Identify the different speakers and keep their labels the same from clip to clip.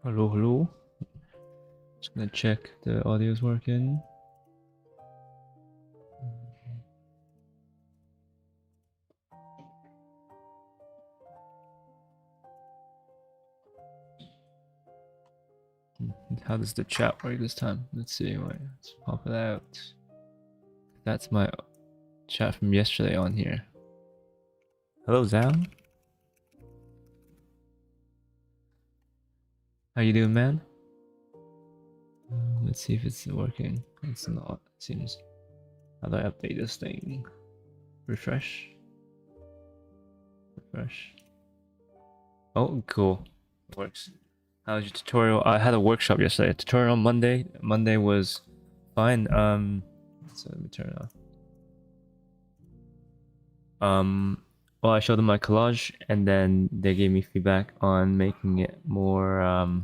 Speaker 1: Hello, hello. Just gonna check the audio's working. How does the chat work this time? Let's see. Wait, let's pop it out. That's my chat from yesterday on here. Hello, Zam. How you doing, man? Let's see if it's working. It's not. It seems. How do I update this thing? Refresh. Refresh. Oh, cool. It works. How was your tutorial? I had a workshop yesterday. A tutorial on Monday. Monday was fine. So let me turn it off. Well, I showed them my collage, and then they gave me feedback on making it more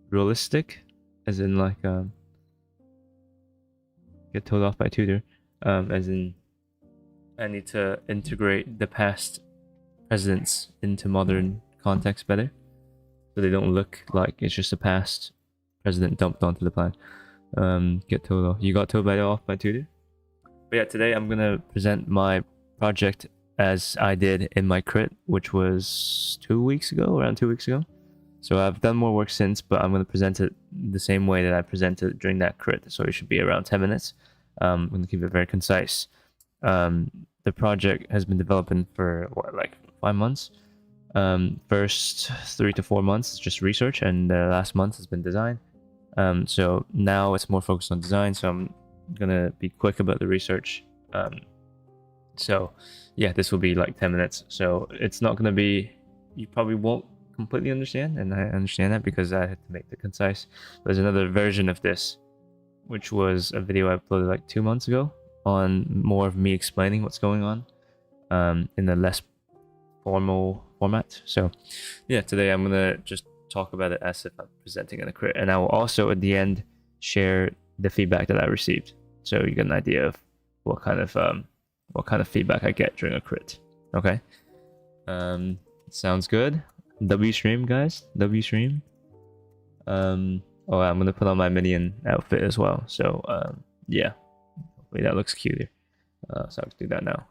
Speaker 1: realistic, as in like get told off by a tutor, as in I need to integrate the past presidents into modern context better, so they don't look like it's just a past president dumped onto the plan. Get told off. You got told off by tutor. But yeah, today I'm gonna present my project as I did in my crit, which was 2 weeks ago, around 2 weeks ago. So I've done more work since, but I'm going to present it the same way that I presented during that crit. So it should be around 10 minutes. I'm going to keep it very concise. The project has been developing for what, like 5 months. First 3 to 4 months is just research, and the last month has been design. So now it's more focused on design. So I'm going to be quick about the research. So yeah, this will be like 10 minutes. So it's not going to be, you probably won't completely understand, and I understand that because I had to make it concise. There's another version of this, which was a video I uploaded like 2 months ago on more of me explaining what's going on in a less formal format. So yeah, today I'm going to just talk about it as if I'm presenting in a crit, and I will also at the end share the feedback that I received, so you get an idea of what kind of feedback I get during a crit. Okay. Sounds good. W stream, guys. W stream. Oh, I'm gonna put on my minion outfit as well. So yeah. Wait, that looks cuter. So I'll do that now.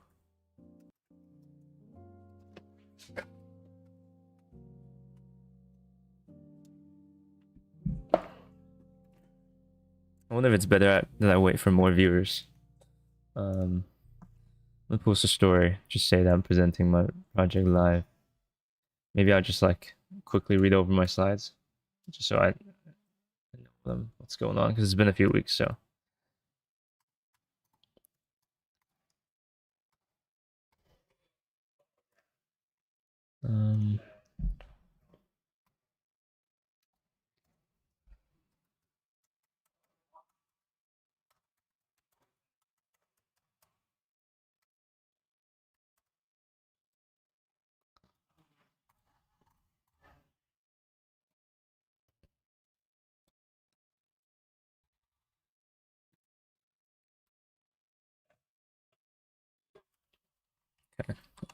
Speaker 1: I wonder if it's better that I wait for more viewers. Let's post a story. Just say that I'm presenting my project live. Maybe I'll just like quickly read over my slides, just so I know what's going on, because it's been a few weeks. So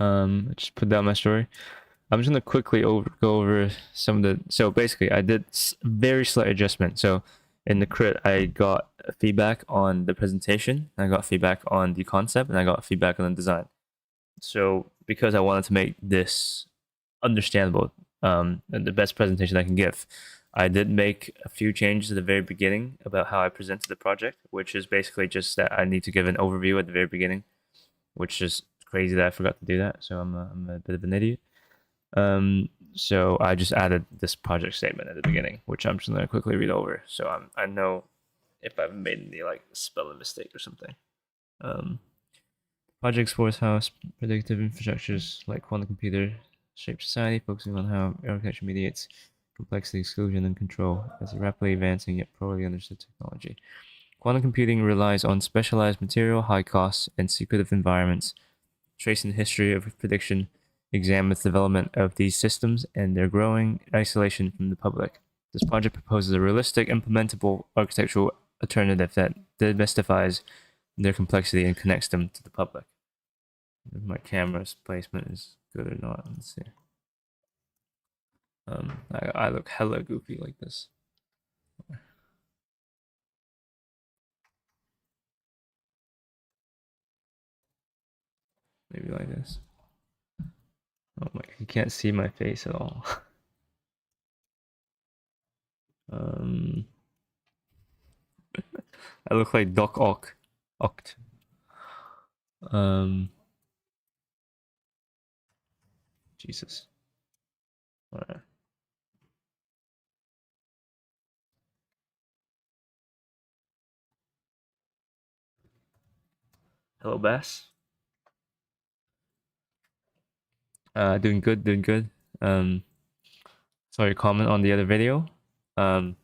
Speaker 1: I just put down my story. I'm just gonna quickly go over some of the. So basically, I did very slight adjustment. So in the crit, I got feedback on the presentation, I got feedback on the concept, and I got feedback on the design. So because I wanted to make this understandable, and the best presentation I can give, I did make a few changes at the very beginning about how I presented the project, which is basically just that I need to give an overview at the very beginning, which is crazy that I forgot to do that. So I'm a bit of an idiot. So I just added this project statement at the beginning, which I'm just gonna quickly read over, so I know if I've made any like spelling mistake or something. Project explores how predictive infrastructures like quantum computer shape society, focusing on how architecture mediates complexity, exclusion, and control as a rapidly advancing yet poorly understood technology. Quantum computing relies on specialized material, high costs, and secretive environments. Tracing the history of prediction examines the development of these systems and their growing isolation from the public. This project proposes a realistic, implementable architectural alternative that demystifies their complexity and connects them to the public. If my camera's placement is good or not, let's see. I look hella goofy like this. Maybe like this. Oh my, you can't see my face at all. um, I look like Doc Ock. Oct. Um, Jesus. Alright. Hello, Bass. Doing good, doing good. Sorry, comment on the other video. Um,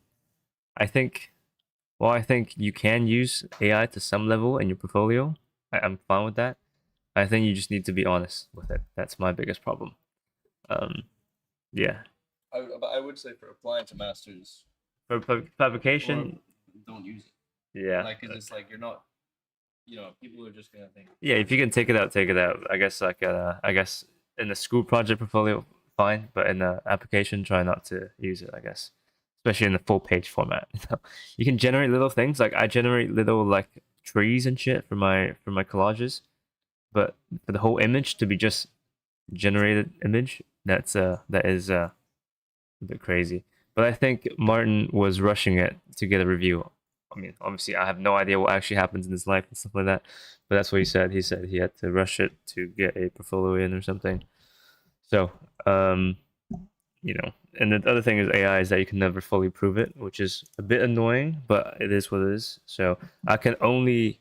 Speaker 1: I think, well, I think you can use AI to some level in your portfolio. I'm fine with that. I think you just need to be honest with it. That's my biggest problem. Um, yeah.
Speaker 2: But I would say for applying to masters,
Speaker 1: For publication,
Speaker 2: don't use it.
Speaker 1: yeah.
Speaker 2: Like, cause it's like you're not, people are just gonna think.
Speaker 1: Yeah, if you can take it out, take it out. I guess I guess in the school project portfolio, fine, but in the application, try not to use it. I guess, especially in the full page format. You can generate little things. Like I generate little like trees and shit for my collages, but for the whole image to be just generated image, that is a bit crazy. But I think Martin was rushing it to get a review. I mean, obviously, I have no idea what actually happens in his life and stuff like that. But that's what he said. He said he had to rush it to get a portfolio in or something. So, and the other thing is AI is that you can never fully prove it, which is a bit annoying, but it is what it is. So I can only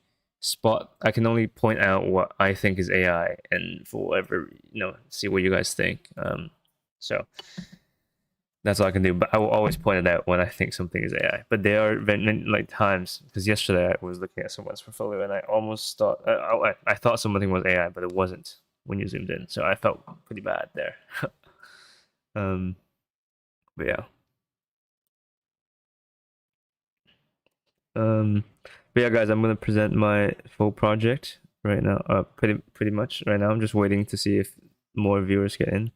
Speaker 1: point out what I think is AI, and for whatever see what you guys think. So that's all I can do. But I will always point it out when I think something is AI. But there are like times, because yesterday I was looking at someone's portfolio and I almost thought I thought something was AI, but it wasn't when you zoomed in. So I felt pretty bad there. But yeah. But yeah, guys, I'm gonna present my full project right now. Pretty much right now. I'm just waiting to see if more viewers get in,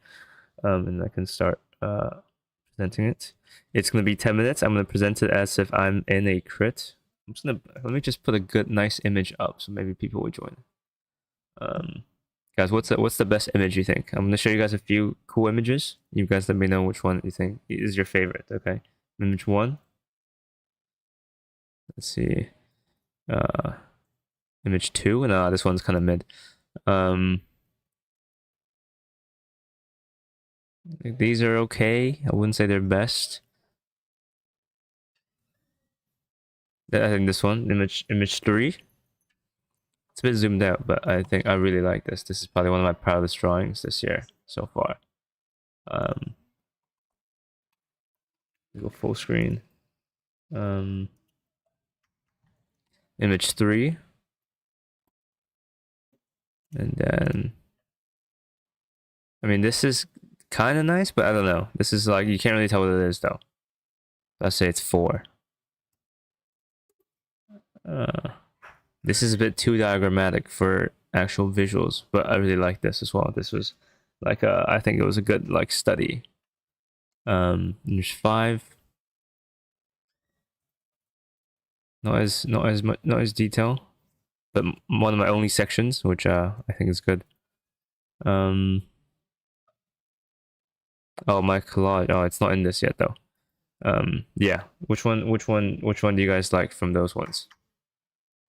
Speaker 1: and I can start presenting it. It's gonna be 10 minutes. I'm gonna present it as if I'm in a crit. Let me just put a good, nice image up so maybe people will join. Guys, what's the best image you think? I'm gonna show you guys a few cool images. You guys let me know which one you think is your favorite. Okay, image one. Let's see. Image two. No, this one's kind of mid. These are okay. I wouldn't say they're best. I think this one, image three. It's a bit zoomed out, but I think I really like this. This is probably one of my proudest drawings this year so far. Go full screen. Image three. And then, I mean, this is kind of nice, but I don't know. This is like, you can't really tell what it is though. Let's say it's four. This is a bit too diagrammatic for actual visuals, but I really like this as well. This was like I think it was a good like study. There's five. Not as detail, but one of my only sections, which I think is good. Oh, my collage. Oh, it's not in this yet though. Yeah. Which one do you guys like from those ones?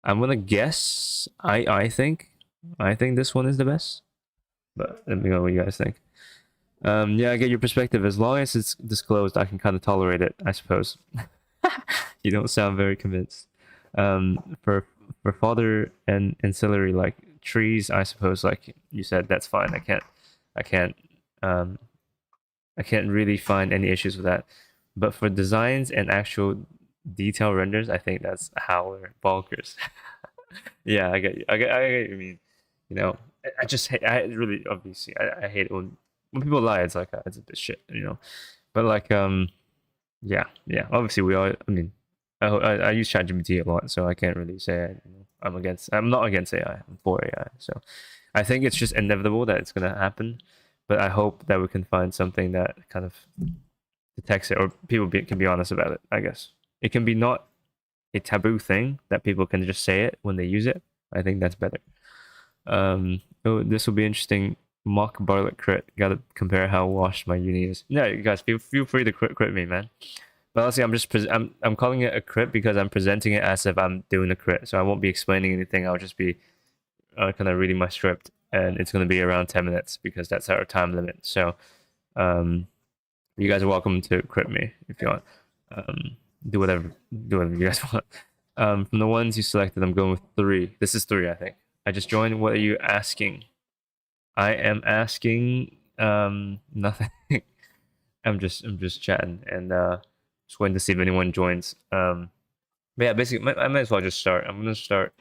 Speaker 1: I'm gonna guess. I think this one is the best. But let me know what you guys think. Yeah, I get your perspective. As long as it's disclosed, I can kind of tolerate it, I suppose. You don't sound very convinced. For fodder and ancillary like trees, I suppose, like you said, that's fine. I can't really find any issues with that. But for designs and actual detail renders, I think that's how we're bonkers. Yeah, I get you. I get what you mean. I just hate. I really obviously I hate it when people lie. It's like it's a bit shit. But like yeah. Obviously we all. I mean, I use ChatGPT a lot, so I can't really say I'm not against AI. I'm for AI. So I think it's just inevitable that it's gonna happen. but I hope that we can find something that kind of detects it, or people can be honest about it. I guess it can be not a taboo thing that people can just say it when they use it. I think that's better. Oh, this will be interesting. Mock Bartlett crit. Gotta compare how washed my uni is. Yeah, you guys feel free to crit me, man. But honestly, I'm calling it a crit because I'm presenting it as if I'm doing a crit. So I won't be explaining anything. I'll just be kind of reading my script, and it's gonna be around 10 minutes because that's our time limit. So, you guys are welcome to crit me if you want. Do whatever you guys want. From the ones you selected, I'm going with 3. This is 3, I think. I just joined. What are you asking? I am asking nothing. I'm just chatting and just waiting to see if anyone joins. But yeah, basically, I might as well just start. I'm gonna start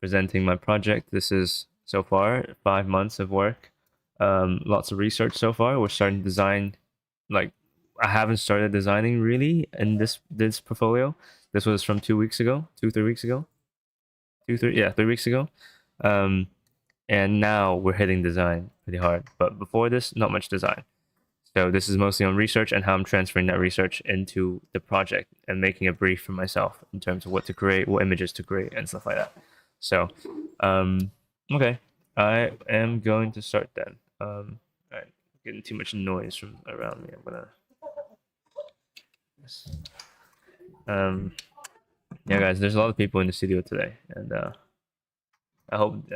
Speaker 1: presenting my project. This is so far 5 months of work. Lots of research so far. We're starting to design. Like, I haven't started designing really in this portfolio. This was from 2 weeks ago, 3 weeks ago, 3 weeks ago. And now we're hitting design pretty hard. But before this, not much design. So this is mostly on research and how I'm transferring that research into the project and making a brief for myself in terms of what to create, what images to create, and stuff like that. So, okay, I am going to start then. All right, getting too much noise from around me. I'm gonna. Yeah, guys, there's a lot of people in the studio today, and I hope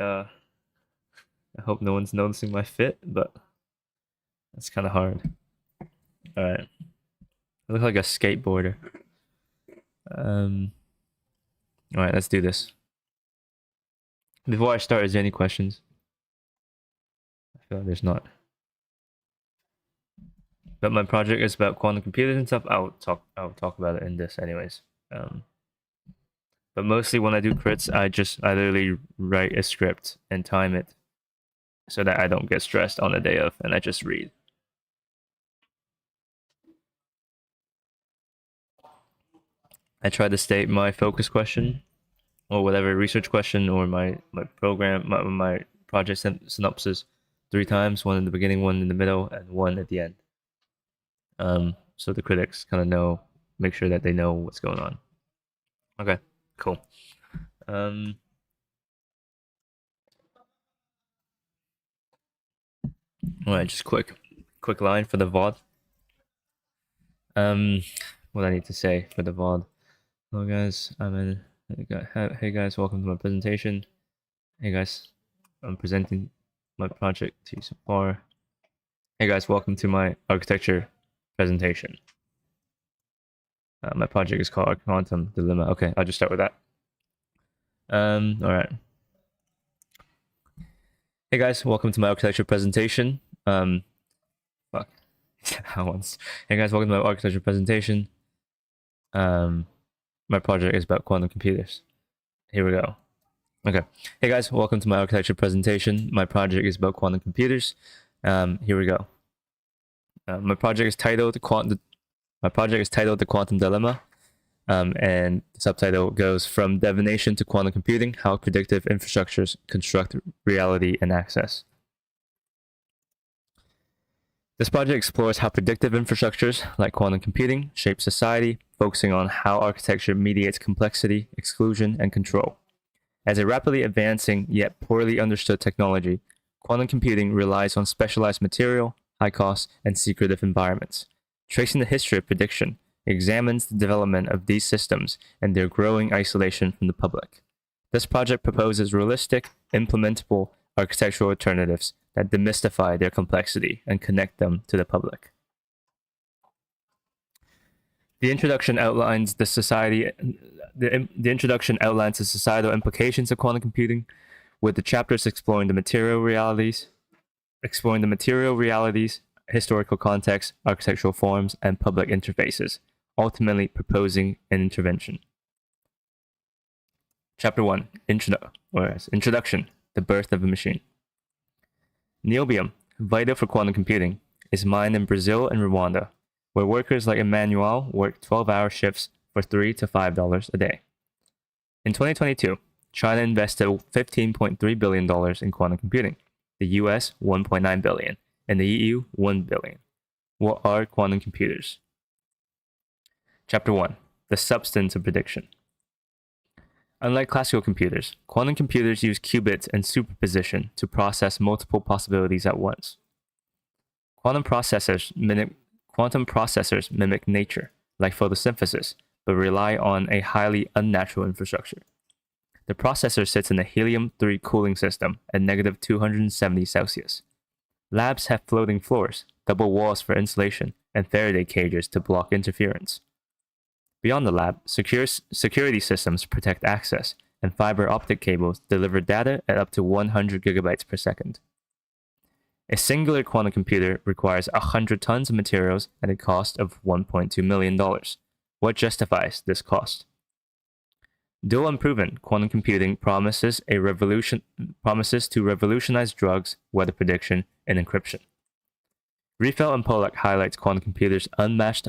Speaker 1: no one's noticing my fit, but that's kind of hard. All right, I look like a skateboarder. All right, let's do this. Before I start, is there any questions? I feel like there's not. But my project is about quantum computers and stuff. I'll talk about it in this anyways. But mostly when I do crits, I literally write a script and time it so that I don't get stressed on the day of, and I just read. I try to state my focus question or whatever research question or my program, my project synopsis 3 times, one in the beginning, one in the middle, and one at the end. So the critics kind of know, make sure that they know what's going on. Okay, cool. All right, just quick line for the VOD. What I need to say for the VOD. Hello guys, I'm in. Hey guys, welcome to my presentation. Hey guys, I'm presenting my project to you so far. Hey guys, welcome to my architecture presentation. My project is called Quantum Dilemma. Okay, I'll just start with that. All right. Hey guys, welcome to my architecture presentation. Fuck. Hey guys, welcome to my architecture presentation. My project is about quantum computers. Here we go. Okay. Hey guys, welcome to my architecture presentation. My project is about quantum computers. Here we go. My project is titled The Quantum Dilemma. And the subtitle goes From Divination to Quantum Computing, How Predictive Infrastructures Construct Reality and Access. This project explores how predictive infrastructures, like quantum computing, shape society, focusing on how architecture mediates complexity, exclusion, and control. As a rapidly advancing yet poorly understood technology, quantum computing relies on specialized material, high cost, and secretive environments. Tracing the history of prediction, examines the development of these systems and their growing isolation from the public. This project proposes realistic, implementable architectural alternatives that demystify their complexity and connect them to the public. The introduction outlines the societal implications of quantum computing, with the chapters exploring the material realities, historical context, architectural forms, and public interfaces, ultimately proposing an intervention. Chapter 1, Introduction, the birth of a machine. Niobium, vital for quantum computing, is mined in Brazil and Rwanda, where workers like Emmanuel work 12-hour shifts for $3 to $5 a day. In 2022, China invested $15.3 billion in quantum computing. the US 1.9 billion, and the EU 1 billion. What are quantum computers? Chapter 1. The substance of prediction. Unlike classical computers, quantum computers use qubits and superposition to process multiple possibilities at once. Quantum processors mimic nature, like photosynthesis, but rely on a highly unnatural infrastructure. The processor sits in a helium-3 cooling system at negative 270 Celsius. Labs have floating floors, double walls for insulation, and Faraday cages to block interference. Beyond the lab, security systems protect access, and fiber optic cables deliver data at up to 100 gigabytes per second. A singular quantum computer requires 100 tons of materials at a cost of $1.2 million. What justifies this cost? Though unproven, quantum computing promises to revolutionize drugs, weather prediction, and encryption. Riefel and Pollack highlights quantum computers' unmatched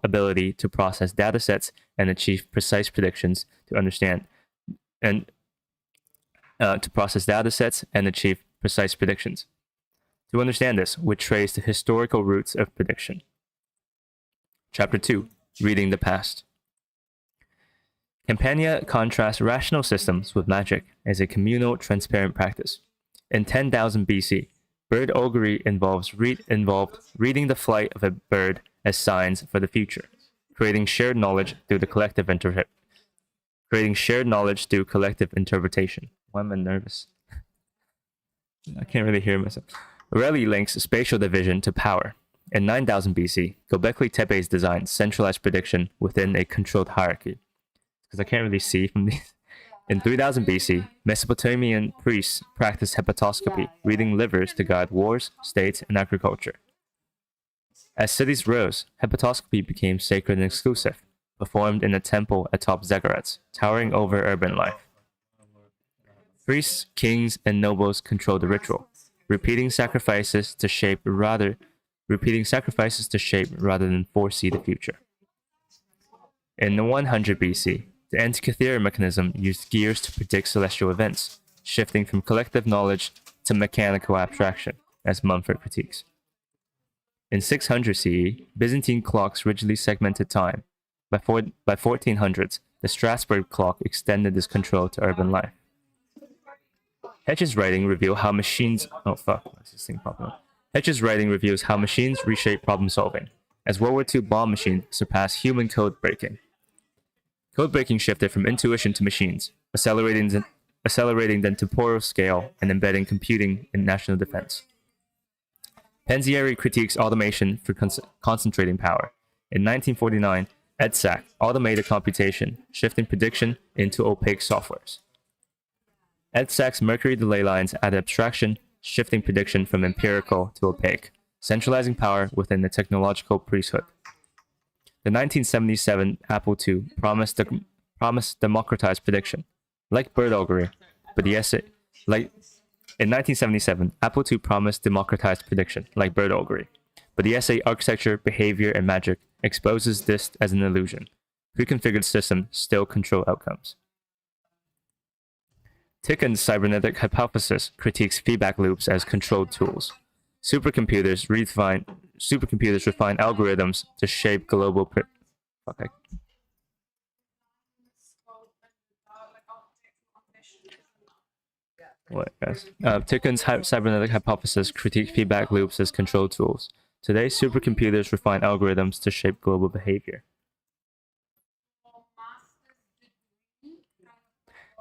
Speaker 1: ability to process datasets and achieve precise predictions to understand To understand this, we trace the historical roots of prediction. Chapter 2. Reading the Past. Campania contrasts rational systems with magic as a communal, transparent practice. In 10,000 BC, bird augury involved reading the flight of a bird as signs for the future, creating shared knowledge through collective interpretation. Why am I nervous? I can't really hear myself. Rayleigh links spatial division to power. In 9000 BC, Göbekli Tepe's design centralized prediction within a controlled hierarchy. Because I can't really see from these. In 3000 BC, Mesopotamian priests practiced hepatoscopy, reading livers to guide wars, states, and agriculture. As cities rose, hepatoscopy became sacred and exclusive, performed in a temple atop ziggurats, towering over urban life. Priests, kings, and nobles controlled the ritual, repeating sacrifices to shape rather than foresee the future. In 100 BC, the Antikythera mechanism used gears to predict celestial events, shifting from collective knowledge to mechanical abstraction, as Mumford critiques. In 600 CE, Byzantine clocks rigidly segmented time. By 1400s, the Strasbourg clock extended this control to urban life. Hedge's writing reveals how machines reshape problem solving, as World War II bomb machines surpassed human code breaking. Code breaking shifted from intuition to machines, accelerating the temporal scale and embedding computing in national defense. Penzieri critiques automation for concentrating power. In 1949, EDSAC automated computation, shifting prediction into opaque softwares. EDSAC's Mercury delay lines added abstraction, shifting prediction from empirical to opaque, centralizing power within the technological priesthood. The 1977 Apple II promised democratized prediction, like bird augury, but in 1977, Apple II promised democratized prediction, like bird augury, but the essay Architecture, Behavior, and Magic exposes this as an illusion. Pre-configured systems still control outcomes. Tikhon's cybernetic hypothesis critiques feedback loops as controlled tools. Supercomputers refine algorithms to shape global Tikhon's cybernetic hypothesis critiques feedback loops as controlled tools. Today, supercomputers refine algorithms to shape global behavior.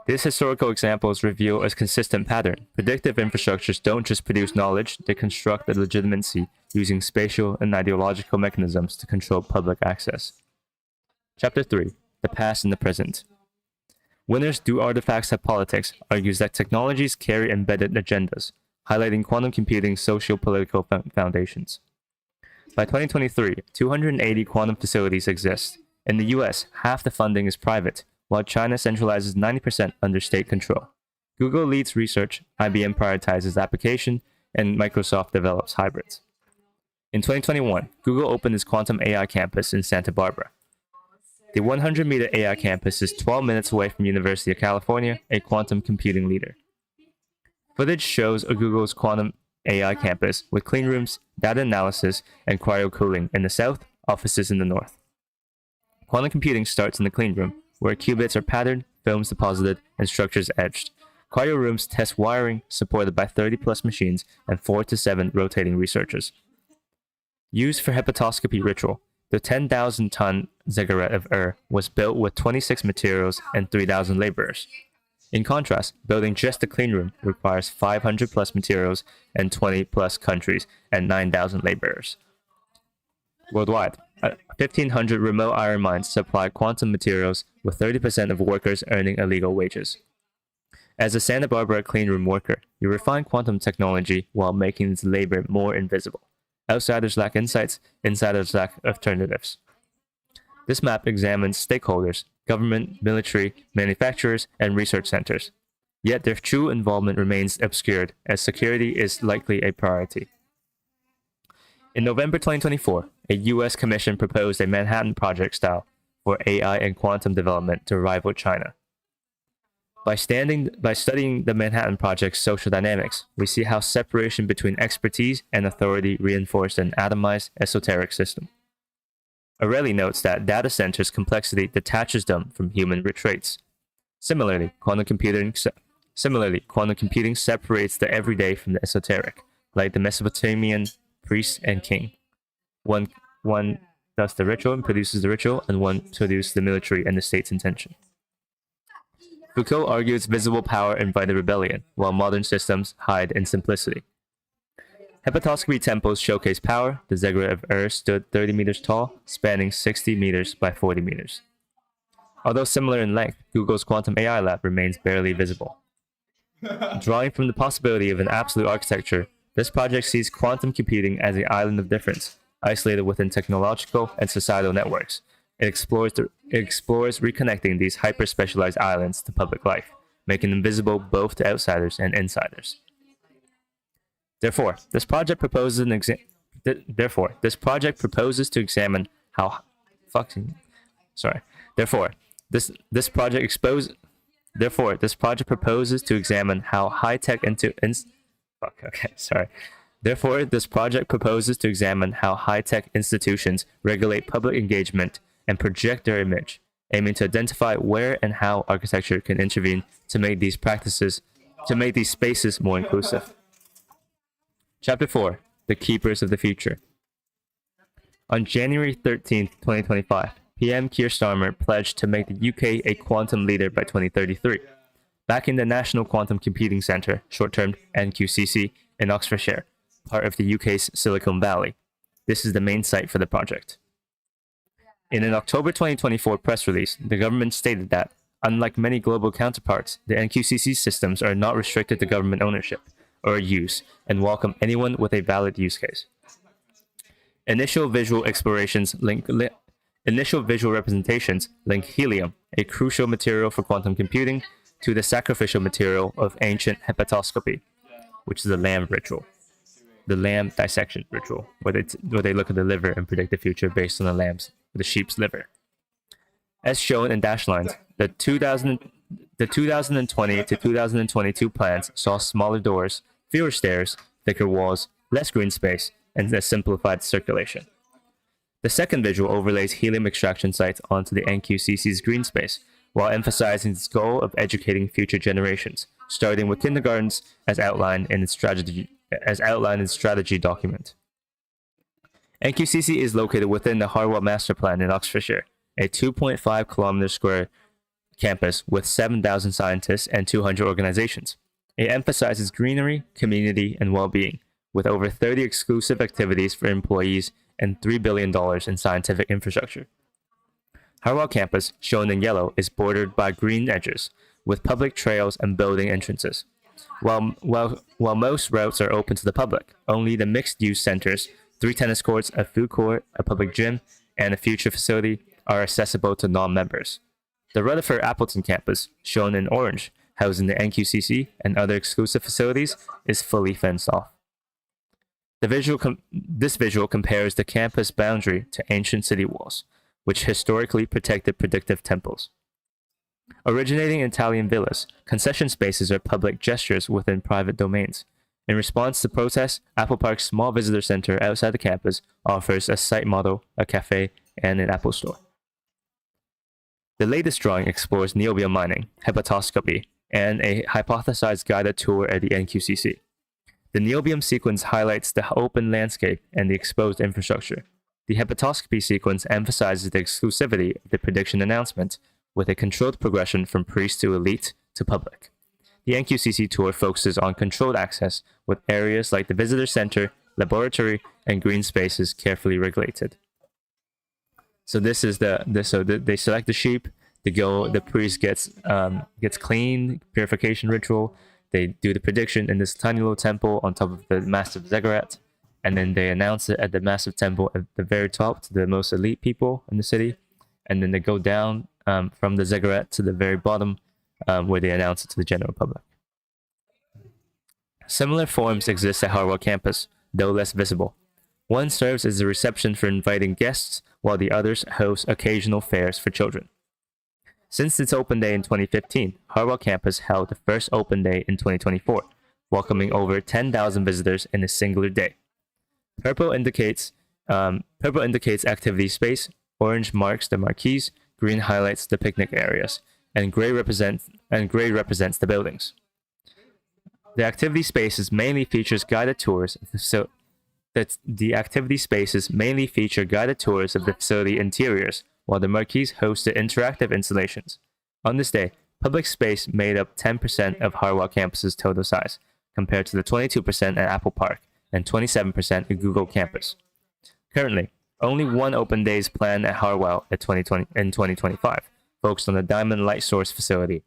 Speaker 1: These historical examples reveal a consistent pattern. Predictive infrastructures don't just produce knowledge, they construct a legitimacy using spatial and ideological mechanisms to control public access. Chapter 3. The Past and the Present. Winners Do Artifacts Have Politics argues that technologies carry embedded agendas, highlighting quantum computing's socio-political foundations. By 2023, 280 quantum facilities exist. In the US, half the funding is private, while China centralizes 90% under state control. Google leads research, IBM prioritizes application, and Microsoft develops hybrids. In 2021, Google opened its quantum AI campus in Santa Barbara. The 100-meter AI campus is 12 minutes away from University of California, a quantum computing leader. Footage shows a Google's quantum AI campus with clean rooms, data analysis, and cryocooling in the south, offices in the north. Quantum computing starts in the clean room, where qubits are patterned, films deposited, and structures etched. Cryo rooms test wiring, supported by 30 plus machines and 4 to 7 rotating researchers. Used for hepatoscopy ritual, the 10,000-ton ziggurat of was built with 26 materials and 3,000 laborers. In contrast, building just a clean room requires 500 plus materials and 20 plus countries and 9,000 laborers. Worldwide, 1,500 remote iron mines supply quantum materials, with 30% of workers earning illegal wages. As a Santa Barbara cleanroom worker, you refine quantum technology while making its labor more invisible. Outsiders lack insights, insiders lack alternatives. This map examines stakeholders, government, military, manufacturers, and research centers. Yet their true involvement remains obscured, as security is likely a priority. In November 2024, a US commission proposed a Manhattan Project style for AI and quantum development to rival China. By studying the Manhattan Project's social dynamics, we see how separation between expertise and authority reinforced an atomized, esoteric system. O'Reilly notes that data centers' complexity detaches them from human traits. Similarly, quantum computing separates the everyday from the esoteric, like the Mesopotamian priest and king. One does the ritual and produces the ritual, and one produces the military and the state's intention. Foucault argues visible power invited rebellion, while modern systems hide in simplicity. Hepatoscopy temples showcase power. The ziggurat of stood 30 meters tall, spanning 60 meters by 40 meters. Although similar in length, Google's quantum AI lab remains barely visible. Drawing from the possibility of an absolute architecture, this project sees quantum computing as an island of difference, isolated within technological and societal networks. It explores reconnecting these hyper-specialized islands to public life, making them visible both to outsiders and insiders. Therefore, this project proposes to examine how high-tech institutions regulate public engagement and project their image, aiming to identify where and how architecture can intervene to make these spaces more inclusive. Chapter 4: The Keepers of the Future. On January 13, 2025, PM Keir Starmer pledged to make the UK a quantum leader by 2033, backing the National Quantum Computing Centre, short-termed NQCC, in Oxfordshire, part of the UK's Silicon Valley. This is the main site for the project. In an October 2024 press release, the government stated that, unlike many global counterparts, the NQCC systems are not restricted to government ownership or use, and welcome anyone with a valid use case. Initial visual representations link helium, a crucial material for quantum computing, to the sacrificial material of ancient hepatoscopy, which is the lamb ritual. The lamb dissection ritual, where they look at the liver and predict the future based on the sheep's liver. As shown in dashed lines, the 2020 to 2022 plans saw smaller doors, fewer stairs, thicker walls, less green space, and a simplified circulation. The second visual overlays helium extraction sites onto the NQCC's green space, while emphasizing its goal of educating future generations, starting with kindergartens as outlined in its strategy document. NQCC is located within the Harwell Master Plan in Oxfordshire, a 2.5 kilometer square campus with 7,000 scientists and 200 organizations. It emphasizes greenery, community, and well-being, with over 30 exclusive activities for employees and $3 billion in scientific infrastructure. Harwell campus, shown in yellow, is bordered by green edges, with public trails and building entrances. While most routes are open to the public, only the mixed-use centers, 3 tennis courts, a food court, a public gym, and a future facility are accessible to non-members. The Rutherford Appleton campus, shown in orange, housing the NQCC and other exclusive facilities, is fully fenced off. This visual compares the campus boundary to ancient city walls, which historically protected predictive temples. Originating in Italian villas, concession spaces are public gestures within private domains. In response to protests, Apple Park's small visitor center outside the campus offers a site model, a cafe, and an Apple store. The latest drawing explores niobium mining, hepatoscopy, and a hypothesized guided tour at the NQCC. The niobium sequence highlights the open landscape and the exposed infrastructure. The hepatoscopy sequence emphasizes the exclusivity of the prediction announcement, with a controlled progression from priest to elite to public. The NQCC tour focuses on controlled access, with areas like the visitor center, laboratory, and green spaces carefully regulated. So this is they select the sheep. The priest gets clean, purification ritual. They do the prediction in this tiny little temple on top of the massive ziggurat, and then they announce it at the massive temple at the very top to the most elite people in the city, and then they go down from the ziggurat to the very bottom, where they announce it to the general public. Similar forms exist at Harwell campus, though less visible. One serves as a reception for inviting guests, while the others host occasional fairs for children. Since its open day in 2015, Harwell campus held the first open day in 2024, welcoming over 10,000 visitors in a singular day. Purple indicates activity space, orange marks the marquees, green highlights the picnic areas, and gray represents the buildings. The activity spaces mainly features guided tours of the activity spaces mainly feature guided tours of the facility interiors, while the marquees hosted interactive installations. On this day, public space made up 10% of Harwell campus's total size, compared to the 22% at Apple Park and 27% at Google campus. Currently, only one open day is planned at Harwell in 2025, focused on the Diamond Light Source facility.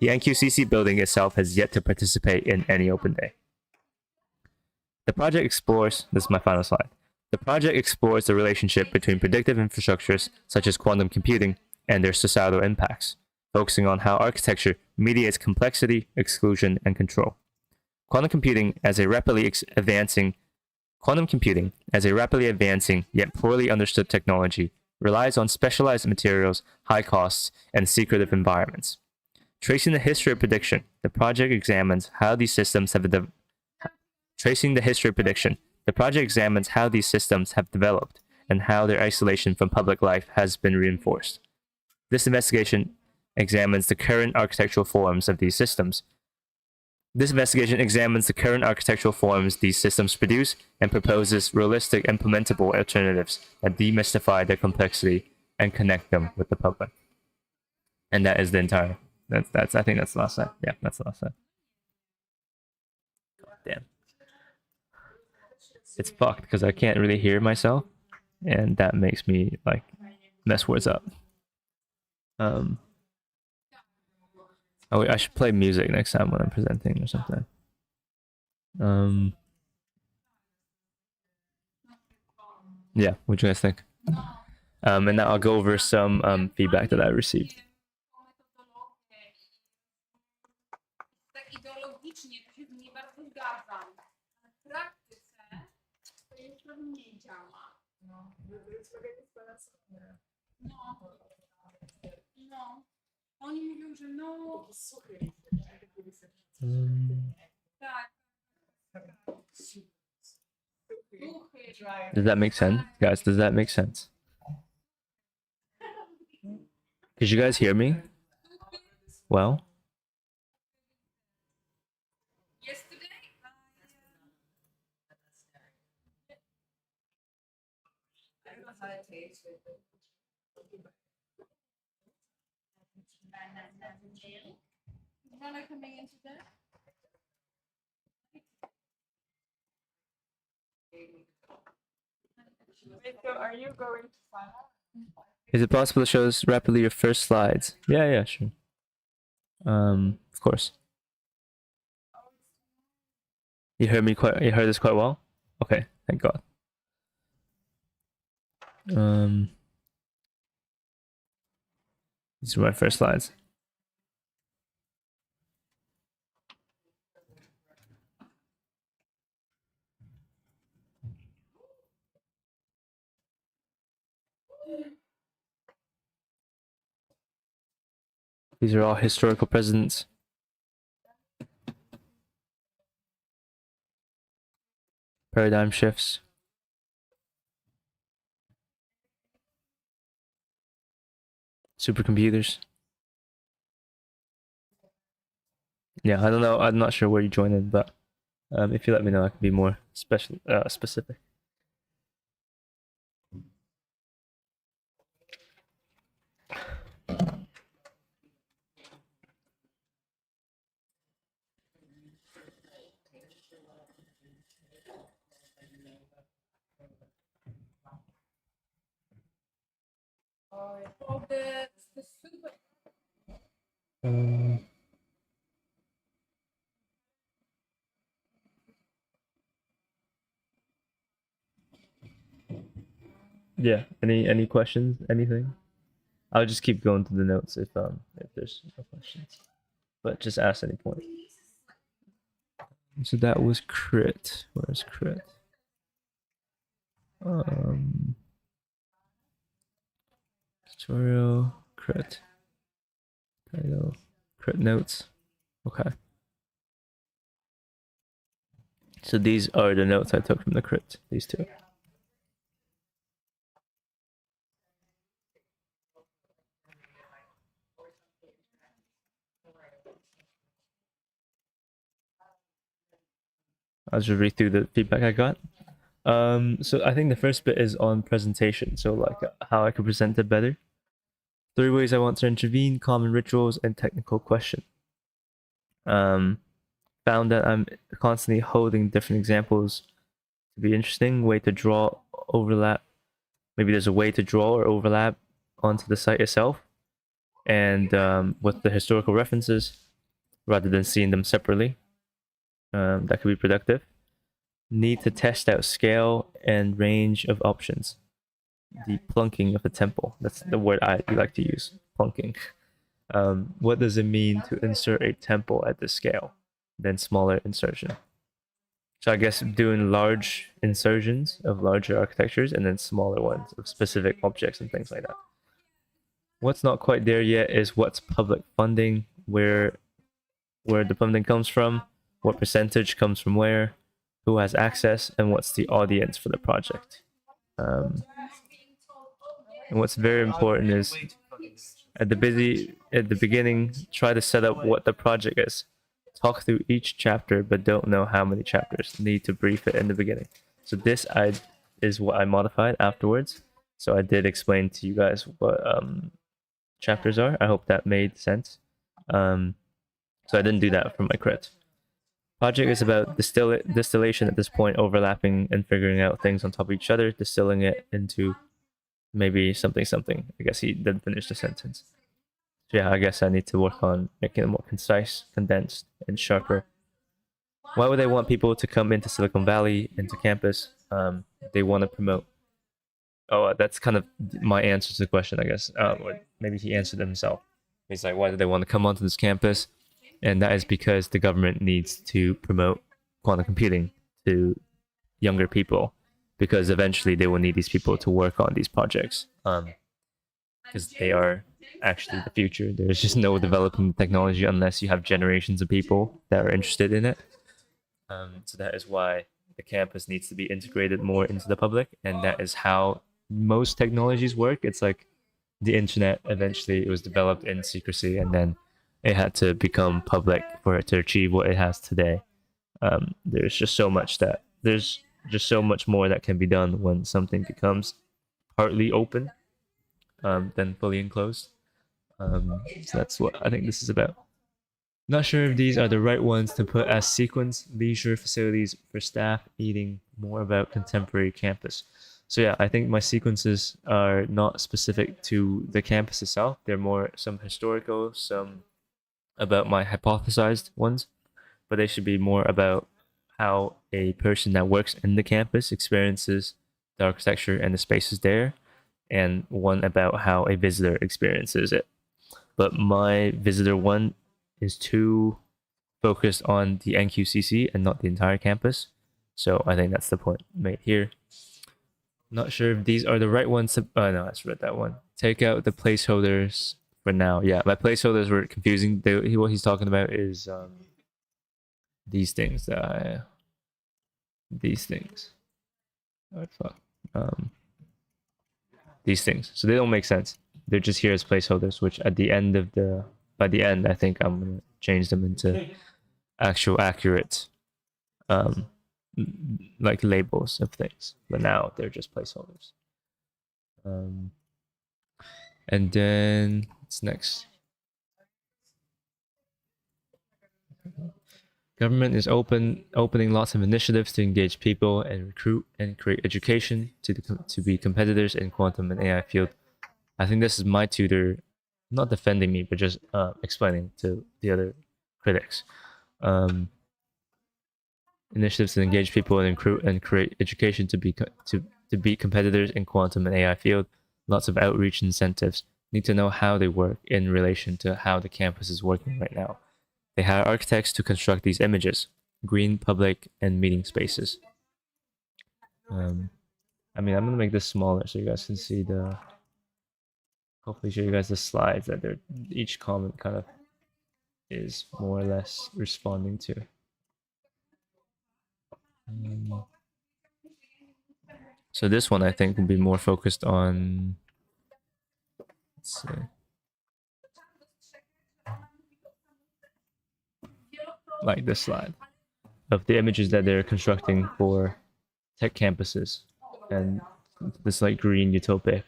Speaker 1: The NQCC building itself has yet to participate in any open day. The project explores, this is my final slide. The project explores the relationship between predictive infrastructures, such as quantum computing, and their societal impacts, focusing on how architecture mediates complexity, exclusion, and control. Quantum computing as a rapidly advancing yet poorly understood technology relies on specialized materials, high costs, and secretive environments. Tracing the history of prediction, the project examines how these systems have developed and how their isolation from public life has been reinforced. This investigation examines the current architectural forms these systems produce and proposes realistic implementable alternatives that demystify their complexity and connect them with the public. And that is the entire. That's I think that's the last slide. Yeah, that's the last slide. Damn. It's fucked because I can't really hear myself, and that makes me like mess words up. Oh, I should play music next time when I'm presenting or something. Yeah, what do you guys think? And now I'll go over some feedback that I received.
Speaker 3: Oni mówią, że no. Tak.
Speaker 1: Does that make sense, guys? Does that make sense? Could you guys hear me? Well.
Speaker 3: I don't know how it tastes with it. Wanna coming into that? So are you going to find out?
Speaker 1: Is it possible to show us rapidly your first slides? Yeah, sure. Of course. You heard this quite well? Okay, thank God. These are my first slides. These are all historical presidents. Paradigm shifts. Supercomputers. Yeah, I don't know. I'm not sure where you joined in, but if you let me know, I can be more specific.
Speaker 3: Oh, the super.
Speaker 1: Yeah. Any questions? Anything? I'll just keep going through the notes if there's no questions. But just ask any point. So that was crit. Where's crit? Tutorial crit. Title. Crit notes. Okay. So these are the notes I took from the crit. These two. I'll just read through the feedback I got. So I think the first bit is on presentation. So like how I could present it better. 3 ways I want to intervene: common rituals and technical question. Found that I'm constantly holding different examples to be interesting. Way to draw overlap. Maybe there's a way to draw or overlap onto the site itself, and with the historical references, rather than seeing them separately. That could be productive. Need to test out scale and range of options. The plunking of a temple. That's the word I like to use. Plunking. What does it mean to insert a temple at this scale? Then smaller insertion. So I guess doing large insertions of larger architectures and then smaller ones of specific objects and things like that. What's not quite there yet is what's public funding, where the funding comes from, what percentage comes from where, who has access, and what's the audience for the project. And what's very important is at the beginning, try to set up what the project is. Talk through each chapter, but don't know how many chapters. Need to brief it in the beginning. So this is what I modified afterwards. So I did explain to you guys what chapters are. I hope that made sense. So I didn't do that for my crit. Project is about distillation at this point, overlapping and figuring out things on top of each other, distilling it into maybe something. I guess he didn't finish the sentence. So yeah, I guess I need to work on making it more concise, condensed, and sharper. Why would they want people to come into Silicon Valley, into campus? They want to promote. Oh, that's kind of my answer to the question, I guess. Or maybe he answered it himself. He's like, why do they want to come onto this campus? And that is because the government needs to promote quantum computing to younger people, because eventually they will need these people to work on these projects. Because they are actually the future. There's just no developing technology unless you have generations of people that are interested in it. So that is why the campus needs to be integrated more into the public, and that is how most technologies work. It's like the internet. Eventually, it was developed in secrecy, and then it had to become public for it to achieve what it has today. There's just so much more that can be done when something becomes partly open than fully enclosed. So that's what I think this is about. Not sure if these are the right ones to put as sequence: leisure facilities for staff, eating, more about contemporary campus. So yeah, I think my sequences are not specific to the campus itself. They're more some historical, some about my hypothesized ones, but they should be more about how a person that works in the campus experiences the architecture and the spaces there, and one about how a visitor experiences it. But my visitor one is too focused on the NQCC and not the entire campus. So I think that's the point made here. Not sure if these are the right ones to... Oh no, I just read that one. Take out the placeholders for now. Yeah, my placeholders were confusing. What he's talking about is these things these things. Oh, fuck. These things. So they don't make sense. They're just here as placeholders, which by the end, I think I'm gonna change them into actual accurate, like labels of things. But now they're just placeholders. And then what's next? Government is opening lots of initiatives to engage people and recruit and create education to be competitors in quantum and AI field. I think this is my tutor, not defending me, but just explaining to the other critics. Initiatives to engage people and recruit and create education to be competitors in quantum and AI field. Lots of outreach incentives. Need to know how they work in relation to how the campus is working right now. They hire architects to construct these images, green, public, and meeting spaces. I mean, I'm gonna make this smaller so you guys can see hopefully show you guys the slides that each comment kind of is more or less responding to. So this one I think will be more focused on, let's see, like this slide of the images that they're constructing for tech campuses and this like green utopic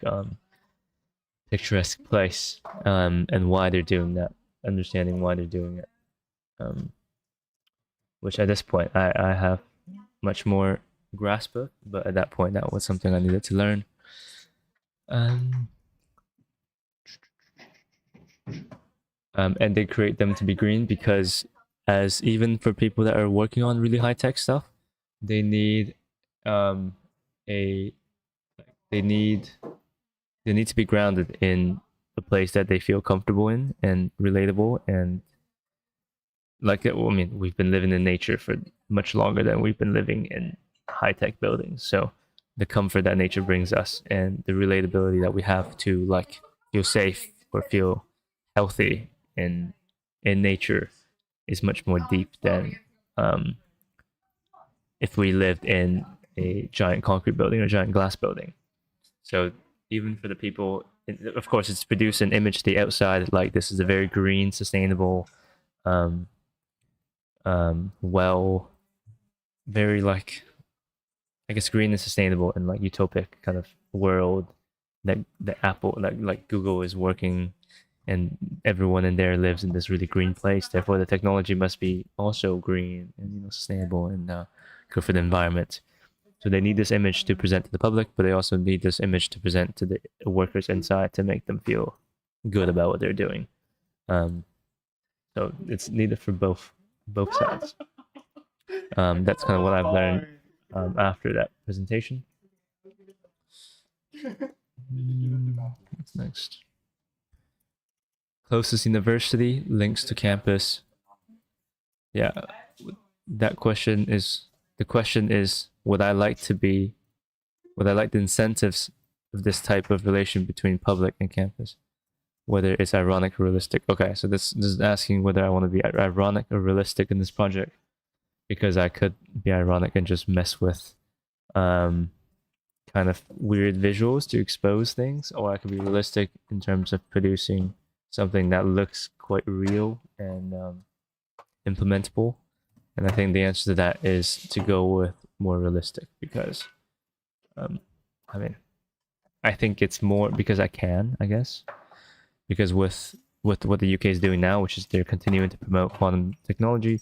Speaker 1: picturesque place, and why they're doing that, understanding why they're doing it, which at this point I have much more grasp of, but at that point that was something I needed to learn. And they create them to be green because, as even for people that are working on really high tech stuff, they need they need to be grounded in a place that they feel comfortable in and relatable, and like, I mean, we've been living in nature for much longer than we've been living in high tech buildings. So the comfort that nature brings us and the relatability that we have to like feel safe or feel healthy in nature is much more deep than if we lived in a giant concrete building or giant glass building. So even for the people, of course, it's produced an image to the outside like this is a very green, sustainable, very like, I guess, green and sustainable and like utopic kind of world that the Apple, like Google is working, and everyone in there lives in this really green place. Therefore, the technology must be also green and sustainable and good for the environment. So they need this image to present to the public, but they also need this image to present to the workers inside to make them feel good about what they're doing. So it's needed for both sides. That's kind of what I've learned after that presentation. What's next? Closest university, links to campus. Yeah, the question is, would I like the incentives of this type of relation between public and campus? Whether it's ironic or realistic. Okay, so this is asking whether I want to be ironic or realistic in this project, because I could be ironic and just mess with kind of weird visuals to expose things, or I could be realistic in terms of producing something that looks quite real and implementable. And I think the answer to that is to go with more realistic, because I mean, I think it's more because I can, I guess, because with what the UK is doing now, which is they're continuing to promote quantum technology,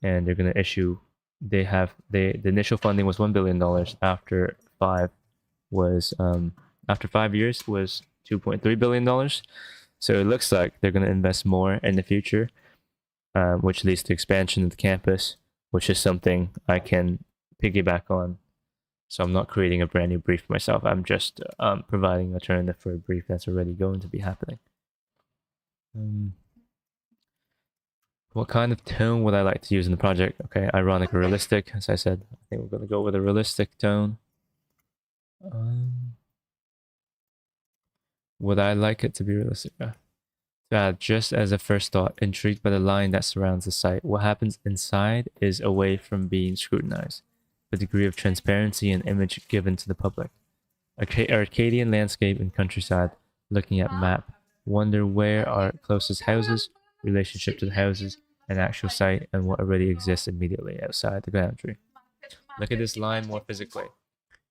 Speaker 1: and they're going to issue, the initial funding was $1 billion. After 5 years was $2.3 billion. So it looks like they're going to invest more in the future, which leads to expansion of the campus, which is something I can piggyback on. So I'm not creating a brand new brief for myself. I'm just providing an alternative for a brief that's already going to be happening. What kind of tone would I like to use in the project? Okay, ironic or realistic. As I said, I think we're going to go with a realistic tone. Would I like it to be realistic? To Just as a first thought, intrigued by the line that surrounds the site, what happens inside is away from being scrutinized. The degree of transparency and image given to the public. Arcadian landscape and countryside, looking at map, wonder where are closest houses, relationship to the houses, an actual site, and what already exists immediately outside the boundary. Look at this line more physically.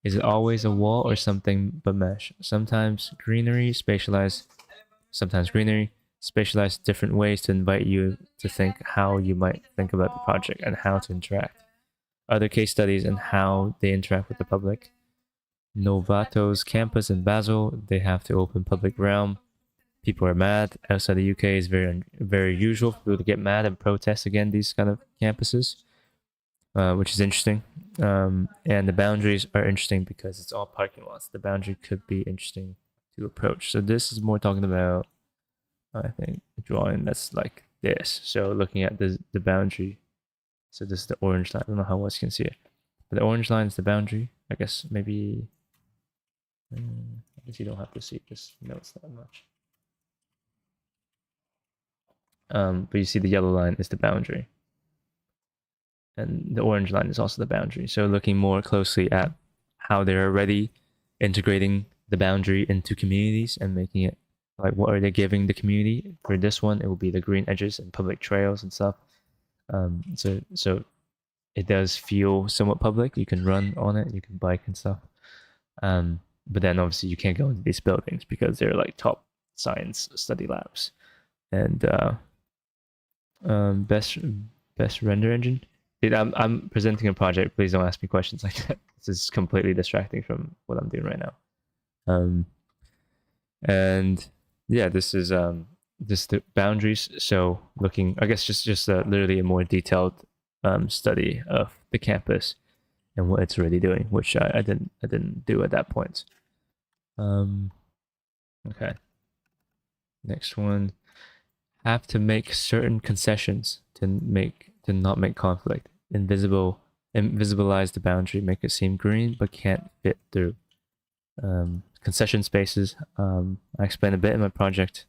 Speaker 1: Is it always a wall or something but mesh? Sometimes greenery, spatialized different ways to invite you to think how you might think about the project and how to interact. Other case studies and how they interact with the public. Novato's campus in Basel, they have to open public realm. People are mad. Outside the UK, it's very usual for people to get mad and protest against these kind of campuses, which is interesting. And the boundaries are interesting because it's all parking lots. The boundary could be interesting to approach. So this is more talking about, I think, a drawing that's like this. So looking at the boundary. So this is the orange line. I don't know how well you can see it. But the orange line is the boundary. I guess maybe... I guess you don't have to see it. Just notes that much. But you see the yellow line is the boundary. And the orange line is also the boundary. So looking more closely at how they're already integrating the boundary into communities and making it like, what are they giving the community? For this one, it will be the green edges and public trails and stuff. So it does feel somewhat public. You can run on it, you can bike and stuff. But then obviously you can't go into these buildings because they're like top science study labs. And best render engine. Dude, I'm presenting a project. Please don't ask me questions like that. This is completely distracting from what I'm doing right now. And yeah, this is this the boundaries. So looking, I guess just literally a more detailed study of the campus and what it's really doing, which I didn't do at that point. Okay. Next one. Have to make certain concessions to not make conflict. Invisibilize the boundary, make it seem green but can't fit through. Concession spaces. I explained a bit in my project,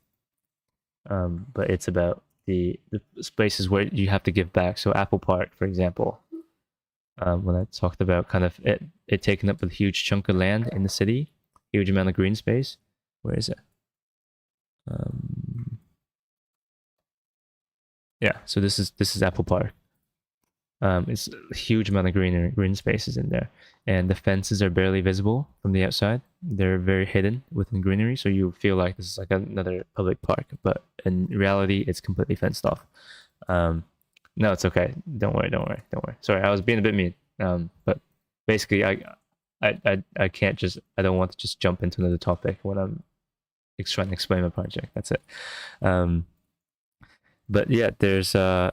Speaker 1: but it's about the spaces where you have to give back. So Apple Park, for example, when I talked about kind of it taking up a huge chunk of land in the city, huge amount of green space. Where is it? Yeah, so this is Apple Park. It's a huge amount of green spaces in there, and the fences are barely visible from the outside. They're very hidden within greenery, so you feel like this is like another public park, but in reality, it's completely fenced off. No, it's okay. Don't worry. Sorry, I was being a bit mean. But basically, I can't just. I don't want to just jump into another topic when I'm trying to explain my project. That's it. But yeah, there's so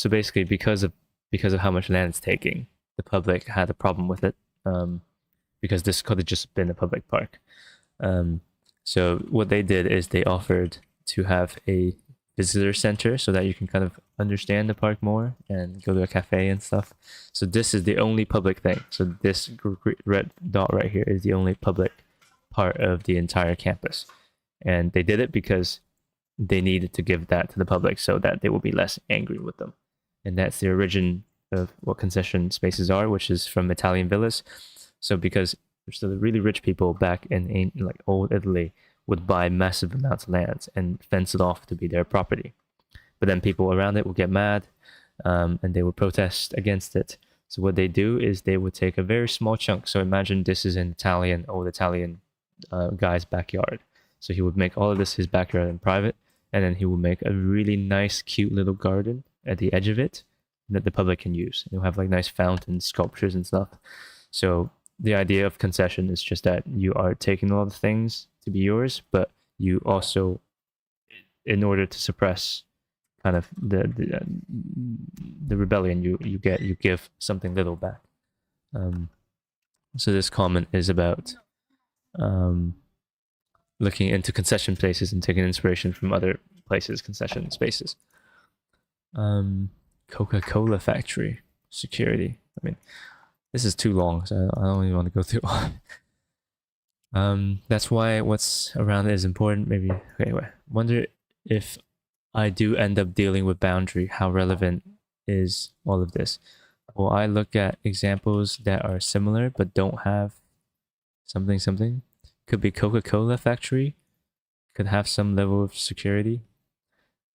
Speaker 1: basically because of how much land it's taking, the public had a problem with it, because this could have just been a public park. So what they did is they offered to have a visitor center so that you can kind of understand the park more and go to a cafe and stuff. So this is the only public thing. So this red dot right here is the only public part of the entire campus. And they did it because they needed to give that to the public so that they will be less angry with them. And that's the origin of what concession spaces are, which is from Italian villas. So because the really rich people back in like old Italy would buy massive amounts of land and fence it off to be their property. But then people around it would get mad, and they would protest against it. So what they do is they would take a very small chunk. So imagine this is an old Italian guy's backyard. So he would make all of this his backyard in private, and then he would make a really nice, cute little garden at the edge of it that the public can use. You'll have like nice fountains, sculptures and stuff. So the idea of concession is just that you are taking all the things to be yours, but you also, in order to suppress kind of the rebellion, you give something little back. So this comment is about looking into concession places and taking inspiration from other places, concession spaces. Coca-Cola factory security. I mean, this is too long, so I don't even want to go through all. That's why what's around it is important. Maybe okay. Wonder if I do end up dealing with boundary, how relevant is all of this? Well, I look at examples that are similar but don't have something something. Could be Coca-Cola factory, could have some level of security.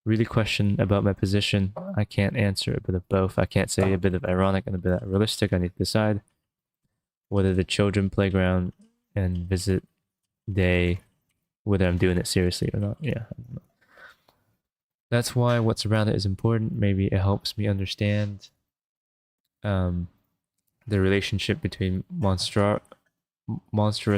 Speaker 1: Really question about my position. I can't answer a bit of both. I can't say a bit of ironic and a bit of realistic. I need to decide whether the children playground and visit day, whether I'm doing it seriously or not. Yeah, I don't know. That's why what's around it is important. Maybe it helps me understand the relationship between monstrous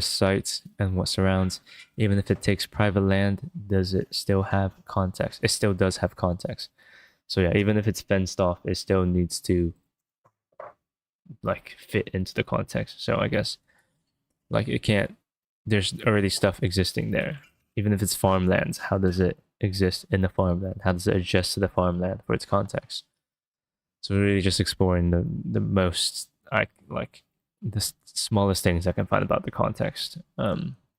Speaker 1: sites and what surrounds. Even if it takes private land, does it still have context? It still does have context. So yeah, even if it's fenced off, it still needs to like fit into the context. So I guess like it can't. There's already stuff existing there. Even if it's farmlands, how does it exist in the farmland? How does it adjust to the farmland for its context? So we're really just exploring the most the smallest things I can find about the context.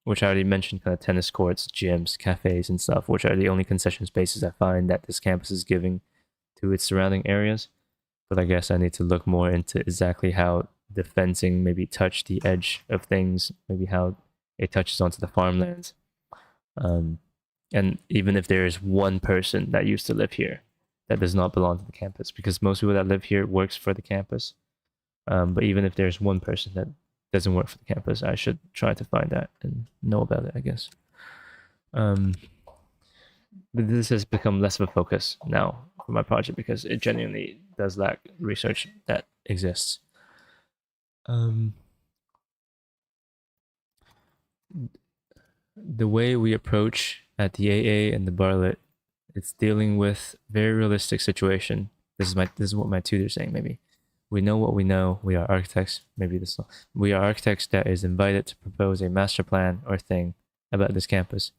Speaker 1: Which I already mentioned, kind of tennis courts, gyms, cafes, and stuff, which are the only concession spaces I find that this campus is giving to its surrounding areas. But I guess I need to look more into exactly how the fencing maybe touch the edge of things, maybe how it touches onto the farmlands. And even if there is one person that used to live here that does not belong to the campus, because most people that live here works for the campus. But even if there's one person that doesn't work for the campus, I should try to find that and know about it, I guess. But this has become less of a focus now for my project because it genuinely does lack research that exists. The way we approach at the AA and the Batlett, it's dealing with very realistic situation. This is what my tutor's saying. Maybe we know what we know. We are architects. Maybe this. We are architects that is invited to propose a master plan or thing about this campus.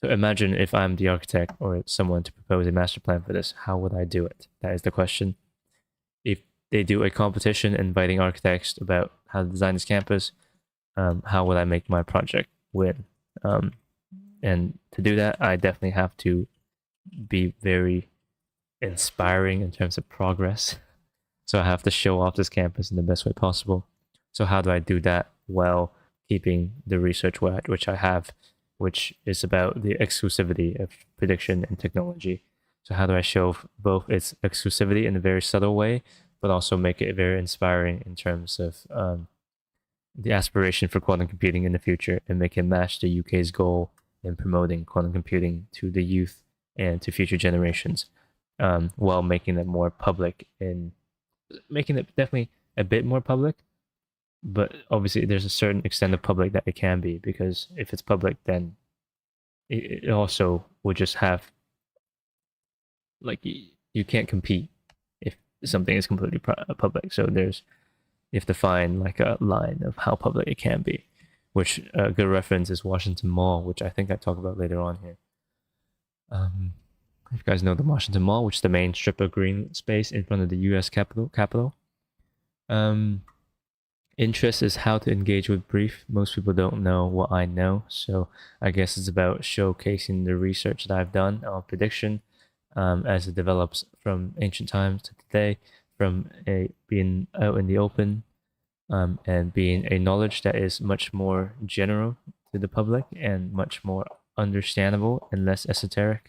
Speaker 1: So imagine if I'm the architect or someone to propose a master plan for this. How would I do it? That is the question. If they do a competition inviting architects about how to design this campus, how would I make my project win? And to do that, I definitely have to be very inspiring in terms of progress. So I have to show off this campus in the best way possible. So how do I do that while keeping the research which I have, which is about the exclusivity of prediction and technology? So how do I show both its exclusivity in a very subtle way, but also make it very inspiring in terms of the aspiration for quantum computing in the future and make it match the UK's goal in promoting quantum computing to the youth and to future generations, while making it more public and making it definitely a bit more public. But obviously, there's a certain extent of public that it can be, because if it's public, then it also will just have like you can't compete if something is completely public. So you have to find like a line of how public it can be, which a good reference is Washington Mall, which I think I talk about later on here. If you guys know the Washington Mall, which is the main strip of green space in front of the U.S. Capitol. Interest is how to engage with brief. Most people don't know what I know, so I guess it's about showcasing the research that I've done on prediction, as it develops from ancient times to today, from being out in the open, and being a knowledge that is much more general to the public and much more understandable and less esoteric.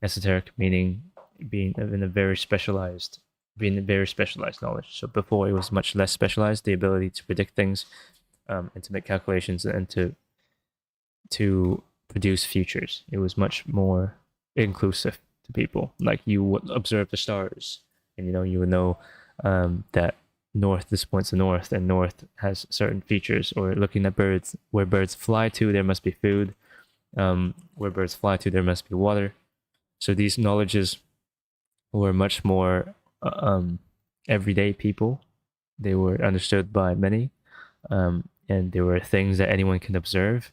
Speaker 1: Esoteric meaning being very specialized knowledge. So before it was much less specialized, the ability to predict things, and to make calculations and to produce futures. It was much more inclusive to people. Like you would observe the stars, and you would know that north, this points to north, and north has certain features. Or looking at birds, where birds fly to, there must be food. Where birds fly to, there must be water. So these knowledges were much more everyday people. They were understood by many, and they were things that anyone can observe.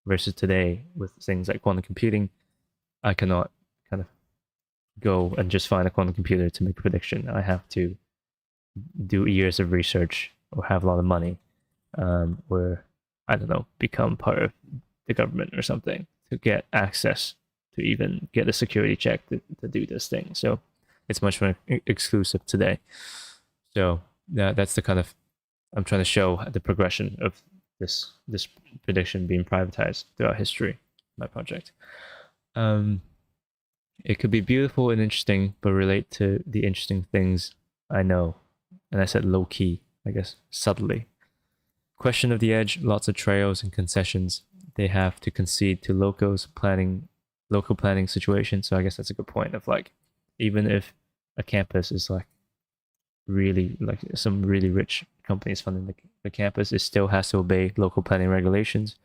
Speaker 1: Versus today, with things like quantum computing, I cannot kind of go and just find a quantum computer to make a prediction. I have to do years of research or have a lot of money, or I don't know, become part of the government or something to get access to even get a security check to do this thing. So it's much more exclusive today. So yeah, that's the kind of, I'm trying to show the progression of this prediction being privatized throughout history. My project. It could be beautiful and interesting, but relate to the interesting things I know. And I said low key, I guess, subtly. Question of the edge, lots of trails and concessions they have to concede to local planning situations. So I guess that's a good point of like, even if a campus is like really like some really rich companies funding the campus, it still has to obey local planning regulations.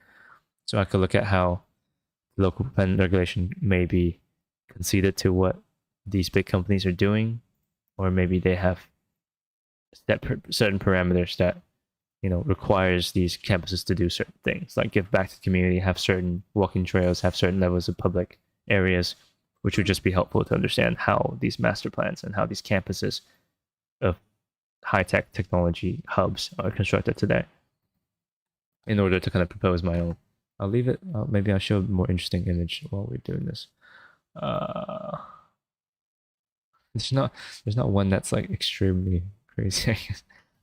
Speaker 1: So I could look at how local planning regulation may be conceded to what these big companies are doing, or maybe they have certain parameters that, you know, requires these campuses to do certain things, like give back to the community, have certain walking trails, have certain levels of public areas, which would just be helpful to understand how these master plans and how these campuses of high-tech technology hubs are constructed today, in order to kind of propose my own. I'll leave it. Maybe I'll show a more interesting image while we're doing this. There's not one that's like extremely crazy.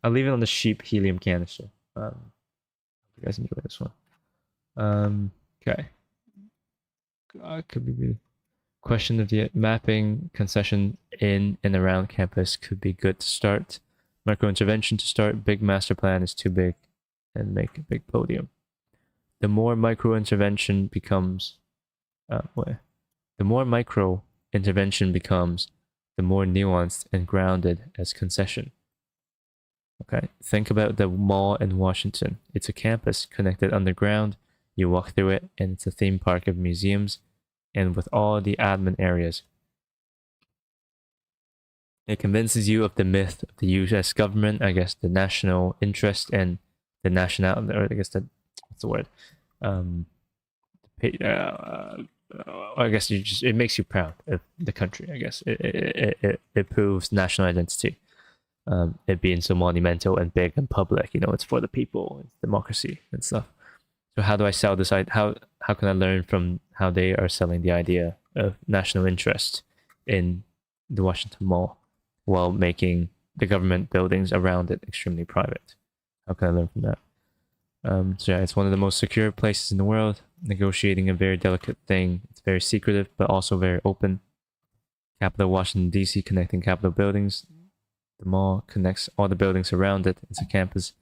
Speaker 1: I'll leave it on the sheep helium canister. Hope you guys enjoy this one. Okay. Could be really. Question of the mapping concession in and around campus could be good to start. Micro intervention to start. Big master plan is too big, and make a big podium. The more micro intervention becomes, the more micro intervention becomes, the more nuanced and grounded as concession. Okay, think about the mall in Washington. It's a campus connected underground. You walk through it, and it's a theme park of museums, and with all the admin areas. It convinces you of the myth of the U.S. government, I guess the national interest and the national, or I guess what's the word? I guess it makes you proud of the country. I guess it proves national identity. It being so monumental and big and public, you know, it's for the people, it's democracy and stuff. So how do I sell this? How can I learn from how they are selling the idea of national interest in the Washington Mall while making the government buildings around it extremely private? How can I learn from that? So yeah, it's one of the most secure places in the world. Negotiating a very delicate thing. It's very secretive, but also very open. Capital Washington, D.C. connecting Capitol buildings. The mall connects all the buildings around it. It's a campus.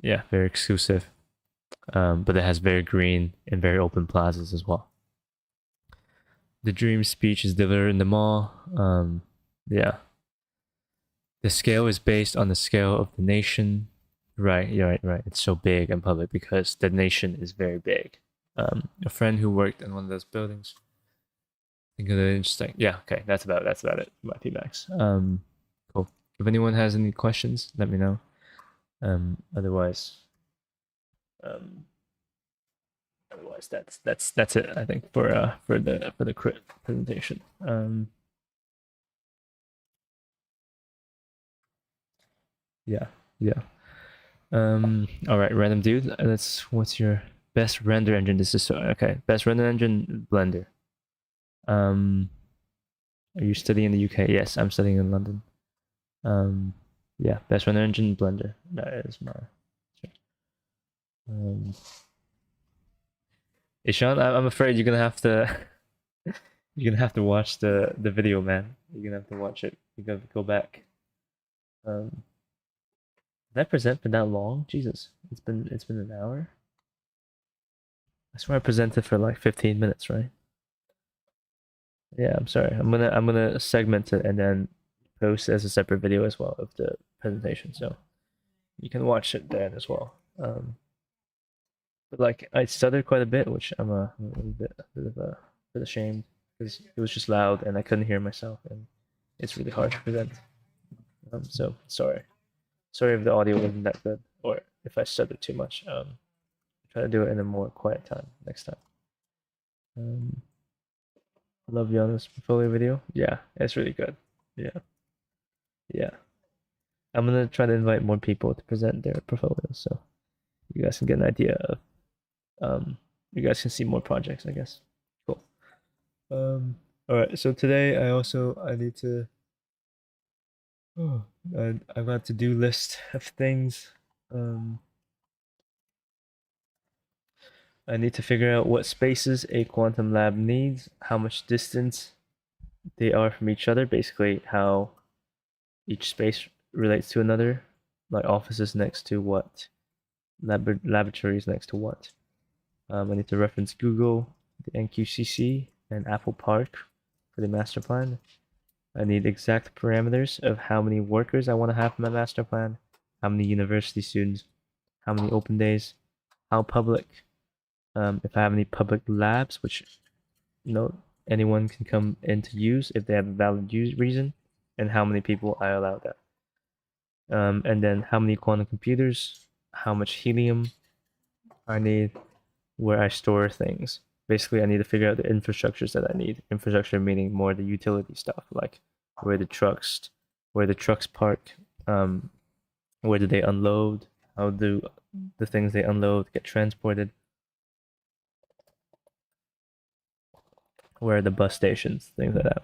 Speaker 1: Yeah, very exclusive. But it has very green and very open plazas as well. The dream speech is delivered in the mall. Yeah. The scale is based on the scale of the nation. Right, you're right. It's so big and public because the nation is very big. A friend who worked in one of those buildings. Think of it interesting. Yeah, okay, that's about it. My feedbacks. Cool. If anyone has any questions, let me know. Otherwise, that's it. I think for the crit presentation. Yeah. All right, random dude. What's your best render engine? This is okay. Best render engine, Blender. Are you studying in the UK? Yes, I'm studying in London. Yeah, best render engine, Blender. That is my. Ishan, I'm afraid you're gonna have to. You're gonna have to watch the video, man. You're gonna have to watch it. You gotta go back. Did I present for that long? Jesus, it's been an hour. I swear I presented for like 15 minutes, right? Yeah, I'm sorry. I'm gonna segment it and then post as a separate video as well of the presentation, so you can watch it then as well. But like I stuttered quite a bit, which I'm a bit ashamed because it was just loud and I couldn't hear myself, and it's really hard to present. So sorry if the audio wasn't that good or if I stuttered too much. Try to do it in a more quiet time next time. Love you on this portfolio video. Yeah, it's really good. Yeah. I'm gonna try to invite more people to present their portfolios, so you guys can get an idea of you guys can see more projects, I guess. Cool. All right. So today I need to. Oh, I've got a to-do list of things. Um, I need to figure out what spaces a quantum lab needs, how much distance they are from each other, basically how each space relates to another, like offices next to what, laboratories next to what. I need to reference Google, the NQCC, and Apple Park for the master plan. I need exact parameters of how many workers I want to have in my master plan, how many university students, how many open days, how public, if I have any public labs, which anyone can come in to use if they have a valid reason, and how many people I allow that. And then how many quantum computers, how much helium I need, where I store things. Basically, I need to figure out the infrastructures that I need. Infrastructure meaning more the utility stuff, like where the trucks park, where do they unload, how do the things they unload get transported, where are the bus stations, things like that.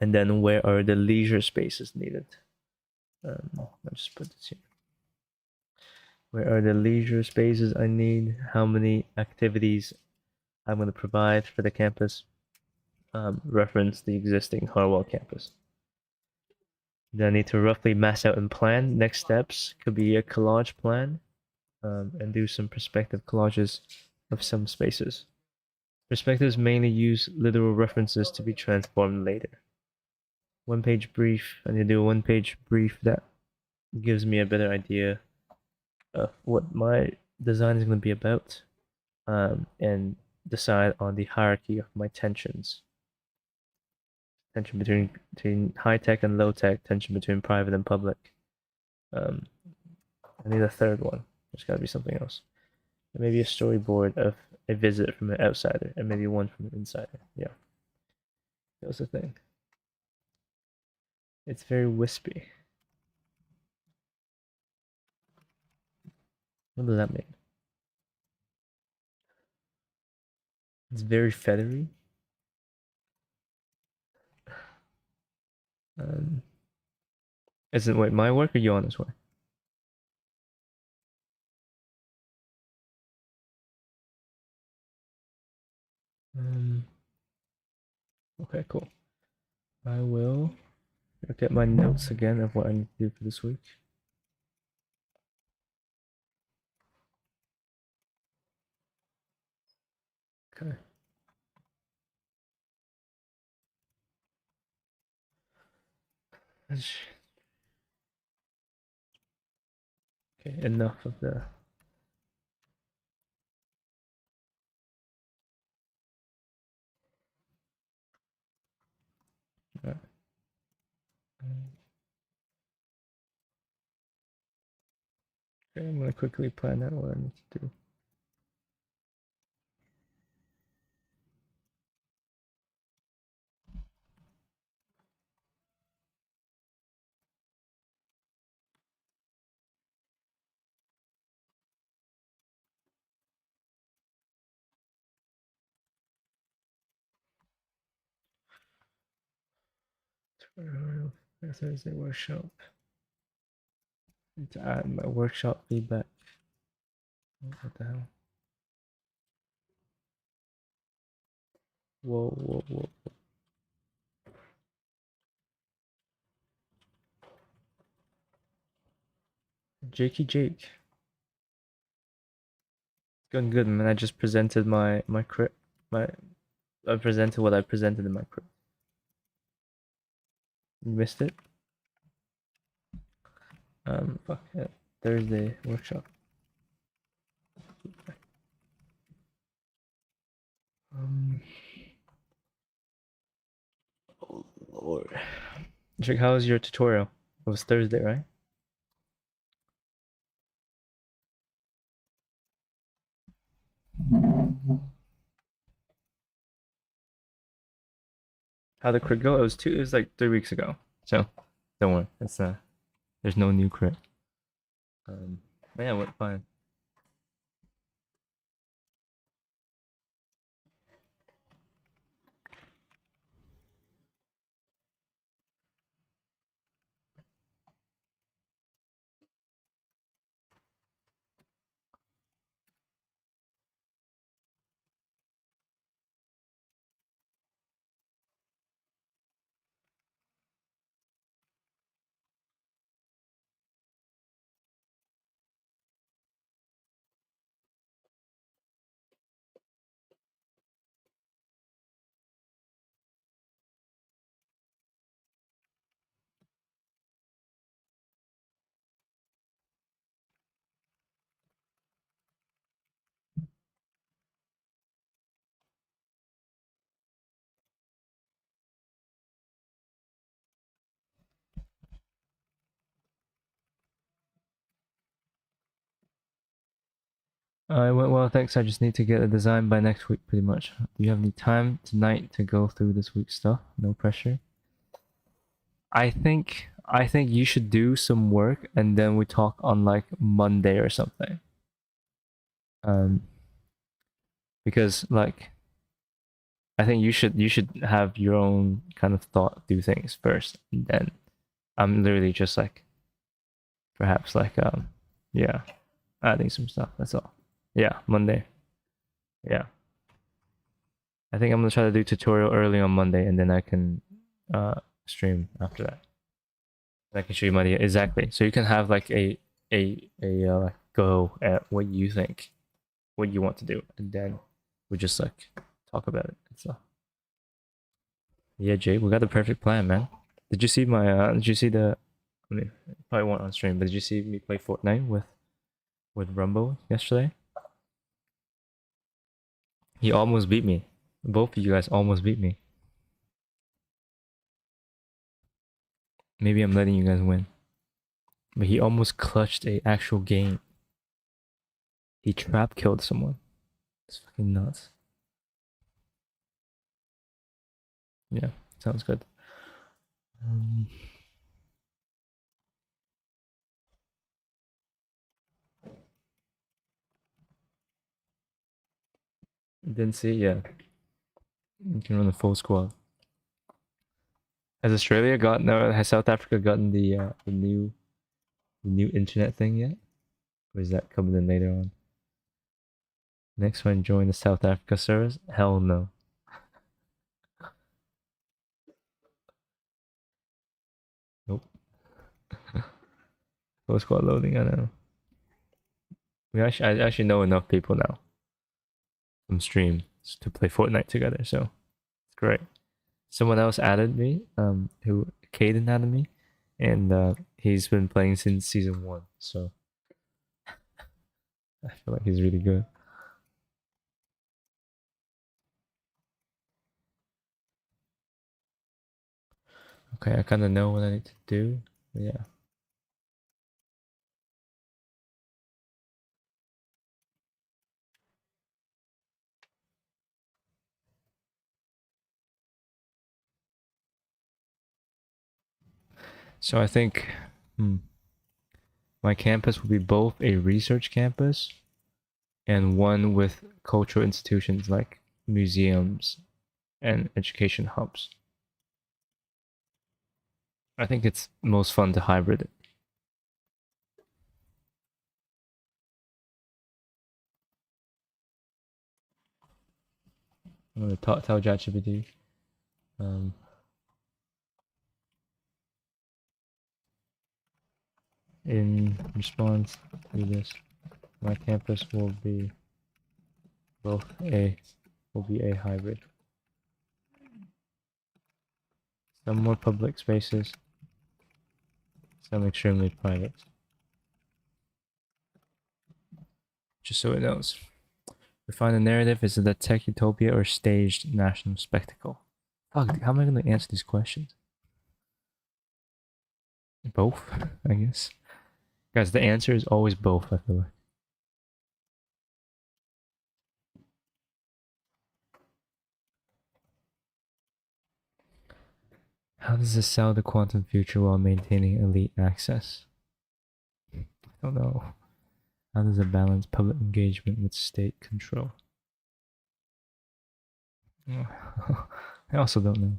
Speaker 1: And then where are the leisure spaces needed? I'll just put this here. Where are the leisure spaces I need? How many activities I'm going to provide for the campus? Reference the existing Harwell campus. Then I need to roughly mass out and plan. Next steps could be a collage plan, and do some perspective collages of some spaces. Perspectives mainly use literal references to be transformed later. One-page brief. I need to do a one-page brief that gives me a better idea of what my design is going to be about, and decide on the hierarchy of my tensions. Tension between high tech and low tech, tension between private and public. I need a third one. There's got to be something else. And maybe a storyboard of a visit from an outsider, and maybe one from an insider. Yeah, that was the thing. It's very wispy. What does that mean? It's very feathery. Isn't wait my work or you on this one? Okay, cool. I will look at my notes again of what I need to do for this week. Okay. Okay, enough of the. Right. Okay, I'm gonna quickly plan out what I need to do. Thursday workshop. Need to add my workshop feedback. What the hell? Whoa. Jakey Jake. Going good, man. I just presented my crit. I presented what I presented in my crit. You missed it? Fuck it. Thursday workshop. Oh lord. Jake, how was your tutorial? It was Thursday, right? How'd the crit go? It was like 3 weeks ago. So don't worry. It's there's no new crit. But yeah, it went fine. I went well, thanks. I just need to get a design by next week, pretty much. Do you have any time tonight to go through this week's stuff? No pressure. I think you should do some work and then we talk on like Monday or something. Because like I think you should have your own kind of thought, do things first, and then I'm literally just like perhaps like yeah, adding some stuff. That's all. Yeah, Monday. Yeah. I think I'm gonna try to do tutorial early on Monday and then I can stream after that. I can show you my idea. Exactly. So you can have like a go at what you think, what you want to do, and then we just like talk about it. So yeah, Jay, we got the perfect plan, man. Did you see my? Did you see the? I mean, probably won't on stream, but did you see me play Fortnite with Rumble yesterday? He almost beat me. Both of you guys almost beat me. Maybe I'm letting you guys win, but he almost clutched a actual game. He trap killed someone. It's fucking nuts. Yeah, sounds good. Didn't see, yeah. You can run the full squad. Has Australia gotten, or has South Africa gotten the new internet thing yet? Or is that coming in later on? Next one, join the South Africa servers? Hell no. Nope. Full squad loading, I know. I actually know enough people now from stream to play Fortnite together, so it's great. Someone else added me, who Caden added me, and he's been playing since season 1, so I feel like he's really good. Okay, I kind of know what I need to do. Yeah. So I think my campus will be both a research campus and one with cultural institutions like museums and education hubs. I think it's most fun to hybrid it. I'm gonna tell ChatGPT. In response to this, my campus will be a hybrid. Some more public spaces, some extremely private. Just so it knows. Refine the narrative. Is it a tech utopia or staged national spectacle? Fuck, how am I going to answer these questions? Both, I guess. Guys, the answer is always both, I feel like. How does this sell the quantum future while maintaining elite access? I don't know. How does it balance public engagement with state control? I also don't know.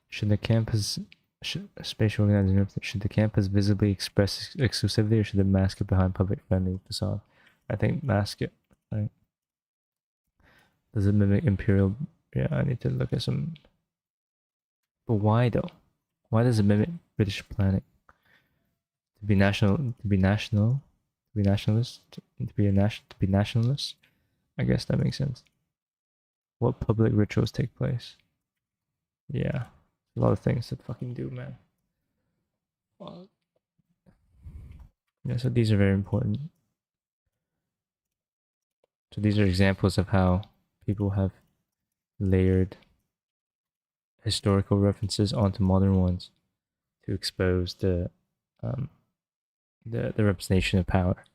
Speaker 1: Should the campus spatial organizing should the campus visibly express exclusivity or should it mask it behind public friendly facade? I think mask it, right? Does it mimic imperial? Yeah, I need to look at some. But why though? Why does it mimic British planning? To be national, to be national, to be nationalist, to be nationalist. I guess that makes sense. What public rituals take place? Yeah, a lot of things that fucking do, man. Yeah, so these are very important. So these are examples of how people have layered historical references onto modern ones to expose um, the representation of power.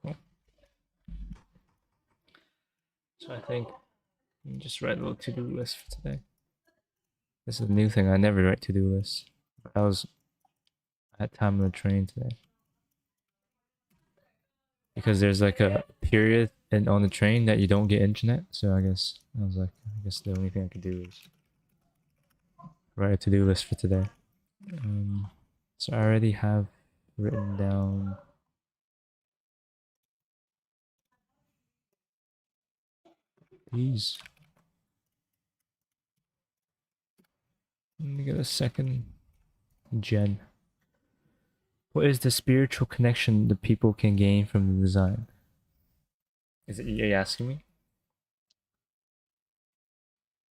Speaker 1: Cool. So I think you just write a little to-do list for today. This is a new thing. I never write to-do lists. I had time on the train today. Because there's like a period on the train that you don't get internet, so I guess the only thing I could do is write a to-do list for today. So I already have written down these. Let me get a second. Jen. What is the spiritual connection the people can gain from the design? Is it you asking me?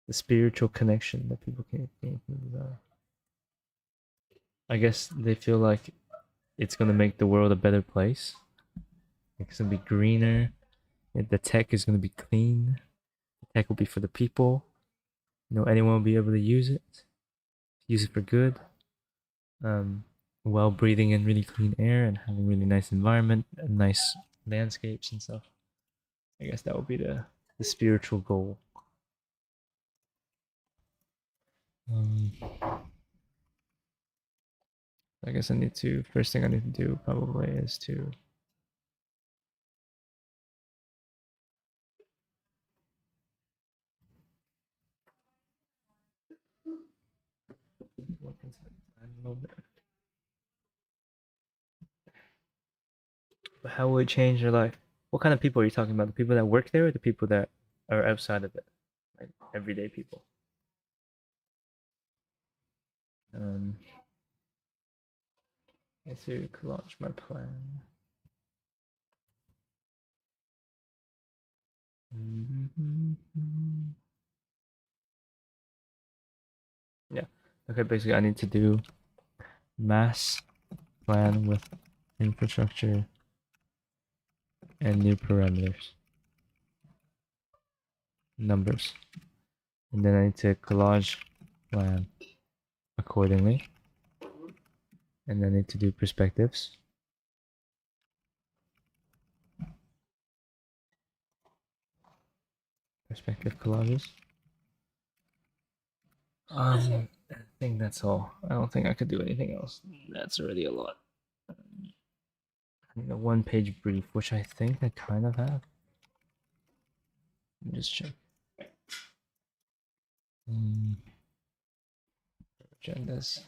Speaker 1: The spiritual connection that people can gain from the design. I guess they feel like it's gonna make the world a better place. It's gonna be greener. The tech is gonna be clean. The tech will be for the people. Anyone will be able to use it for good. While breathing in really clean air and having really nice environment and nice landscapes and stuff. I guess that would be the spiritual goal. I guess first thing I need to do probably is to look into the plan a little bit. But how will it change your life? What kind of people are you talking about? The people that work there or the people that are outside of it? Like everyday people? Let's see, launch my plan. Yeah. Okay, basically I need to do mass plan with infrastructure and new parameters. Numbers. And then I need to collage plan accordingly. And then I need to do perspectives. Perspective collages. I think that's all. I don't think I could do anything else. That's already a lot. I need a one-page brief, which I think I kind of have. Let me just check. Agendas.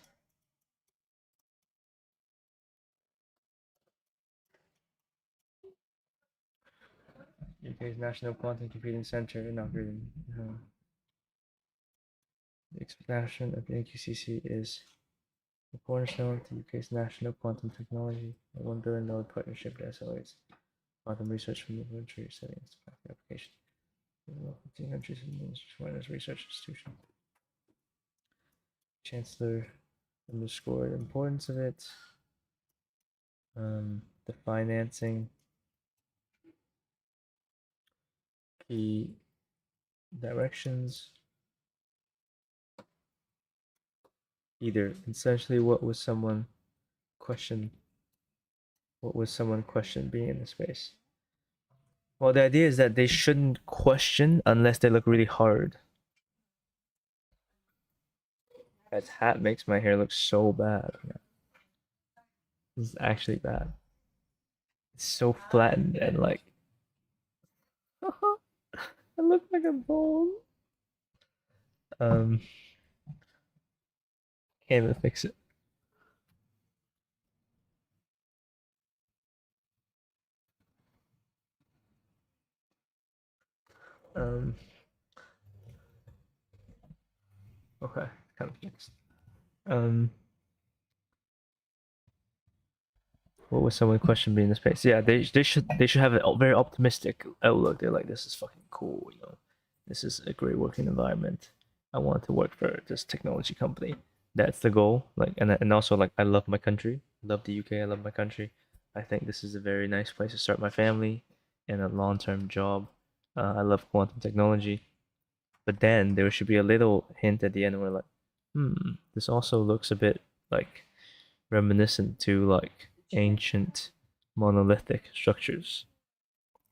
Speaker 1: UK's National Quantum Computing Center inaugurated. The expansion of the AQCC is the cornerstone to UK's national quantum technology, a $1 billion partnership that accelerates quantum research from the laboratory settings to practical application. 15 countries and foreign research institution. Chancellor underscored the importance of it. The financing, key directions. Either essentially what would someone question being in the space? Well, the idea is that they shouldn't question unless they look really hard. That hat makes my hair look so bad. This is actually bad. It's so flattened and like I look like a bald. Can't even fix it. Okay, kind of fixed. What would someone question being in space? Yeah, they should have a very optimistic outlook. They're like, this is fucking cool, this is a great working environment. I want to work for this technology company. That's the goal. Like, and also like I love my country. Love the UK. I love my country. I think this is a very nice place to start my family and a long-term job. I love quantum technology. But then there should be a little hint at the end where like, this also looks a bit like reminiscent to like ancient monolithic structures.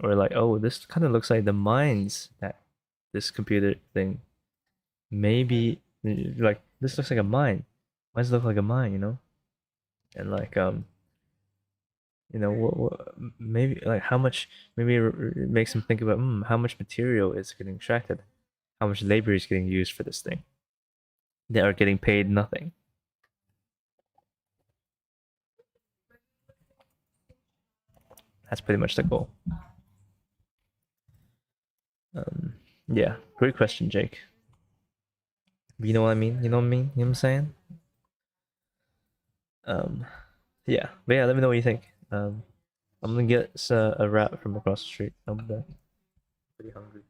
Speaker 1: Or like, oh, this kind of looks like the mines that this computer thing. Maybe like this looks like a mine. Why does it look like a mine, you know? And like what maybe like how much maybe it makes him think about how much material is getting extracted, how much labor is getting used for this thing. They are getting paid nothing. That's pretty much the goal. Yeah, great question, Jake. You know what I mean? You know what I mean? You know what I'm saying? Um, yeah, but yeah, let me know what you think. I'm gonna get a wrap from across the street. I'm pretty hungry.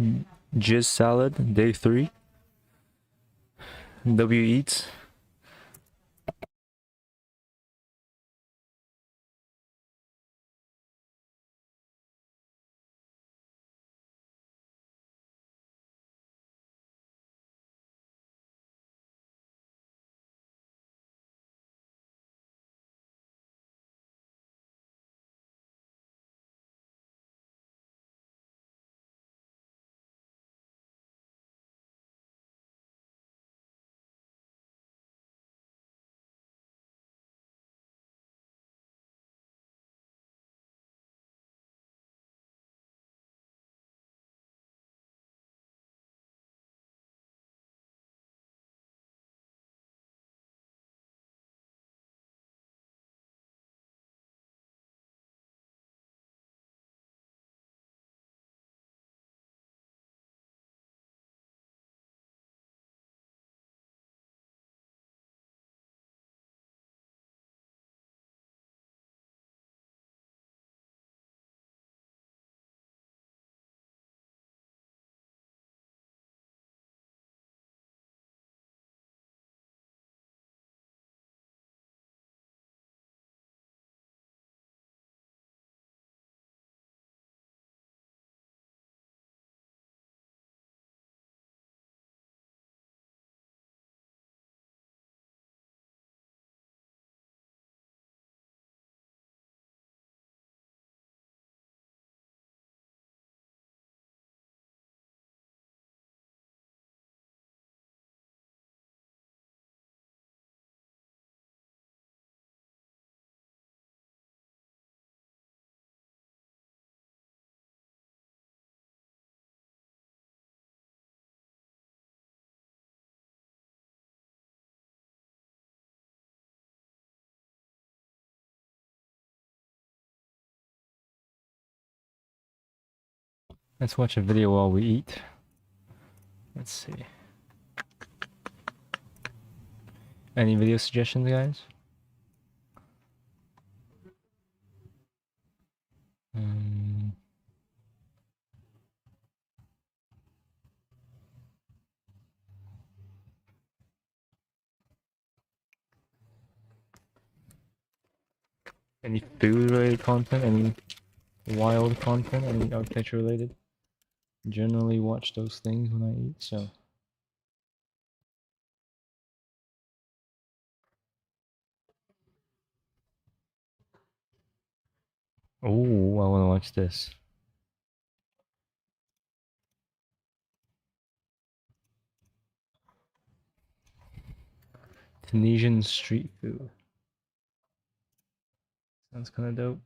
Speaker 1: Jizz salad, day 3. W eats. Let's watch a video while we eat. Let's see. Any video suggestions, guys? Any food related content? Any wild content? Any architecture related? Generally watch those things when I eat, so. Oh, I want to watch this. Tunisian street food. Sounds kind of dope.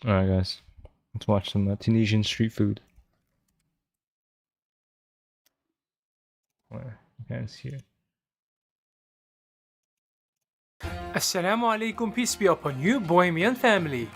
Speaker 1: Alright guys, let's watch some Tunisian street food. Where you can't see it.
Speaker 4: Assalamu alaikum, peace be upon you, Bohemian family.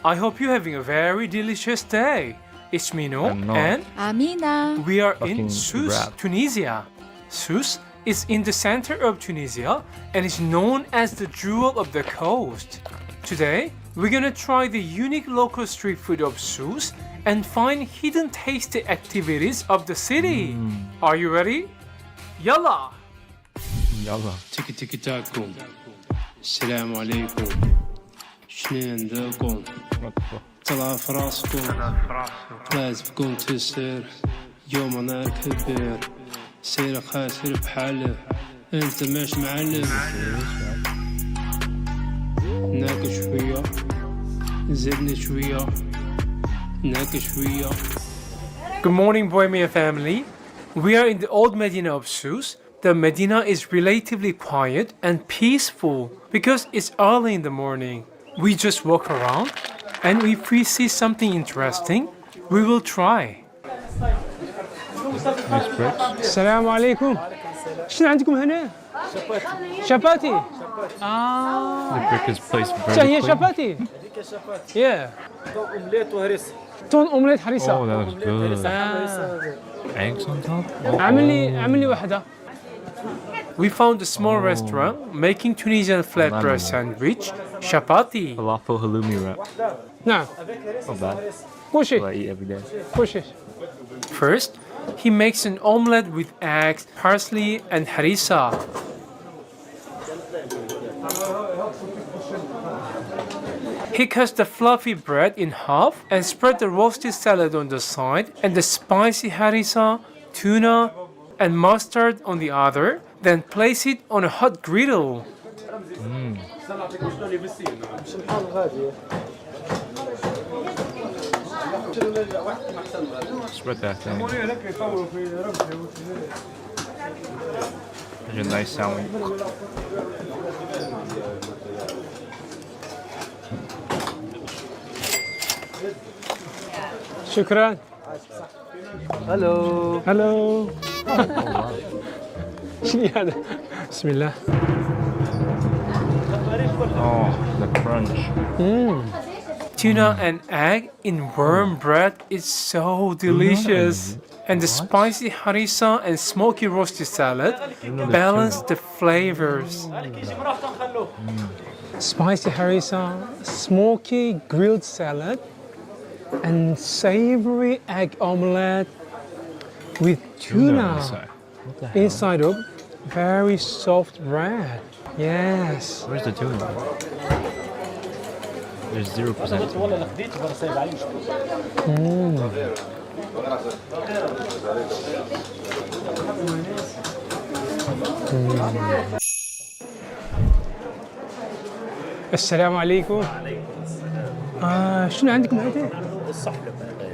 Speaker 4: I hope you're having a very delicious day. It's Mino and
Speaker 5: Amina.
Speaker 4: we are
Speaker 1: Fucking
Speaker 4: in Sousse,
Speaker 1: rap.
Speaker 4: Tunisia. Sousse is in the center of Tunisia and is known as the jewel of the coast. Today, we're gonna try the unique local street food of Sousse and find hidden tasty activities of the city. Are you ready? Yalla!
Speaker 1: Yalla.
Speaker 6: تيكي تيكي تاكم السلام عليكم شنو عندكم
Speaker 1: What the fuck?
Speaker 6: طلع في راسكم لازمكم تسير يوم انا كبير سير خاسر بحاله انت مش معلم ناكل شويه زدني شويه ناكل شويه.
Speaker 4: Good morning, Bohemian family. We are in the old Medina of Sousse, the Medina is relatively quiet and peaceful because it's early in the morning. We just walk around, and if we see something interesting, we will try.
Speaker 1: Nice bricks.
Speaker 6: السلام عليكم. شنو عندكم هنا؟ شباتي.
Speaker 1: The brick is placed
Speaker 6: هي
Speaker 1: vertically.
Speaker 6: شباتي. Yeah. تون اومليت هريسة.
Speaker 1: Oh, that looks good. Eggs on top?
Speaker 6: عامل لي واحدة.
Speaker 4: We found a small restaurant making Tunisian flatbread sandwich, chapati.
Speaker 1: Falafel halloumi wrap.
Speaker 6: نعم.
Speaker 1: Not bad.
Speaker 6: كل شيء.
Speaker 1: What I eat every day.
Speaker 6: كل شيء.
Speaker 4: First, he makes an omelette with eggs, parsley, and harissa. He cuts the fluffy bread in half and spread the roasted salad on the side and the spicy harissa, tuna, and mustard on the other, then place it on a hot griddle.
Speaker 1: Spread that thing. Such a nice sounding.
Speaker 6: شكرا.
Speaker 1: Hello.
Speaker 6: هلو.
Speaker 1: Oh, wow.
Speaker 6: شنو هذا؟ بسم الله.
Speaker 1: Oh, the crunch.
Speaker 4: Tuna and egg in warm bread is so delicious. And the spicy harissa and smoky roasted salad balance the flavors.
Speaker 6: Spicy harissa, smoky grilled salad, and savory egg omelette with tuna
Speaker 1: inside. What the hell?
Speaker 6: inside of very soft bread. Yes.
Speaker 1: Where's the tuna? There's 0%.
Speaker 6: السلام عليكم. شنو عندكم هذا؟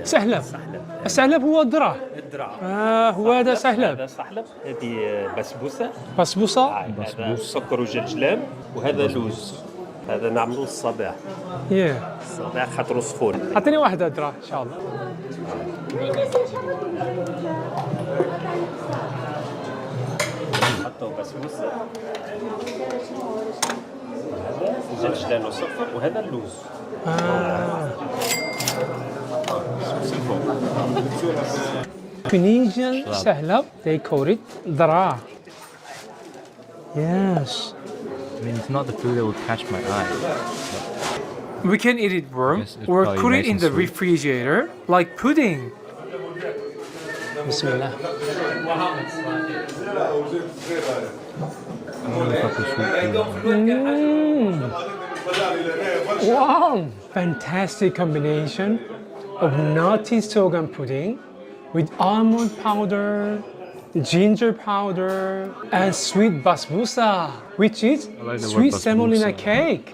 Speaker 6: سحلب. السحلب هو الذرة. هو هذا سحلب.
Speaker 5: هذا صحلب، هذه بسبوسه،
Speaker 6: بسبوسة.
Speaker 5: هذا سكر وجلجلام، وهذا لوز. هذا نعملوه الصباح، الصباح خاطر سخون.
Speaker 6: أعطيني واحدة ذرة إن شاء الله.
Speaker 5: حطوا بسبوسه، هذا جلجلام وسكر، وهذا اللوز.
Speaker 6: Tunisian sahlab, they call it dara. Yes.
Speaker 1: I mean, it's not the food that will catch my eye.
Speaker 4: We can eat it warm
Speaker 1: Yes, it's
Speaker 4: or
Speaker 1: probably
Speaker 4: put it
Speaker 1: nice
Speaker 4: in
Speaker 1: and
Speaker 4: the
Speaker 1: sweet.
Speaker 6: Oh,
Speaker 4: refrigerator like pudding.
Speaker 6: بسم الله. Wow! Fantastic combination of nutty sorghum pudding with almond powder, ginger powder, and sweet basbousa, which is
Speaker 1: like the word
Speaker 6: sweet semolina
Speaker 1: basbousa.
Speaker 6: cake.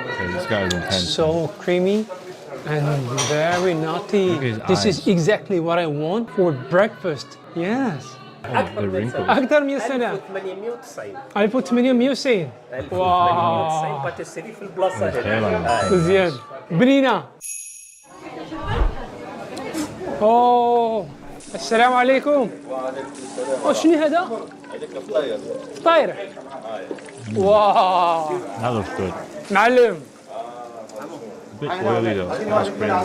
Speaker 1: Okay, this guy is intense.
Speaker 6: So creamy and very nutty.
Speaker 1: Look at his
Speaker 6: This is
Speaker 1: eyes.
Speaker 6: exactly what I want for breakfast. Yes.
Speaker 1: Oh, the wrinkles.
Speaker 6: أكثر من سنة.
Speaker 5: 1890
Speaker 6: 1890.
Speaker 5: 1890 باتيسيري في البلاصه هذه.
Speaker 6: مزيان. بنينة. أوه. السلام عليكم. شنو هذا؟ طاير. واو.
Speaker 1: That looks good.
Speaker 6: معلم.
Speaker 1: A bit oily though. That's crazy.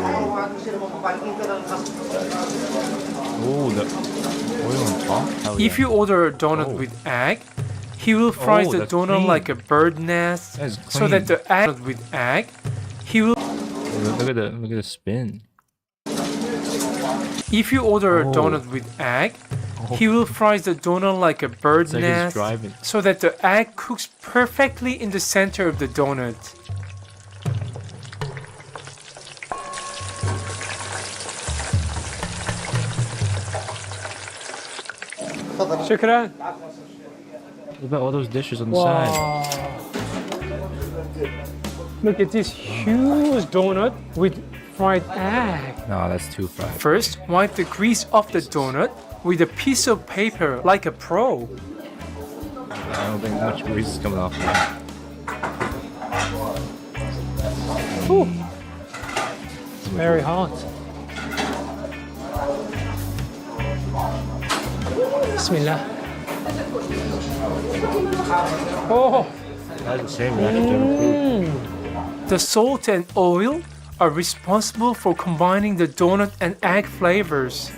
Speaker 1: Oh, the oil on top. Hell
Speaker 4: If
Speaker 1: yeah.
Speaker 4: you order a donut
Speaker 1: Oh.
Speaker 4: with egg, he will fry
Speaker 1: Oh,
Speaker 4: the
Speaker 1: that's
Speaker 4: donut
Speaker 1: clean.
Speaker 4: like a bird nest
Speaker 1: That's
Speaker 4: so that
Speaker 1: clean.
Speaker 4: the egg with egg, he will.
Speaker 1: Look at the spin.
Speaker 4: If you order a
Speaker 1: Oh.
Speaker 4: donut with egg, he will fry the donut like a bird
Speaker 1: It's like he's
Speaker 4: nest
Speaker 1: driving.
Speaker 4: so that the egg cooks perfectly in the center of the donut.
Speaker 6: شكرا.
Speaker 1: What about all those dishes on the side?
Speaker 6: واو. Look at this huge donut with fried egg.
Speaker 1: No, that's too fried.
Speaker 4: First, wipe the grease off the donut with a piece of paper like a pro.
Speaker 1: I don't think much grease is coming off now.
Speaker 6: Ooh. It's very hot. Bismillah. Oh.
Speaker 1: That's the same reaction to food.
Speaker 4: The salt and oil are responsible for combining the donut and egg flavors.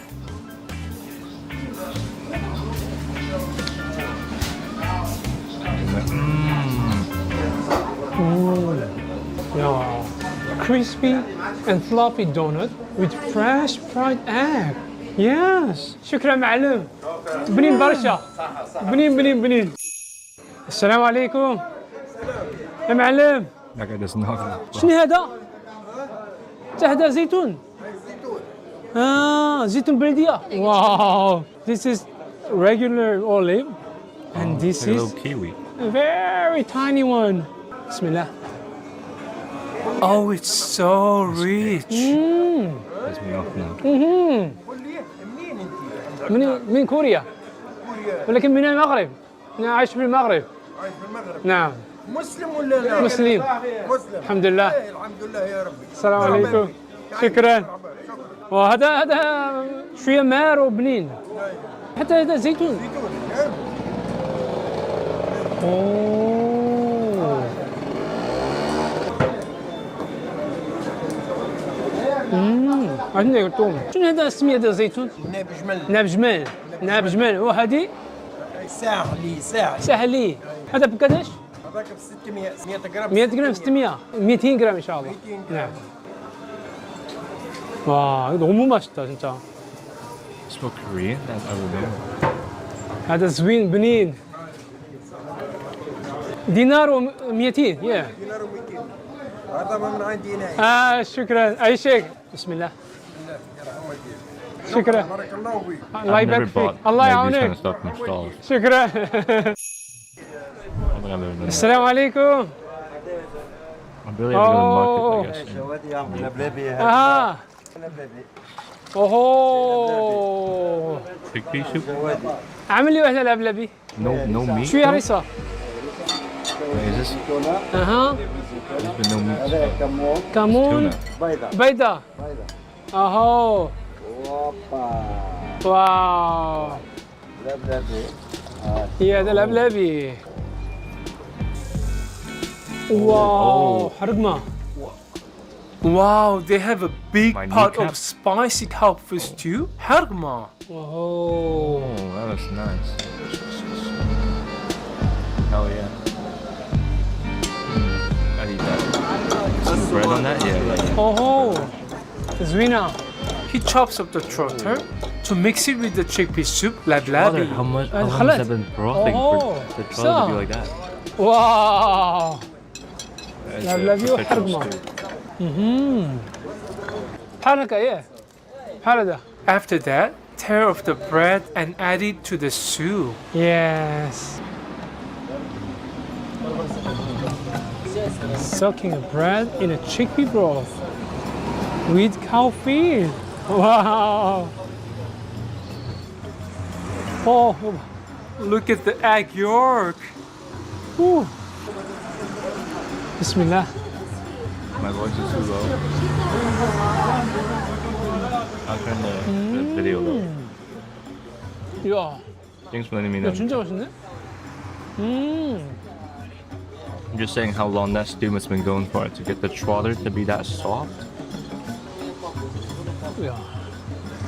Speaker 6: Yeah. Crispy and fluffy donut with fresh fried egg. Yes. شكرا معلم. بنين برشا. بنين. السلام عليكم. يا معلم.
Speaker 1: That guy does not.
Speaker 6: شنو هذا؟ هذا زيتون. زيتون بلدية. Wow. This is regular olive. And this
Speaker 1: Like a
Speaker 6: is
Speaker 1: little kiwi.
Speaker 6: a very tiny one. Bismillah.
Speaker 4: Oh, it's so rich.
Speaker 1: Piss me off now.
Speaker 6: من كوريا. ولكن من المغرب. أنا عايش في المغرب.
Speaker 7: عايش في المغرب.
Speaker 6: نعم.
Speaker 7: مسلم ولا لا؟
Speaker 6: مسلم.
Speaker 7: مسلم.
Speaker 6: الحمد لله.
Speaker 7: الحمد لله يا ربي.
Speaker 6: السلام عليكم. شكرا. وهذا شوية مار وبنين. حتى هذا زيتون. اوه. عندنا يقولون شنو هذا السمية هذا الزيتون؟ ناب جمل وهذه ساحلي هذا بقداش؟
Speaker 7: هذاك ب 600 100 جرام
Speaker 6: 100 جرام 600 200 جرام ان شاء الله.
Speaker 7: 200
Speaker 6: نعم. 와 이거 너무 맛있다 진짜.
Speaker 1: Spoke Korean? That's over
Speaker 6: هذا زوين بنين. دينار و200
Speaker 7: دينار و200 هذا من عندي هنا.
Speaker 6: شكرا اي شيء. بسم الله. شكرا.
Speaker 7: بارك الله فيك.
Speaker 6: الله
Speaker 1: I've never
Speaker 6: يبارك فيك.
Speaker 1: bought
Speaker 6: الله
Speaker 1: like these kind
Speaker 6: يعاونك.
Speaker 1: of stuff from stalls.
Speaker 6: شكرا.
Speaker 1: I don't think I've ever done that.
Speaker 6: السلام عليكم.
Speaker 1: I'm barely ever going to market, I guess.
Speaker 6: اه اوه
Speaker 1: Chickpea soup?
Speaker 6: عامل لي واحدة لبلبي.
Speaker 1: No meat?
Speaker 6: شوية
Speaker 1: though?
Speaker 6: هريسة.
Speaker 1: Wait, is this?
Speaker 6: اها
Speaker 1: There's been no meat.
Speaker 6: كمون
Speaker 1: Tuna.
Speaker 6: بيضة. اهو واو هي هذا لبلبي. واو حرقمة.
Speaker 4: Wow, they have a big
Speaker 1: My
Speaker 4: pot
Speaker 1: kneecap.
Speaker 4: of spicy cowfish stew. Hargma.
Speaker 6: واو
Speaker 1: Oh, that looks nice. Hell yeah. I'd eat that. Some bread on that? Yeah.
Speaker 6: اوه زوينة.
Speaker 4: He chops up the trotter to mix it with the chickpea soup,
Speaker 1: Mother,
Speaker 4: lablabi.
Speaker 1: how long
Speaker 6: خلاص.
Speaker 1: has that been brothing
Speaker 6: Oh,
Speaker 1: for the troll to be
Speaker 6: so.
Speaker 1: like that?
Speaker 6: واو
Speaker 1: That's
Speaker 6: لبلبي
Speaker 1: a professional
Speaker 6: وحرقمة.
Speaker 1: stew.
Speaker 6: بحال هكا ايه بحال هذا.
Speaker 4: After that, tear off the bread and add it to the soup.
Speaker 6: Yes. Soaking bread in a chickpea broth with cowfish. Wow. Oh,
Speaker 4: Look at the egg yolk.
Speaker 6: whew. Bismillah.
Speaker 1: My voice is too low. I'll turn the video low.
Speaker 6: 야,
Speaker 1: Thanks for letting me
Speaker 6: 야
Speaker 1: know.
Speaker 6: 진짜 맛있네.
Speaker 1: I'm just saying how long that stew must have been going for to get the trotter to be that soft.
Speaker 6: 야.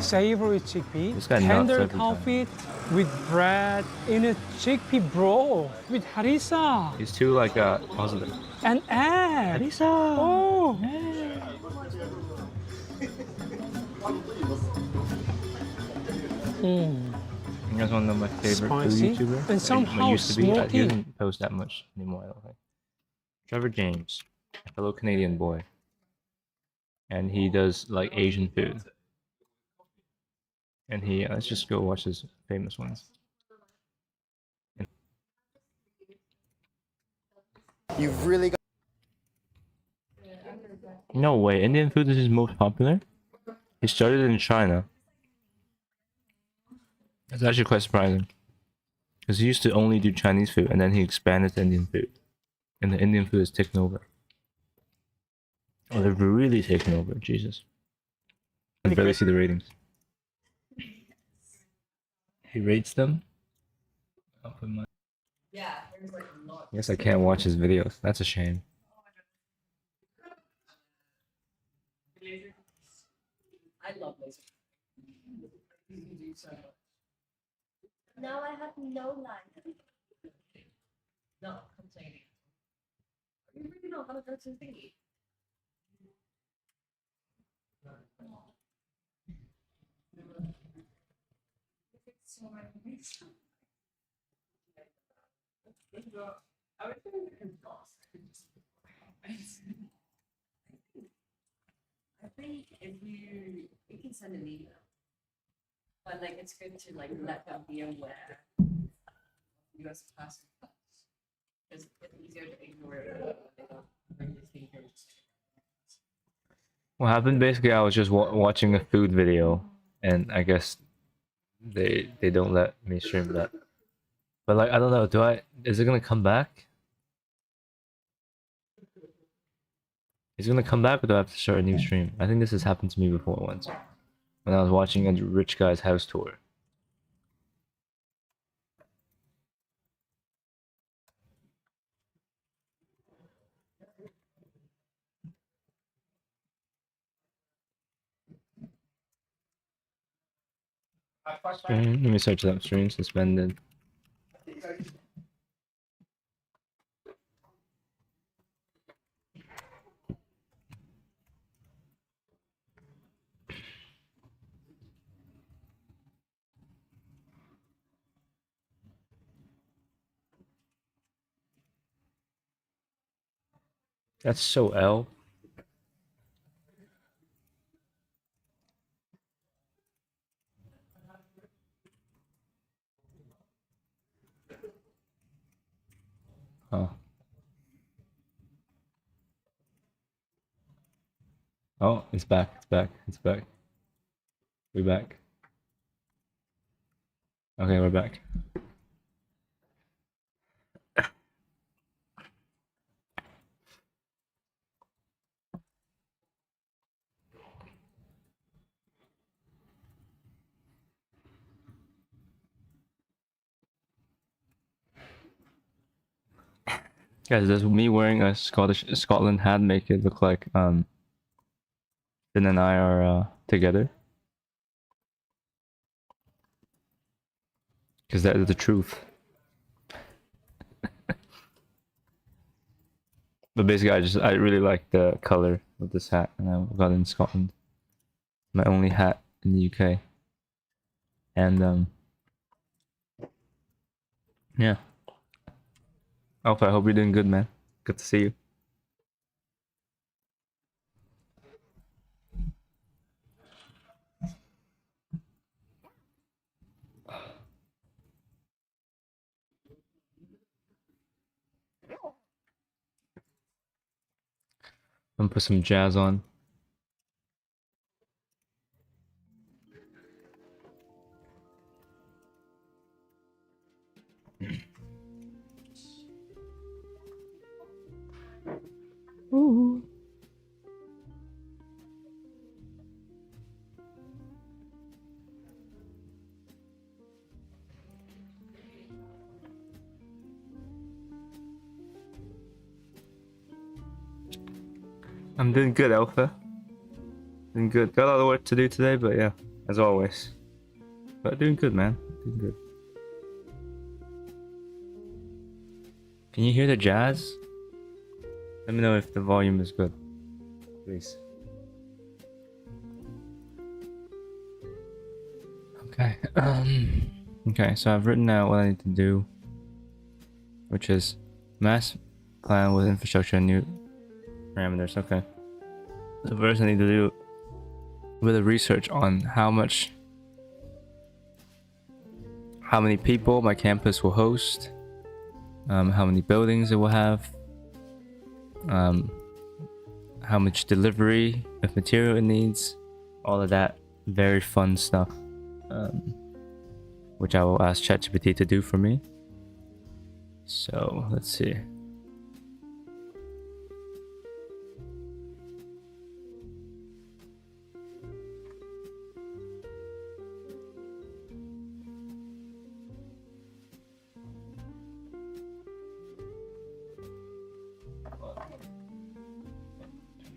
Speaker 6: Savory chickpea,
Speaker 1: This guy nuts
Speaker 6: tender
Speaker 1: every time.
Speaker 6: cowfish with bread in a chickpea broth with harissa
Speaker 1: He's too like positive.
Speaker 6: and egg.
Speaker 1: Harissa.
Speaker 6: Oh.
Speaker 1: You guys want to know my favorite
Speaker 6: Spicy
Speaker 1: food YouTuber?
Speaker 6: and
Speaker 1: Well,
Speaker 6: somehow
Speaker 1: used to be. He
Speaker 6: smoky.
Speaker 1: doesn't post that much anymore, I don't think. Trevor James, a fellow Canadian boy. And he does like Asian food. And he, let's just go watch his famous ones.
Speaker 7: You've really got
Speaker 1: No way, Indian food is his most popular? He started in China. That's actually quite surprising. Because he used to only do Chinese food and then he expanded to Indian food. And the Indian food is taken over. Oh, they're really taking over, Jesus. I can barely see the ratings. He rates them? I'll put my...
Speaker 3: Yeah, there's like lots.
Speaker 1: I guess I can't watch his videos. That's a shame.
Speaker 3: I love laser. Now I have no line. No complaining. You really know how to go to the thingy. I think if you can send an email, but like it's good to like let them be aware US passport because it's easier to ignore it. They don't really think you're just-
Speaker 1: What happened basically, I was just watching a food video and I guess they don't let me stream that. But like, I don't know, is it gonna come back? Is it gonna come back or do I have to start a new stream? I think this has happened to me before once. When I was watching a rich guy's house tour. Stream. Let me search that stream suspended. That's so L. Oh. Oh, it's back, it's back, it's back. We're back. Okay, we're back. Guys, does me wearing a Scotland hat make it look like Finn and I are together? Because that is the truth. But basically, I really like the color of this hat, and I got it in Scotland. My only hat in the UK. And yeah. Alpha, I hope you're doing good, man. Good to see you. I'm gonna put some jazz on. Ooh. I'm doing good, Alpha. Doing good. Got a lot of work to do today, but yeah, as always. But doing good, man. Doing good. Can you hear the jazz? Let me know if the volume is good, please. Okay. Okay, so I've written out what I need to do, which is mass plan with infrastructure and new parameters. Okay. So first I need to do a bit of research on how many people my campus will host, how many buildings it will have, how much delivery of material it needs, all of that very fun stuff, which I will ask ChatGPT to do for me. So let's see.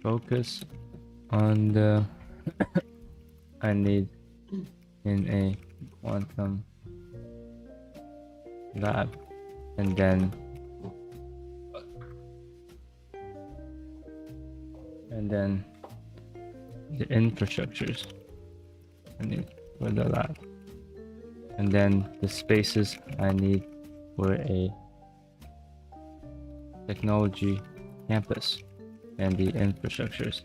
Speaker 1: Focus on the I need in a quantum lab, and then the infrastructures I need for the lab, and then the spaces I need for a technology campus, and the infrastructures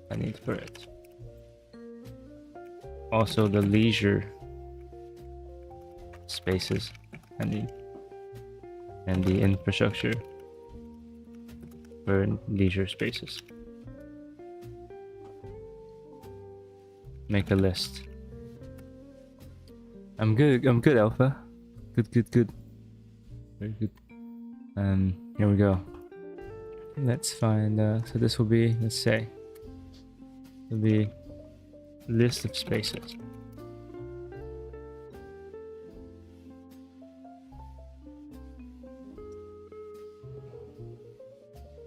Speaker 1: I need for it. Also the leisure spaces I need, and the infrastructure for leisure spaces. Make a list. I'm good, Alpha. Good. Very good. Here we go. Let's find, so this will be, let's say, it'll be list of spaces.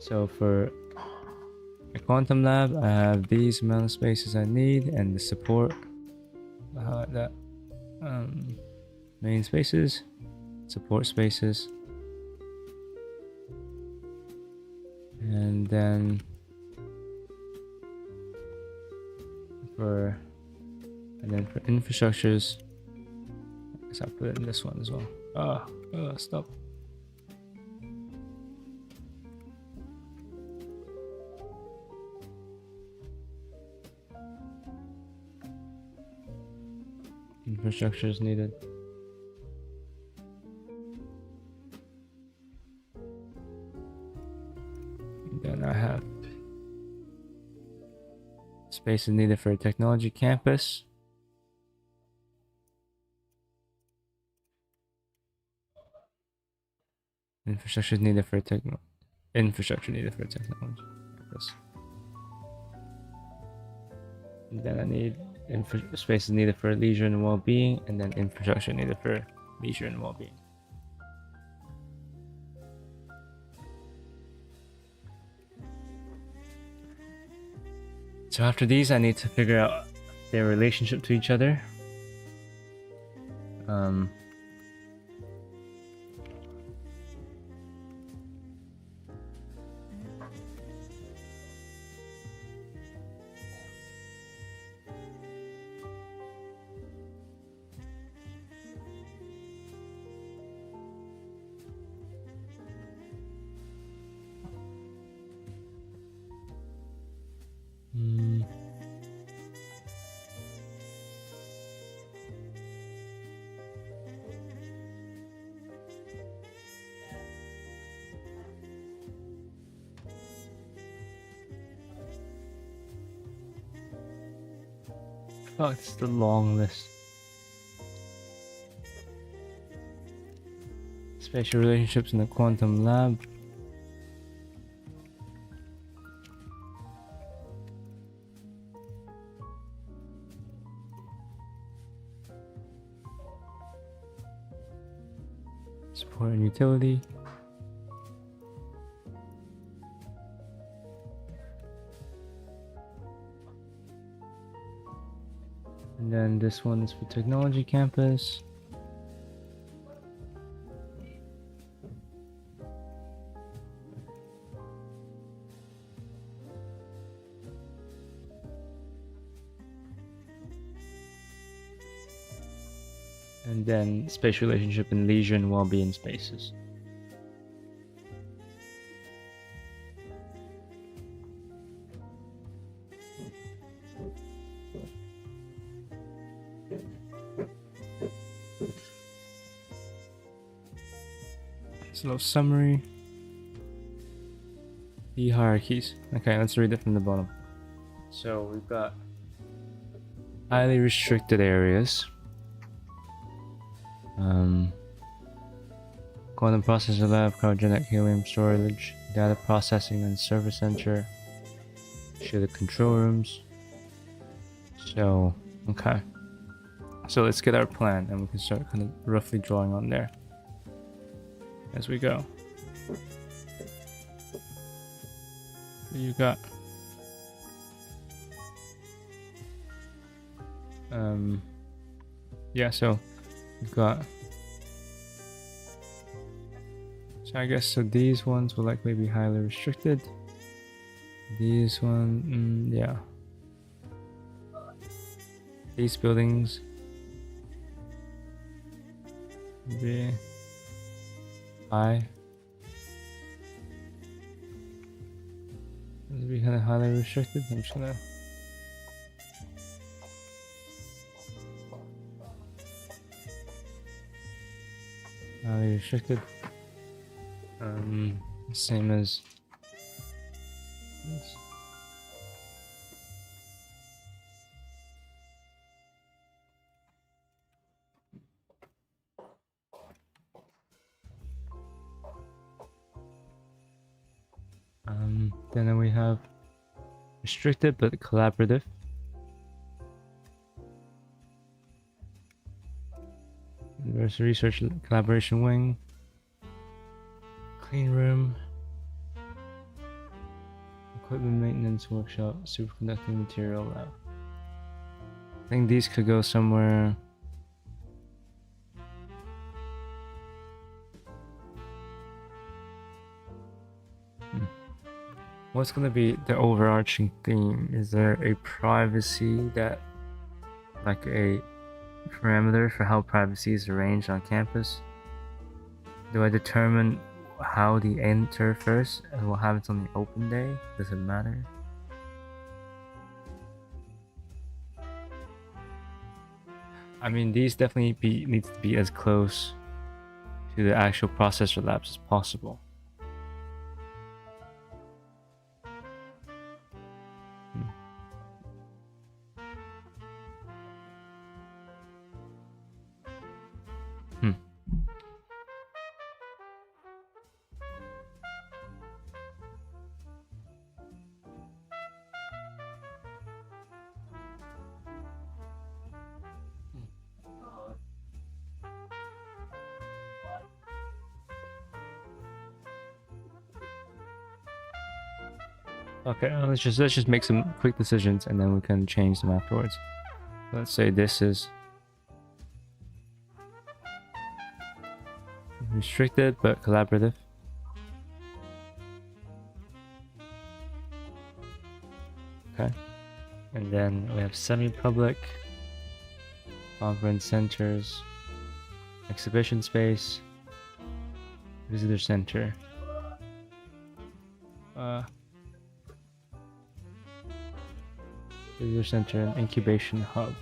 Speaker 1: So for a quantum lab, I have these amount of spaces I need, and the support, that main spaces, support spaces, and then for infrastructures, I guess I'll put it in this one as well. Stop. Infrastructure is needed. Then I have space is needed for a technology campus. Infrastructure needed for a technology campus. And then I need space is needed for leisure and well-being, and then infrastructure needed for leisure and well-being. So after these, I need to figure out their relationship to each other. Oh, it's the long list. Spatial relationships in the quantum lab. Support and utility. And then this one is for technology campus. And then spatial relationship in leisure and well-being spaces. It's a little summary. The hierarchies. Okay, let's read it from the bottom. So we've got highly restricted areas. Quantum processor lab, cryogenic helium storage, data processing and server center. Show the control rooms. So, okay. So let's get our plan and we can start kind of roughly drawing on there as we go. What do you got? Yeah, so we've got, so I guess, so these ones will likely be highly restricted. These one, yeah. These buildings be high. This will be kind of highly restricted. I'm just gonna highly restricted. Same as this. Then we have restricted but collaborative. There's a research collaboration wing, clean room, equipment maintenance workshop, superconducting material lab. I think these could go somewhere. What's gonna be the overarching theme? Is there a privacy that, like a parameter for how privacy is arranged on campus? Do I determine how they enter first and what happens on the open day? Does it matter? I mean, these definitely needs to be as close to the actual processor labs as possible. Okay, let's just make some quick decisions and then we can change them afterwards. Let's say this is restricted but collaborative. Okay, and then we have semi-public, conference centers, exhibition space, visitor center. Visitor center and incubation hub.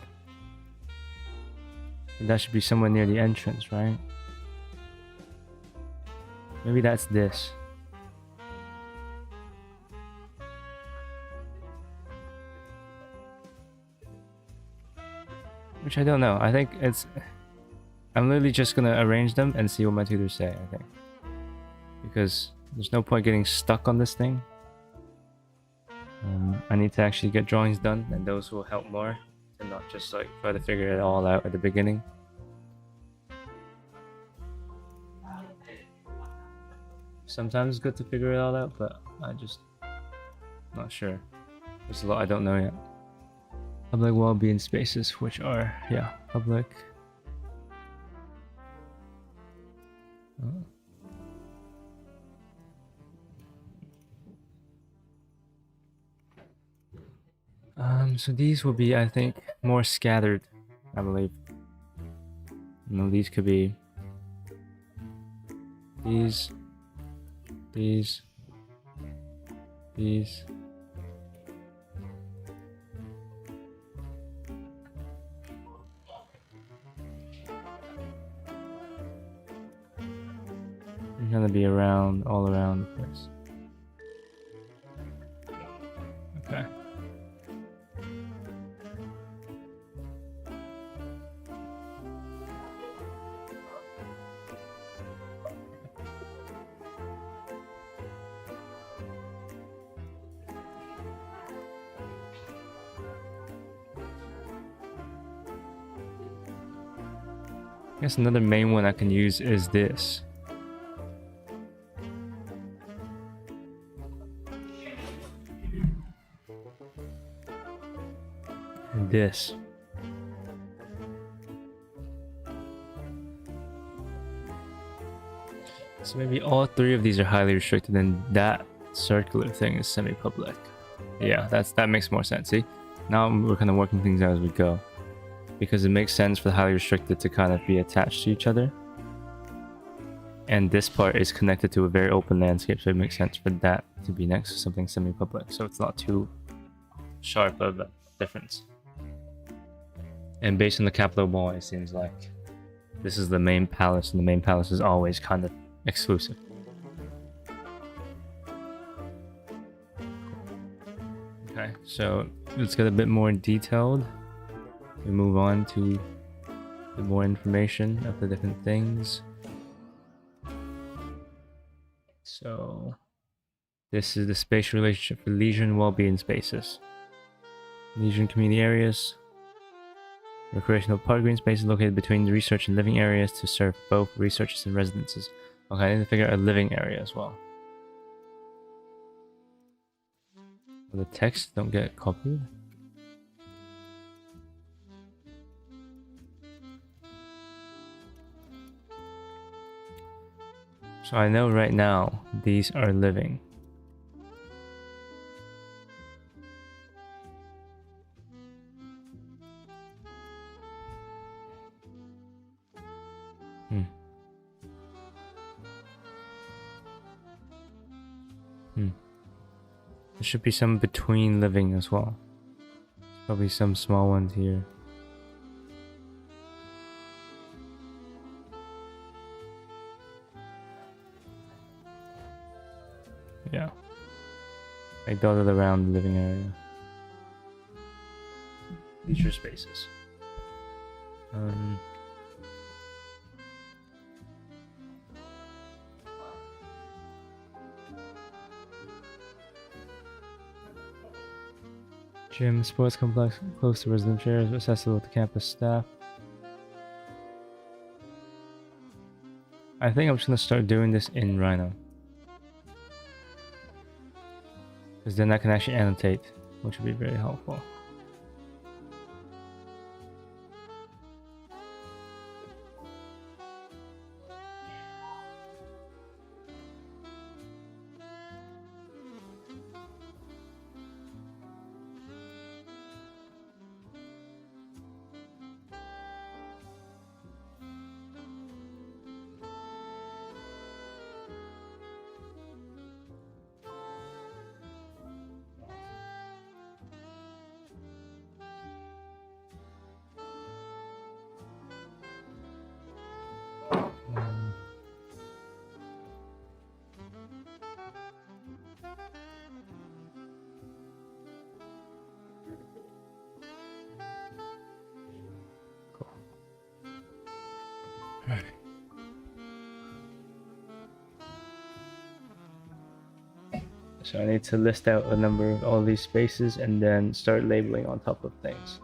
Speaker 1: And that should be somewhere near the entrance, right? Maybe that's this. Which I don't know. I think it's... I'm literally just gonna arrange them and see what my tutors say, I think. Because there's no point getting stuck on this thing. I need to actually get drawings done, and those will help more, and not just like try to figure it all out at the beginning. Sometimes it's good to figure it all out, but I just not sure. There's a lot I don't know yet. Public well-being spaces, which are, yeah, public. So these will be, I think, more scattered, I believe. You know, these could be these. They're gonna be around, all around the place. I guess another main one I can use is this. And this. So maybe all three of these are highly restricted and that circular thing is semi-public. Yeah, that makes more sense. See? Now we're kind of working things out as we go. Because it makes sense for the highly restricted to kind of be attached to each other. And this part is connected to a very open landscape, so it makes sense for that to be next to something semi-public. So it's not too sharp of a difference. And based on the capital mall, it seems like this is the main palace, and the main palace is always kind of exclusive. Okay, so let's get a bit more detailed. We move on to the more information of the different things. So this is the spatial relationship for leisure and well-being spaces. Leisure and community areas. Recreational park green spaces located between the research and living areas to serve both researchers and residences. Okay, I need to figure out a living area as well. The text don't get copied. So I know right now these are living. There should be some between living as well. Probably some small ones here. Yeah. I dotted around the living area. Leisure spaces. Gym, sports complex close to residential areas, accessible to campus staff. I think I'm just gonna start doing this in Rhino. Because then I can actually annotate, which would be very helpful. So I need to list out a number of all these spaces and then start labeling on top of things.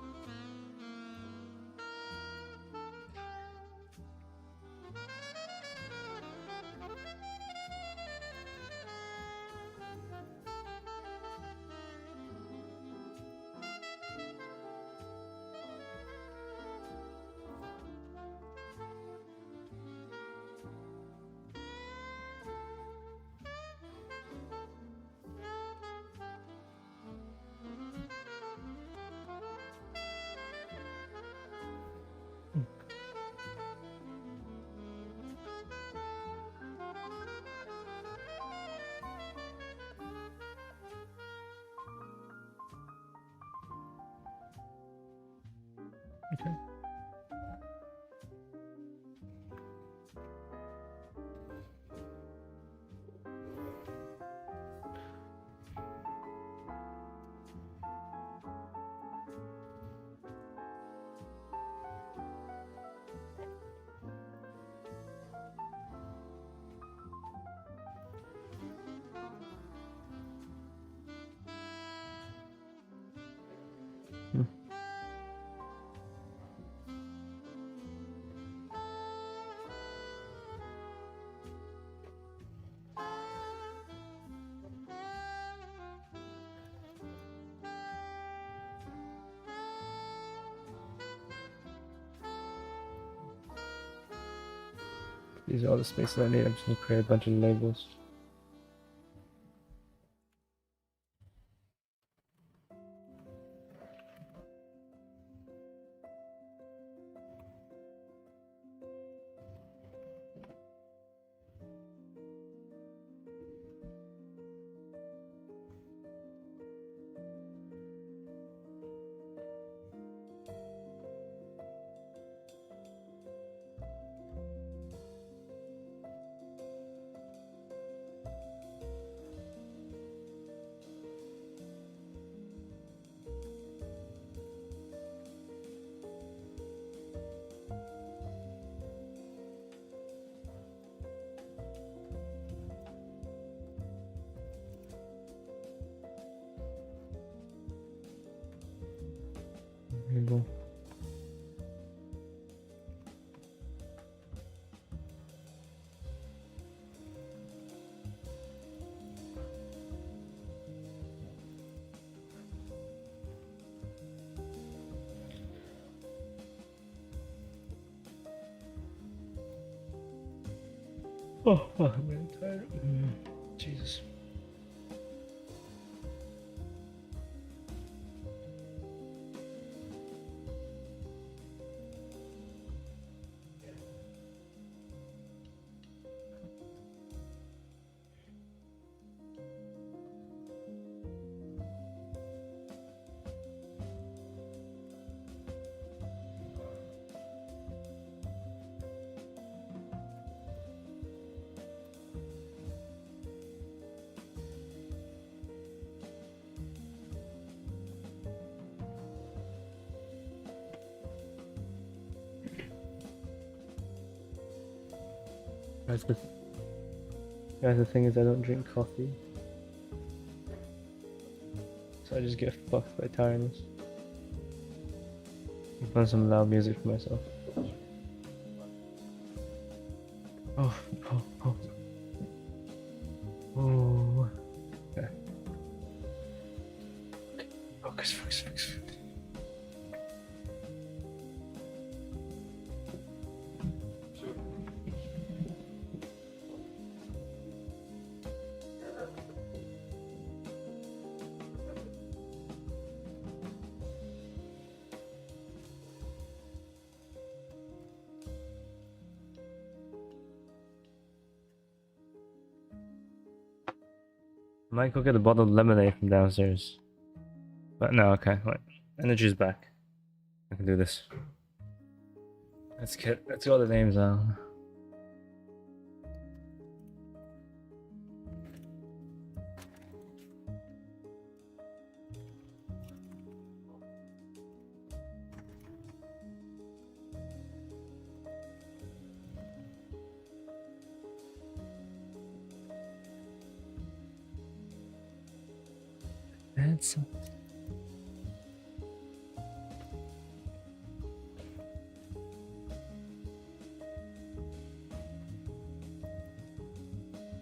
Speaker 1: Okay. These are all the spaces I need. I'm just gonna create a bunch of labels. Label. Oh, I'm really tired. Jesus. Guys, the thing is I don't drink coffee. So I just get fucked by tiredness. I'll find some loud music for myself. Oh. Okay. Focus. I might go get a bottle of lemonade from downstairs. But no, okay, wait. Energy's back. I can do this. Let's get all the names out. That's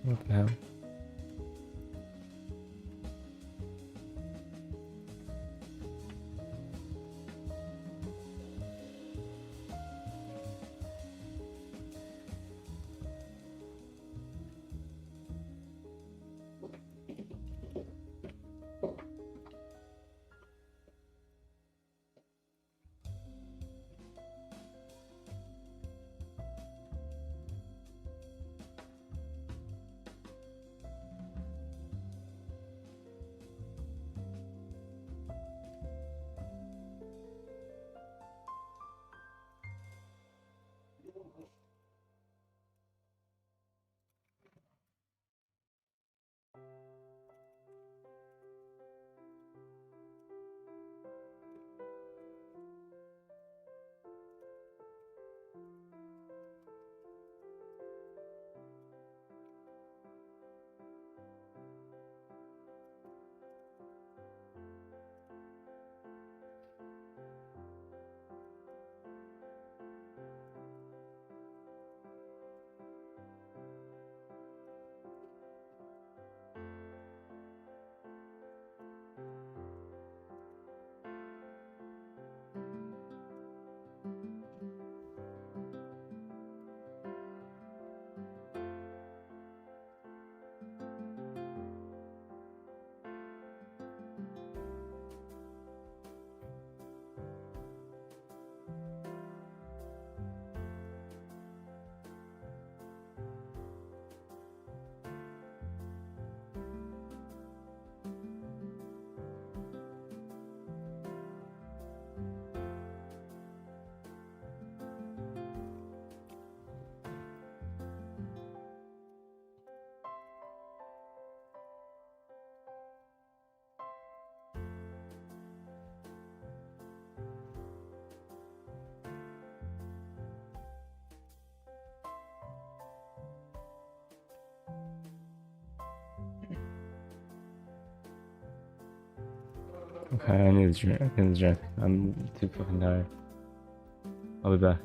Speaker 1: what the hell? Okay, I need a drink. I need a drink. I'm too fucking tired. I'll be back.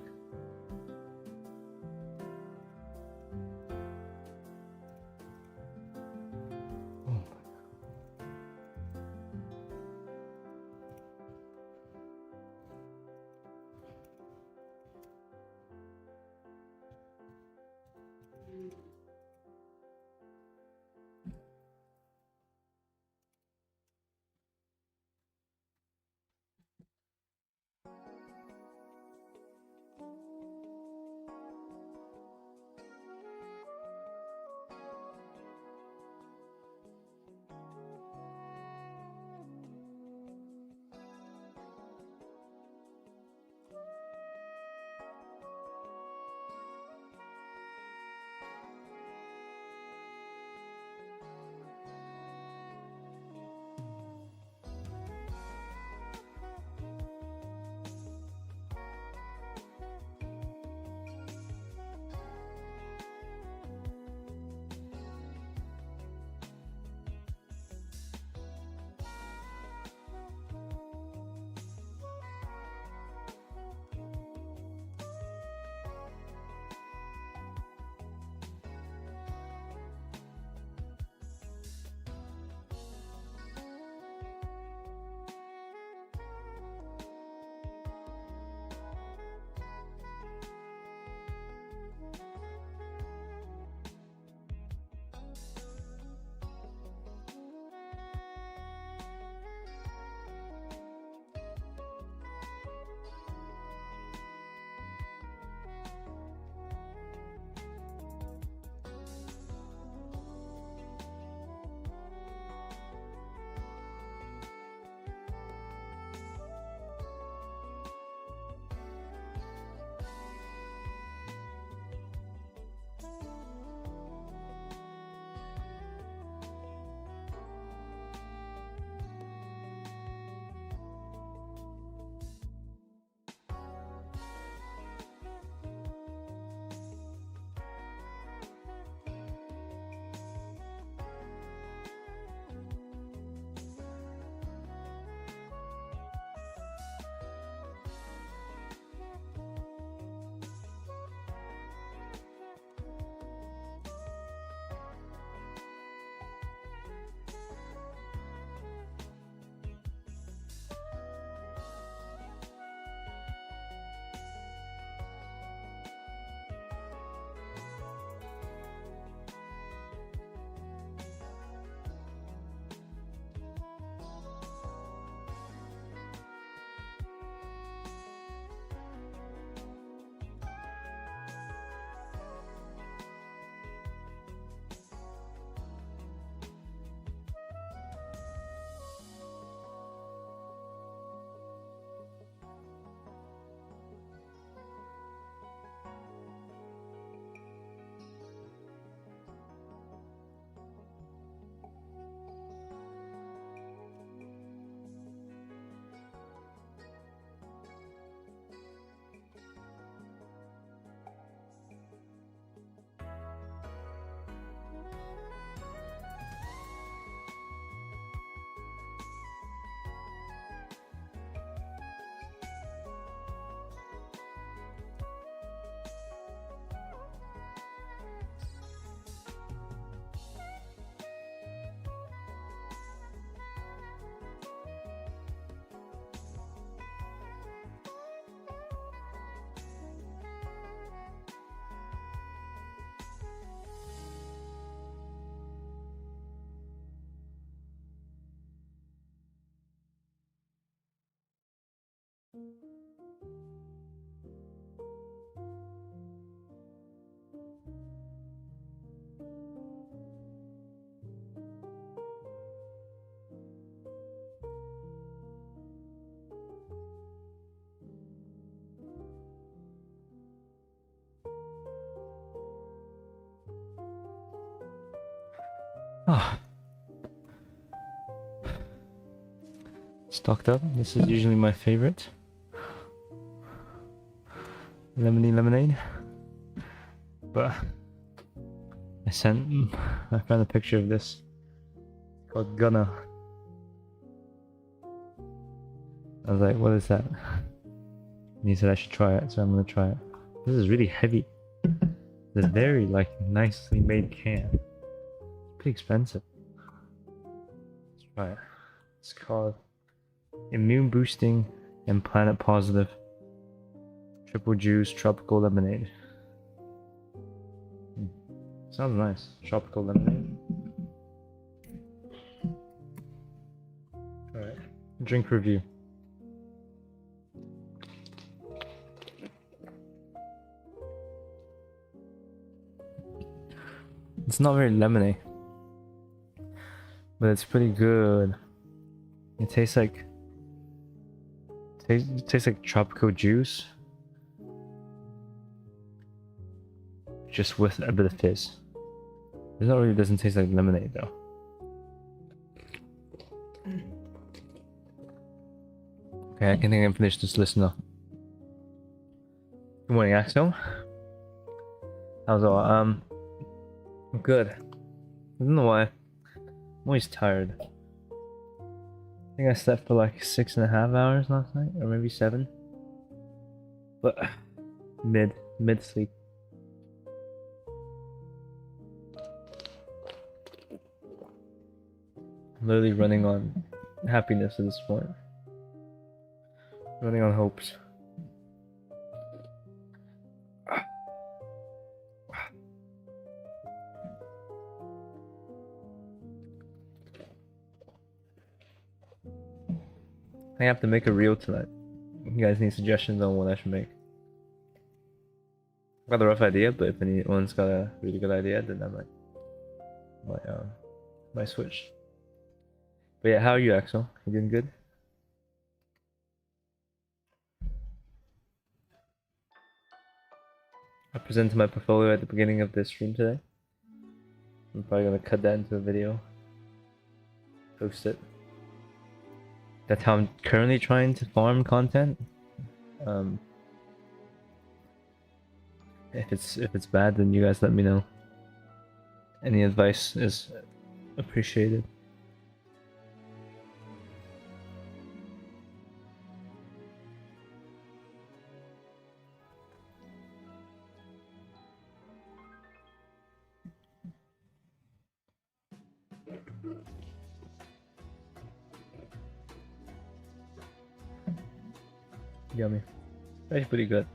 Speaker 1: Ah. Stocked up. This is usually my favorite. Lemony lemonade. But I found a picture of this called Gunna. I was like, what is that? And he said I should try it, so I'm gonna try it. This is really heavy. It's a very like nicely made can. It's pretty expensive. Let's try it. It's called Immune Boosting and Planet Positive Triple Juice Tropical Lemonade. Sounds nice. Tropical lemonade. Alright. Drink review. It's not very lemony, but it's pretty good. It tastes like it tastes like tropical juice, just with a bit of fizz. It not really doesn't taste like lemonade though. Okay, I think I can finish this list now. Good morning, Axel. How's it all? I'm good. I don't know why. I'm always tired. I think I slept for like 6.5 hours last night, or maybe 7. But mid sleep. I'm literally running on happiness at this point. Running on hopes. I have to make a reel tonight. You guys need suggestions on what I should make. I've got a rough idea, but if anyone's got a really good idea, then I might switch. But yeah, how are you, Axel? You doing good? I presented my portfolio at the beginning of this stream today. I'm probably gonna cut that into a video. Post it. That's how I'm currently trying to farm content. If it's bad, then you guys let me know. Any advice is appreciated. Yummy. That's pretty good.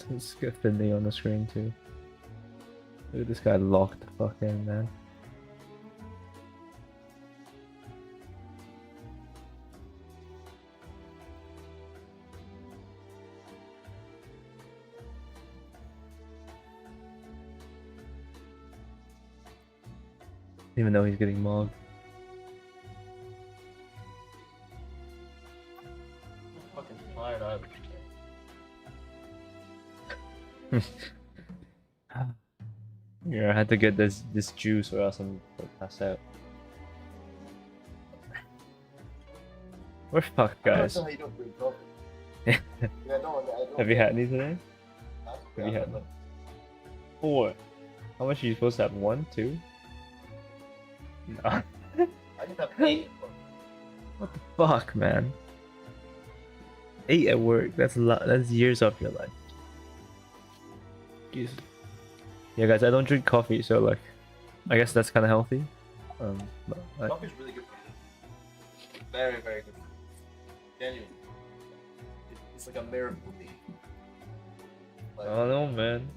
Speaker 1: Let's get Finley on the screen too. Look at this guy locked the fuck in, man. Even though he's getting mobbed.
Speaker 2: I'm fucking fired up.
Speaker 1: Yeah, I had to get this juice or else I'm gonna pass out. We're fucked, guys.
Speaker 7: I don't know how you don't drink coffee. Yeah, I don't.
Speaker 1: Have you had any today?
Speaker 7: Yeah,
Speaker 1: Have you had 4? How much are you supposed to have? 1, 2? No.
Speaker 7: I just have 8.
Speaker 1: What the fuck, man? 8 at work. That's a lot. That's years off your life. Jesus. Yeah, guys, I don't drink coffee, so like, I guess that's kind of healthy. But
Speaker 2: Coffee's really good for you. Very, very good. Genuine. It's like a miracle tea.
Speaker 1: I don't know, man.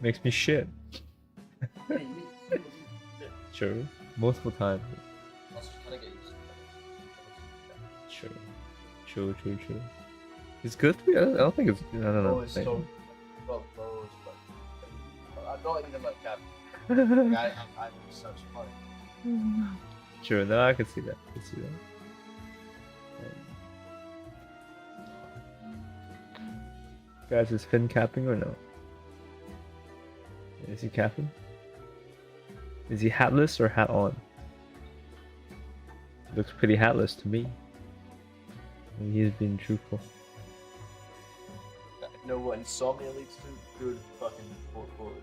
Speaker 1: Makes me shit. True. Multiple times.
Speaker 2: Also, trying to get used to it.
Speaker 1: True. True. It's good for you? I don't think it's. I don't know.
Speaker 2: Oh, it's so well closed, but I'm not even like that. Like, I'm such fun.
Speaker 1: True. No, I can see that. Guys, is Finn capping or no? Is he capping? Is he hatless or hat on? Looks pretty hatless to me. And he's being truthful.
Speaker 2: You know what insomnia leads to? Good fucking portfolio.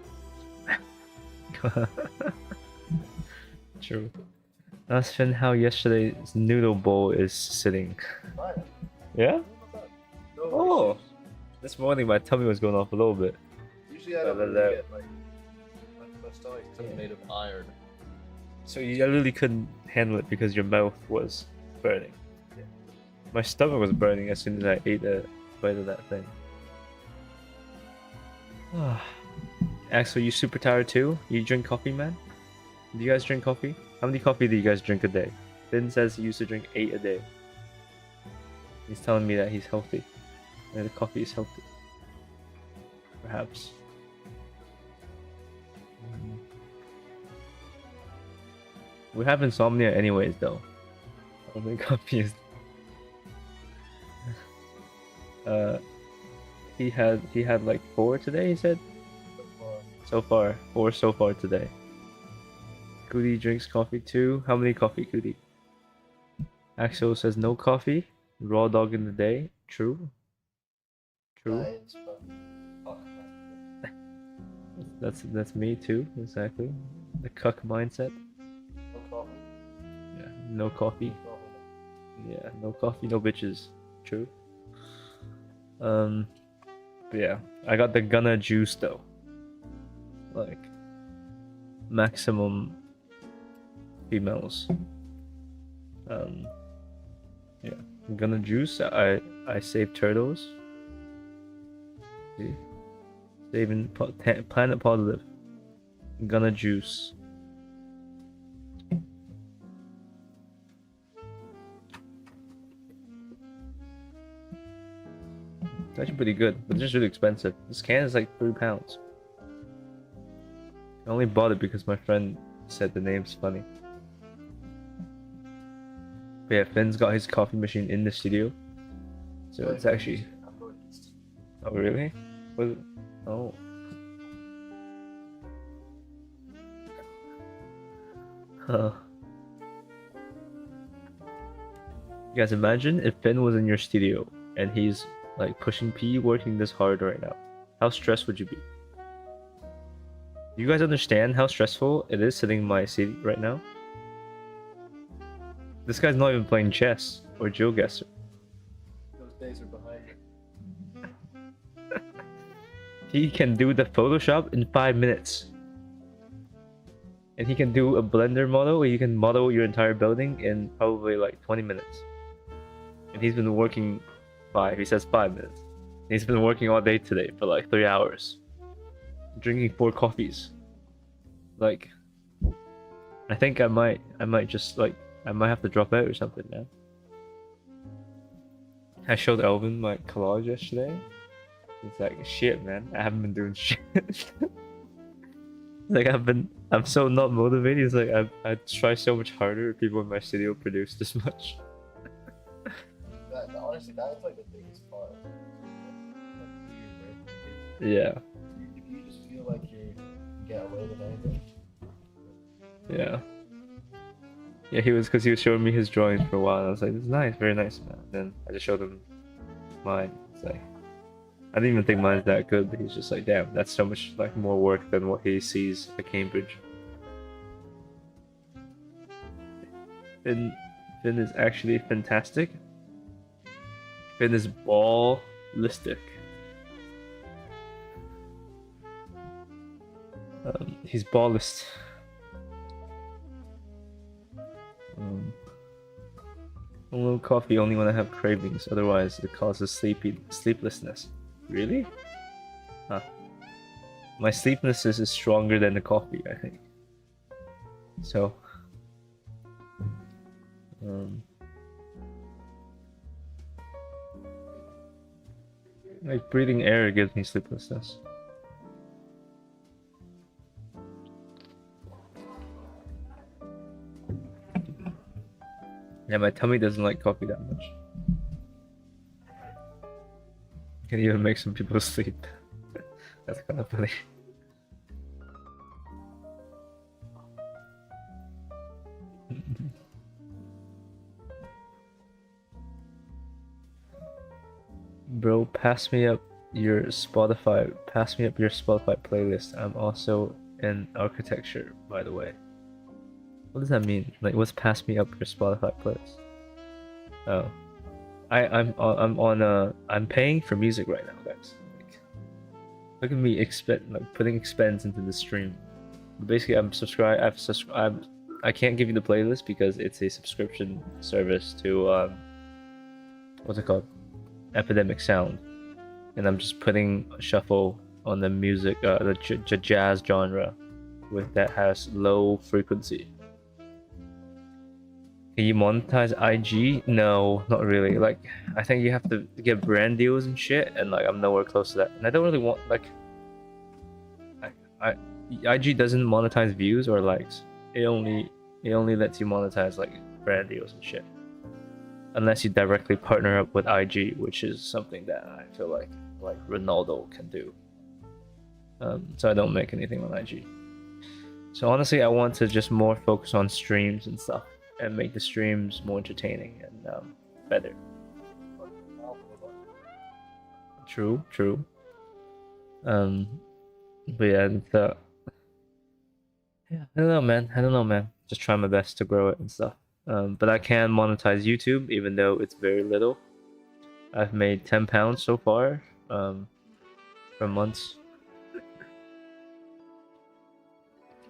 Speaker 1: True. Ask Finn how yesterday's noodle bowl is sitting.
Speaker 2: Fine.
Speaker 1: Yeah?
Speaker 2: No
Speaker 1: Oh!
Speaker 2: issues.
Speaker 1: This morning my tummy was going off a little bit.
Speaker 2: Usually I don't
Speaker 1: But,
Speaker 2: really get like my stomach's kind of made of iron.
Speaker 1: So you literally couldn't handle it because your mouth was burning.
Speaker 2: Yeah.
Speaker 1: My stomach was burning as soon as I ate a bite of that thing. Axel, you super tired too? You drink coffee, man? Do you guys drink coffee? How many coffee do you guys drink a day? Finn says he used to drink 8 a day. He's telling me that he's healthy. And the coffee is healthy. Perhaps. We have insomnia anyways though. I don't think coffee is... he had like 4 today, he said? So far. 4 so far today. Cootie drinks coffee too. How many coffee, Cootie? Axel says no coffee. Raw dog in the day. True. True.
Speaker 2: Science, but fuck, man.
Speaker 1: That's me too, exactly. The cuck mindset.
Speaker 2: No coffee.
Speaker 1: Yeah. No coffee.
Speaker 2: Coffee.
Speaker 1: Yeah, no coffee, no bitches. True. But yeah. I got the Gunna juice though. Like maximum females. Yeah. Gunna juice. I save turtles. See? Saving planet positive. Gunna juice. It's actually pretty good, but it's just really expensive. This can is like £3. I only bought it because my friend said the name's funny. But yeah, Finn's got his coffee machine in the studio. So it's actually... Oh really? Was it? Oh. Huh. You guys imagine if Finn was in your studio and he's like pushing P, working this hard right now. How stressed would you be? Do you guys understand how stressful it is sitting in my seat right now? This guy's not even playing chess or GeoGuessr.
Speaker 2: Those days are behind you.
Speaker 1: He can do the Photoshop in 5 minutes. And he can do a Blender model where you can model your entire building in probably like 20 minutes. And he's been working he says 5 minutes. And he's been working all day today for like 3 hours. Drinking 4 coffees. Like, I think I might just like, I might have to drop out or something now. I showed Elvin my collage yesterday. It's like, shit man, I haven't been doing shit. Like I'm so not motivated. It's like I try so much harder. People in my studio produce this much.
Speaker 2: Honestly, that's like the biggest part.
Speaker 1: Yeah.
Speaker 2: If you just feel like you get away with anything.
Speaker 1: Yeah. Yeah, he was showing me his drawings for a while. And I was like, "This is nice, very nice, man." Then I just showed him mine. It's like, I didn't even think mine's that good, but he's just like, "Damn, that's so much like more work than what he sees at Cambridge." Finn is actually fantastic. Finn is ballistic. He's ballist. A little coffee only when I have cravings, otherwise it causes sleeplessness. Really? Huh. My sleeplessness is stronger than the coffee, I think. So... like breathing air gives me sleeplessness. Yeah, my tummy doesn't like coffee that much. Can even make some people sleep. That's kind of funny. Bro, pass me up your Spotify playlist. I'm also and architecture, by the way. What does that mean? Like, what's pass me up your Spotify playlist? Oh, I'm paying for music right now, guys. Like, look at me putting expense into the stream. But basically, I'm subscribed. I've subscribed. I can't give you the playlist because it's a subscription service to what's it called? Epidemic Sound, and I'm just putting a shuffle on the music, the jazz genre, that has low frequency. Can you monetize IG? No, not really. Like, I think you have to get brand deals and shit, and like I'm nowhere close to that. And I don't really want like, IG doesn't monetize views or likes. It only lets you monetize like brand deals and shit. Unless you directly partner up with IG, which is something that I feel like Ronaldo can do. So I don't make anything on IG. So honestly, I want to just more focus on streams and stuff, and make the streams more entertaining and better. True. But yeah, yeah, I don't know, man. Just try my best to grow it and stuff. But I can monetize YouTube, even though it's very little. I've made £10 so far, for months.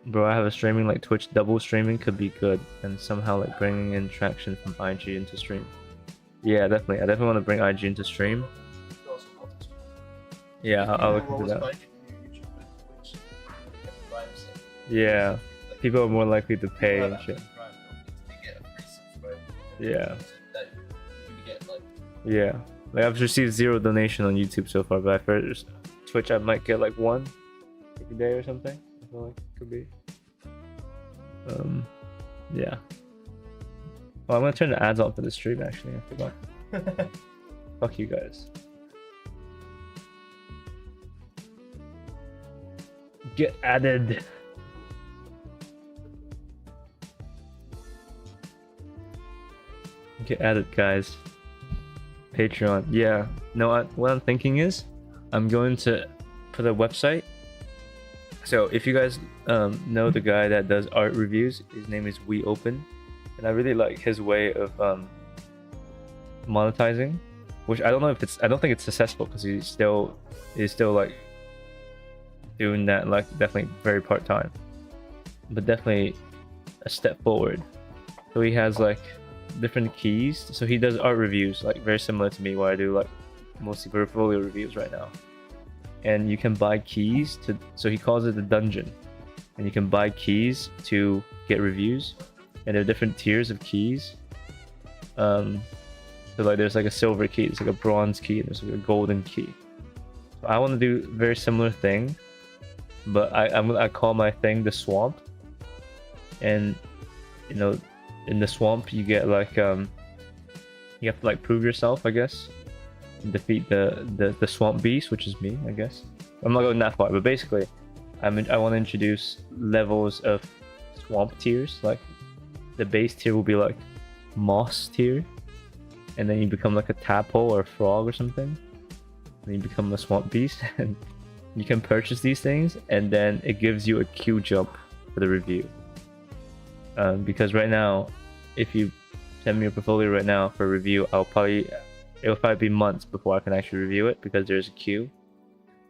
Speaker 1: Bro, I have a streaming like Twitch double streaming could be good, and somehow like bringing in traction from IG into stream. Yeah, definitely. I definitely want to bring IG into stream. Yeah, I'll look into that. Yeah, people are more likely to pay and shit. Yeah. Yeah. Like I've received 0 donation on YouTube so far, but for Twitch I might get like 1 every day or something. I feel like it could be. Yeah. Well, I'm gonna turn the ads off for the stream actually, I forgot. Fuck you guys. Get added. Get added, guys. Patreon. Yeah. No, what I'm thinking is I'm going to put a website. So if you guys know the guy that does art reviews, his name is We Open, and I really like his way of monetizing, which I don't know if I don't think it's successful because he's still like doing that, like definitely very part-time, but definitely a step forward. So he has like different keys. So he does art reviews, like very similar to me, where I do like mostly portfolio reviews right now. And you can buy keys to, so he calls it the dungeon, and you can buy keys to get reviews, and there are different tiers of keys. So like there's like a silver key, there's like a bronze key, and there's like a golden key. So I want to do a very similar thing, but I call my thing the swamp. And you know, in the swamp you get like you have to like prove yourself, I guess, defeat the swamp beast, which is me, I guess. I'm not going that far, but basically I want to introduce levels of swamp tiers. Like the base tier will be like moss tier, and then you become like a tadpole or a frog or something, and you become a swamp beast. And you can purchase these things, and then it gives you a queue jump for the review. Because right now, if you send me a portfolio right now for review, it'll probably be months before I can actually review it, because there's a queue,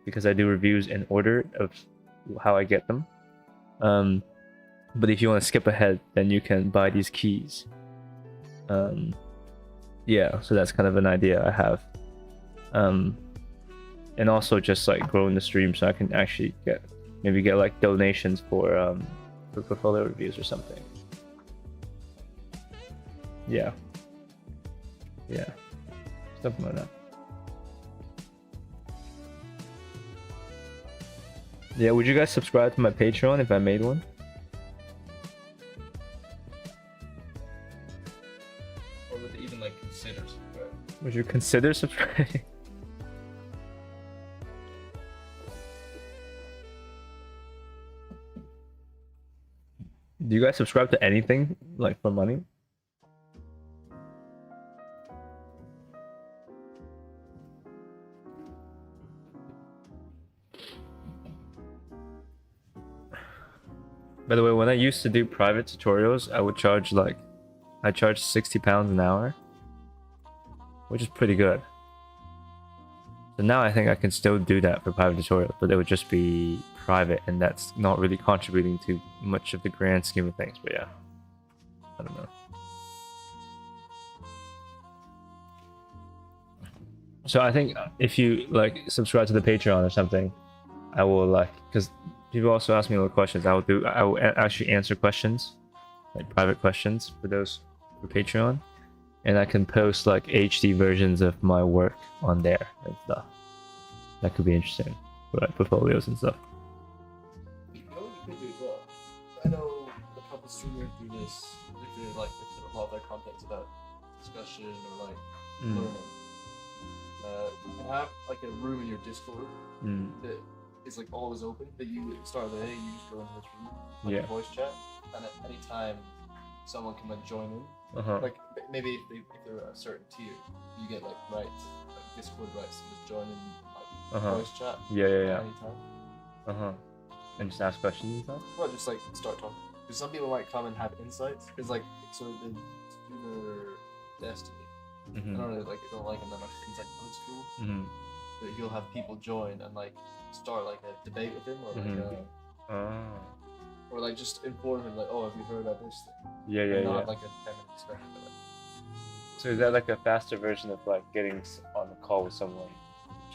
Speaker 1: because I do reviews in order of how I get them. But if you want to skip ahead, then you can buy these keys. Yeah, so that's kind of an idea I have. And also just like growing the stream so I can actually get like donations for portfolio reviews or something. Yeah, something like that. Yeah, would you guys subscribe to my Patreon if I made one?
Speaker 2: Or would they even like consider subscribing?
Speaker 1: Would you consider subscribing? Do you guys subscribe to anything like for money? By the way, when I used to do private tutorials, I would charge like, I charged £60 an hour, which is pretty good. So now I think I can still do that for private tutorials, but it would just be private, and that's not really contributing to much of the grand scheme of things. But yeah, I don't know. So I think if you like subscribe to the Patreon or something, I will like, because people also ask me a lot of questions. I will actually answer questions, like private questions for those for Patreon, and I can post like HD versions of my work on there and stuff. That could be interesting for like portfolios and stuff.
Speaker 2: You know what you could do as well? I know a couple streamers do this. If they like, if a lot of their content's about discussion or like learning. You can have like a room in your Discord that is like always open. That you start of the day, you just go into this room, like voice chat, and at any time someone can like join in. Like maybe if they're a certain tier, you get like rights, like Discord rights to just join in like voice chat.
Speaker 1: Yeah.
Speaker 2: Anytime.
Speaker 1: And just ask questions and stuff.
Speaker 2: Well, just like start talking. Because some people might come and have insights. It's like sort of the streamer destiny. I don't really like don't like him that much. He's like old school. But he'll have people join and like start like a debate with him, or like or like just inform him like, oh, have you heard about this thing?
Speaker 1: Yeah.
Speaker 2: Not like a 10-minute discussion.
Speaker 1: So is that like a faster version of like getting on a call with someone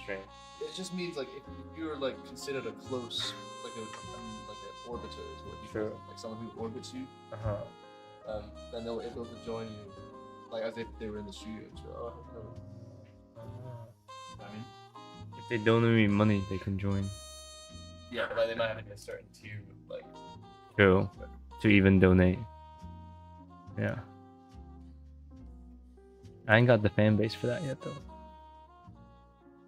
Speaker 1: stream?
Speaker 2: It just means like if you're like considered a close like an orbiter is what you
Speaker 1: True.
Speaker 2: call it, like someone who orbits you. Then they'll be able to join you. Like as if they were in the studio. So, I mean,
Speaker 1: If they donate me money, they can join.
Speaker 2: yeah, but like they might have a certain tier, like.
Speaker 1: True. To even donate. Yeah. I ain't got the fan base for that yet, though.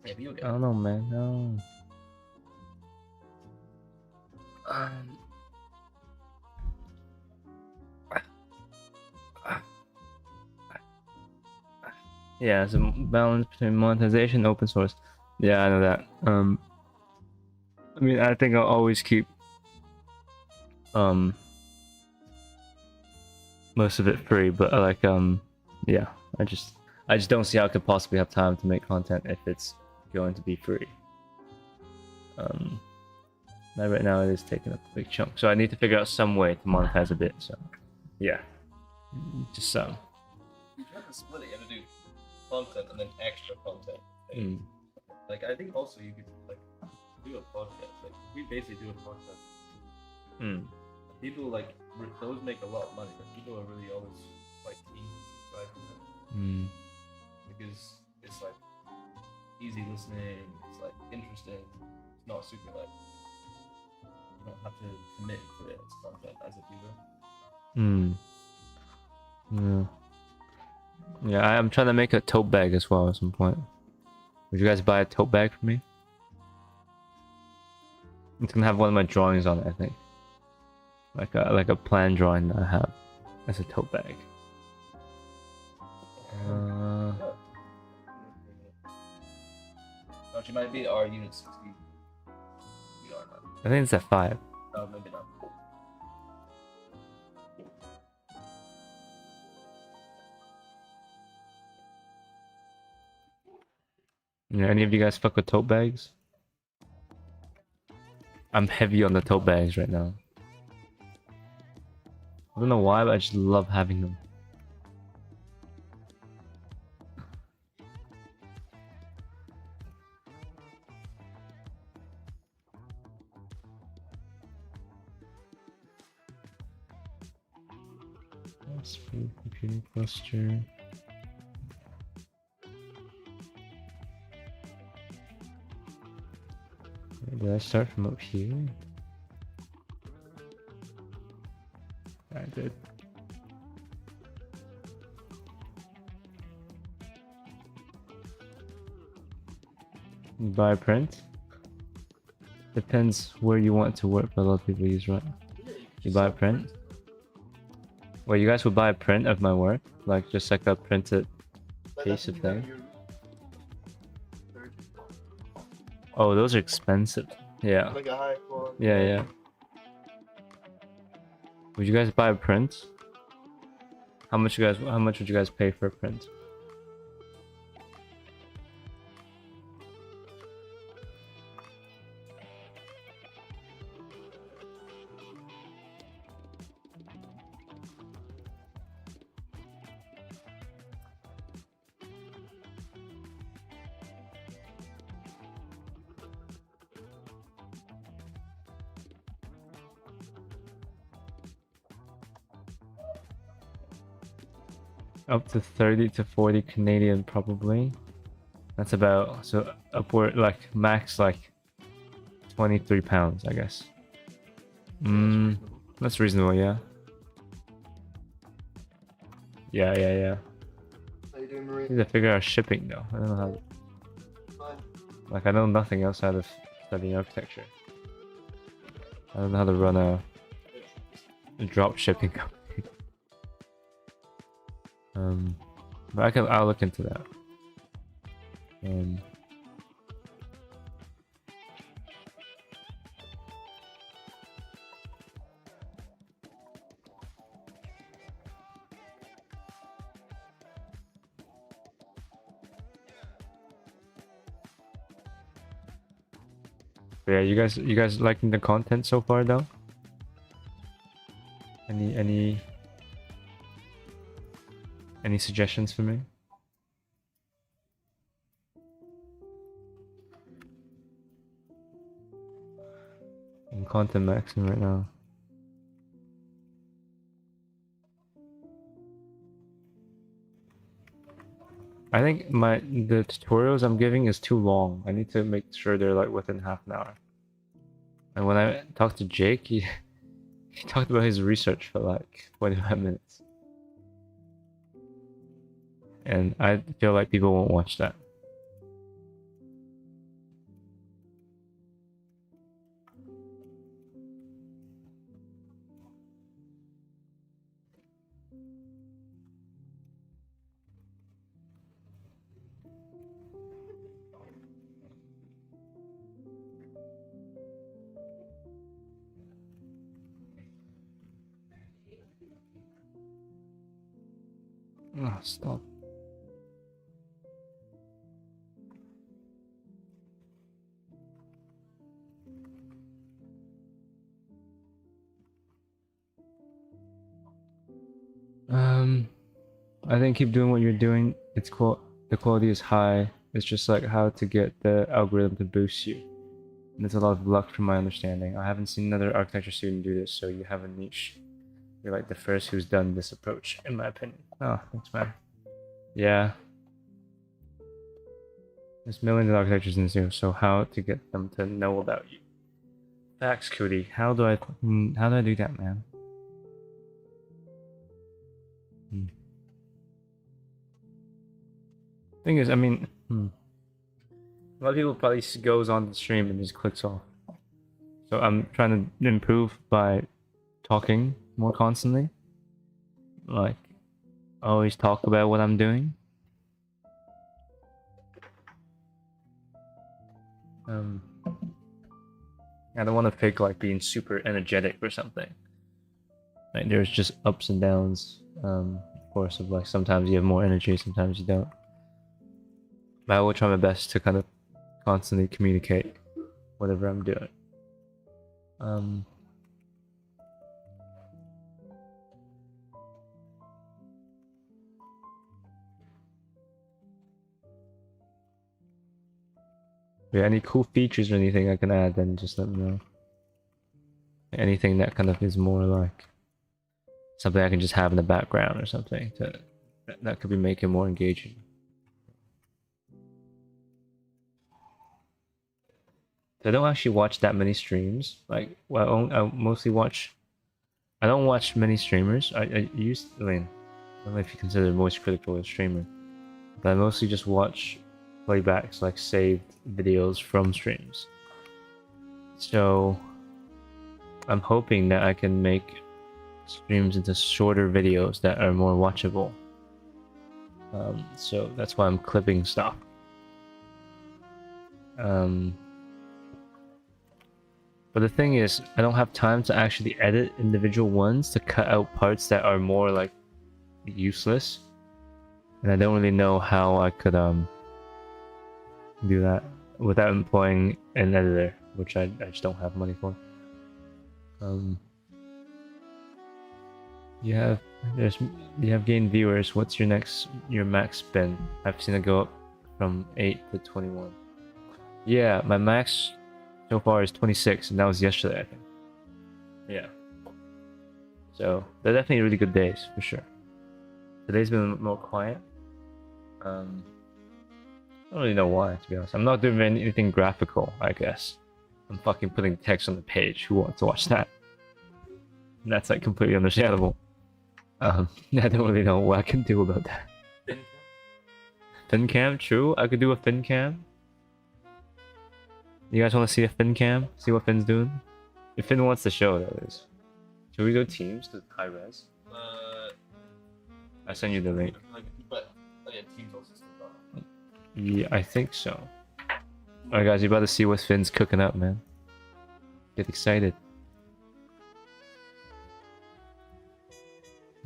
Speaker 2: Maybe you'll get.
Speaker 1: I don't know, man. No. Yeah, it's a balance between monetization and open source. Yeah, I know that. I mean, I think I'll always keep most of it free, but like yeah, I just don't see how I could possibly have time to make content if it's going to be free. Right now it is taking up a big chunk, so I need to figure out some way to monetize a bit. So yeah, just
Speaker 2: You have to split it. You have to do content and then extra content. Like I think also you could like do a podcast. Like we basically do a podcast. People like those make a lot of money, but people are really always like keen to subscribe to them because it's like easy listening. It's like interesting. It's not super like you don't have to commit to it as content as a viewer.
Speaker 1: Yeah, I'm trying to make a tote bag as well at some point. Would you guys buy a tote bag for me? It's gonna have one of my drawings on it, I think. Like a plan drawing that I have as a tote bag.
Speaker 2: She might be our unit 60. We are not.
Speaker 1: I think it's at 5.
Speaker 2: No, maybe not.
Speaker 1: Yeah, any of you guys fuck with tote bags? I'm heavy on the tote bags right now. I don't know why, but I just love having them. That's for computing cluster. Did I start from up here? I did. Buy print? Depends where you want to work, but a lot of people use, right? You buy print? Well, you guys would buy a print of my work? Like just like a printed piece of thing? Oh, those are expensive. Yeah.
Speaker 2: Like a high quality.
Speaker 1: Yeah. Would you guys buy a print? How much would you guys pay for a print? Up to 30 to 40 Canadian probably. That's about, so upward, like max like 23 pounds, I guess. That's reasonable, yeah. Yeah.
Speaker 2: How you doing, Marie?
Speaker 1: Need to figure out shipping though. I don't know how.
Speaker 2: Fine.
Speaker 1: Like I know nothing outside of studying architecture. I don't know how to run a drop shipping company. But I'll look into that. But yeah, you guys liking the content so far though? Any suggestions for me? I'm content maxing right now. I think the tutorials I'm giving is too long. I need to make sure they're like within half an hour. And when I talked to Jake, he talked about his research for like 25 minutes. And I feel like people won't watch that. Oh, stop. I think keep doing what you're doing. The quality is high. It's just like how to get the algorithm to boost you. And it's a lot of luck from my understanding. I haven't seen another architecture student do this, so you have a niche. You're like the first who's done this approach, in my opinion. Oh, thanks, man. Yeah. There's millions of architectures in this here, so how to get them to know about you? Facts, Cody. How do I do that, man? Thing is, I mean, a lot of people probably goes on the stream and just clicks off. So I'm trying to improve by talking more constantly. Like, always talk about what I'm doing. I don't want to pick like being super energetic or something. Like there's just ups and downs, of course, of like sometimes you have more energy, sometimes you don't. But I will try my best to kind of constantly communicate whatever I'm doing. Yeah, any cool features or anything I can add, then just let me know. Anything that kind of is more like something I can just have in the background or something that could be making more engaging. I don't actually watch that many streams. Like, well, I mostly watch. I don't watch many streamers. I don't know if you consider voice critical a streamer, but I mostly just watch playbacks, like saved videos from streams. So I'm hoping that I can make streams into shorter videos that are more watchable. So that's why I'm clipping stuff. But the thing is, I don't have time to actually edit individual ones to cut out parts that are more like useless. And I don't really know how I could do that without employing an editor, which I just don't have money for. You have gained viewers. What's your max spin? I've seen it go up from 8 to 21. Yeah, my max so far is 26, and that was yesterday, I think. Yeah. So they're definitely really good days for sure. Today's been a little more quiet. I don't really know why, to be honest. I'm not doing anything graphical, I guess. I'm fucking putting text on the page. Who wants to watch that? And that's like completely understandable. I don't really know what I can do about that. Fin cam, true. I could do a fin cam. You guys want to see a fin cam? See what Finn's doing? If Finn wants to show, that is. Should we go teams to high res? I send you the link.
Speaker 2: But yeah, teams also still got.
Speaker 1: Yeah, I think so. Alright guys, you about to see what Finn's cooking up, man. Get excited.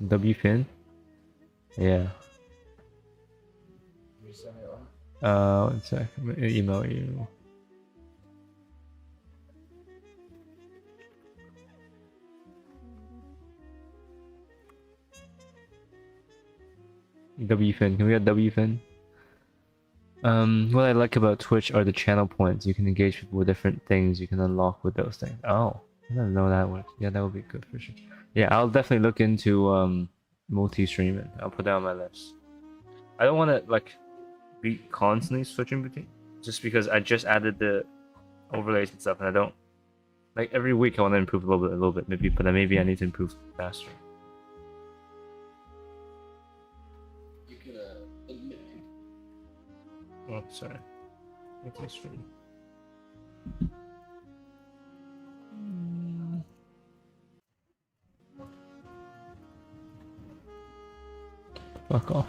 Speaker 1: W Finn? Yeah. One sec. I'm gonna email you. W Fin. Can we get W Fin? What I like about Twitch are the channel points. You can engage people with different things you can unlock with those things. Oh, I didn't know that works. Yeah, that would be good for sure. Yeah, I'll definitely look into multi-streaming. I'll put that on my list. I don't want to like be constantly switching between, just because I just added the overlays and stuff, and I don't like every week I want to improve a little bit, maybe, but then maybe I need to improve faster.
Speaker 2: You can admit.
Speaker 1: Oh, sorry. Multi-stream. Fuck off.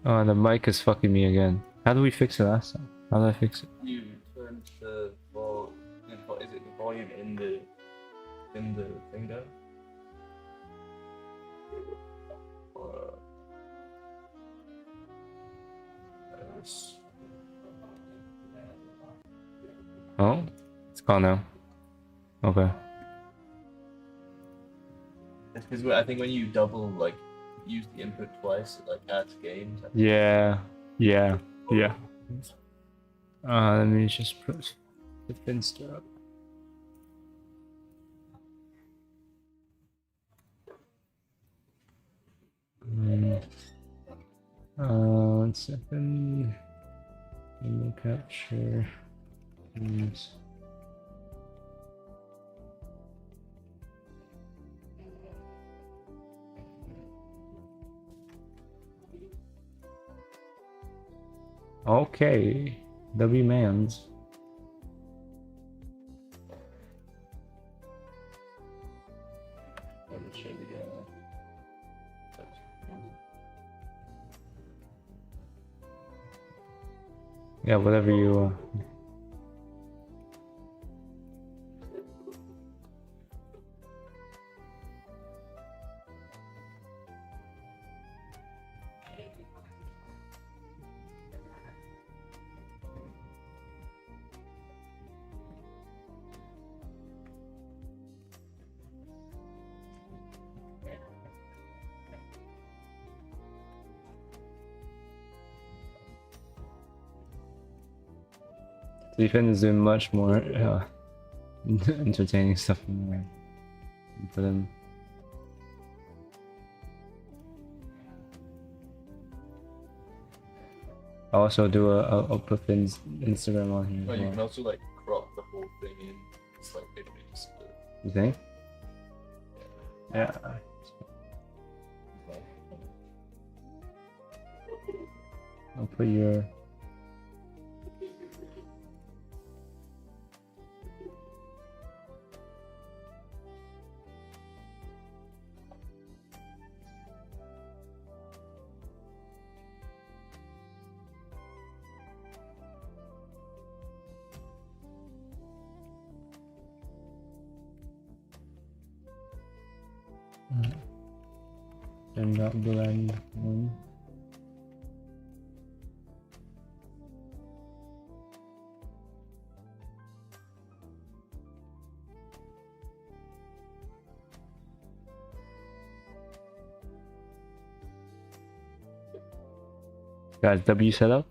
Speaker 1: Oh, the mic is fucking me again. How do we fix it last time? How did I fix it?
Speaker 2: You turn the is it the volume in the thing down? Or
Speaker 1: Oh, it's gone now. Okay.
Speaker 2: it's because I think when you double like use the input twice, it like adds games.
Speaker 1: Yeah. Let me just put the Finster up. One second. Email capture. Yes. Okay, W Mans. Yeah, whatever you. Stephen is doing much more entertaining stuff than for them. I'll also do I'll put Finn's Instagram on here.
Speaker 2: Oh, you can also like crop the whole thing in. It's like literally just.
Speaker 1: You think? Yeah. I'll put your. And not blend one. Guys, W setup.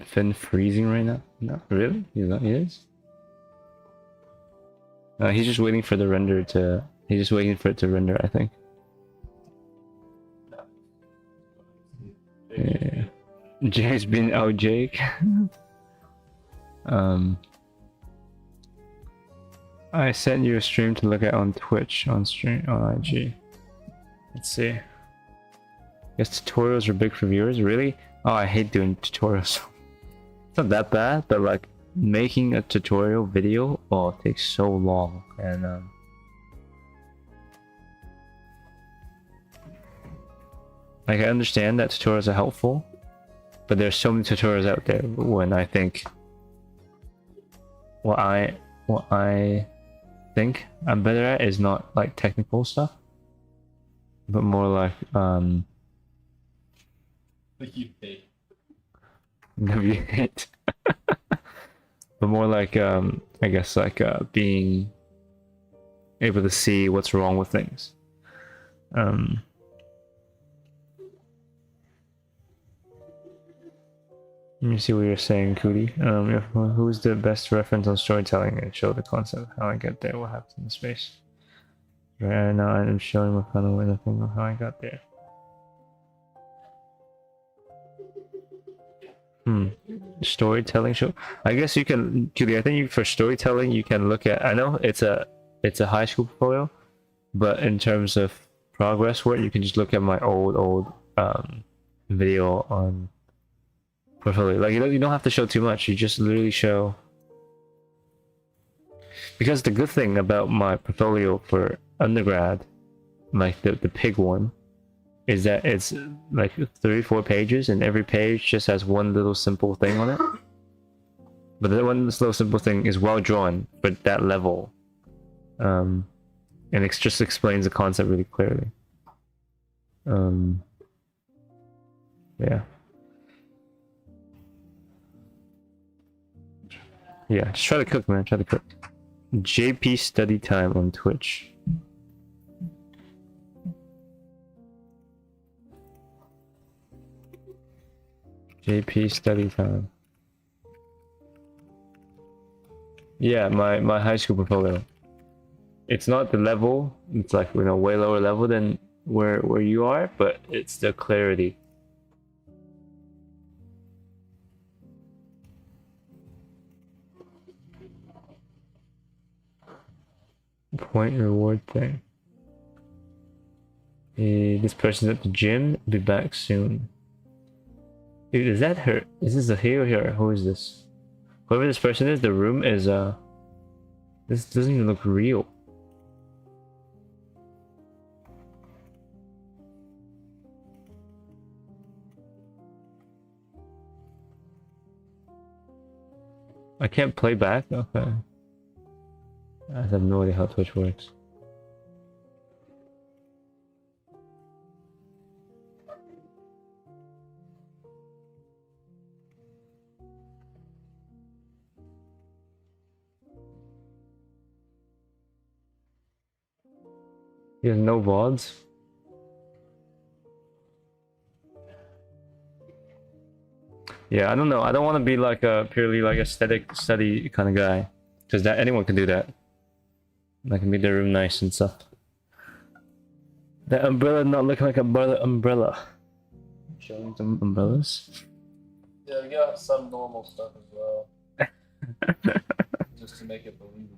Speaker 1: Finn freezing right now? No, really? He's not. He is. He's just waiting for the render to. He's just waiting for it to render, I think. Yeah. Jake's been out, Jake. I sent you a stream to look at on Twitch on IG. Let's see. Guess tutorials are big for viewers. Really? Oh, I hate doing tutorials. It's not that bad, but like making a tutorial video, oh, it takes so long. And like I understand that tutorials are helpful, but there's so many tutorials out there when I think what I think I'm better at is not like technical stuff, but more like you hate. But more like I guess like being able to see what's wrong with things. Let me see what you're saying, Cootie. Who's the best reference on storytelling and show the concept? How I get there, what happens in the space. Right now I'm showing my kind of anything of how I got there. Storytelling show. I guess you can, Cootie, I think for storytelling you can look at, I know it's a high school portfolio, but in terms of progress work, you can just look at my old video on portfolio. Like you don't have to show too much. You just literally show. Because the good thing about my portfolio for undergrad, like the pig one, is that it's like 34 pages, and every page just has one little simple thing on it. But the one little simple thing is well drawn, but that level, and it just explains the concept really clearly. Yeah. Yeah, just try to cook, man. Try to cook. JP study time on Twitch. JP study time. Yeah, my high school portfolio. It's not the level. It's like, you know, way lower level than where you are, but it's the clarity. Point reward thing. This person's at the gym. Be back soon. Dude, is that her? Is this a he or her? Who is this? Whoever this person is, the room is this doesn't even look real. I can't play back? Okay. I have no idea how Twitch works. He has no VODs? Yeah, I don't know. I don't want to be like a purely like aesthetic study kind of guy, because that anyone can do that. I can make the room nice and stuff. That umbrella not looking like a umbrella. Showing some umbrellas.
Speaker 2: Yeah, we got some normal stuff as well. Just to make it believable.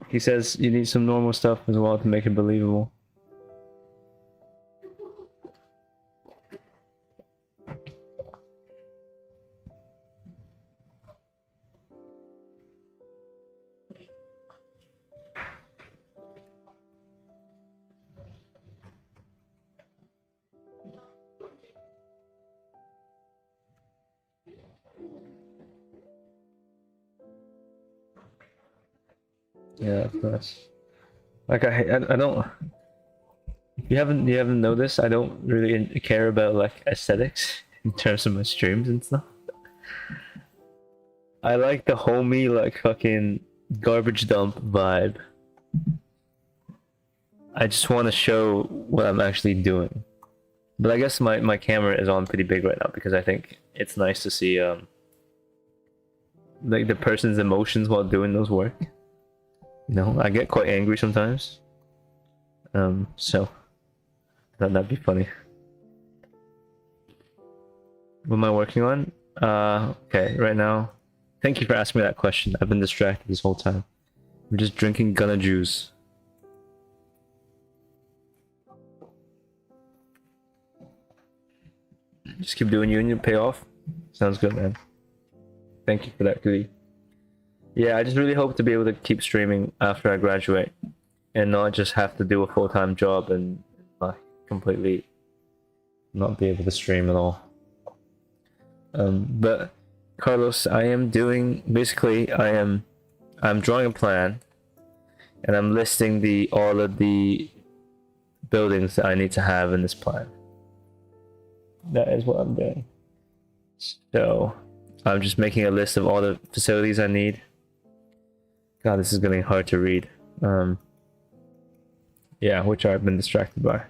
Speaker 1: He says you need some normal stuff as well to make it believable. Yeah, of course. Like I don't. You haven't noticed, I don't really care about like aesthetics in terms of my streams and stuff. I like the homey like fucking garbage dump vibe. I just want to show what I'm actually doing. But I guess my camera is on pretty big right now because I think it's nice to see like the person's emotions while doing those work. You know, I get quite angry sometimes. So that'd be funny. What am I working on? Okay, right now. Thank you for asking me that question. I've been distracted this whole time. I'm just drinking Gunna juice. Just keep doing you and you pay off. Sounds good, man. Thank you for that, Goody. Yeah, I just really hope to be able to keep streaming after I graduate and not just have to do a full-time job and like completely not be able to stream at all. But Carlos, I am doing basically I'm drawing a plan and I'm listing all of the buildings that I need to have in this plan. That is what I'm doing. So I'm just making a list of all the facilities I need. God, this is getting hard to read. Yeah, which I've been distracted by. I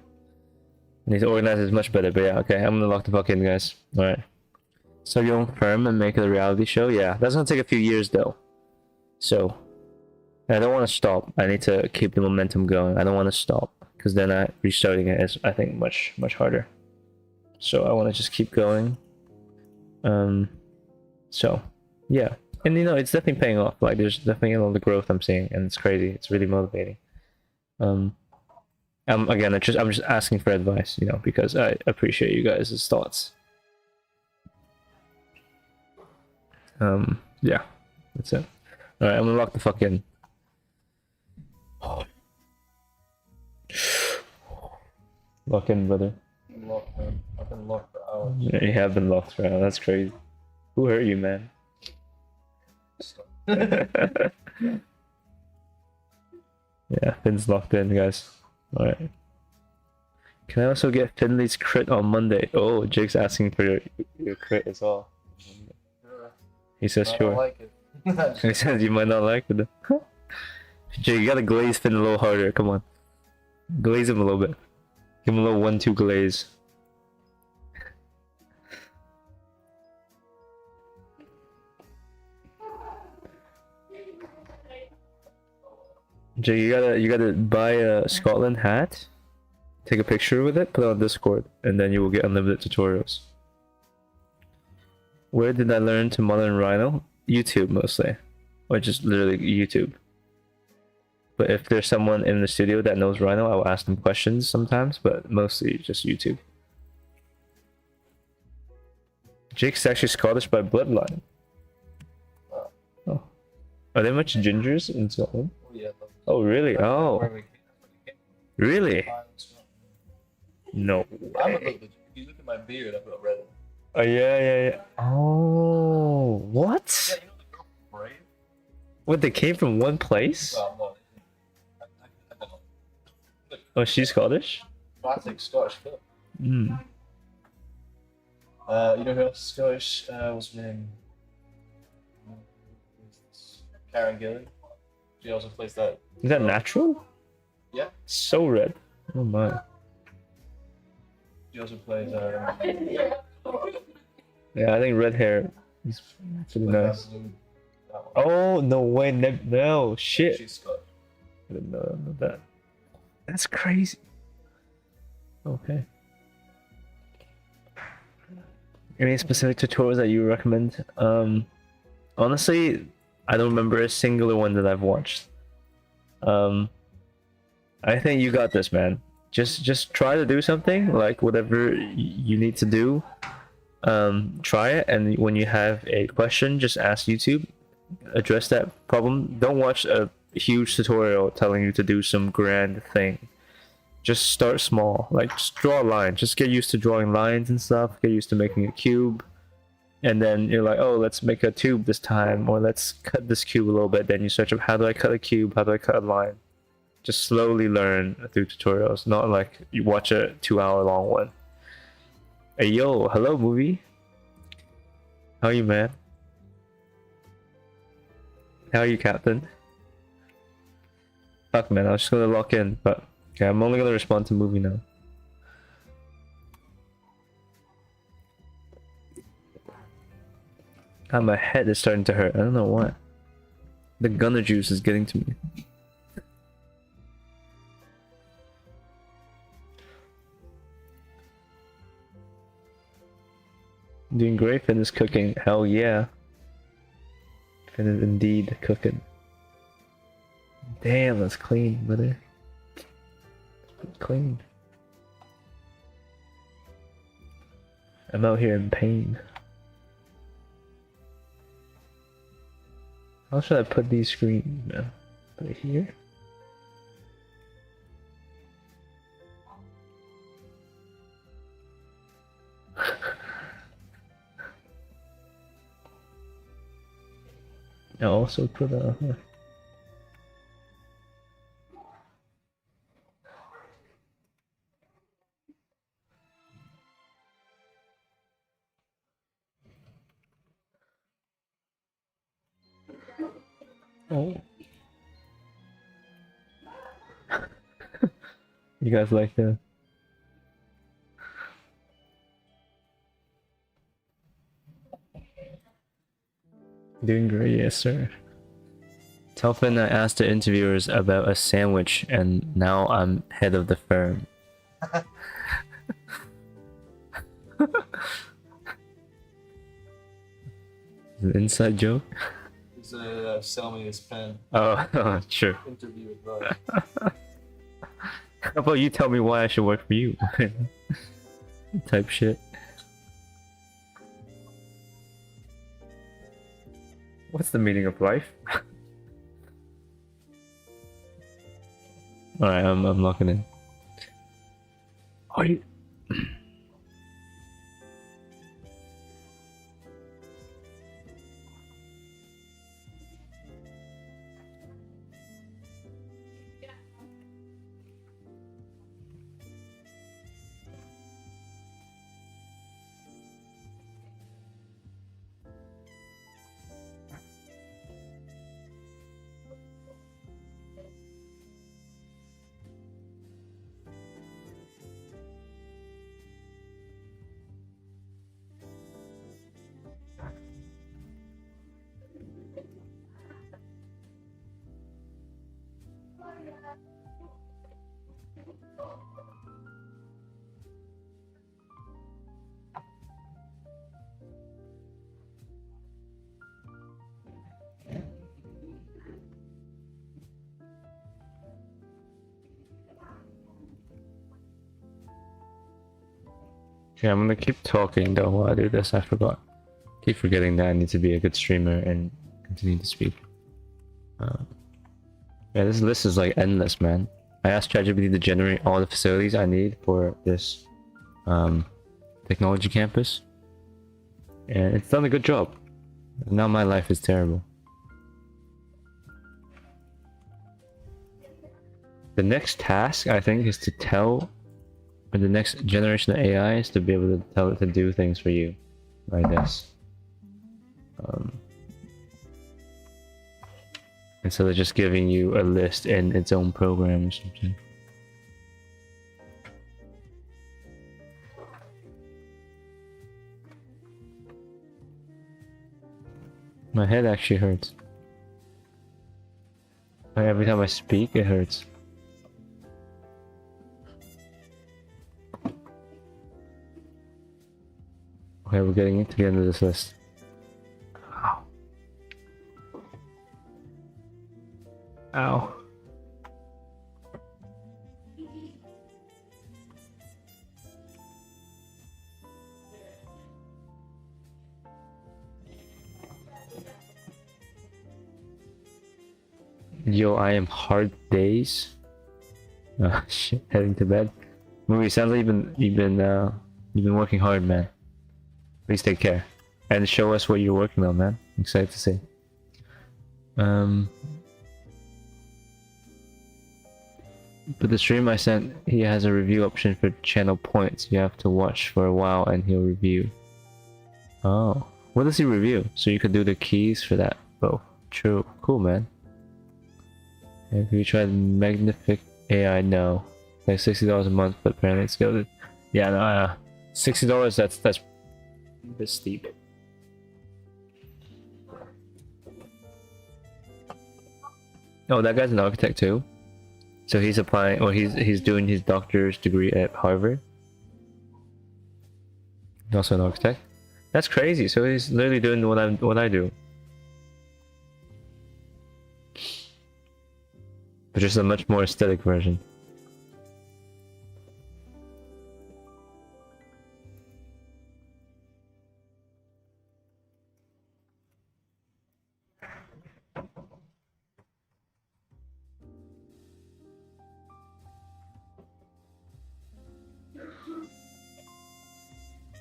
Speaker 1: need to organize this much better, but yeah, okay, I'm gonna lock the fuck in, guys. Alright. So you own firm and make it a reality show? Yeah, that's gonna take a few years though. So I don't want to stop. I need to keep the momentum going. I don't want to stop because then restarting it is, I think, much harder. So I want to just keep going. So yeah, and you know, it's definitely paying off. Like there's definitely a lot of growth I'm seeing, and it's crazy. It's really motivating. Again, I'm just asking for advice, you know, because I appreciate you guys' thoughts. Yeah, that's it. All right, I'm gonna lock the fuck in. Lock in, brother.
Speaker 2: I'm locked, man. I've been locked for hours.
Speaker 1: Yeah, you have been locked for hours. That's crazy. Who hurt you, man? Yeah, Finn's locked in, guys. Alright. Can I also get Finley's crit on Monday? Oh, Jake's asking for your crit as well. He says
Speaker 2: I
Speaker 1: sure.
Speaker 2: don't like it.
Speaker 1: He says you might not like it. Jake, you gotta glaze Finn a little harder. Come on. Glaze him a little bit. Give him a little 1-2 glaze. Jay, you gotta buy a Scotland hat, take a picture with it, put it on Discord, and then you will get unlimited tutorials. Where did I learn to modern Rhino? YouTube mostly, or just literally YouTube. But if there's someone in the studio that knows Rhino, I will ask them questions sometimes, but mostly just YouTube. Jake's actually Scottish by bloodline. Oh, are there much gingers in Scotland?
Speaker 2: Yeah.
Speaker 1: Oh really? Oh, really? No.
Speaker 2: I'm a little bit. If you look at my beard, I've got red.
Speaker 1: Oh yeah. Oh, what?
Speaker 2: Yeah, you know the girl from Brave?
Speaker 1: What, they came from one place?
Speaker 2: Well, no. I don't know.
Speaker 1: Oh, she's Scottish?
Speaker 2: Classic Scottish film.
Speaker 1: Hmm.
Speaker 2: You know who else is Scottish? What's her name? Karen Gillan. She also plays that.
Speaker 1: Is that natural?
Speaker 2: Yeah.
Speaker 1: So red. Oh my.
Speaker 2: She also plays.
Speaker 1: Yeah, I think red hair is pretty nice. Oh, no way. No, shit.
Speaker 2: She's Scottish.
Speaker 1: I didn't know that. That's crazy. Okay. Any specific tutorials that you recommend? Honestly, I don't remember a singular one that I've watched. I think you got this, man. Just try to do something, like whatever you need to do. Try it, and when you have a question, just ask YouTube. Address that problem. Don't watch a huge tutorial telling you to do some grand thing. Just start small. Like, just draw a line. Just get used to drawing lines and stuff. Get used to making a cube. and then you're like, oh, let's make a tube this time, or let's cut this cube a little bit. Then you search up, how do I cut a cube? How do I cut a line? Just slowly learn through tutorials, not like you watch a 2-hour long one. Hey yo, hello movie. How are you, man? How are you, Captain? Fuck, man, I was just gonna lock in, but okay, I'm only gonna respond to movie now. My head is starting to hurt. I don't know why. The gunner juice is getting to me. Doing great. Finn is cooking. Hell yeah. Finn is indeed cooking. Damn, that's clean, brother. Clean. I'm out here in pain. How should I put these screens, man? Put it here? I also put a... Oh. You guys like that? Doing great, yes sir. Tell Finn I asked the interviewers about a sandwich and now I'm head of the firm. An inside joke?
Speaker 2: He's a sell me his pen
Speaker 1: Oh, sure.
Speaker 2: interview advice.
Speaker 1: How about you tell me why I should work for you? Type shit. What's the meaning of life? Alright, I'm locking in. Are you... Yeah, I'm gonna keep talking though while I do this. I forgot. Keep forgetting that I need to be a good streamer and continue to speak. Yeah, this list is like endless, man. I asked ChatGPT to generate all the facilities I need for this technology campus, and it's done a good job. Now my life is terrible. The next task, I think, is to tell, or the next generation of AI is to be able to tell it to do things for you, like this. Instead of just giving you a list in its own program or something. My head actually hurts. Like every time I speak, it hurts. Okay, we're getting to the end of this list. Ow. Ow. Yo, I am hard days. Oh shit, heading to bed. Movie, sounds like you've been working hard, man. Please take care. and show us what you're working on, man. I'm excited to see. But the stream I sent, he has a review option for channel points. You have to watch for a while and he'll review. Oh, what does he review? So you could do the keys for that. Oh, true. Cool, man. Have you tried Magnific AI? No. Like $60 a month, but apparently it's good. Yeah, no, $60. That's a bit steep. Oh, that guy's an architect too. So he's applying, or he's doing his doctor's degree at Harvard. Also an architect. That's crazy. So he's literally doing what I do, but just a much more aesthetic version.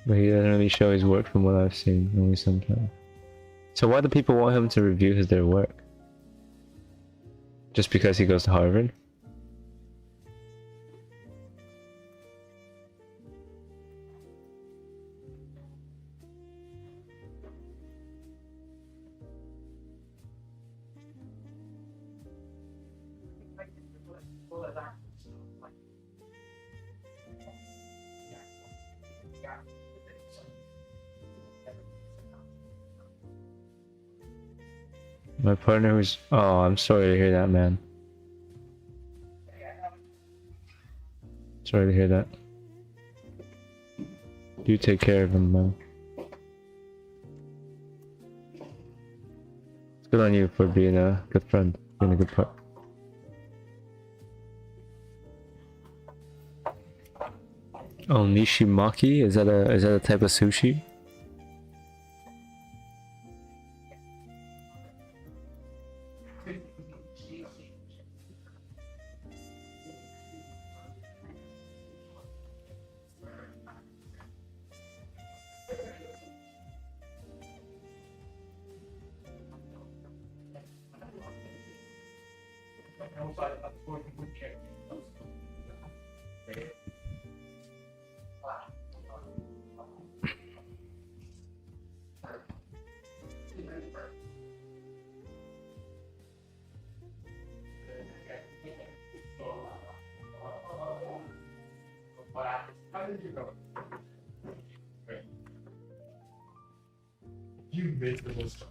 Speaker 1: But he doesn't really show his work from what I've seen, only sometimes. So why do people want him to review their work? Just because he goes to Harvard? My partner was... Oh, I'm sorry to hear that, man. Sorry to hear that. You take care of him, man. It's good on you for being a good friend, being a good partner. Oh, nishimaki? Is that a type of sushi?
Speaker 2: You made the most.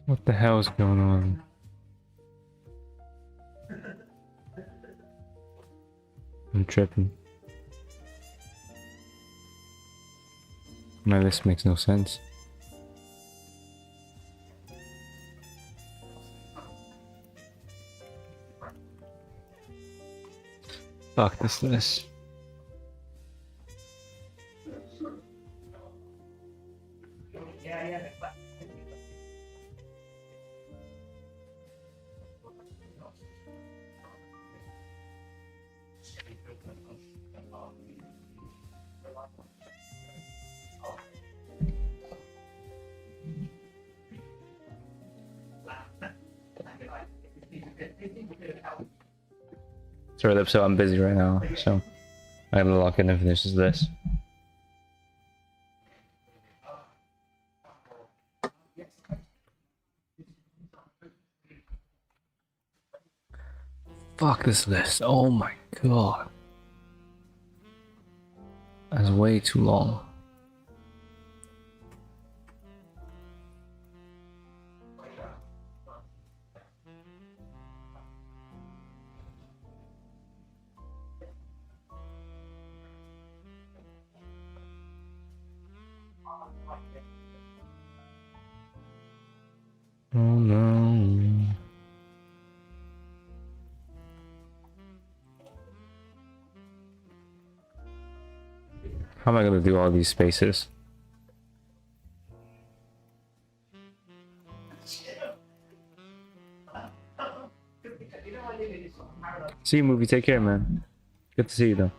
Speaker 1: What the hell is going on? I'm tripping. My list makes no sense. Fuck this list. Sorry, so I'm busy right now, so I gotta lock in and finish this. Fuck this list. Oh my god. That's way too long. Oh no. How am I gonna do all these spaces? See you, movie. Take care, man. Good to see you, though.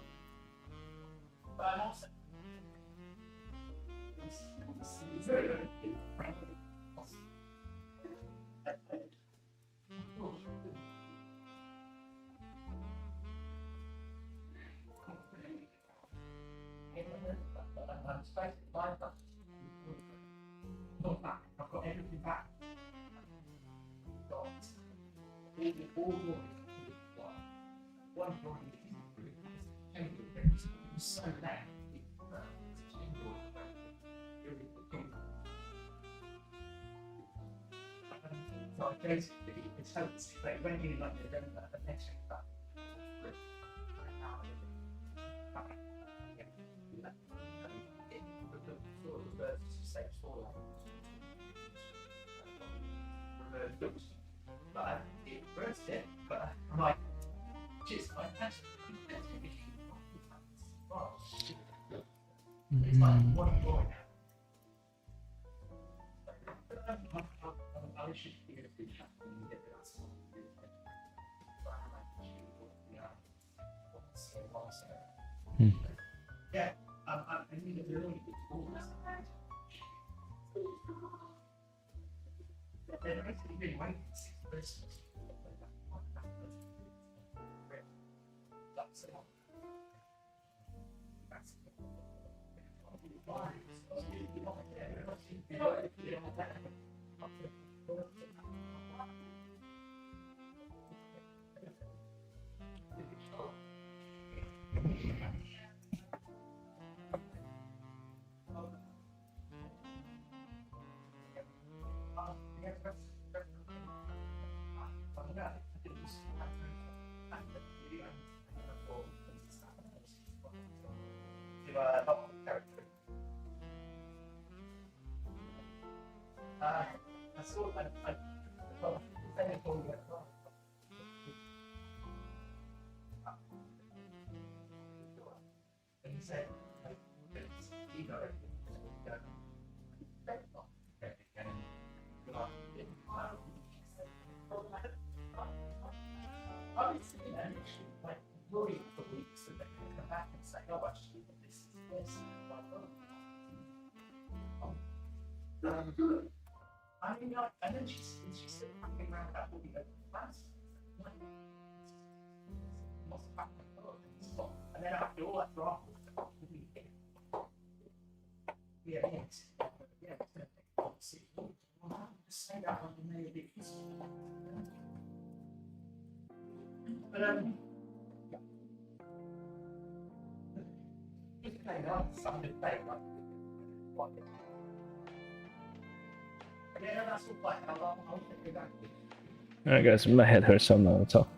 Speaker 1: Alright guys, my head hurts, so I'm not gonna talk.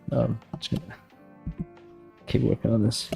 Speaker 1: Just gonna keep working on this.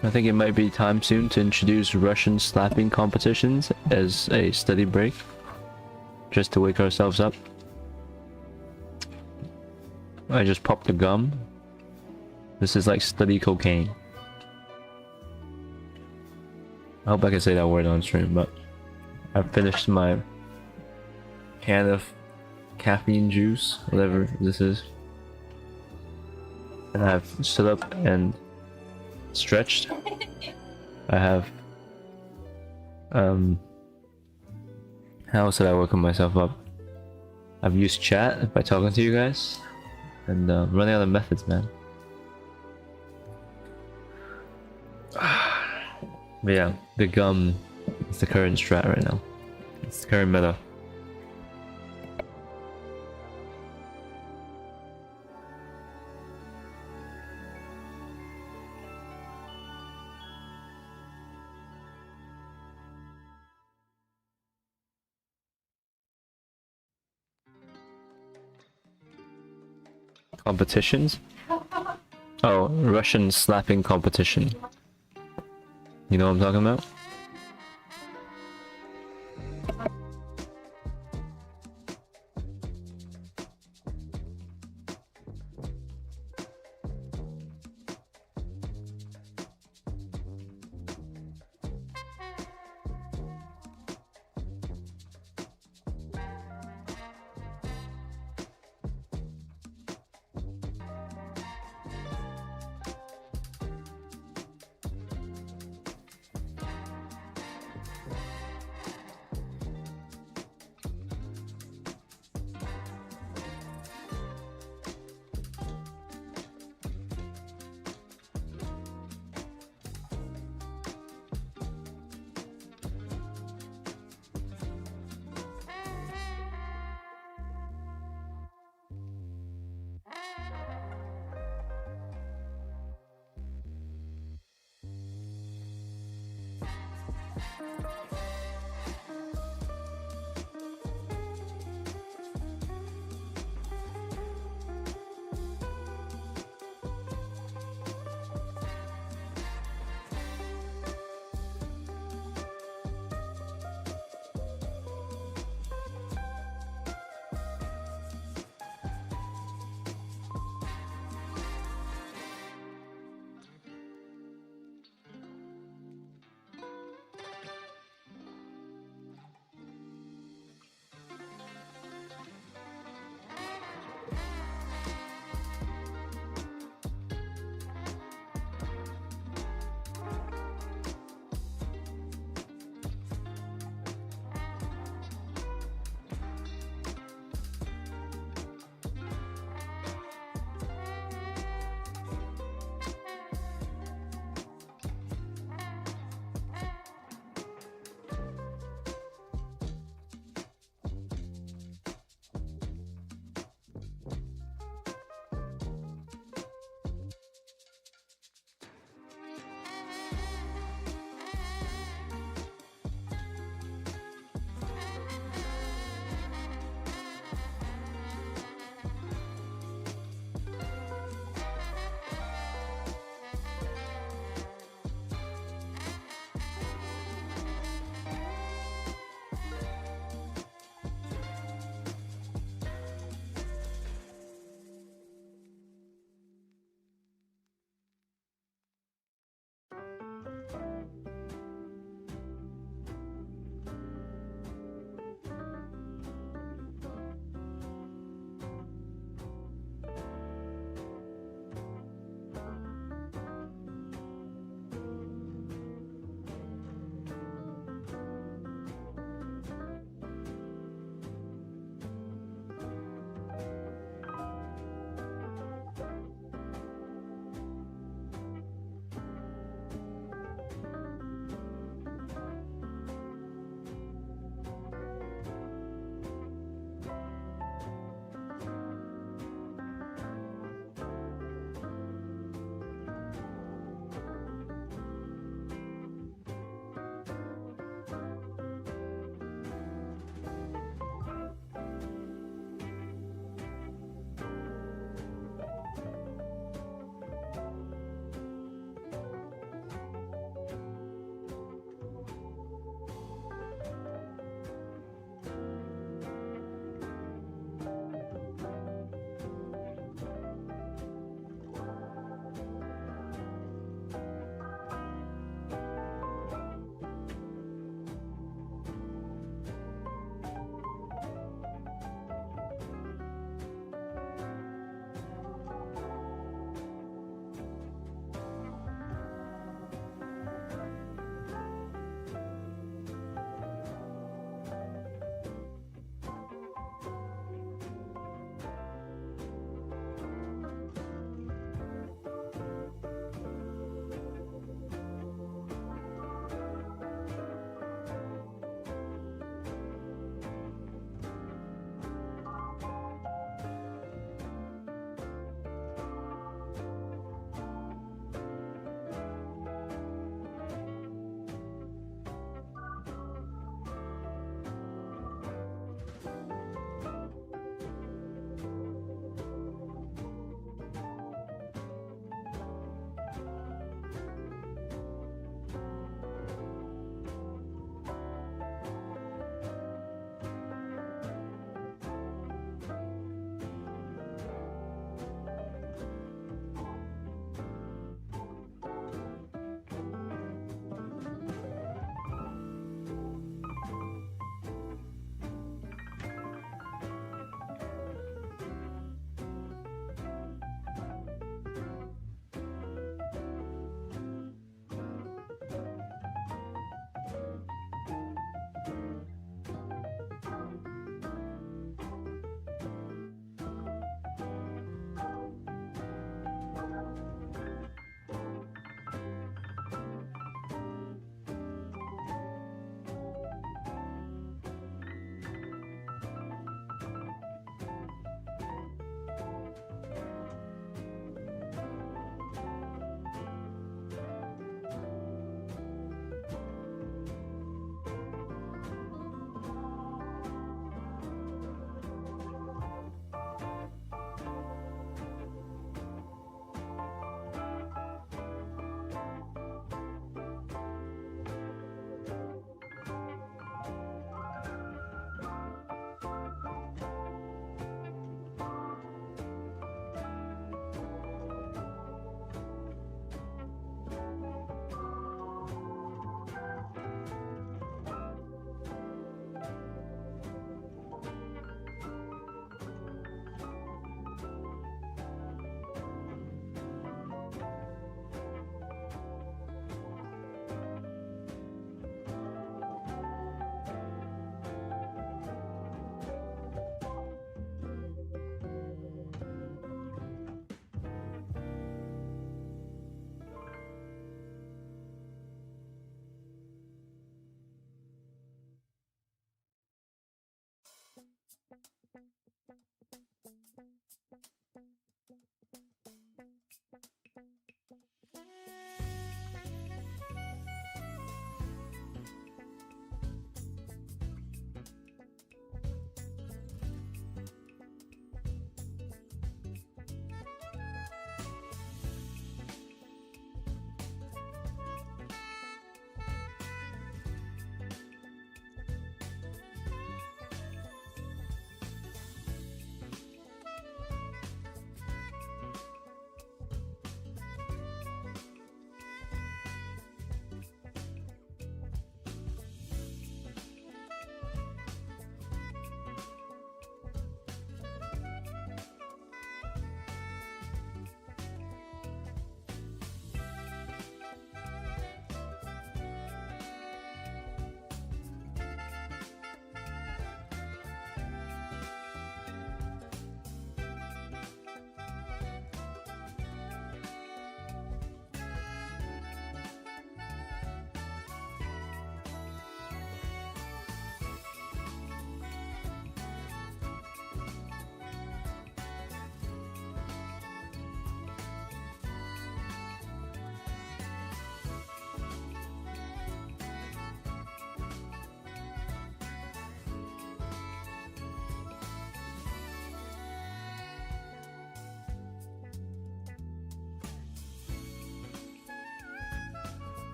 Speaker 1: I think it might be time soon to introduce Russian slapping competitions as a study break, just to wake ourselves up. I just popped a gum. This is like study cocaine. I hope I can say that word on stream, but I've finished my can of caffeine juice, whatever this is. And I've stood up and stretched. I have how else did I work on myself up? I've used chat by talking to you guys, and running out of methods, man. But yeah, the gum is the current strat right now. It's the current meta. Competitions? Oh, Russian slapping competition. You know what I'm talking about?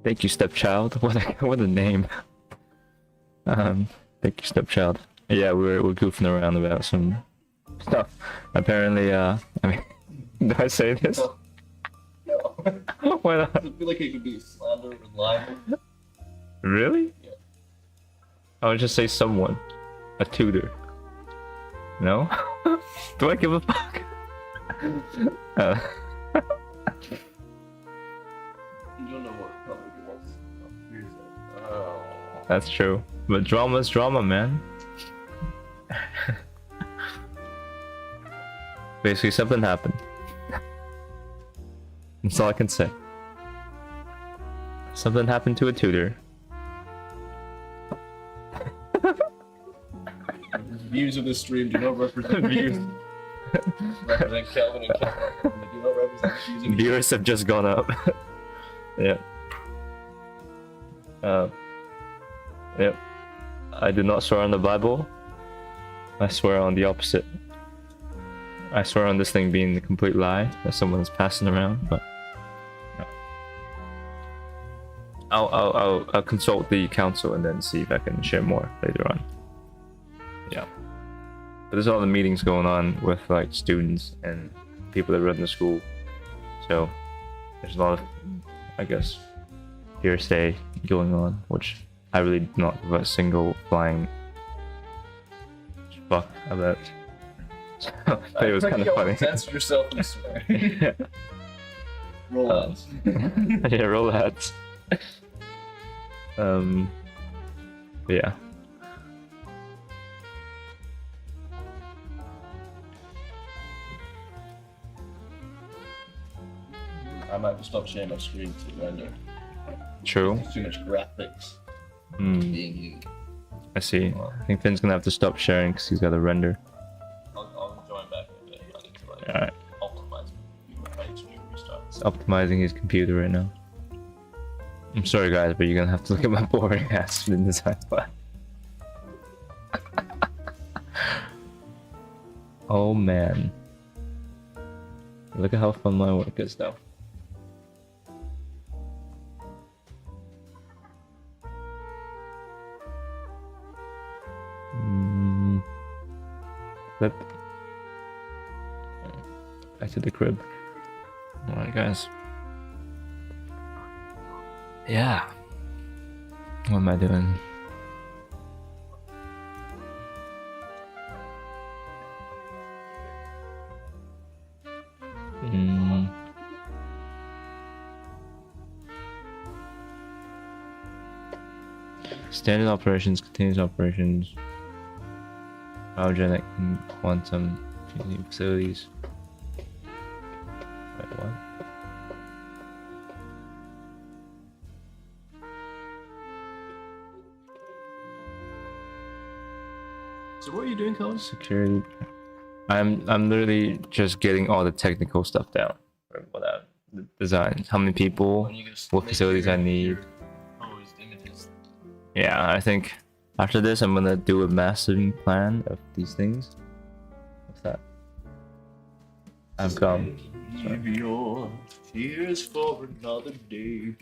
Speaker 1: Thank you, stepchild. What a name. Thank you, stepchild. Yeah, we're goofing around about some stuff. Apparently, I mean, do I say this?
Speaker 2: No.
Speaker 1: Why not?
Speaker 2: I feel like it could be slander or libel.
Speaker 1: Really?
Speaker 2: Yeah.
Speaker 1: I would just say someone, a tutor. No? Do I give a fuck?
Speaker 2: You don't know what public was. Oh.
Speaker 1: That's true. But drama's drama, man. Basically, something happened. That's all I can say. Something happened to a tutor.
Speaker 2: Views of this stream do not represent views. Represent Kelvin and Kelvin. They do not represent the views of
Speaker 1: Viewers have just gone up. Yeah. Yep. I do not swear on the Bible. I swear on the opposite. I swear on this thing being a complete lie that someone's passing around, but no. I'll consult the council and then see if I can share more later on. Yeah. But there's all the meetings going on with like students and people that run the school, so there's a lot of, I guess, hearsay going on, which I really do not give a single flying fuck about. So, but it was kind of funny.
Speaker 2: Censor yourself and swear.
Speaker 1: Yeah.
Speaker 2: Roll outs.
Speaker 1: Yeah, roll hats. Yeah.
Speaker 2: I might have to stop sharing my screen to render.
Speaker 1: True.
Speaker 2: There's too much graphics being used.
Speaker 1: I see. I think Finn's gonna have to stop sharing because he's got to render.
Speaker 2: I'll join back in a bit. I need to like
Speaker 1: Alright.
Speaker 2: optimize my stream restart.
Speaker 1: He's optimizing his computer right now. I'm sorry guys, but you're gonna have to look at my boring ass design file. Oh man. Look at how fun my work is though. Flip. Back to the crib. Alright guys. Yeah. What am I doing? Standard operations, continuous operations, cryogenic, quantum facilities. Wait, what?
Speaker 2: So what are you doing, Kelvin?
Speaker 1: Security. I'm literally just getting all the technical stuff down for without the designs. How many people? What facilities I need?
Speaker 2: Images.
Speaker 1: Yeah, I think after this I'm gonna do a mastering plan of these things. What's that? I've come.
Speaker 2: Leave your tears for another day.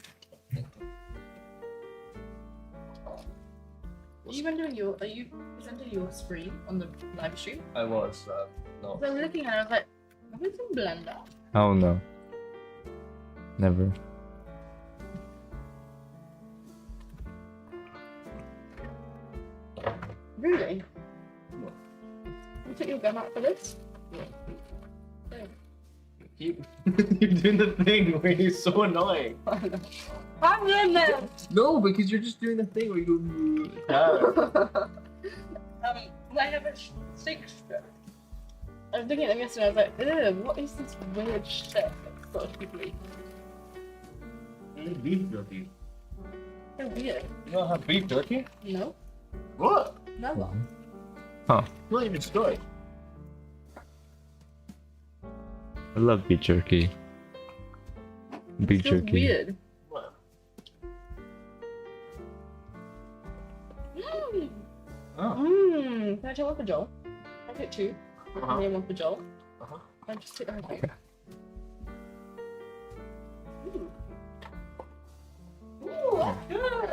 Speaker 3: Are you rendering your? Are you presenting your screen on the live stream?
Speaker 2: I was, no.
Speaker 3: So I'm looking at it, I was like, have we seen Blender?
Speaker 1: Oh no. Never.
Speaker 3: Really? You took your gun out for this?
Speaker 2: Keep doing the thing where you're so annoying.
Speaker 3: I'm in there!
Speaker 2: No, because you're just doing the thing where you go.
Speaker 3: I have a steak strip. I was looking at them yesterday, I was like, ew, what is this weird shit that's sort of people eat?
Speaker 2: Beef jerky.
Speaker 3: So weird.
Speaker 2: You don't have beef jerky?
Speaker 3: No?
Speaker 2: What?
Speaker 3: Never.
Speaker 1: Huh.
Speaker 2: Not even story.
Speaker 1: I love beef jerky. Beef
Speaker 3: So
Speaker 1: jerky.
Speaker 3: weird.
Speaker 2: What?
Speaker 3: Mmm.
Speaker 2: Oh.
Speaker 3: Mmm. Can I take one for Joel? I'll take two.
Speaker 2: Uh-huh.
Speaker 3: And one for Joel.
Speaker 2: Uh-huh.
Speaker 3: And just take the whole thing.
Speaker 1: Okay.
Speaker 3: Ooh. Ooh, that's good.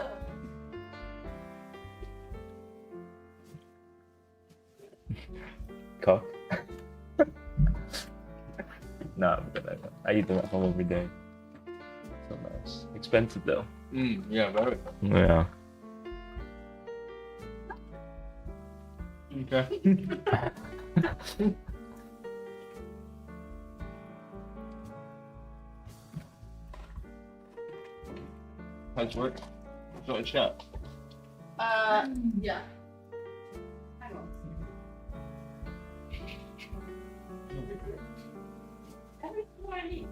Speaker 1: Cock. Nah, but I eat them at home every day. So nice. Expensive though.
Speaker 2: Yeah, very.
Speaker 1: Yeah.
Speaker 2: Okay. How's work? Not in chat.
Speaker 3: Yeah. Hang on. Everything I need.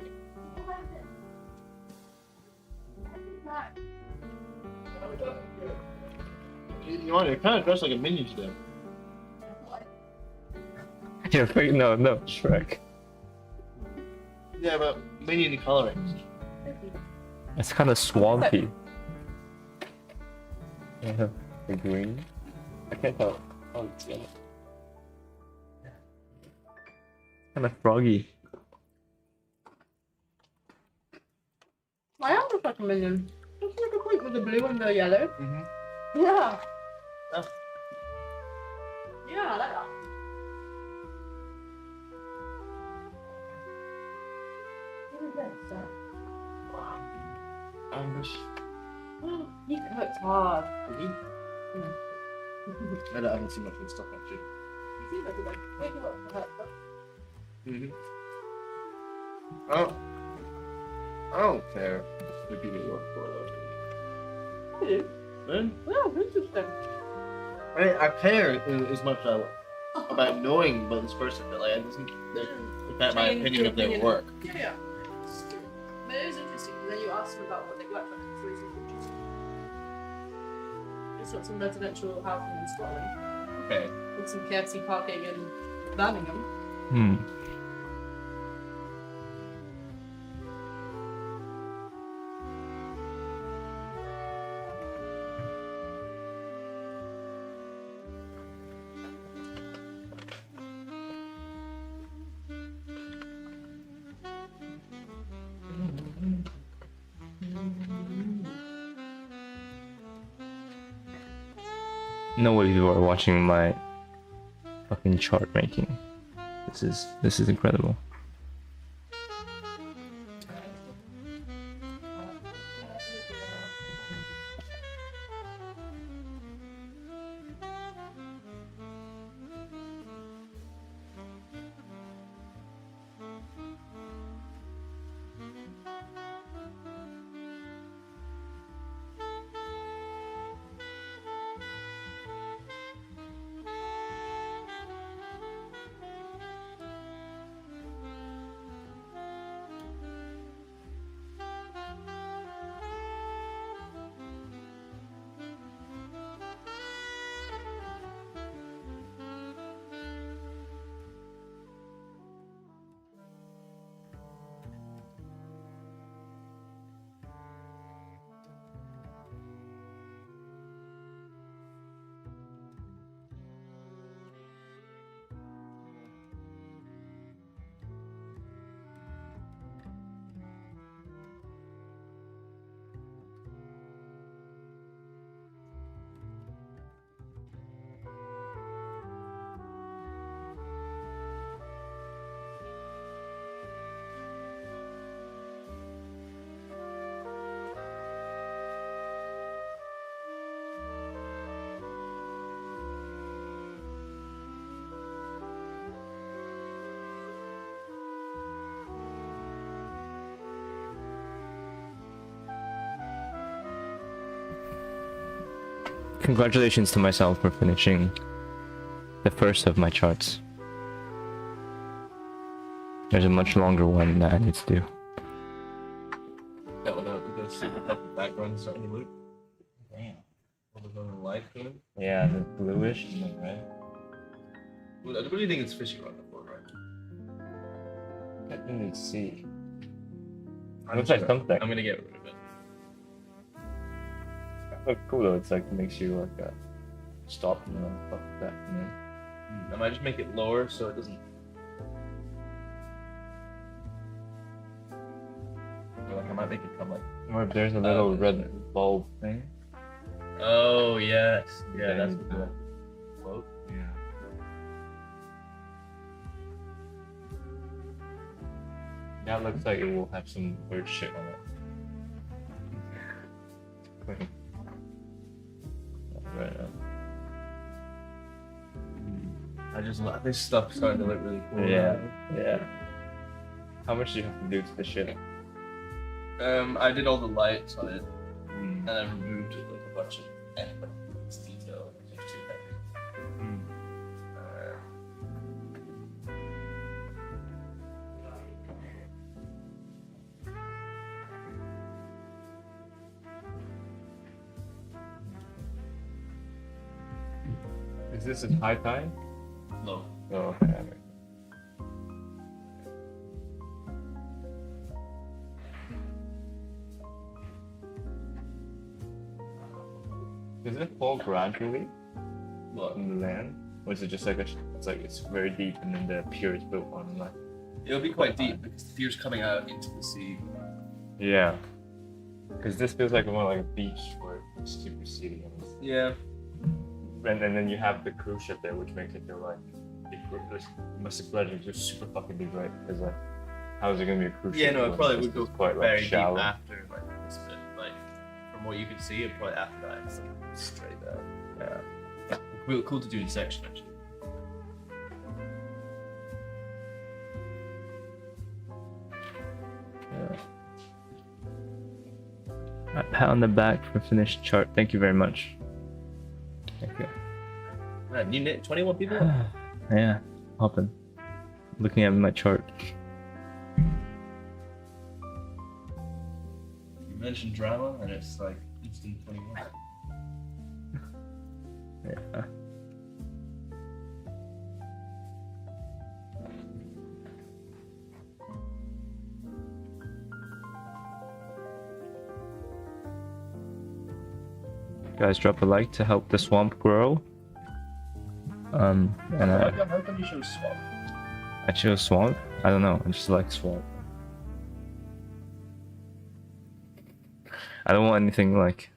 Speaker 2: You want to kind of dress like a minion today.
Speaker 1: Yeah, freaking no, Shrek.
Speaker 2: Yeah, but minion coloring.
Speaker 1: It's kind of swampy. Yeah, the green. I can't tell. Oh, it's yellow. Kind of froggy.
Speaker 3: I am just like a minion. Just like a pink with the blue and the yellow.
Speaker 2: Mm-hmm.
Speaker 3: Yeah.
Speaker 2: Oh.
Speaker 3: Yeah, I like that. What is this?
Speaker 2: I'm just.
Speaker 3: You worked hard.
Speaker 2: I haven't seen much of stuff actually.
Speaker 3: You seem like you worked hard.
Speaker 2: Mm-hmm. I don't care the people you work for though.
Speaker 3: I do.
Speaker 2: Then
Speaker 3: Yeah, interesting.
Speaker 2: I care as much about knowing about this person, but like it doesn't affect my
Speaker 3: Change
Speaker 2: opinion
Speaker 3: your
Speaker 2: of their
Speaker 3: opinion.
Speaker 2: work.
Speaker 3: Yeah, yeah. But it is interesting because then you ask them about what they worked on. It's really interesting. It's got some residential housing in Scotland.
Speaker 2: Okay.
Speaker 3: With some KFC parking in Birmingham.
Speaker 1: Hmm. No way people are watching my fucking chart making. This is incredible. Congratulations to myself for finishing the first of my charts. There's a much longer one that I need to do.
Speaker 2: That one out with the super puffy background starting to loop. Damn. What was on the light doing?
Speaker 1: Yeah, the bluish and the red.
Speaker 2: What do you think it's fishing around the board, right?
Speaker 1: I can't really see.
Speaker 2: I'm
Speaker 1: Looks like something.
Speaker 2: I'm gonna get rid of it.
Speaker 1: Look cool though. It's like makes you like stop and then fuck that. You know?
Speaker 2: I might just make it lower so it doesn't. Or like I might make it come like.
Speaker 1: Or if there's a little red bulb thing.
Speaker 2: Oh yes, yeah, that's
Speaker 1: Then,
Speaker 2: what the float.
Speaker 1: Yeah. That looks like it will have some weird shit on it. Clean. Right now.
Speaker 2: I just love this stuff starting to look really cool.
Speaker 1: Yeah, yeah. How much do you have to do to the shit?
Speaker 2: I did all the lights on it, and I removed like a bunch of this detail. It's too heavy.
Speaker 1: Is this a high tie?
Speaker 2: No.
Speaker 1: Oh, okay. Does it fall gradually
Speaker 2: What?
Speaker 1: in the land, or is it just like it's very deep and then the pier is built on like?
Speaker 2: It'll be quite deep because the pier's coming out into the sea.
Speaker 1: Yeah. Because this feels like more like a beach where it's super seedy and
Speaker 2: Yeah.
Speaker 1: then you have the cruise ship there, which makes it feel like it must have been just super fucking big, right? Because like, how is it gonna be a cruise ship?
Speaker 2: Yeah, no, it
Speaker 1: when
Speaker 2: probably
Speaker 1: it's
Speaker 2: would go
Speaker 1: quite like
Speaker 2: very
Speaker 1: shallow.
Speaker 2: deep after like this bit. Like from what you can see, and probably after that, it's like straight there.
Speaker 1: Yeah.
Speaker 2: Really cool to do in section actually.
Speaker 1: Yeah. A pat on the back for finished chart. Thank you very much. Thank you.
Speaker 2: Man, you 21 people?
Speaker 1: Yeah, hopping. Looking at my chart.
Speaker 2: You mentioned drama, and it's like instant 21.
Speaker 1: Yeah. Guys, drop a like to help the swamp grow. And
Speaker 2: How come you chose swamp?
Speaker 1: I chose swamp. I don't know. I just like swamp. I don't want anything like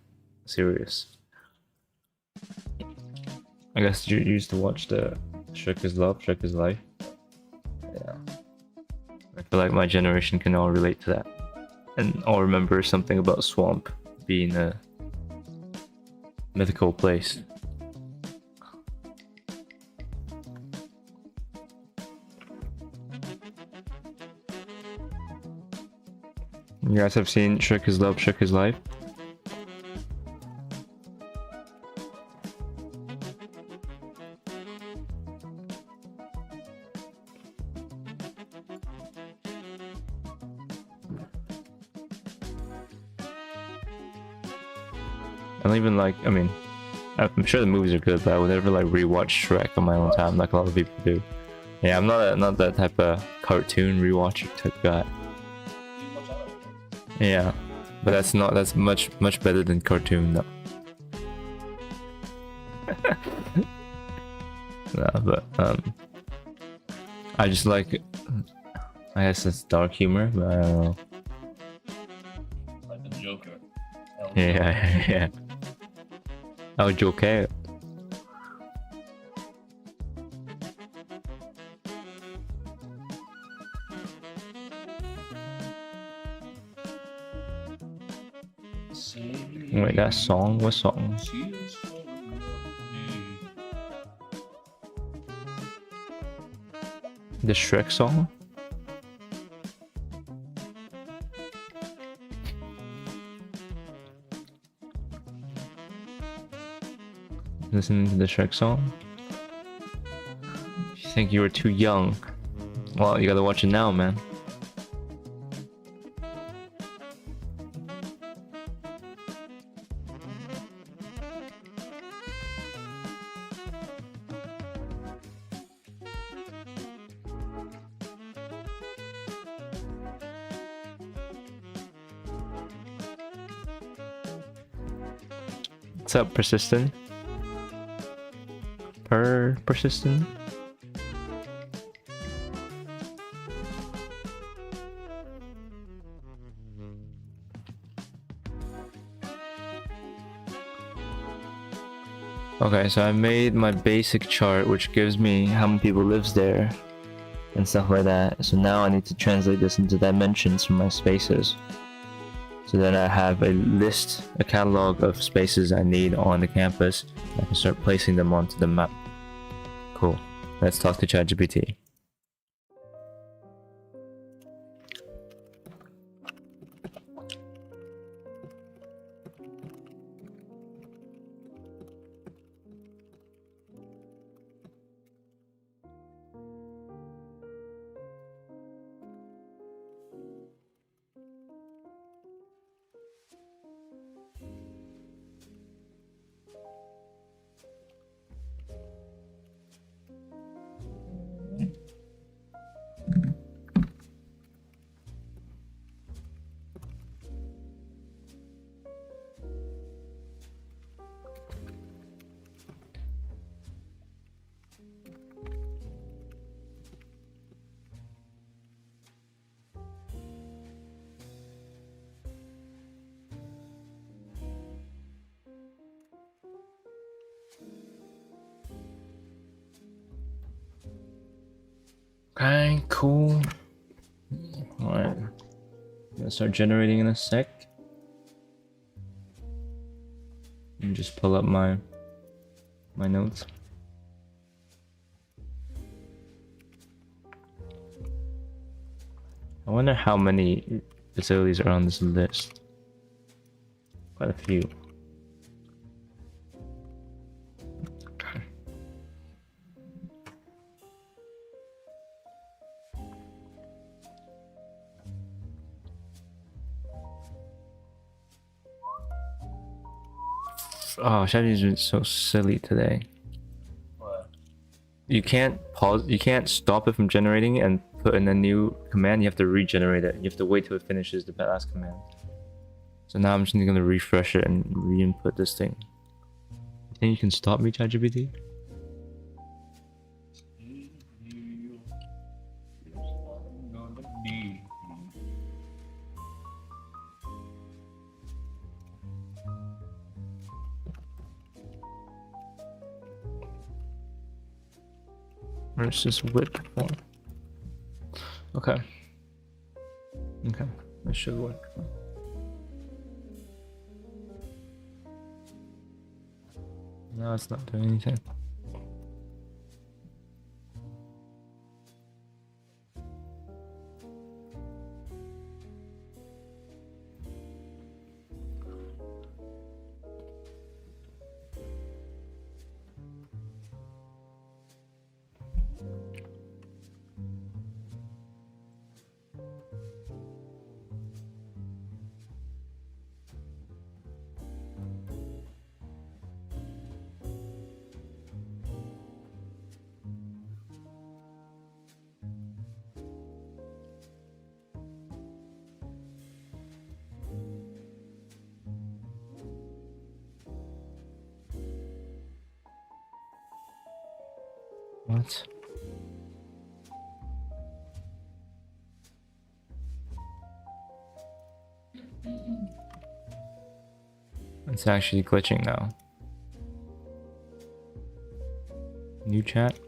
Speaker 1: serious. I guess you used to watch the Shrek is Love, Shrek is Life. Yeah. I feel like my generation can all relate to that. And all remember something about Swamp being a mythical place. You guys have seen Shrek is Love, Shrek is Life? I don't even like, I mean, I'm sure the movies are good, but I would never like rewatch Shrek on my own time like a lot of people do. Yeah, I'm not that type of cartoon rewatcher type guy. Yeah, but that's much better than cartoon though. No, but I just like, I guess it's dark humor, but I don't know.
Speaker 2: Like the Joker.
Speaker 1: Yeah. Oh, Joker. Wait, that song? What song? The Shrek song? Listening to the Shrek song? You think you were too young? Well, you gotta watch it now, man. What's up, Persistent? Persistent? Okay, so I made my basic chart which gives me how many people lives there and stuff like that. So now I need to translate this into dimensions from my spaces. So then I have a list, a catalog of spaces I need on the campus. I can start placing them onto the map. Cool. Let's talk to ChatGPT. Okay, cool. Alright. Gonna start generating in a sec. And just pull up my notes. I wonder how many facilities are on this list. Quite a few. Oh, Shabby's been so silly today.
Speaker 2: What?
Speaker 1: You can't pause, you can't stop it from generating and put in a new command. You have to regenerate it. You have to wait till it finishes the last command. So now I'm just gonna refresh it and re-input this thing. You think you can stop me, ChatGPT? versus width form. Okay. Okay, that should work. No, it's not doing anything. What? It's actually glitching now. New chat.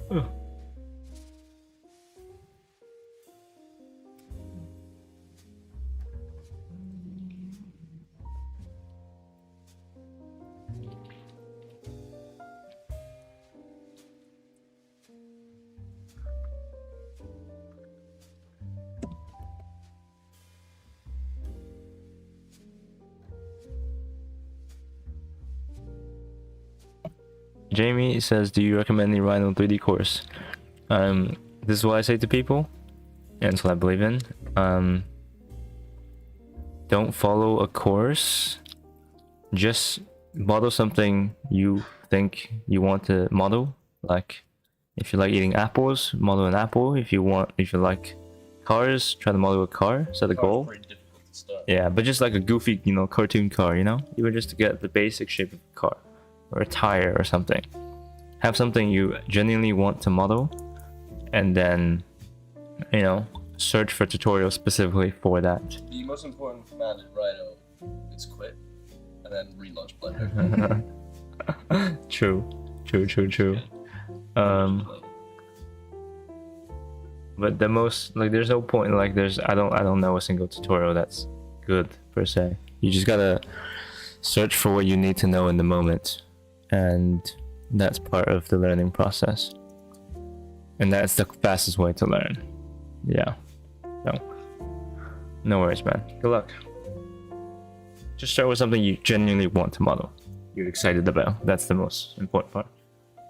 Speaker 1: Ugh. Jamie says, do you recommend the Rhino 3D course? This is what I say to people, and it's what I believe in. Don't follow a course. Just model something you think you want to model. Like, if you like eating apples, model an apple. If you like cars, try to model a car. Set a goal.
Speaker 2: Pretty difficult to start.
Speaker 1: Yeah, but just like a goofy, cartoon car, even just to get the basic shape of a car or a tire or something. Have something you genuinely want to model, and then, search for tutorials specifically for that.
Speaker 2: The most important command in Rhino is quit, and then relaunch Blender.
Speaker 1: True. But the most, there's no point, I don't know a single tutorial that's good per se. You just gotta search for what you need to know in the moment, and that's part of the learning process, and that's the fastest way to learn. Yeah. No worries, man. Good luck. Just start with something you genuinely want to model, you're excited about. That's the most important part.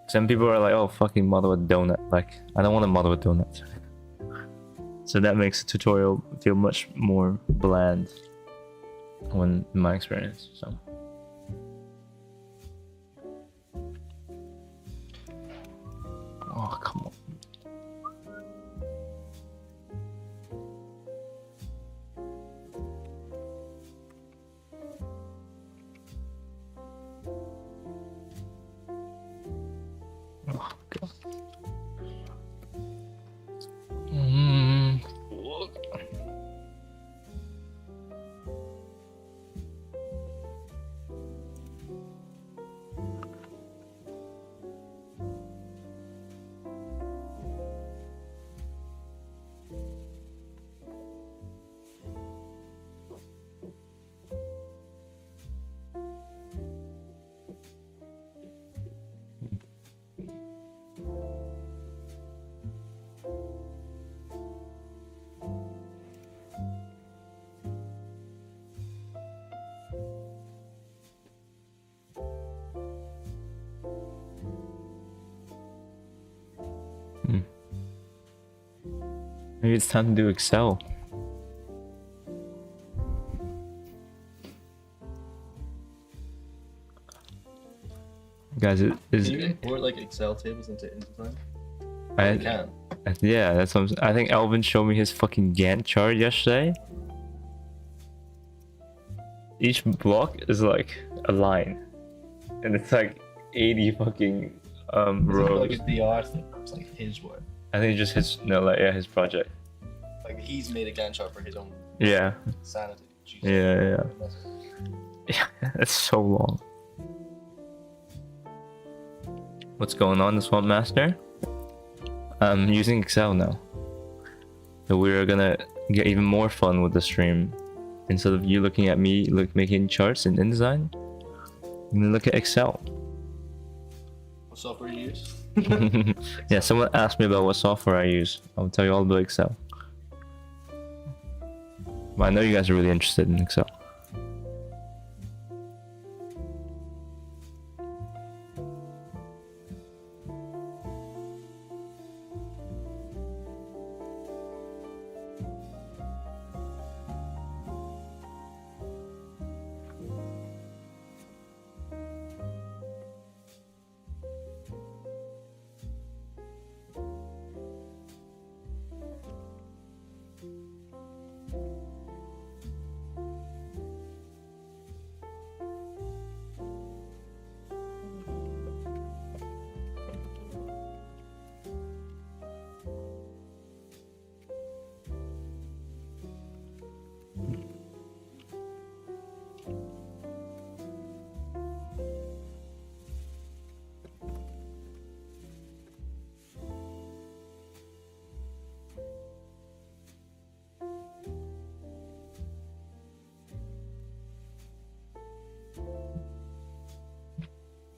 Speaker 1: Some people are like, oh, fucking model a donut. I don't want to model a donut. So that makes a tutorial feel much more bland, in my experience. So oh, come on. Oh, God. Maybe it's time to do Excel. Guys, it is.
Speaker 2: Can you import Excel tables into InDesign?
Speaker 1: I
Speaker 2: can.
Speaker 1: Yeah, that's what I think Elvin showed me his fucking Gantt chart yesterday. Each block is like a line, and it's 80 fucking
Speaker 2: It's like
Speaker 1: Rose.
Speaker 2: a DR thing. It's like his work.
Speaker 1: I think just his his project.
Speaker 2: Like he's made a Gantt chart for his own
Speaker 1: Yeah.
Speaker 2: sanity. Jesus.
Speaker 1: Yeah. Yeah. It's so long. What's going on, the Swamp Master? I'm using Excel now. So we're gonna get even more fun with the stream. Instead of you looking at me making charts in InDesign, I'm gonna look at Excel.
Speaker 2: What software you use?
Speaker 1: Yeah, someone asked me about what software I use. I'll tell you all about Excel. But I know you guys are really interested in Excel.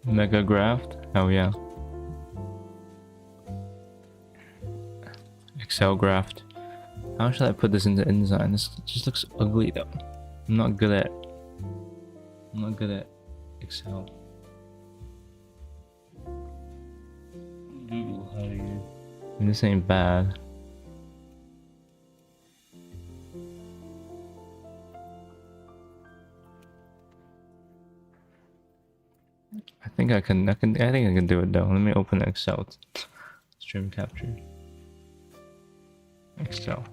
Speaker 1: Mega Graft? Oh yeah. Excel Graft. How should I put this into InDesign? This just looks ugly though. I'm not good at Excel.
Speaker 2: Google, how do you?
Speaker 1: This ain't bad. I think I can do it though. Let me open Excel. Stream capture. Excel.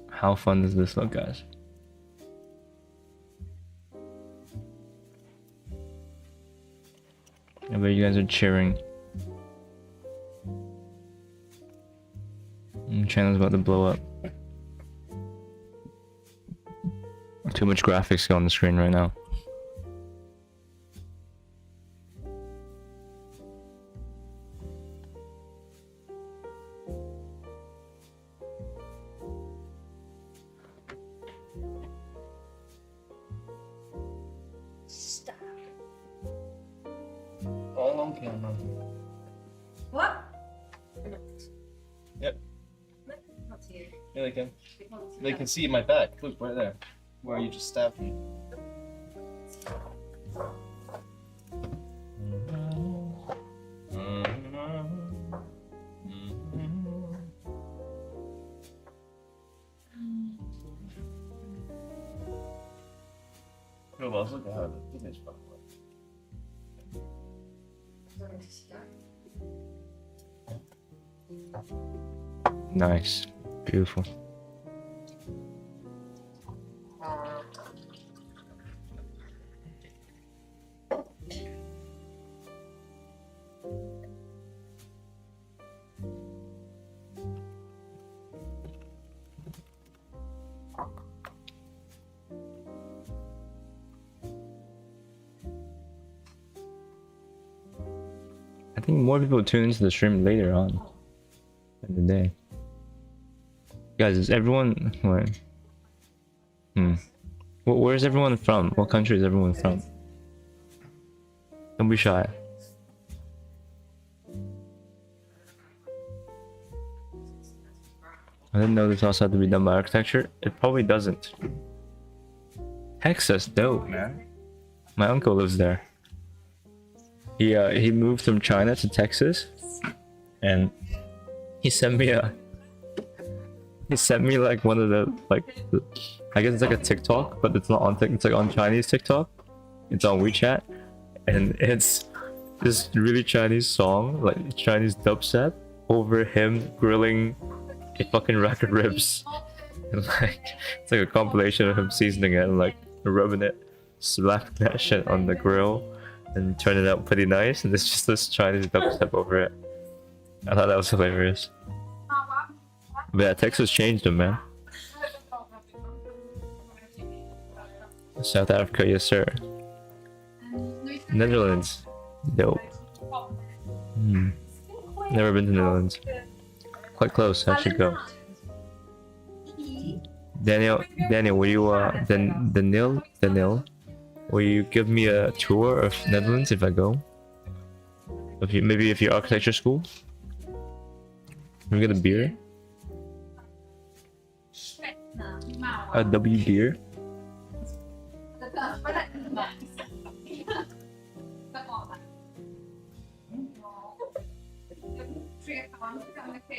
Speaker 1: How fun does this look, guys? I bet you guys are cheering. Channel's about to blow up. Too much graphics on the screen right now.
Speaker 3: Stop.
Speaker 2: All on camera.
Speaker 3: What?
Speaker 2: Yep.
Speaker 3: Not to you.
Speaker 2: Yeah, they can.
Speaker 3: Not to
Speaker 2: They
Speaker 3: you.
Speaker 2: can see my back. Look right there, where you just stabbed me. Yo, was look at how the image fucking works.
Speaker 3: Starting to start.
Speaker 1: Nice. Beautiful. I think more people tune into the stream later on in the day. Guys, is everyone what? Where's everyone from? What country is everyone from? Don't be shy. I didn't know this also had to be done by architecture. It probably doesn't. Texas, dope, man. My uncle lives there. He moved from China to Texas, and he sent me like one of the I guess it's like a TikTok, but it's not on TikTok. It's like on Chinese TikTok. It's on WeChat, and it's this really Chinese song, like Chinese dubstep, over him grilling a fucking rack of ribs. And like it's like a compilation of him seasoning it and like rubbing it, slapping that shit on the grill, and turning it out pretty nice. And there's just this Chinese dubstep over it. I thought that was hilarious. But yeah, Texas changed him, man. South Africa, yes sir. Netherlands, dope. Never been to Netherlands. Quite close, I should go. Daniel, will you Daniel, will you give me a tour of Netherlands if I go? Maybe if you're architecture school? Can we get a beer? A W beer?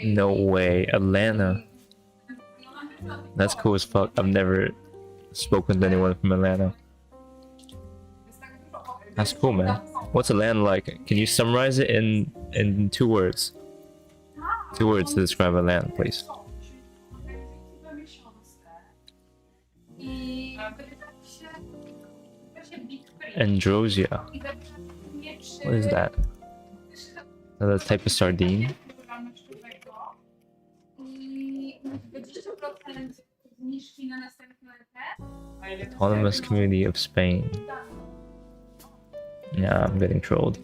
Speaker 1: No way, Atlanta. That's cool as fuck. I've never spoken to anyone from Atlanta. That's cool, man. What's Atlanta like? Can you summarize it in 2 words? 2 words to describe Atlanta, please. Androsia. What is that? Another type of sardine? Autonomous Community of Spain. Yeah, I'm getting trolled.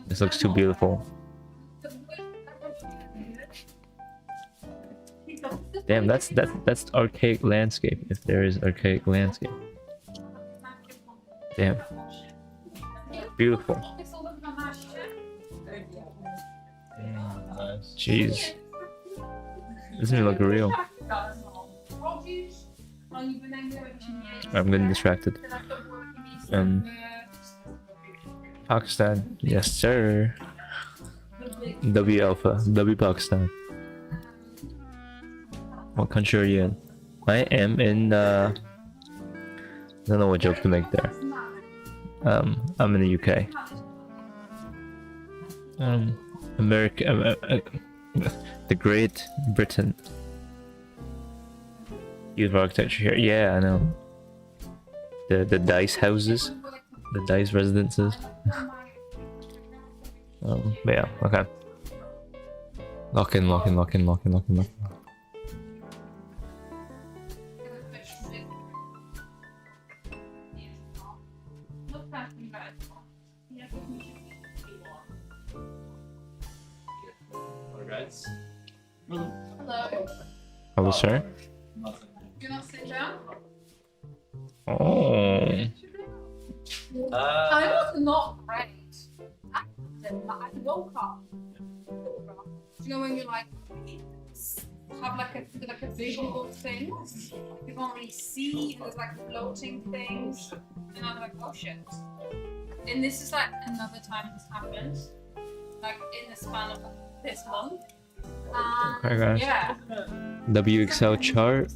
Speaker 1: This looks too beautiful. Damn, that's archaic landscape, if there is archaic landscape. Damn. Beautiful. Jeez. Doesn't even look real. I'm getting distracted. Pakistan. Yes, sir. W Alpha. W Pakistan. What country are you in? I am in, I don't know what joke to make there. I'm in the UK. America, the Great Britain. Youth architecture here. Yeah, I know. The dice houses, the dice residences. But yeah, okay. Lock in.
Speaker 3: Hello.
Speaker 1: Hello, sir.
Speaker 3: Do you not sit down?
Speaker 1: Oh.
Speaker 3: I was not great. I woke up. Do you know when you like have like a visual of things? You can't really see, and there's like floating things, and I'm like, oh shit. And this is like another time this happened, like in the span of this month.
Speaker 1: Okay, guys.
Speaker 3: Yeah.
Speaker 1: WXL chart.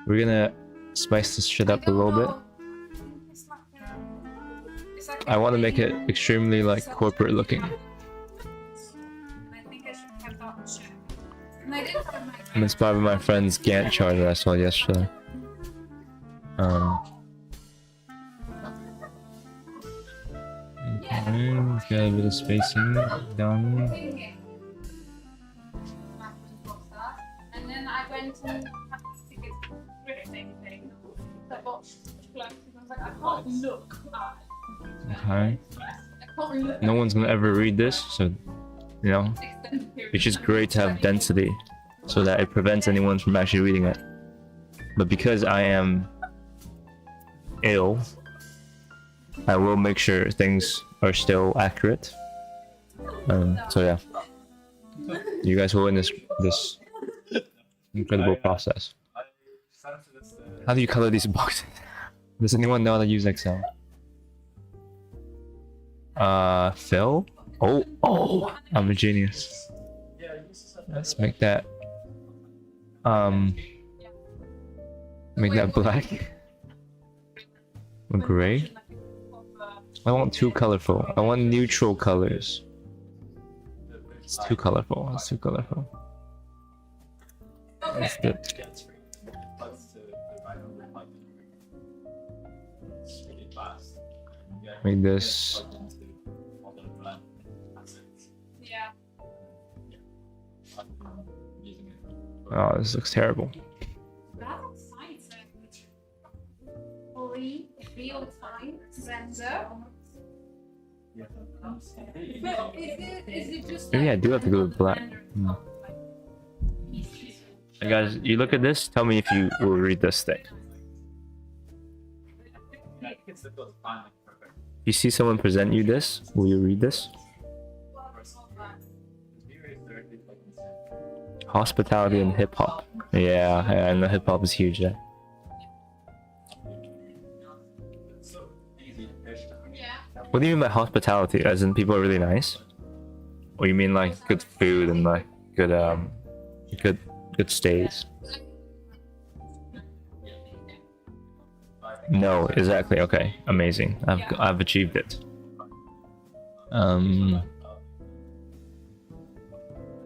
Speaker 1: We're gonna spice this shit up a little bit. I want to make it extremely like corporate looking. I'm inspired by my friend's Gantt chart that I saw yesterday. Okay, let's get a bit of spacing done.
Speaker 3: And then I went and had to get thrifting thing. So I bought glasses. I was like, I can't look at it.
Speaker 1: Okay. No one's gonna ever read this, so you know, it's just great to have density so that it prevents anyone from actually reading it. But because I am ill, I will make sure things are still accurate. So yeah, you guys will witness this incredible process. How do you color these boxes? Does anyone know how to use Excel? Phil? Oh, I'm a genius. Let's make that black. Gray? I want too colorful. I want neutral colors. It's too colorful. That's good. Make this.
Speaker 3: Yeah.
Speaker 1: Oh, this looks terrible.
Speaker 3: That's exciting. Fully real-time render. But is it just
Speaker 1: Maybe I
Speaker 3: like
Speaker 1: do have to go with black. Hmm. Hey guys, you look at this. Tell me if you will read this thing. You see someone present you this, will you read this? Hospitality and hip hop. Yeah, I know hip hop is huge. Yeah. What do you mean by hospitality? As in people are really nice? Or you mean like good food and like good good stays? No, exactly. Okay, amazing. I've achieved it.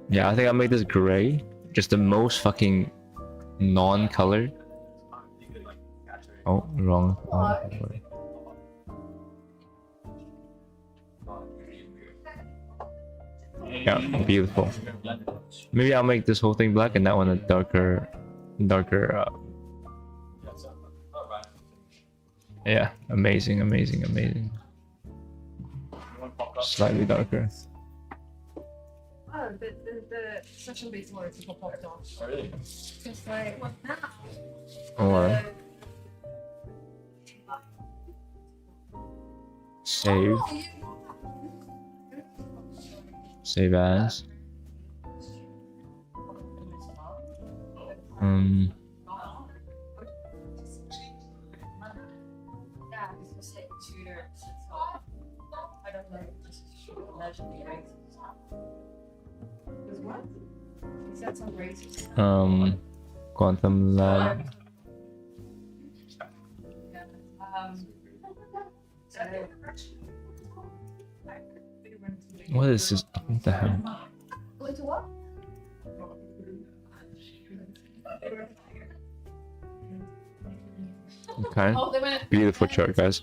Speaker 1: Yeah, I think I'll make this gray. Just the most fucking non-color. Oh, wrong. Yeah, beautiful. Maybe I'll make this whole thing black and that one a darker. Yeah, amazing. Slightly darker.
Speaker 3: Oh, the session based words people popped off. Just like what now?
Speaker 1: Or save. Save as.
Speaker 3: Yeah, it's just like tutor. I don't know. Just legendary. What? Is that some racist?
Speaker 1: Quantum lab. What is this? What the hell?
Speaker 3: Going to what?
Speaker 1: Okay.
Speaker 3: Oh, they went.
Speaker 1: Beautiful chart, guys.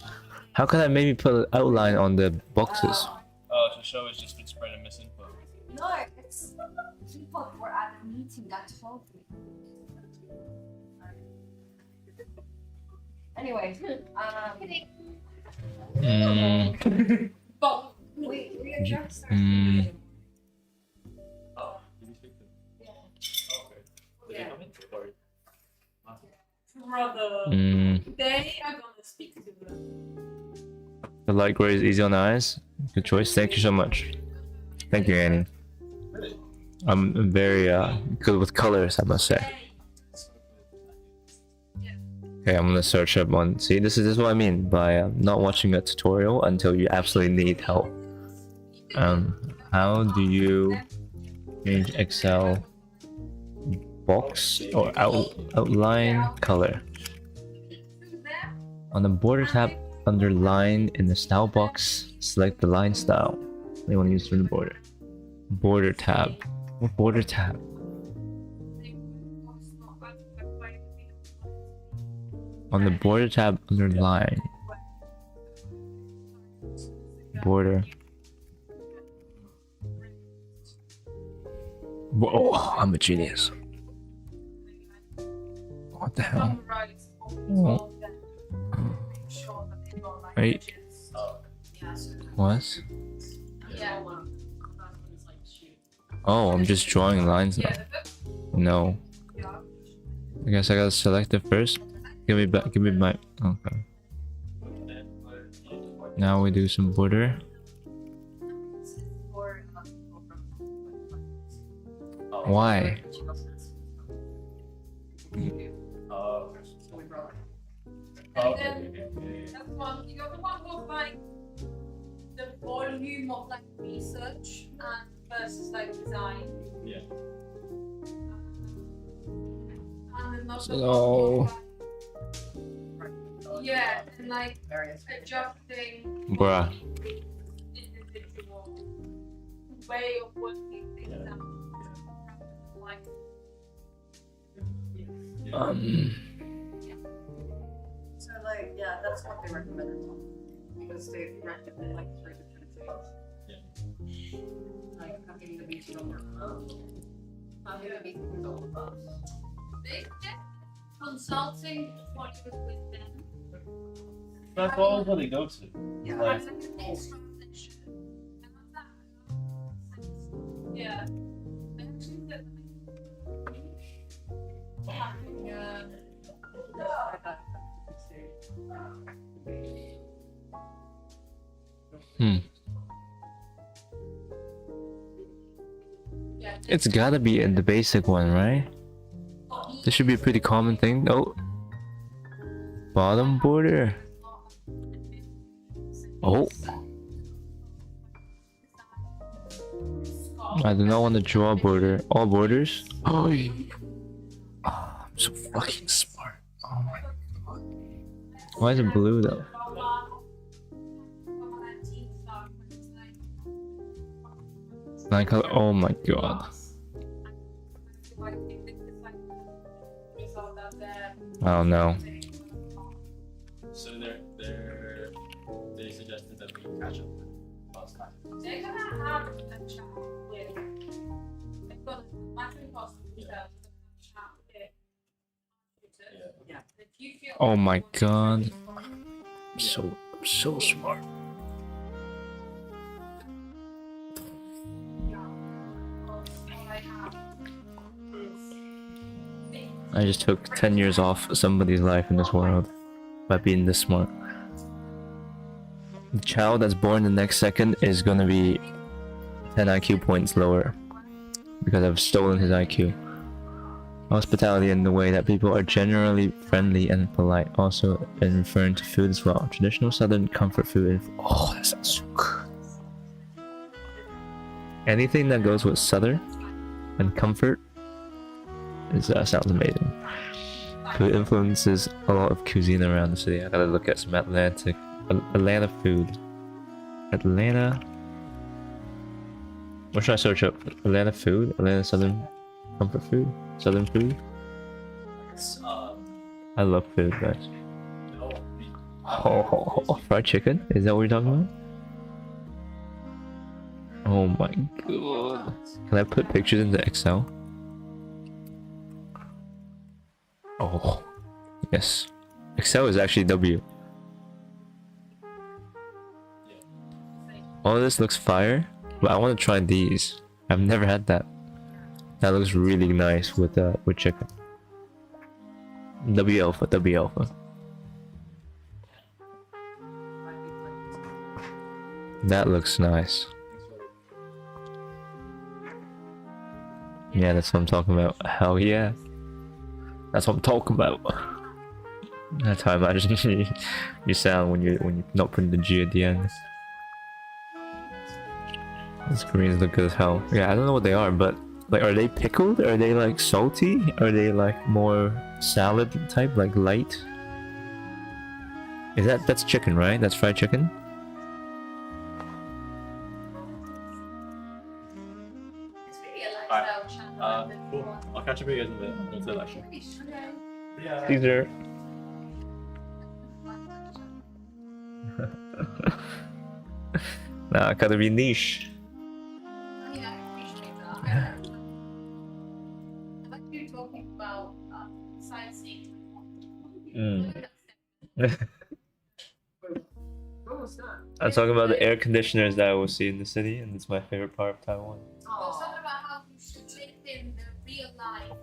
Speaker 1: How can I maybe put an outline on the boxes?
Speaker 2: Oh, to show it's just been spread and misinfo.
Speaker 3: No, it's people were at a meeting that told me. Anyway, but we addressed our brother. They are gonna speak to them.
Speaker 1: The light gray is easy on the eyes. Good choice. Thank you so much. Thank you, Annie. I'm very good with colors, I must say. Okay, I'm gonna search up one. See, this is what I mean by not watching a tutorial until you absolutely need help. How do you change Excel box or outline color? On the border tab, under line in the style box, select the line style you want to use for the border. Border tab. What border tab? On the border tab, under line. Border. Whoa, I'm a genius. What the hell? Oh. Wait. What? Oh, I'm just drawing lines now. No. I guess I gotta select it first. Give me back. Give me my. Okay. Now we do some border. Why?
Speaker 3: And then that's one. You got the one with like the volume of like research and versus like design.
Speaker 2: Yeah.
Speaker 3: And another
Speaker 1: So.
Speaker 3: one with, like, yeah, and like adjusting
Speaker 1: Bruh.
Speaker 3: individual way of working things out. Like So like, yeah, that's what they recommend as well. Because they recommend like 3 different things. Like having the beach number, having the beach with all of us. They get consulting what you was with them.
Speaker 2: That's always what they go to.
Speaker 3: Yeah.
Speaker 2: Like,
Speaker 3: Yeah.
Speaker 1: It's gotta be in the basic one, right? This should be a pretty common thing. Oh. Bottom border. Oh. I do not want to draw a border. All borders? Oh, I'm so fucking smart. Oh my god. Why is it blue though? 9 color. Oh my god. I don't know.
Speaker 2: so they suggested that we catch up last time.
Speaker 3: They're gonna have a chat with. They've got a matching cost of chat with. Yeah. If you feel
Speaker 1: Oh my god. I'm so smart. I just took 10 years off somebody's life in this world by being this smart. The child that's born the next second is gonna be 10 IQ points lower because I've stolen his IQ. Hospitality in the way that people are generally friendly and polite, also in referring to food as well. Traditional southern comfort food. Oh, that sounds so good. Anything that goes with southern and comfort sounds amazing. Food influences a lot of cuisine around the city. I gotta look at some Atlanta food. Atlanta. What should I search up? Atlanta food? Atlanta southern comfort food? Southern food? I love food, guys. Oh, fried chicken? Is that what you're talking about? Oh my god. Can I put pictures into Excel? Oh, yes. Excel is actually W. All of this looks fire, but I want to try these. I've never had that. That looks really nice with chicken. W alpha, W alpha. That looks nice. Yeah, that's what I'm talking about. Hell yeah. That's what I'm talking about. That's how I imagine you sound when you're not putting the G at the end. These greens look good as hell. Yeah, I don't know what they are, but like, are they pickled? Are they like salty? Are they like more salad type, like light? Is that's chicken, right? That's fried chicken?
Speaker 3: it's really a lifestyle channel.
Speaker 2: Cool. I'll catch up with you guys in a bit. I'm going to the lecture. Yeah.
Speaker 1: Caesar. Nah, gotta be niche.
Speaker 3: Yeah, I appreciate that. I like you talking about sightseeing.
Speaker 1: I'm talking about the air conditioners that I will see in the city, and it's my favorite part of Taiwan.
Speaker 3: I was talking about how you should live in the real life,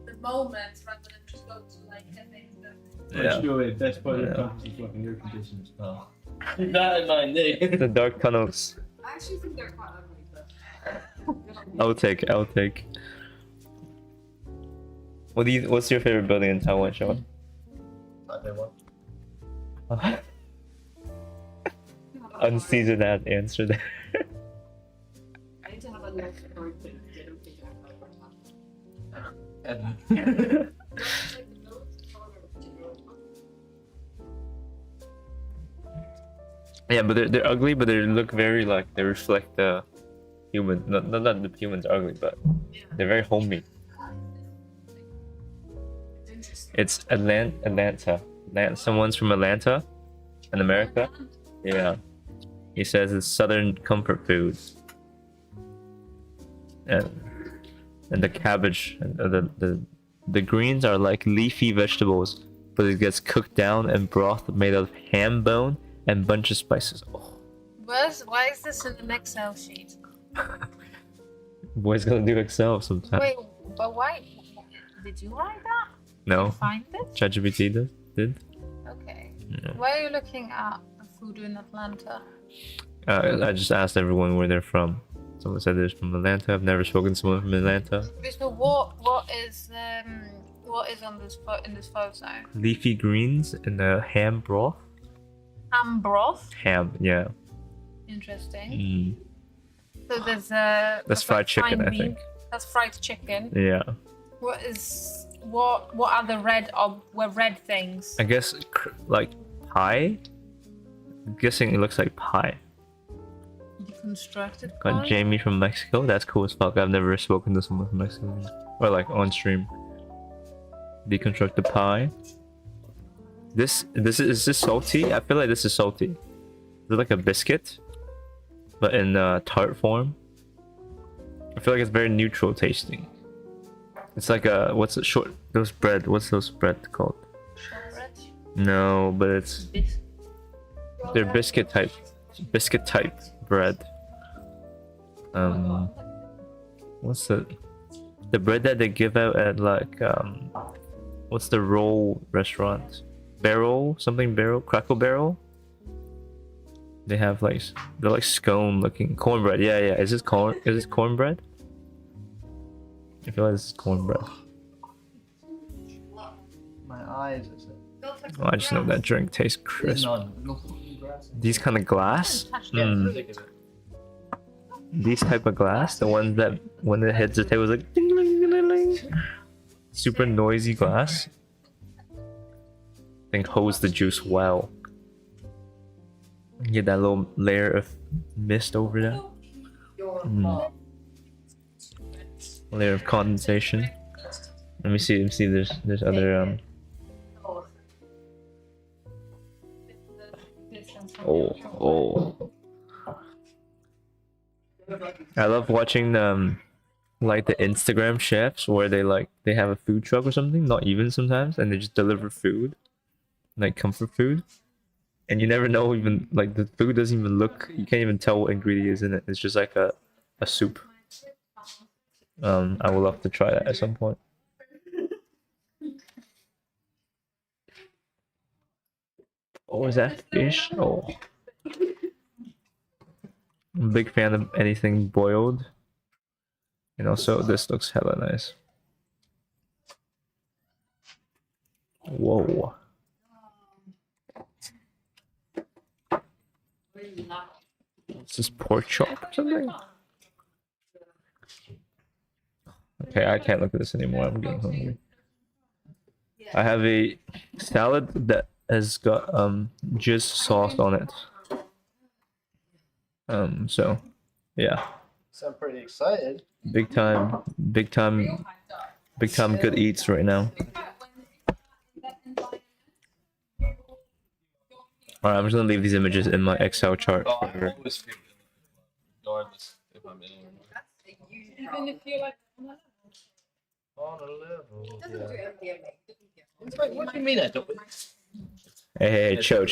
Speaker 3: the moment, rather than just go to like cafes.
Speaker 1: Yeah.
Speaker 2: Sure, best part of the campus is fucking air conditioners. Oh. Keep that in mind, eh?
Speaker 1: The dark tunnels.
Speaker 3: I actually think they're quite ugly, but
Speaker 1: I'll take. What's your favorite building in Taiwan, Sean? Unseasoned answer there.
Speaker 3: I need to have a look at our thing.
Speaker 1: Yeah, but they're ugly, but they look very like they reflect the human. Not the humans are ugly, but they're very homey. It's Atlanta. Someone's from Atlanta, in America. Yeah. He says it's Southern comfort food. And the cabbage and the greens are like leafy vegetables, but it gets cooked down in broth made of ham bone and bunch of spices. Oh.
Speaker 8: Why is this in an Excel sheet?
Speaker 1: Boy's gonna do Excel sometime.
Speaker 8: Wait, but why? Did you write that?
Speaker 1: No.
Speaker 8: Did you find it?
Speaker 1: ChatGPT did.
Speaker 8: Okay.
Speaker 1: No.
Speaker 8: Why are you looking at the food in Atlanta?
Speaker 1: I just asked everyone where they're from. Someone said they're from Atlanta. I've never spoken to someone from Atlanta.
Speaker 8: So what is on this in this photo?
Speaker 1: Leafy greens and the ham broth.
Speaker 8: Ham broth.
Speaker 1: Ham, yeah.
Speaker 8: Interesting. So there's
Speaker 1: that's fried chicken, I think.
Speaker 8: That's fried chicken.
Speaker 1: Yeah.
Speaker 8: What are the red things?
Speaker 1: I guess like pie. I'm guessing it looks like pie.
Speaker 8: Deconstructed
Speaker 1: Got
Speaker 8: pie?
Speaker 1: Jamie from Mexico. That's cool as fuck. I've never spoken to someone from Mexico, or like on stream. Deconstruct the pie. Is this salty? I feel like this is salty. Is it like a biscuit, but in tart form? I feel like it's very neutral tasting. It's like a what's those bread called?
Speaker 8: Shortbread?
Speaker 1: No, but it's they're biscuit type bread. What's the bread that they give out at like what's the roll restaurant? Crackle Barrel. They have like they're like scone looking cornbread. Yeah. Is this cornbread? I feel like this is cornbread.
Speaker 2: My eyes.
Speaker 1: Oh, I just know that drink tastes crisp. These kind of glass? These type of glass, the ones that when it hits the table is like ding, ding, ding, ding, ding. Super noisy glass. I think holds the juice well. Get that little layer of mist over there. Layer of condensation. Let me see. There's other Oh. I love watching like the Instagram chefs where they have a food truck or something, not even sometimes, and they just deliver food, like comfort food, and you never know, even like the food doesn't even look, you can't even tell what ingredients in it. It's just like a soup. I would love to try that at some point. Oh, is that fish? Oh. I'm a big fan of anything boiled. And also, this looks hella nice. Whoa. Is this pork chop or something? Okay, I can't look at this anymore. I'm getting hungry. I have a salad that has got jizz sauce on it. So yeah.
Speaker 2: Sound pretty excited.
Speaker 1: Big time good eats right now. Alright, I'm just gonna leave these images in my Excel chart forever.
Speaker 2: Regardless if I'm in or not.
Speaker 8: Even if you're like
Speaker 2: On a level.
Speaker 3: Yeah.
Speaker 2: Wait, what do you mean I don't?
Speaker 1: Hey, chill.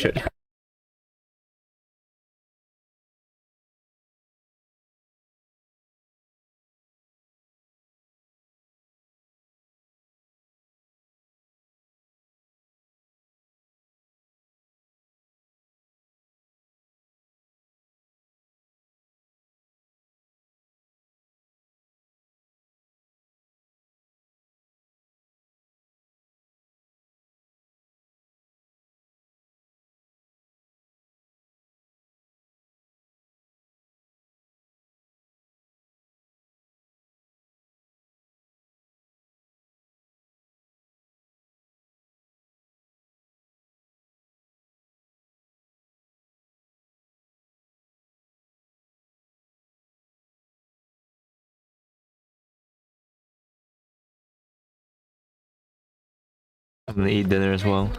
Speaker 1: I'm gonna eat dinner as well.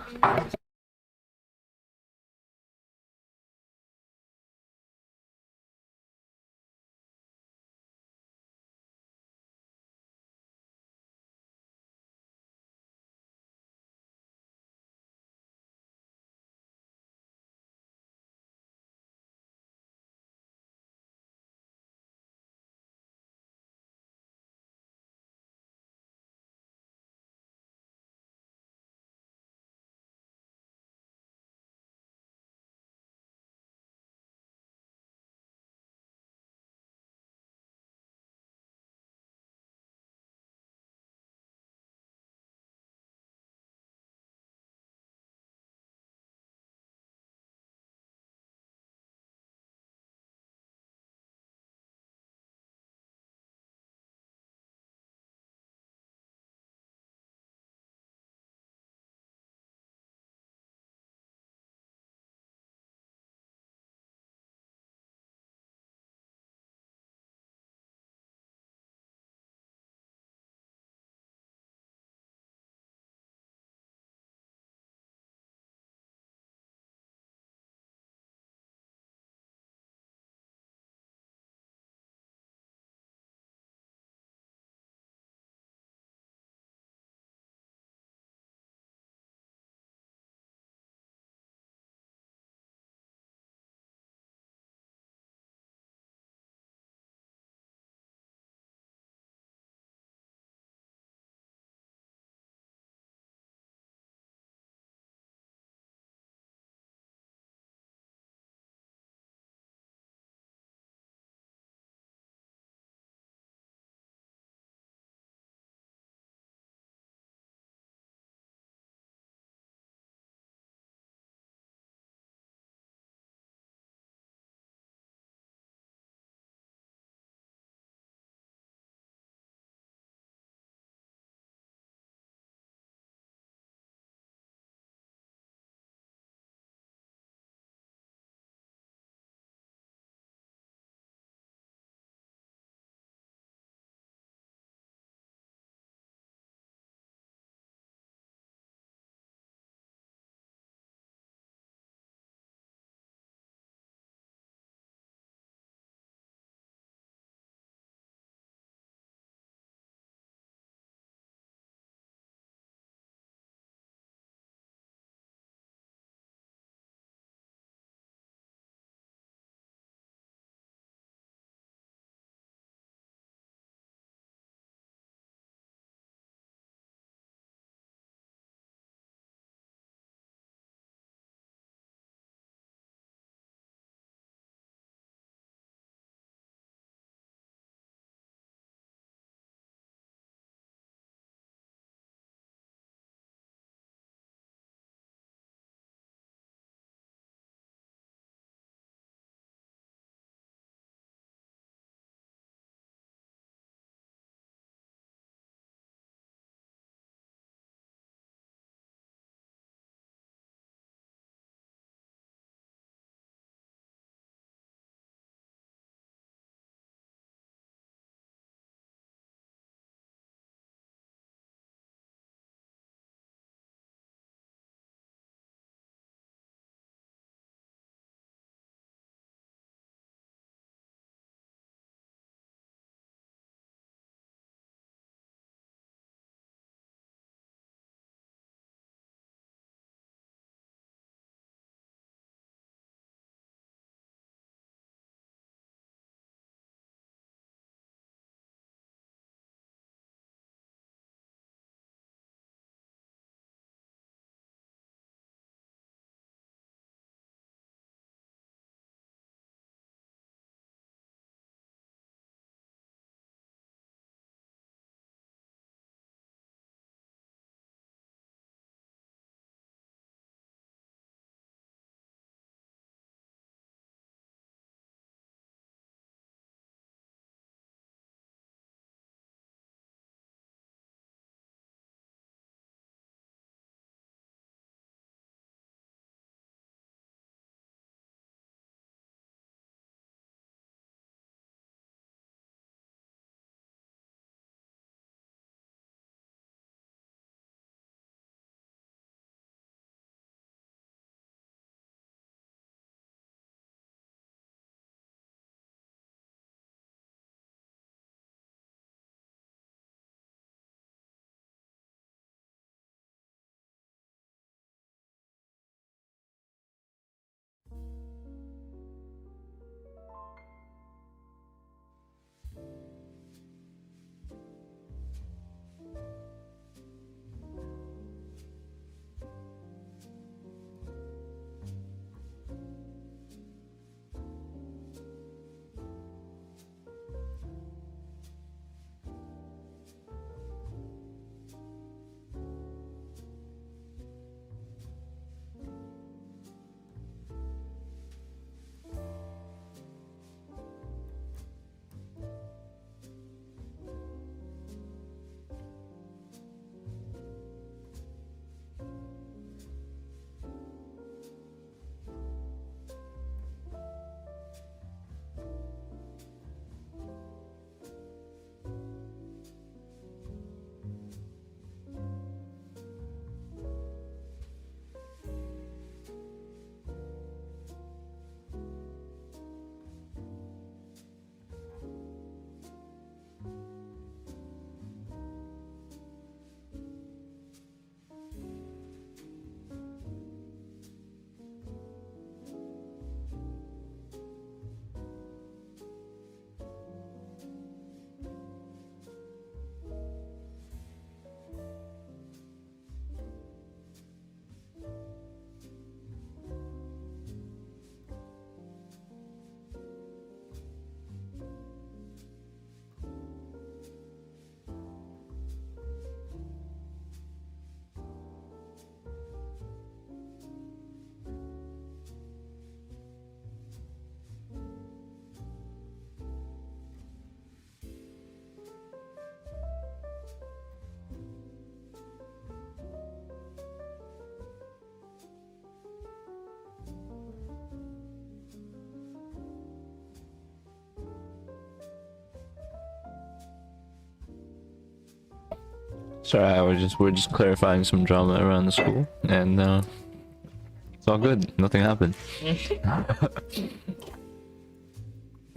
Speaker 1: Sorry, we're just clarifying some drama around the school, and it's all good. Nothing happened.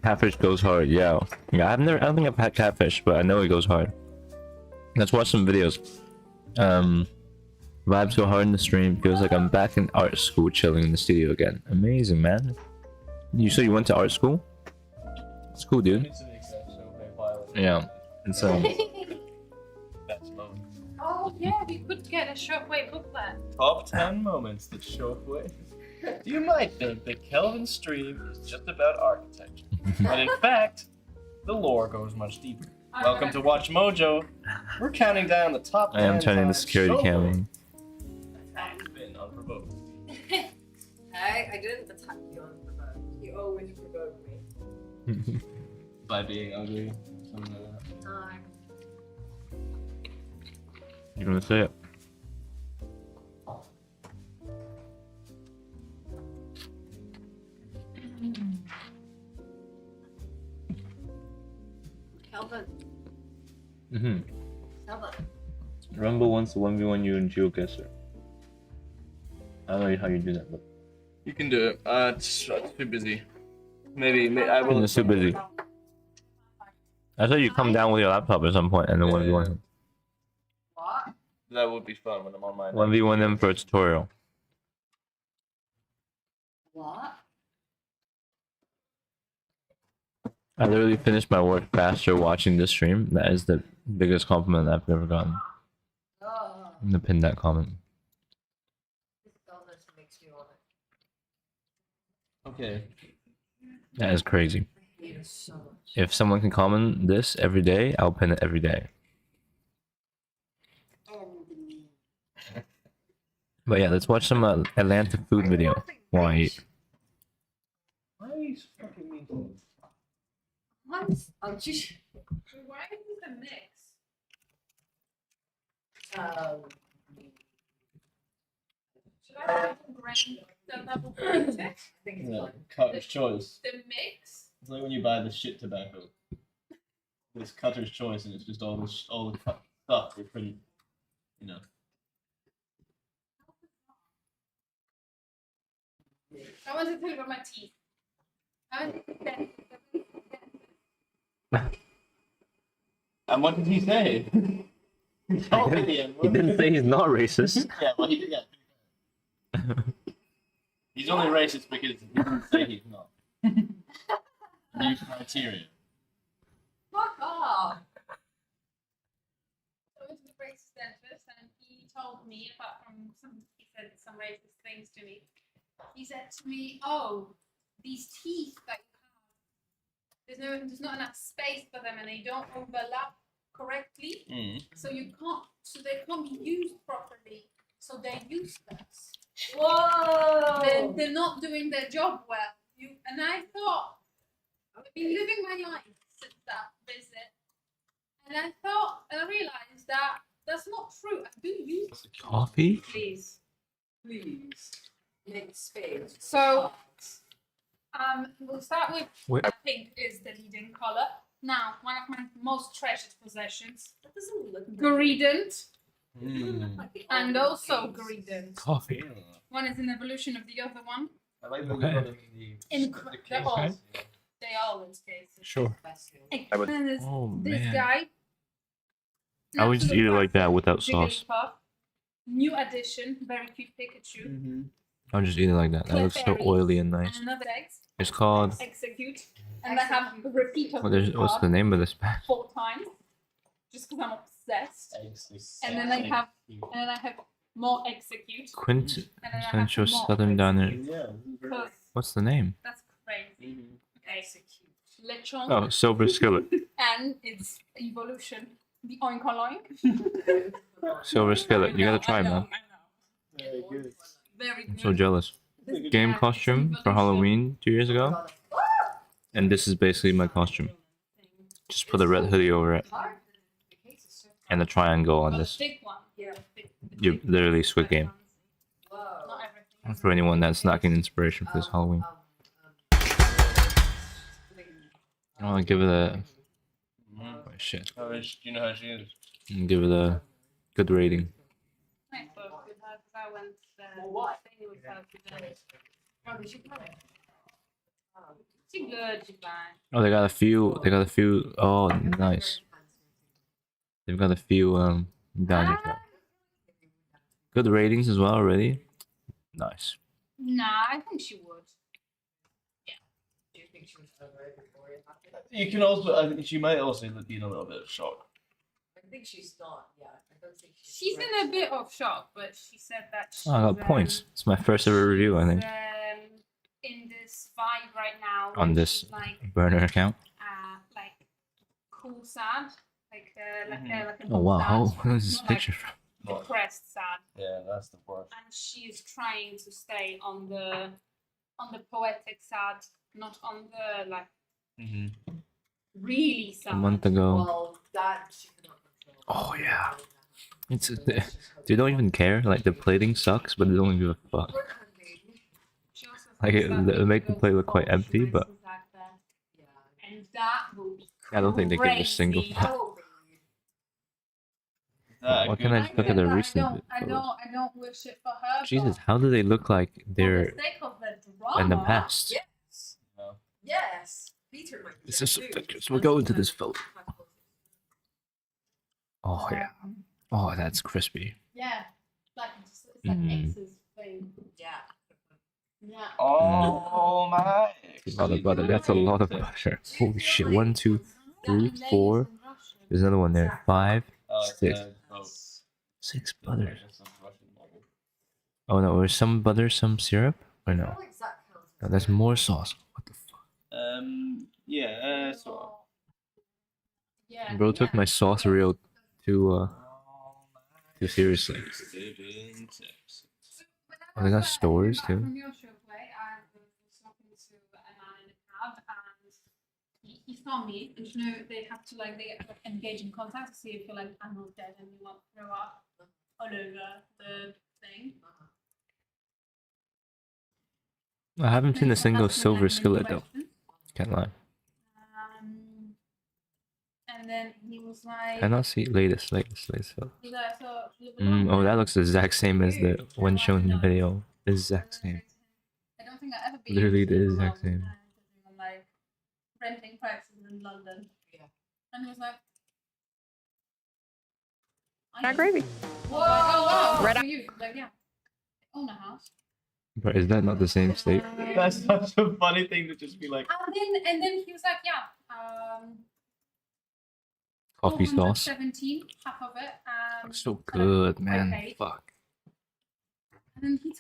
Speaker 1: Catfish goes hard, yeah. I don't think I've had catfish, but I know it goes hard. Let's watch some videos. Vibes go hard in the stream. Feels like I'm back in art school, chilling in the studio again. Amazing, man. You said you went to art school? It's cool, dude. Yeah. It's
Speaker 8: Oh yeah, we could get a shortwave booklet.
Speaker 2: Top 10 moments that shortwave. You might think that Kelvin's stream is just about architecture, but in fact, the lore goes much deeper. Welcome to Watch Mojo. We're counting down the top 10
Speaker 1: I am turning the security cam on.
Speaker 2: been unprovoked.
Speaker 3: I didn't attack you on provoked. You always provoke me.
Speaker 2: By being ugly. Something like that.
Speaker 1: You're gonna say it.
Speaker 3: Kelvin. Kelvin.
Speaker 1: Rumble wants to 1v1 you and GeoGuessr. I don't know how you do that, but
Speaker 2: You can do it. It's too busy. Maybe I will.
Speaker 1: it's too busy. I thought you come down with your laptop at some point and then 1v1 him.
Speaker 3: What?
Speaker 2: That would be fun when I'm on my.
Speaker 1: 1v1 them for a tutorial.
Speaker 3: What?
Speaker 1: I literally finished my work faster watching this stream. That is the biggest compliment I've ever gotten.
Speaker 3: Oh.
Speaker 1: I'm gonna pin that comment.
Speaker 3: This illness makes me want
Speaker 2: Okay.
Speaker 1: That is crazy.
Speaker 3: to hate it so much.
Speaker 1: If someone can comment this every day, I'll pin it every day. But yeah, let's watch some Atlanta food video while I eat.
Speaker 2: Why are you fucking mean to me?
Speaker 3: I'm just.
Speaker 8: Why is it a mix? Should I have the double grind it?
Speaker 3: I think it's
Speaker 2: Yeah,
Speaker 3: fine.
Speaker 2: cutter's choice.
Speaker 8: The mix?
Speaker 2: It's like when you buy the shit tobacco. It's cutter's choice, and it's just all the cut stuff they print. You know.
Speaker 8: I want to tell you about my teeth. I want to
Speaker 2: And what did he say? He told me the N-word.
Speaker 1: He didn't say he's not racist.
Speaker 2: Yeah, well, he did. Yeah. He's only racist because he didn't say he's not. New criteria.
Speaker 8: Fuck off! I went to the racist dentist and he told me, apart from he said some racist things to me. He said to me, "Oh, these teeth that you have, there's not enough space for them and they don't overlap correctly, so they can't be used properly. So they're useless.
Speaker 3: Whoa!
Speaker 8: They're not doing their job well." And I thought, I've been living my life since that visit, and I realized that that's not true. I do use
Speaker 1: Coffee?
Speaker 8: please.
Speaker 3: Make space.
Speaker 8: So, we'll start with
Speaker 1: Wait.
Speaker 8: pink is the leading color. Now, one of my most treasured possessions,
Speaker 3: That doesn't look
Speaker 8: gradient,
Speaker 3: like
Speaker 8: and also gradient.
Speaker 1: Coffee.
Speaker 8: One is an evolution of the other one.
Speaker 2: I like that
Speaker 1: Okay.
Speaker 2: you got him in the
Speaker 8: They're all,
Speaker 1: Okay.
Speaker 8: they all in cases.
Speaker 1: Sure.
Speaker 8: And then there's
Speaker 1: Oh
Speaker 8: this
Speaker 1: man.
Speaker 8: guy.
Speaker 1: I would just eat it like that without sauce.
Speaker 8: Jigglypuff. New addition, very cute Pikachu.
Speaker 1: I'll just eat it like that. That looks so
Speaker 8: Clefairy,
Speaker 1: oily and nice.
Speaker 8: And another eggs,
Speaker 1: It's called.
Speaker 8: execute. And I have a repeat of
Speaker 1: What's the name of this pack?
Speaker 8: 4 times, just because I'm obsessed. And then I have more execute. And then I have
Speaker 1: Quintessential
Speaker 8: more
Speaker 1: Southern Diner.
Speaker 2: Yeah.
Speaker 8: because
Speaker 1: What's the name?
Speaker 8: that's crazy. Execute. Lechon.
Speaker 1: Oh, Silver Skillet.
Speaker 8: And its evolution. The oink oink.
Speaker 1: Silver Skillet. You gotta try,
Speaker 8: I know,
Speaker 1: man.
Speaker 8: I know.
Speaker 2: Very good.
Speaker 8: Very
Speaker 1: I'm
Speaker 8: good.
Speaker 1: so jealous.
Speaker 8: This
Speaker 1: Game
Speaker 8: guy is
Speaker 1: costume for
Speaker 8: evolution.
Speaker 1: Halloween 2 years ago. And this is basically my costume. Just put a red hoodie over it. And a triangle on
Speaker 8: Oh,
Speaker 1: this.
Speaker 8: the big one. Yeah.
Speaker 1: You're literally Squid Game.
Speaker 8: Not everything.
Speaker 1: For anyone that's lacking inspiration for this Halloween. I want to give it a. Oh, shit.
Speaker 2: Do you know how she is?
Speaker 1: Give it a Good rating.
Speaker 8: I thought with her because I went thing with her today. She good, she fine.
Speaker 1: Oh, they got a few. They got a few. Oh, nice. They've got a few down here.
Speaker 8: Ah,
Speaker 1: Good ratings as well already. Nice.
Speaker 8: nah, I think she would.
Speaker 2: You can also, I think she might also be in a little bit of shock.
Speaker 3: I think she's not. Yeah, I don't think
Speaker 8: She's in a bit of shock, but she said that she's
Speaker 1: Oh, I got points. It's my first ever review, I think,
Speaker 8: in this vibe right now.
Speaker 1: on
Speaker 8: where
Speaker 1: this
Speaker 8: she's like
Speaker 1: burner account.
Speaker 8: cool sad, like a
Speaker 1: Oh wow,
Speaker 8: sad,
Speaker 1: where's this
Speaker 8: not
Speaker 1: picture
Speaker 8: like
Speaker 1: from?
Speaker 8: depressed sad,
Speaker 2: Yeah, that's the worst.
Speaker 8: and she's trying to stay on the poetic sad, not on the like really sad.
Speaker 1: A month ago.
Speaker 3: Well, that she cannot control.
Speaker 1: Oh yeah. It's they don't even care. Like the plating sucks, but they don't give a fuck.
Speaker 8: She also
Speaker 1: Like
Speaker 8: thinks that
Speaker 1: it make the
Speaker 8: goes
Speaker 1: plate look quite
Speaker 8: forward,
Speaker 1: empty,
Speaker 8: she
Speaker 1: but
Speaker 8: places like that. And that will be
Speaker 1: I don't think they give a single
Speaker 8: crazy.
Speaker 1: fuck. What can I look at the recent?
Speaker 8: I don't wish it for her.
Speaker 1: Jesus,
Speaker 8: but
Speaker 1: how do they look like
Speaker 8: for
Speaker 1: they're
Speaker 8: the sake of the drama,
Speaker 1: in the past?
Speaker 3: Yes. Yes. Peter might be
Speaker 1: This is
Speaker 3: too.
Speaker 1: pictures. We'll go into this photo. Oh yeah. Oh, that's crispy.
Speaker 8: Yeah, like it's like
Speaker 1: Mm.
Speaker 8: X's thing.
Speaker 3: Yeah.
Speaker 8: Yeah.
Speaker 2: Oh my.
Speaker 1: A lot of butter. That's a lot of butter. Holy shit. 1, 2, 3, 4. There's another one there. 5, 6. 6 butters. Oh no, or some butter, some syrup? Or no? No, there's more sauce. What the fuck?
Speaker 2: Yeah, so.
Speaker 8: Yeah.
Speaker 1: Bro took my sauce reel too seriously. Oh, they got stores too.
Speaker 8: From your show play, I was talking to a man in a cab, and he saw me, and you know they have to like they engage in contact to see if you're like I'm not dead and you won't throw up all over the thing.
Speaker 1: I haven't seen a single
Speaker 8: That's when
Speaker 1: silver
Speaker 8: I
Speaker 1: skillet though.
Speaker 8: questioned.
Speaker 1: Can't lie.
Speaker 8: And then he was like,
Speaker 1: Cannot see latest photo.
Speaker 8: he's like, so
Speaker 1: Oh, that looks the exact same as the one shown in the video. Exact same.
Speaker 8: I don't think I ever been
Speaker 1: Literally
Speaker 8: into
Speaker 1: the
Speaker 8: a
Speaker 1: exact
Speaker 8: long
Speaker 1: same.
Speaker 8: time sitting on, like renting prices in London.
Speaker 3: Yeah.
Speaker 8: And he was like,
Speaker 9: Not gravy.
Speaker 8: Whoa! Oh wow!
Speaker 9: Red
Speaker 8: For you, like yeah, I own a house.
Speaker 1: But is that not the same state?
Speaker 2: That's such a funny thing to just be like.
Speaker 8: And then he was like, yeah,
Speaker 1: Coffee sauce.
Speaker 8: 417, half of it.
Speaker 1: Looks so good, man.
Speaker 8: paid.
Speaker 1: Fuck.
Speaker 8: And then he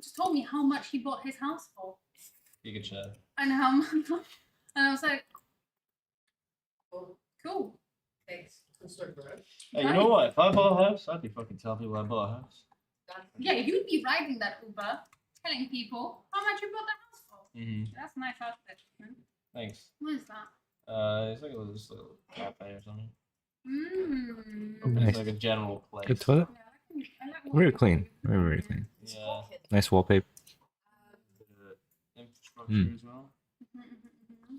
Speaker 8: just told me how much he bought his house for,
Speaker 2: You can share.
Speaker 8: and how much. And I was like, cool.
Speaker 3: Thanks. Construct bread.
Speaker 2: Hey, you know what? If I bought a house, I'd be fucking telling people I bought a house.
Speaker 8: Yeah, you'd be riding that Uber, telling people how much you bought the house for.
Speaker 2: Mm-hmm.
Speaker 8: That's a nice outfit.
Speaker 2: Thanks.
Speaker 8: What is that?
Speaker 2: It's like a little cafe or something.
Speaker 8: Mmm.
Speaker 2: It's like a general place.
Speaker 1: Good toilet. Very clean. Very clean.
Speaker 2: Yeah.
Speaker 1: Nice wallpaper.
Speaker 2: Infrastructure as well.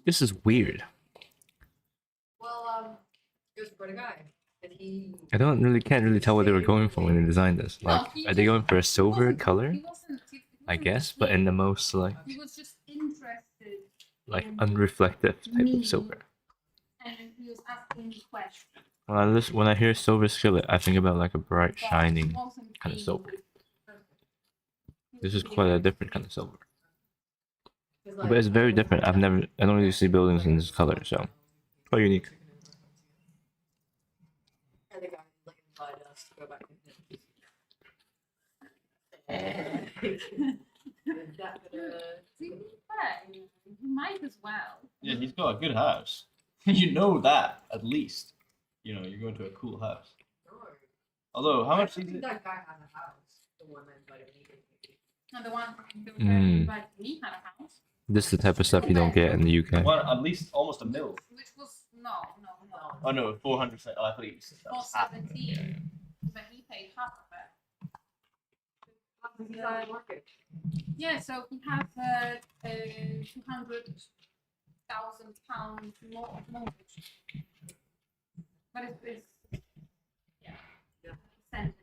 Speaker 1: This is weird.
Speaker 3: Well, it was for a guy. And he.
Speaker 1: I can't really tell what they were going for when they designed this. Like, are they going for a silver color? I guess, but in the most like
Speaker 8: He was just interested.
Speaker 1: like unreflective type of silver.
Speaker 8: And he was asking me questions.
Speaker 1: When I hear silver skillet, I think about like a bright, shining kind of silver. This is quite a different kind of silver, but it's very different. I don't really see buildings in this color, so quite unique.
Speaker 3: And the guy like invited us to go back with him.
Speaker 8: You might as well.
Speaker 2: Yeah, he's got a good house. You know that, at least. You know, you're going to a cool house. Although, how much is it?
Speaker 3: That guy had a house. The one that invited me.
Speaker 8: And the one who
Speaker 1: Mm.
Speaker 8: invited me had a house.
Speaker 1: This is the type of stuff you don't get in the UK.
Speaker 2: One, at least almost a mil.
Speaker 8: Which was no.
Speaker 2: Oh no, 400. Oh, I thought you said that was half.
Speaker 8: 417. But he paid half of it.
Speaker 3: He's on the market.
Speaker 8: Yeah, so he has a £200,000 mortgage. But it's send it.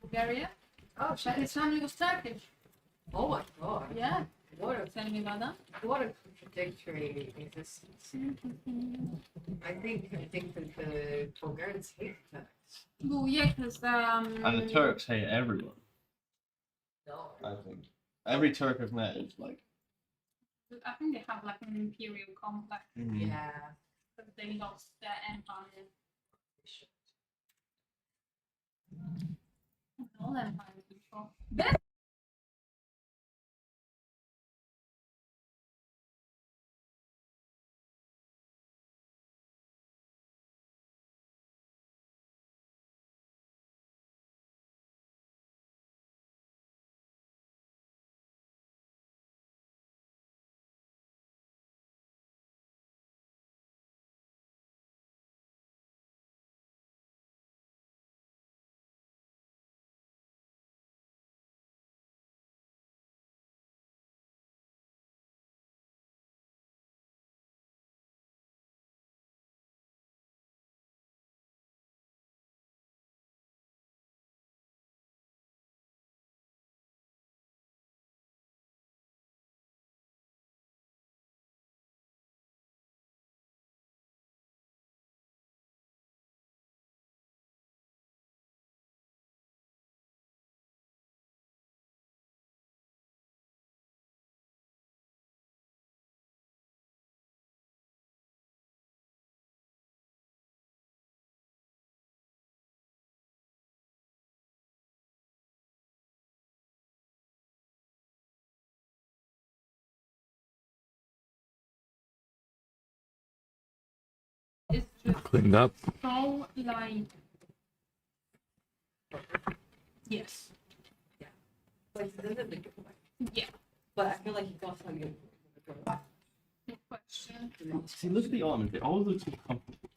Speaker 8: Bulgaria.
Speaker 3: Oh,
Speaker 8: But his family was Turkish.
Speaker 3: Oh my god.
Speaker 8: Yeah.
Speaker 3: What a
Speaker 8: Tell me about that.
Speaker 3: what a contradictory existence. I think that the Bulgarians hate Turks.
Speaker 8: Well, yeah, because
Speaker 2: And the Turks hate everyone.
Speaker 3: No.
Speaker 2: I think every Turk I've met is like.
Speaker 8: I think they have like an imperial complex.
Speaker 3: Yeah.
Speaker 8: Because they lost their empire. All empires before. It's just
Speaker 1: Cleaned up.
Speaker 8: so like. Yes.
Speaker 3: Like, this is a good point.
Speaker 8: Yeah.
Speaker 3: But I feel like you got something.
Speaker 8: Good question.
Speaker 2: See, look at the almonds. They all look so comfortable.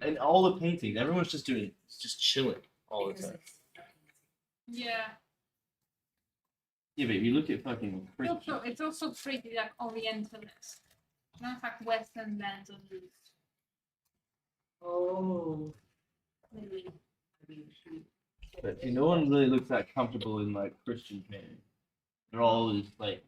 Speaker 2: And all the paintings, everyone's just chilling all the time.
Speaker 8: Yeah.
Speaker 2: Yeah, but if you look at fucking.
Speaker 8: It's also pretty like orientalist. Not like Western lands on loose.
Speaker 3: Oh.
Speaker 8: Maybe.
Speaker 2: But see, no one really looks that comfortable in like Christian painting. They're always like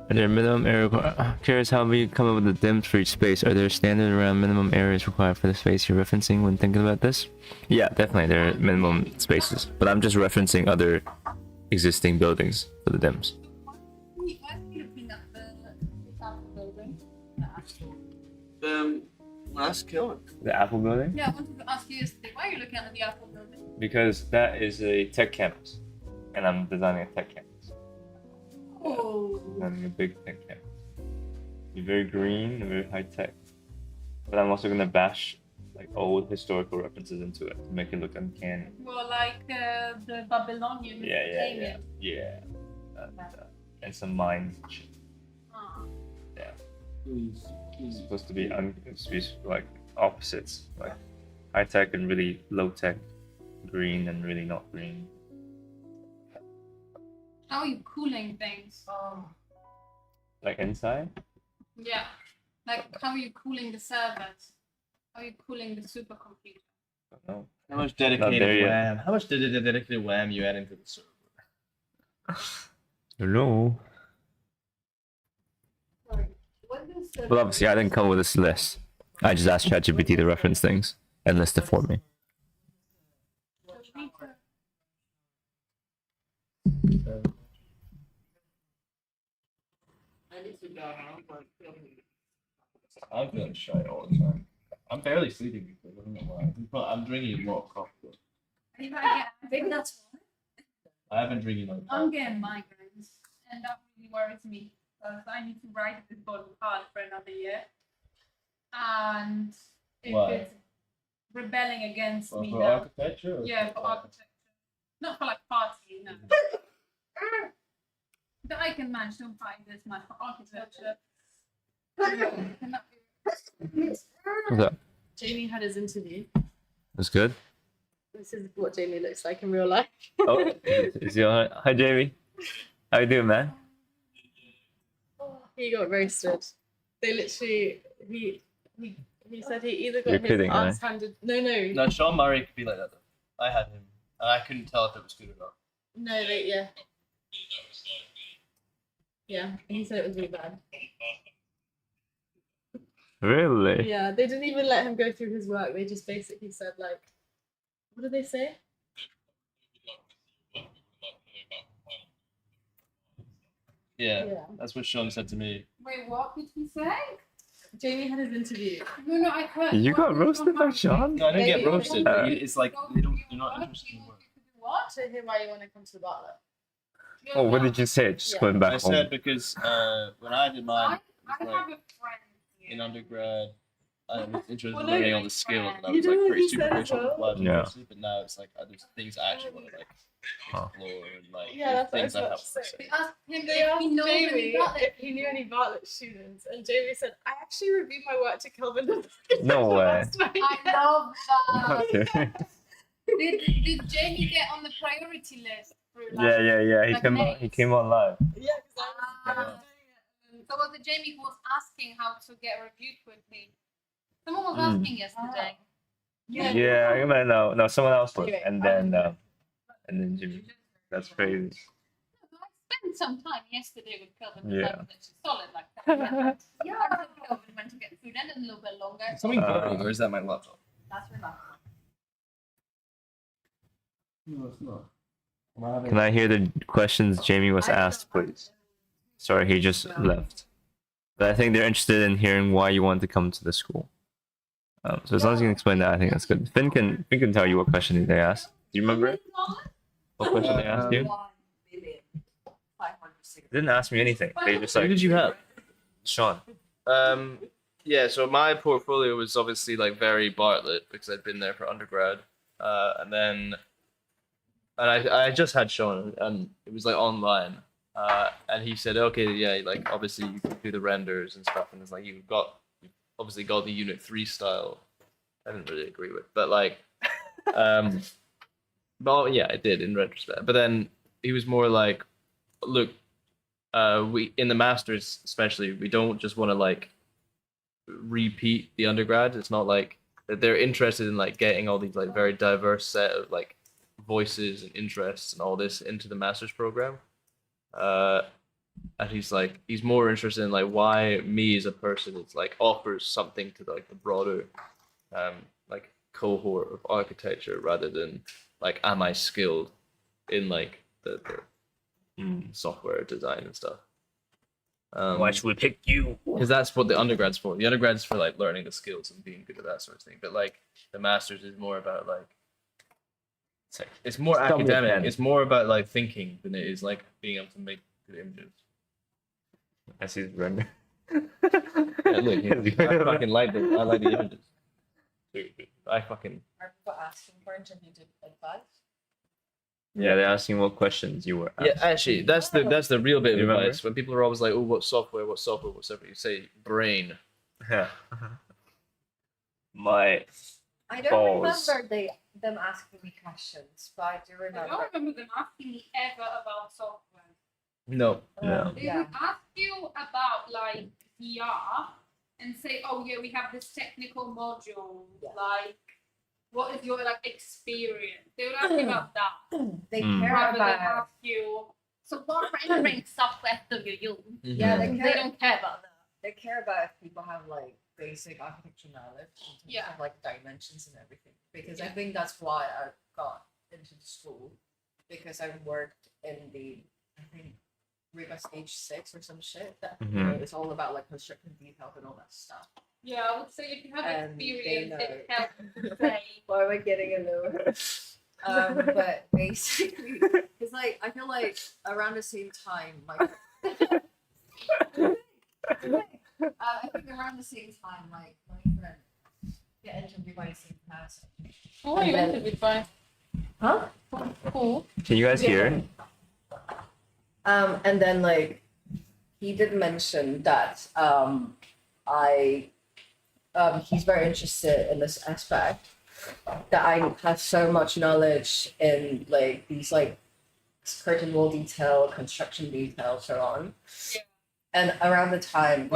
Speaker 1: Are there minimum area? Curious how we come up with the dims for each space. Are there standard around minimum areas required for the space you're referencing when thinking about this? Yeah, definitely there are minimum spaces, but I'm just referencing other existing buildings for the dims.
Speaker 8: Why are you looking at the Apple building?
Speaker 2: Last Kelvin.
Speaker 1: The Apple building?
Speaker 8: Yeah, I wanted to ask you yesterday, why are you looking at the Apple building?
Speaker 1: Because that is a tech campus, and I'm designing a tech campus.
Speaker 8: Oh.
Speaker 1: Designing a big tech campus. Be very green and very high tech. But I'm also gonna bash like old historical references into it to make it look uncanny.
Speaker 8: Well, like the Babylonian.
Speaker 1: Yeah. And some mines and shit.
Speaker 8: Oh.
Speaker 1: Yeah. It's supposed to be like opposites, like high tech and really low tech, green and really not green.
Speaker 8: How are you cooling things?
Speaker 1: Like inside?
Speaker 8: Yeah. Like, how are you cooling the servers? How are you cooling the supercomputer?
Speaker 1: No.
Speaker 2: How much
Speaker 1: there
Speaker 2: dedicated
Speaker 1: yet.
Speaker 2: WAM? How much dedicated WAM you add into the server?
Speaker 1: No. Well, obviously, I didn't come up with this list. I just asked ChatGPT to reference things and list it for me.
Speaker 2: I'm feeling shy all the time. I'm barely sleeping because I don't know why. I'm drinking a lot of coffee.
Speaker 8: Are you gonna
Speaker 3: Maybe that's
Speaker 2: I haven't drinking like.
Speaker 8: I'm getting migraines, and that really worries me because I need to write this book hard for another year. And if
Speaker 2: Why?
Speaker 8: it's rebelling against me
Speaker 2: For
Speaker 8: now,
Speaker 2: architecture? Or
Speaker 8: yeah, for architecture, not for like party, no. But I can manage to find this much for architecture.
Speaker 1: What's up?
Speaker 3: Jamie had his interview.
Speaker 1: That's good.
Speaker 3: This is what Jamie looks like in real life.
Speaker 1: Oh, is he alright? Hi, Jamie. How you doing, man?
Speaker 3: He got roasted. They literally, he said he either got
Speaker 1: You're
Speaker 3: his
Speaker 1: kidding,
Speaker 3: ass
Speaker 1: right?
Speaker 3: handed. No,
Speaker 2: No, Sean Murray could be like that though. I had him, and I couldn't tell if it was good or not.
Speaker 3: no, yeah, he said it was really bad.
Speaker 1: Really?
Speaker 3: Yeah, they didn't even let him go through his work. They just basically said like, what did they say?
Speaker 2: Yeah,
Speaker 3: Yeah.
Speaker 2: that's what Sean said to me.
Speaker 8: Wait, what did he say?
Speaker 3: Jamie had his interview.
Speaker 8: No, I heard.
Speaker 1: You
Speaker 8: what
Speaker 1: got
Speaker 8: was
Speaker 1: roasted by
Speaker 8: Murray.
Speaker 1: Sean?
Speaker 2: No, I didn't get
Speaker 3: Maybe-
Speaker 2: roasted.
Speaker 1: Uh,
Speaker 2: But it's like
Speaker 8: So
Speaker 2: they're
Speaker 8: you
Speaker 2: not
Speaker 8: want
Speaker 2: interested in
Speaker 8: you
Speaker 2: work.
Speaker 8: to do what?
Speaker 3: To hear why you want to come to the Batlett.
Speaker 8: Yeah,
Speaker 1: Oh, what
Speaker 8: no.
Speaker 1: did you say? Just
Speaker 3: Yeah.
Speaker 1: going back
Speaker 2: I
Speaker 1: home.
Speaker 2: said because when I did mine,
Speaker 8: I
Speaker 2: it was
Speaker 8: have
Speaker 2: like
Speaker 8: a friend here.
Speaker 2: in undergrad, I was interested
Speaker 3: Well,
Speaker 2: in
Speaker 3: no,
Speaker 2: learning all the skills, and I
Speaker 3: you
Speaker 2: was
Speaker 3: know
Speaker 2: like
Speaker 3: what
Speaker 2: pretty
Speaker 3: he said as
Speaker 2: superficial
Speaker 3: well?
Speaker 2: with life
Speaker 1: Yeah.
Speaker 2: university, but now it's like there's things I actually want to like
Speaker 1: Huh.
Speaker 2: explore and like
Speaker 3: Yeah, that's what I
Speaker 2: things
Speaker 3: was
Speaker 2: I
Speaker 3: about
Speaker 2: have
Speaker 3: to
Speaker 2: to
Speaker 3: say.
Speaker 8: They
Speaker 2: say.
Speaker 8: asked him
Speaker 3: They
Speaker 8: if
Speaker 3: asked
Speaker 8: he knows
Speaker 3: Jamie
Speaker 8: any Batlett.
Speaker 3: if he knew any Bartlett students, and Jamie said, "I actually reviewed my work to Kelvin."
Speaker 1: No way.
Speaker 8: I love that.
Speaker 1: Okay.
Speaker 8: Did Jamie get on the priority list? Through, like,
Speaker 1: yeah. He
Speaker 8: Like
Speaker 1: came
Speaker 8: next.
Speaker 1: he came on live.
Speaker 3: Yeah, because I was
Speaker 8: Ah. So was it Jamie who was asking how to get reviewed quickly? Someone was
Speaker 1: Mm.
Speaker 8: asking yesterday.
Speaker 1: Yeah, I remember. No, someone else was,
Speaker 3: Anyway,
Speaker 1: and then Jimmy. That's crazy.
Speaker 8: I spent some time yesterday with Kelvin.
Speaker 1: Yeah.
Speaker 8: Like, it's solid like that. Yeah. Until Kelvin went to get food and a little bit longer.
Speaker 2: Is something
Speaker 1: Uh,
Speaker 2: burning, or is that my laptop?
Speaker 8: That's remarkable.
Speaker 2: No, it's not.
Speaker 1: Can I hear the questions Jamie was asked, please? Sorry, he just left. But I think they're interested in hearing why you want to come to the school. So as long as you can explain that, I think that's good. Finn can tell you what question they asked. Do you remember it? What question they asked you?
Speaker 3: 1,500,000.
Speaker 1: They didn't ask me anything. They just
Speaker 2: Who
Speaker 1: like
Speaker 2: did you have?
Speaker 1: Sean.
Speaker 2: Yeah, so my portfolio was obviously like very Bartlett because I'd been there for undergrad, and I just had Sean, and it was like online, and he said, okay, yeah, like obviously you can do the renders and stuff, and it's like you've obviously got the Unit 3 style. I didn't really agree with, but like, well, yeah, I did in retrospect. But then he was more like, look, we in the masters especially, we don't just want to like repeat the undergrad. It's not like that they're interested in like getting all these like very diverse set of like voices and interests and all this into the master's program. And and he's more interested in like why me as a person is like offers something to like the broader like cohort of architecture rather than like am I skilled in like the software design and stuff.
Speaker 1: Why should we pick you?
Speaker 2: Because that's what the undergrad's for. The undergrad's for like learning the skills and being good at that sort of thing. But like the masters is more about like it's more academic. It's more about like thinking than it is like being able to make good images.
Speaker 1: I see the render.
Speaker 2: Yeah, look, I fucking like the images. I fucking.
Speaker 3: Are people asking for intermediate advice?
Speaker 1: Yeah, they're asking what questions you were asked.
Speaker 2: Yeah, actually, that's the real bit of
Speaker 1: You remember?
Speaker 2: advice. When people are always like, "Oh, what software? You say brain.
Speaker 1: Yeah. My
Speaker 3: I don't
Speaker 1: balls.
Speaker 3: remember them asking me questions, but I do
Speaker 8: I
Speaker 3: remember.
Speaker 8: don't remember them asking me ever about software.
Speaker 2: No.
Speaker 1: No.
Speaker 8: They
Speaker 3: Yeah.
Speaker 8: would ask you about like VR and say, "Oh yeah, we have this technical module.
Speaker 3: Yeah.
Speaker 8: Like, what is your like experience?" They would ask you about that
Speaker 3: They
Speaker 1: Mm.
Speaker 3: care
Speaker 8: rather than
Speaker 3: about.
Speaker 8: ask you. So what rendering software do you use?
Speaker 3: Yeah,
Speaker 2: Mm-hmm.
Speaker 8: They don't care about that.
Speaker 3: They care about if people have like basic architecture knowledge in terms
Speaker 8: Yeah.
Speaker 3: of like dimensions and everything. Because I think that's why I got into the school, because I worked in the I think Riga stage 6 or some shit that you know, it's all about like construction details and all that stuff.
Speaker 8: Yeah, I would say if you have
Speaker 3: And they
Speaker 8: experience,
Speaker 3: know.
Speaker 8: it helps to say.
Speaker 3: Why am I getting a lower? But basically, because like I feel like around the same time, like I think around the same time, like my friend get interviewed by the same person.
Speaker 8: Oh, you
Speaker 3: then-
Speaker 8: interviewed by?
Speaker 3: Huh?
Speaker 8: Cool.
Speaker 1: Can you guys hear?
Speaker 3: And then like he did mention that he's very interested in this aspect, that I have so much knowledge in like these like curtain wall detail, construction detail, so on.
Speaker 8: Yeah.
Speaker 3: And around the time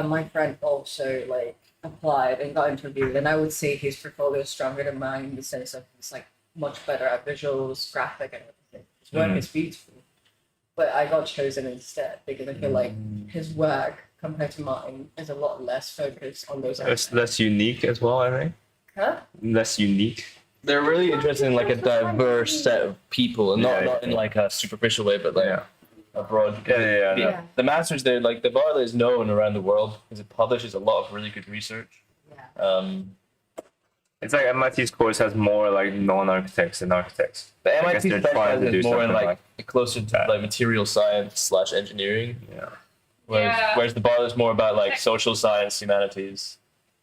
Speaker 3: my friend also like applied and got interviewed, and I would say his portfolio is stronger than mine in the sense of he's like much better at visuals, graphic, and everything. His work is beautiful, but I got chosen instead because I feel like his work compared to mine is a lot less focused on those
Speaker 1: It's
Speaker 3: aspects.
Speaker 1: less unique as well, I think.
Speaker 3: Huh?
Speaker 1: Less unique.
Speaker 2: They're really interested in like a diverse set of people, and
Speaker 1: Yeah,
Speaker 2: not in like a superficial way, but like
Speaker 1: Yeah.
Speaker 2: a broad.
Speaker 1: Yeah.
Speaker 3: Yeah.
Speaker 2: The masters there, like the Batlett is known around the world because it publishes a lot of really good research.
Speaker 3: Yeah.
Speaker 1: It's like MIT's course has more like non-architects than architects.
Speaker 2: The
Speaker 1: I guess
Speaker 2: MIT
Speaker 1: they're trying to do
Speaker 2: specializes more in
Speaker 1: something
Speaker 2: like closer to
Speaker 1: that.
Speaker 2: like material science / engineering,
Speaker 1: Yeah.
Speaker 2: whereas the Batlett is more about like social science, humanities.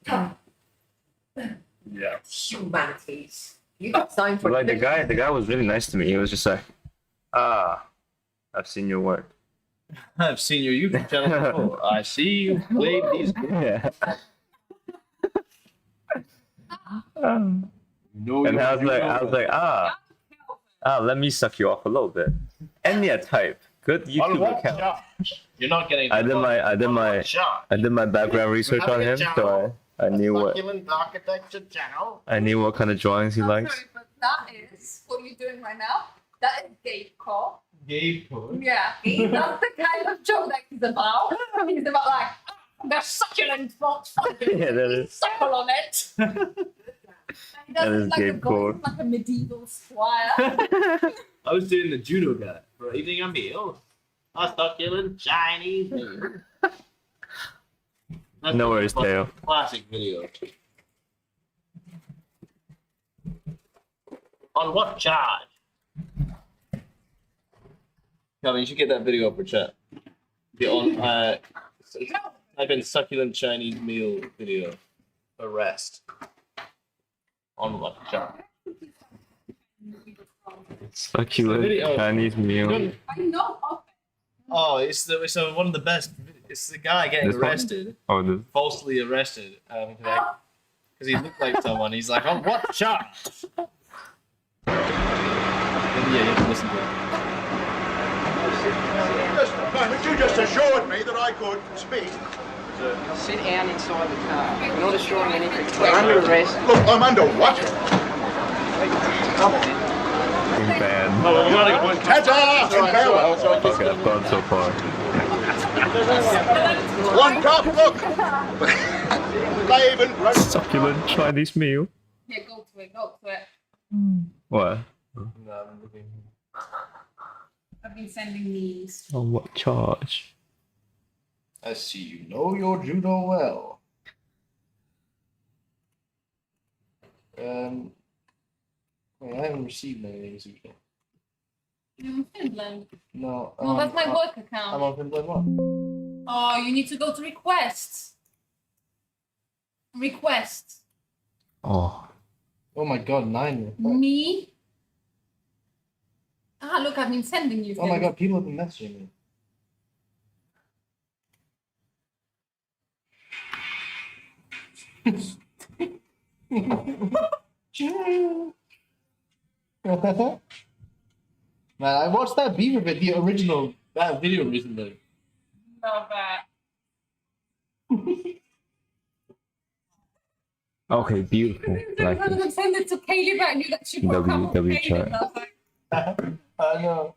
Speaker 1: Yeah.
Speaker 3: Humanities. You got signed for
Speaker 1: But like the guy was really nice to me. He was just like, I've seen your work.
Speaker 2: I've seen your YouTube channel before. I see you played these.
Speaker 1: Yeah.
Speaker 2: No,
Speaker 1: And I was like, let me suck you off a little bit. Enya type. Good YouTube account.
Speaker 2: You're not getting.
Speaker 1: I did my background research on him, so I knew what
Speaker 7: Architecture channel.
Speaker 1: kind of drawings he likes.
Speaker 8: Sorry, but that is what you're doing right now. That is gay call.
Speaker 2: Gay porn.
Speaker 8: Yeah, that's the kind of joke that he's about. He's about like, there's succulent spots.
Speaker 1: Yeah, that is.
Speaker 8: Suckle on it. He
Speaker 1: That
Speaker 8: does
Speaker 1: is
Speaker 8: it like
Speaker 1: gay
Speaker 8: a voice
Speaker 1: porn.
Speaker 8: of like a medieval squire.
Speaker 5: I was doing the judo guy for eating a meal. A succulent Chinese meal. That's
Speaker 1: No worries,
Speaker 5: a
Speaker 1: Teo.
Speaker 5: classic video. On what charge?
Speaker 2: Kelvin, you should get that video up for chat. Be on. Type in succulent Chinese meal video. Arrest. On what charge?
Speaker 1: Succulent
Speaker 2: Video.
Speaker 1: Chinese meal.
Speaker 8: I know of it.
Speaker 2: Oh, it's one of the best. It's the guy getting
Speaker 1: This one?
Speaker 2: arrested,
Speaker 1: Oh, the
Speaker 2: falsely arrested, because he looked like someone. He's like, on what charge? Yeah, you have to listen to it.
Speaker 7: Just a moment, you just assured me that I could speak.
Speaker 9: Sit down inside the car. We're not assuring anything. We're under arrest.
Speaker 7: Look, I'm under what?
Speaker 1: bad.
Speaker 7: Ta-ta! And farewell.
Speaker 1: Okay, I've gone so far.
Speaker 7: One cup, look! Live and
Speaker 1: Succulent Chinese meal.
Speaker 8: Yeah, go to it, go to it.
Speaker 1: What?
Speaker 2: No, I'm looking.
Speaker 8: I've been sending these.
Speaker 1: On what charge?
Speaker 2: I see you know your judo well. Wait, I haven't received anything, Sushi.
Speaker 8: You're in Finland.
Speaker 2: No.
Speaker 8: No, that's my work account.
Speaker 2: I'm on Finland one.
Speaker 8: Oh, you need to go to requests. Requests.
Speaker 1: Oh.
Speaker 2: Oh my god, 9 requests.
Speaker 8: Me? Ah, look, I've been sending you things.
Speaker 2: Oh my god, people have been messaging me. Man, I watched that Beaver video, original that video recently.
Speaker 8: Love that.
Speaker 1: Okay, beautiful. Like
Speaker 8: I'm gonna send it to Kaylee, but I knew that she broke up with
Speaker 1: WW
Speaker 8: Kaylee.
Speaker 1: chat.
Speaker 2: I know.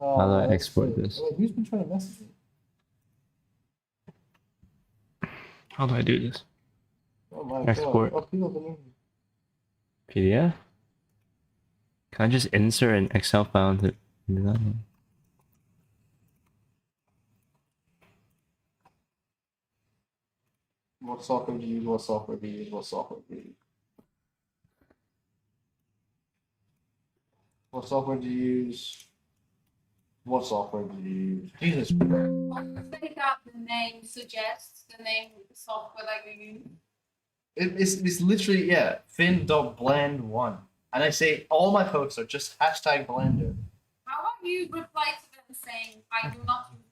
Speaker 2: Oh,
Speaker 1: How do I
Speaker 2: that's
Speaker 1: export
Speaker 2: sick.
Speaker 1: this?
Speaker 2: Wait, who's been trying to message me?
Speaker 1: How do I do this?
Speaker 2: Oh my
Speaker 1: Export.
Speaker 2: god. Oh, people have been
Speaker 1: PDF? Can I just insert an Excel file into that one?
Speaker 2: What software do you use? What software do you use? What software do you use? What software do you use? What software do you use? Jesus.
Speaker 8: Take out the name suggests the name of the software that you use.
Speaker 2: It's literally, yeah, fin.blend1. And I say all my posts are just hashtag Blender.
Speaker 8: How about you reply to them saying, I do not use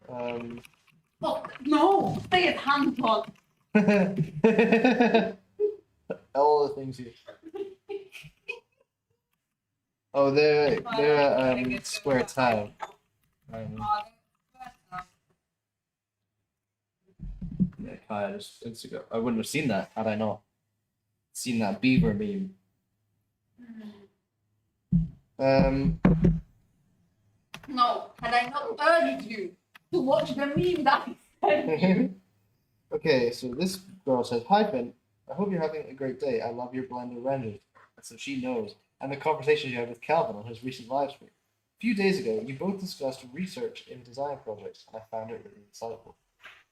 Speaker 8: Blender? Oh, no, say it hand on.
Speaker 2: All the things here. Oh, they're square tile. Yeah, Kaya just Instagram. I wouldn't have seen that had I not seen that beaver meme.
Speaker 8: No, had I not urged you to watch the meme that I sent you.
Speaker 2: Okay, so this girl says, "Hi Finn, I hope you're having a great day. I love your Blender renders." And so she knows. And the conversation you had with Kelvin on his recent live stream. A few days ago, you both discussed research in design projects, and I found it really insightful.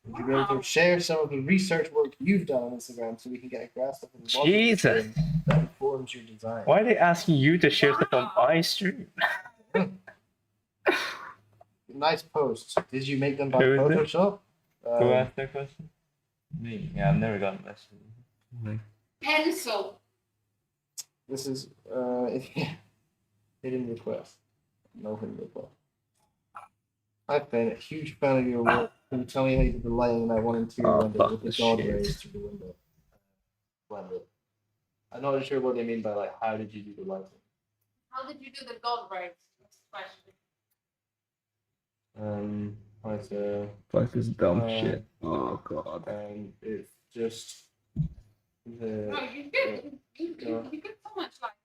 Speaker 2: Would you be able to share some of the research work you've done on Instagram so we can get a grasp of the
Speaker 1: Jesus.
Speaker 2: that informs your design?
Speaker 1: Why are they asking you to share stuff on my stream?
Speaker 2: Nice posts. Did you make them by
Speaker 1: Who is it?
Speaker 2: Photoshop?
Speaker 1: Who asked that question? Me. Yeah, I've never gotten messages.
Speaker 8: Pencil.
Speaker 2: This is hidden request. No hidden request. I've been a huge fan of your work. Can you tell me how you did the lighting in that 1 and 2 window
Speaker 1: fuck
Speaker 2: with the
Speaker 1: this
Speaker 2: god
Speaker 1: shit.
Speaker 2: rays through the window? Blender. I'm not sure what they mean by like how did you do the lighting?
Speaker 8: How did you do the gold rays? That's the question.
Speaker 1: Fuck this dumb
Speaker 2: Uh,
Speaker 1: shit. Oh god.
Speaker 2: It's just the
Speaker 8: No, you get so much like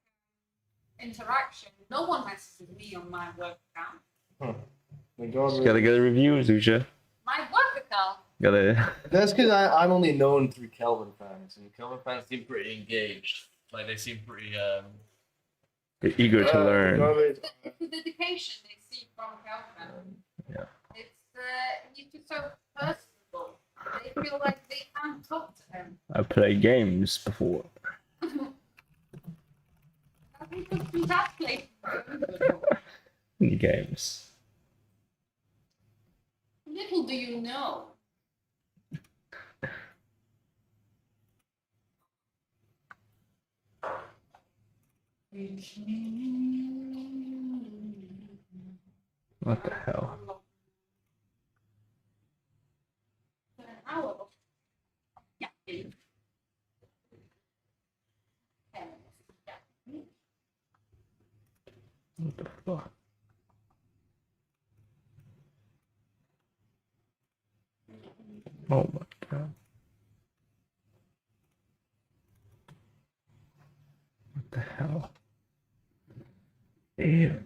Speaker 8: interaction. No one messes with me on my work account.
Speaker 2: the god
Speaker 1: Just gotta get a review, Zusha.
Speaker 8: My work account.
Speaker 1: Gotta.
Speaker 2: That's because I'm only known through Kelvin fans, and Kelvin fans seem pretty engaged. Like they seem pretty
Speaker 1: They're eager to learn.
Speaker 8: It's the dedication they see from Kelvin.
Speaker 1: Yeah.
Speaker 8: It's just so personable. They feel like they can't talk to him.
Speaker 1: I played games before.
Speaker 8: Because we have played
Speaker 1: Any games.
Speaker 8: Little do you know.
Speaker 1: What the hell?
Speaker 8: An hour. Yeah.
Speaker 1: What the fuck? Oh my god. What the hell? Ew.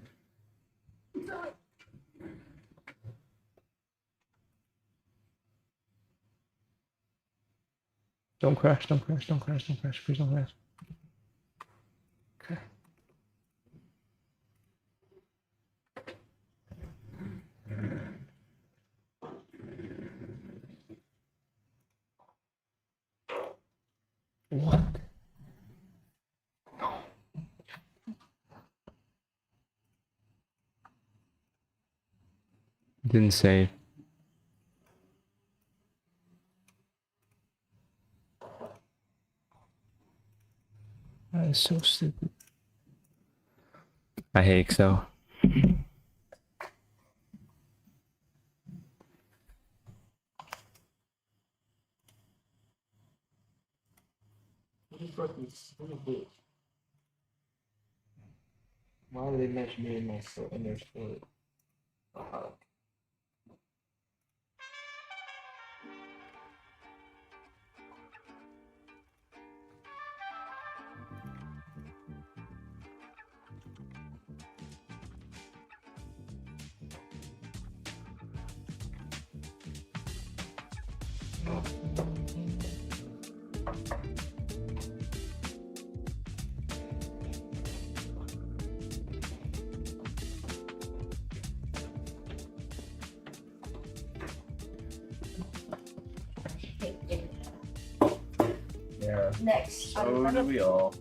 Speaker 1: Don't crash, don't crash, don't crash, don't crash, please don't crash. Okay. What? Didn't save. That is so stupid. I hate Excel.
Speaker 2: Why do they match me and my foot and their foot?
Speaker 1: Yeah.
Speaker 3: Next.
Speaker 1: So do we all.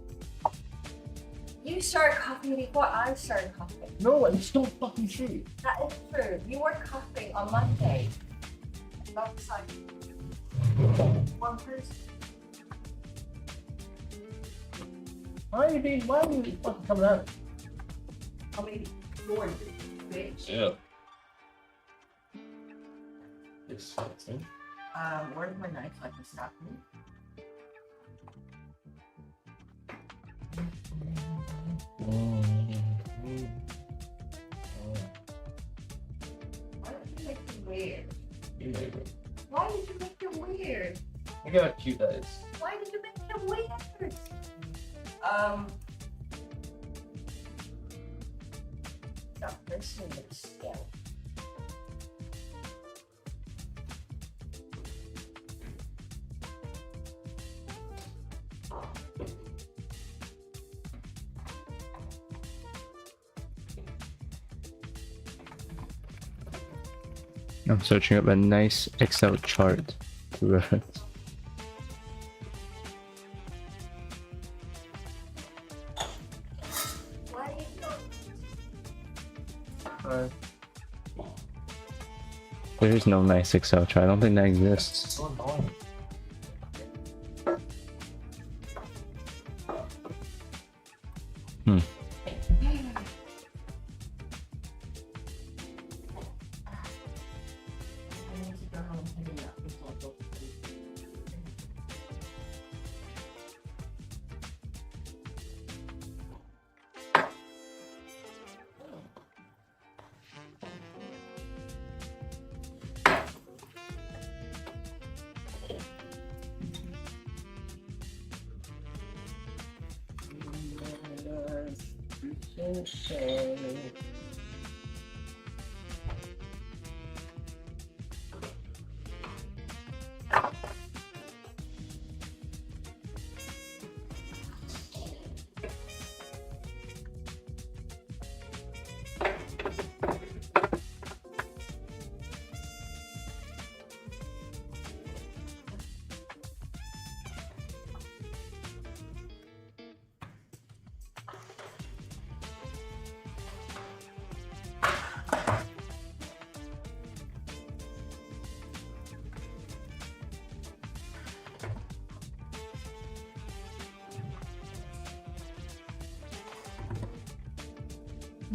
Speaker 3: You started coughing before I started coughing.
Speaker 2: No, it's still fucking true.
Speaker 3: That is true. You were coughing on Monday. That's like one person.
Speaker 2: Why are you fucking coming at it?
Speaker 3: I mean, you're the bitch.
Speaker 2: Yeah. It's
Speaker 3: Where's my knife? I can snap me. Why did you make it weird? Why did you make it weird?
Speaker 2: Look how cute that is.
Speaker 3: Why did you make it weird? That person looks scary.
Speaker 1: I'm searching up a nice Excel chart to reference.
Speaker 3: Why did you
Speaker 1: There is no nice Excel chart. I don't think that exists.
Speaker 2: So annoying.
Speaker 1: Hmm.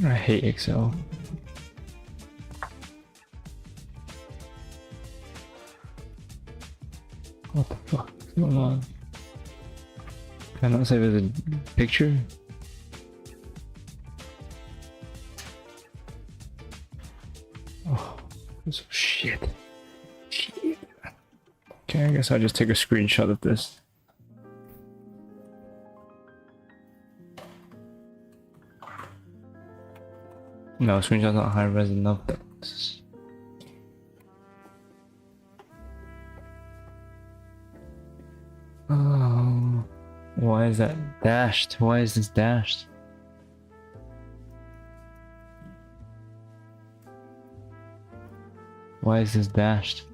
Speaker 1: I hate Excel. What the fuck is going on? Can I not save as a picture? Oh, this is shit. Shit. Okay, I guess I'll just take a screenshot of this. No, screenshot's not high res enough. Oh, why is that dashed? Why is this dashed? Why is this dashed?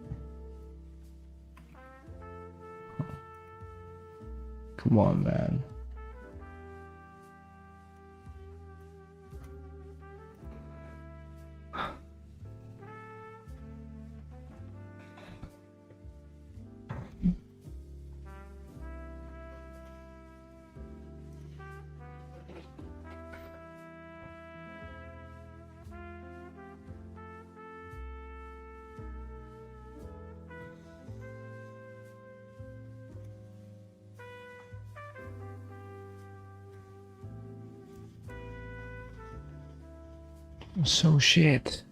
Speaker 1: Come on, man. So shit.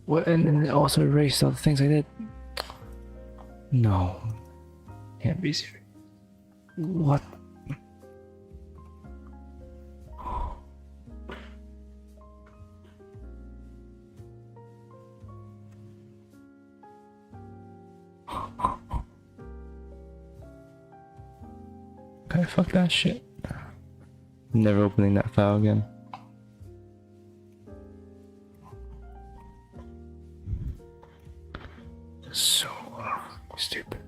Speaker 1: What? And then it also erased all the things I did. No, can't be serious. What? Okay, fuck that shit. Never opening that file again. So stupid.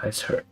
Speaker 1: Eyes hurt.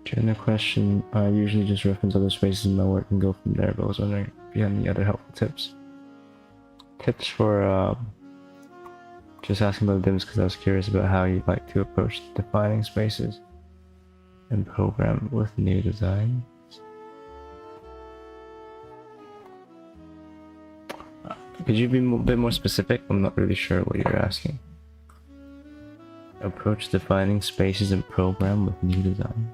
Speaker 1: During the question, I usually just reference other spaces in my work and go from there, but I was wondering if you had any other helpful tips. Tips for just asking about the dims because I was curious about how you like to approach defining spaces and program with new design. Could you be a bit more specific? I'm not really sure what you're asking. Approach defining spaces and program with new design.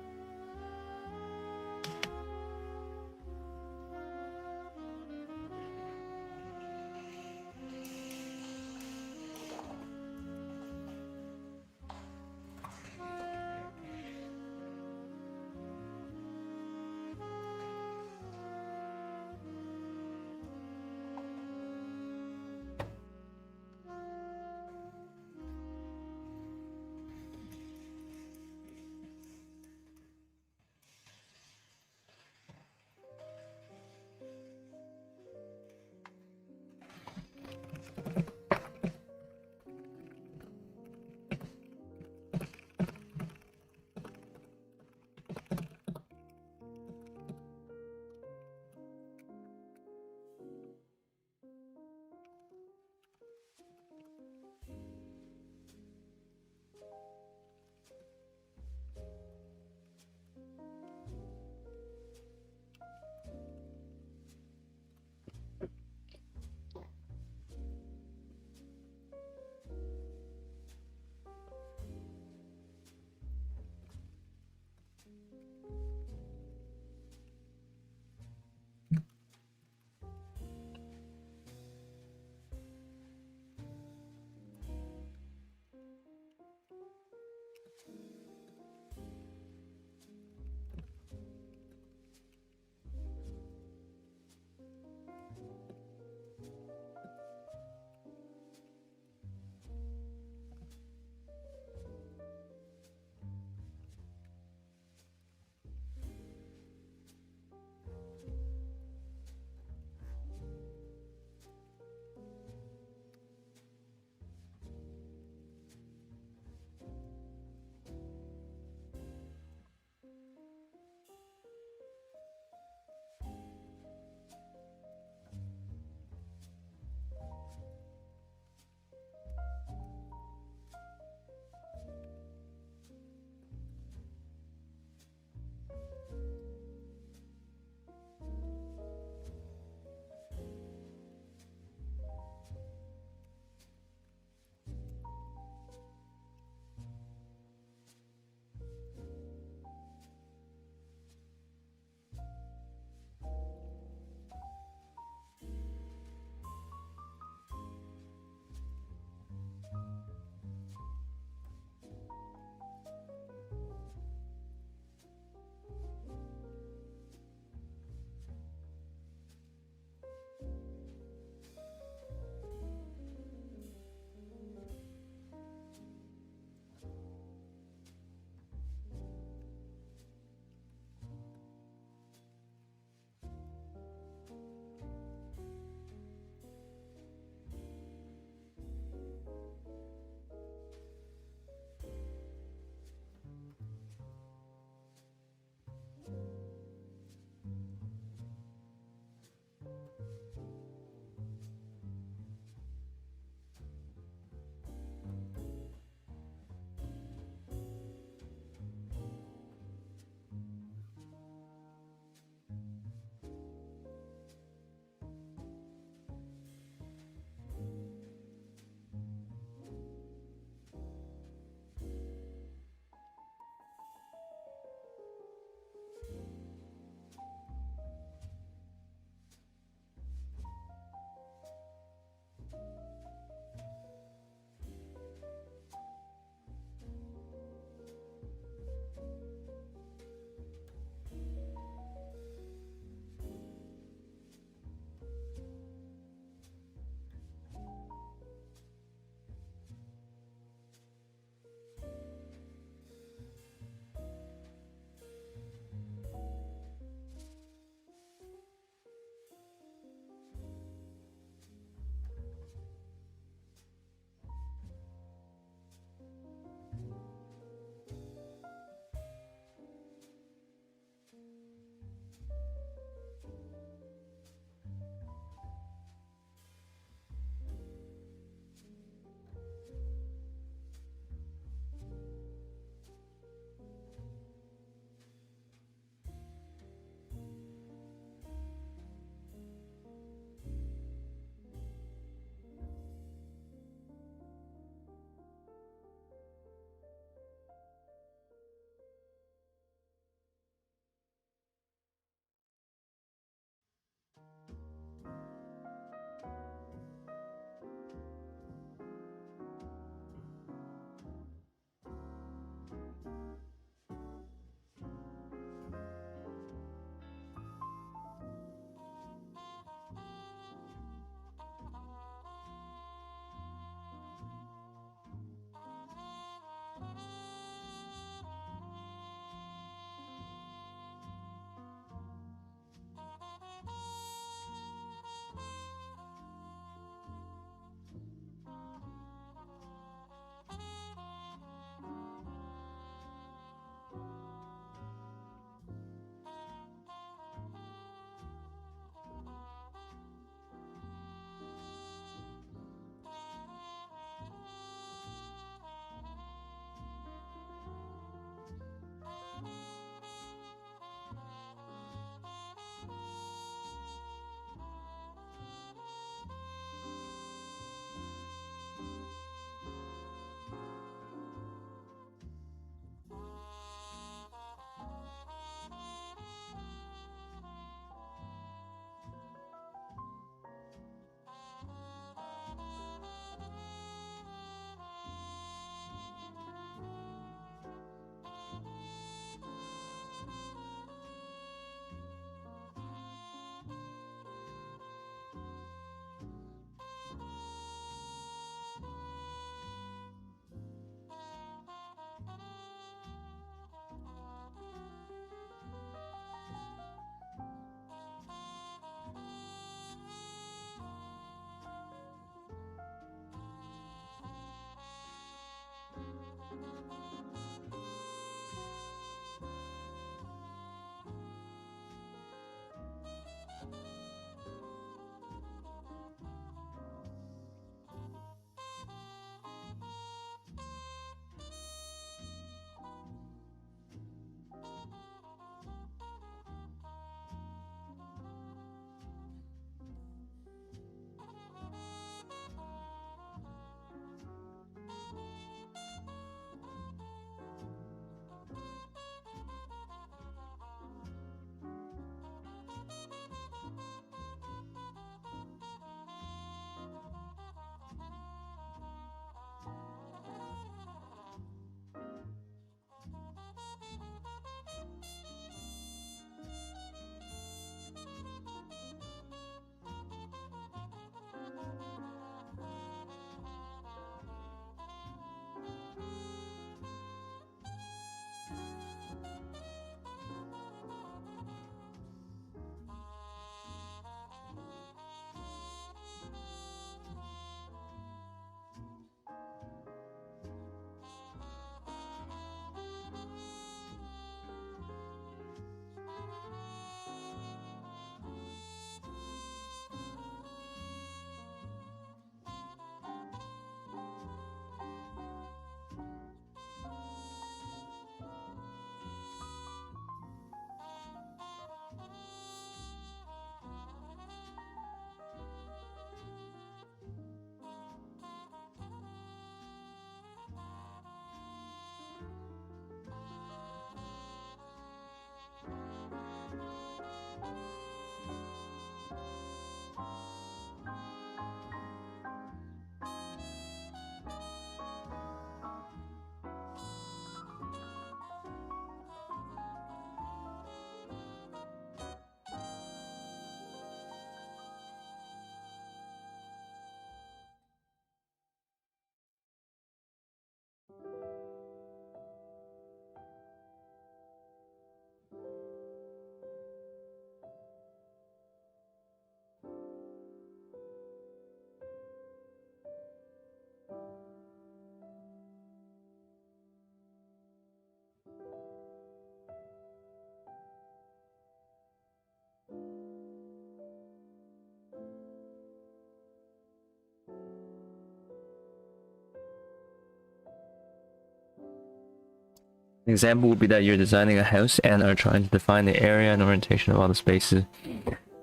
Speaker 1: An example would be that you're designing a house and are trying to define the area and orientation of all the spaces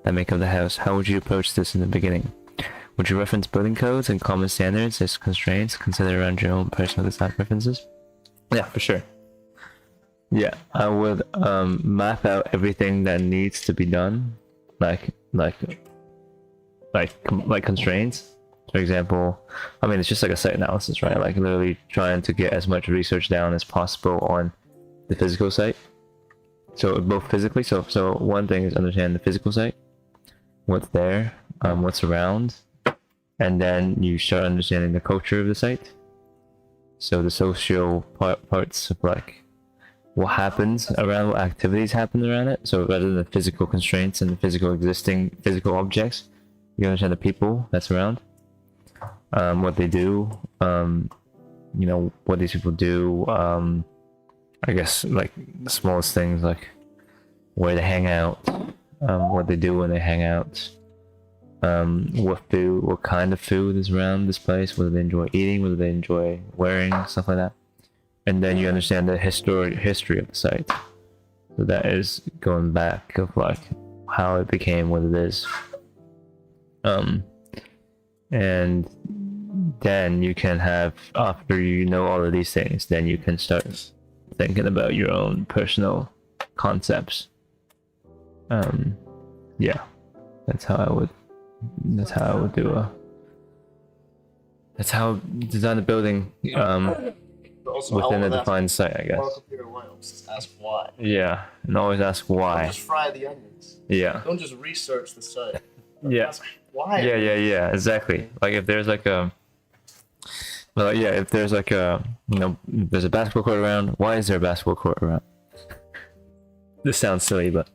Speaker 1: that make up the house. How would you approach this in the beginning? Would you reference building codes and common standards as constraints considered around your own personal design preferences? Yeah, for sure. Yeah, I would map out everything that needs to be done, like constraints. For example, I mean, it's just like a site analysis, right? Like literally trying to get as much research down as possible on the physical site. So both physically, so one thing is understand the physical site, what's there, what's around, and then you start understanding the culture of the site. So the social parts of like what happens around, what activities happen around it. So rather than the physical constraints and the physical existing physical objects, you understand the people that's around. What they do, you know, what these people do, I guess like the smallest things like where they hang out, what they do when they hang out, what kind of food is around this place, whether they enjoy eating, whether they enjoy wearing, stuff like that. And then you understand the history of the site. So that is going back of like how it became what it is. And then you can have, after you know all of these things, then you can start thinking about your own personal concepts. Yeah, that's how I would do that's how I design a building within a defined site, I guess.
Speaker 2: Just ask why.
Speaker 1: Yeah, and always ask why.
Speaker 2: Don't just fry the onions.
Speaker 1: Yeah.
Speaker 2: Don't just research the site.
Speaker 1: Yeah.
Speaker 2: Ask why.
Speaker 1: Yeah, exactly. Like if there's like a, well, yeah, if there's like a, you know, there's a basketball court around, why is there a basketball court around? This sounds silly, but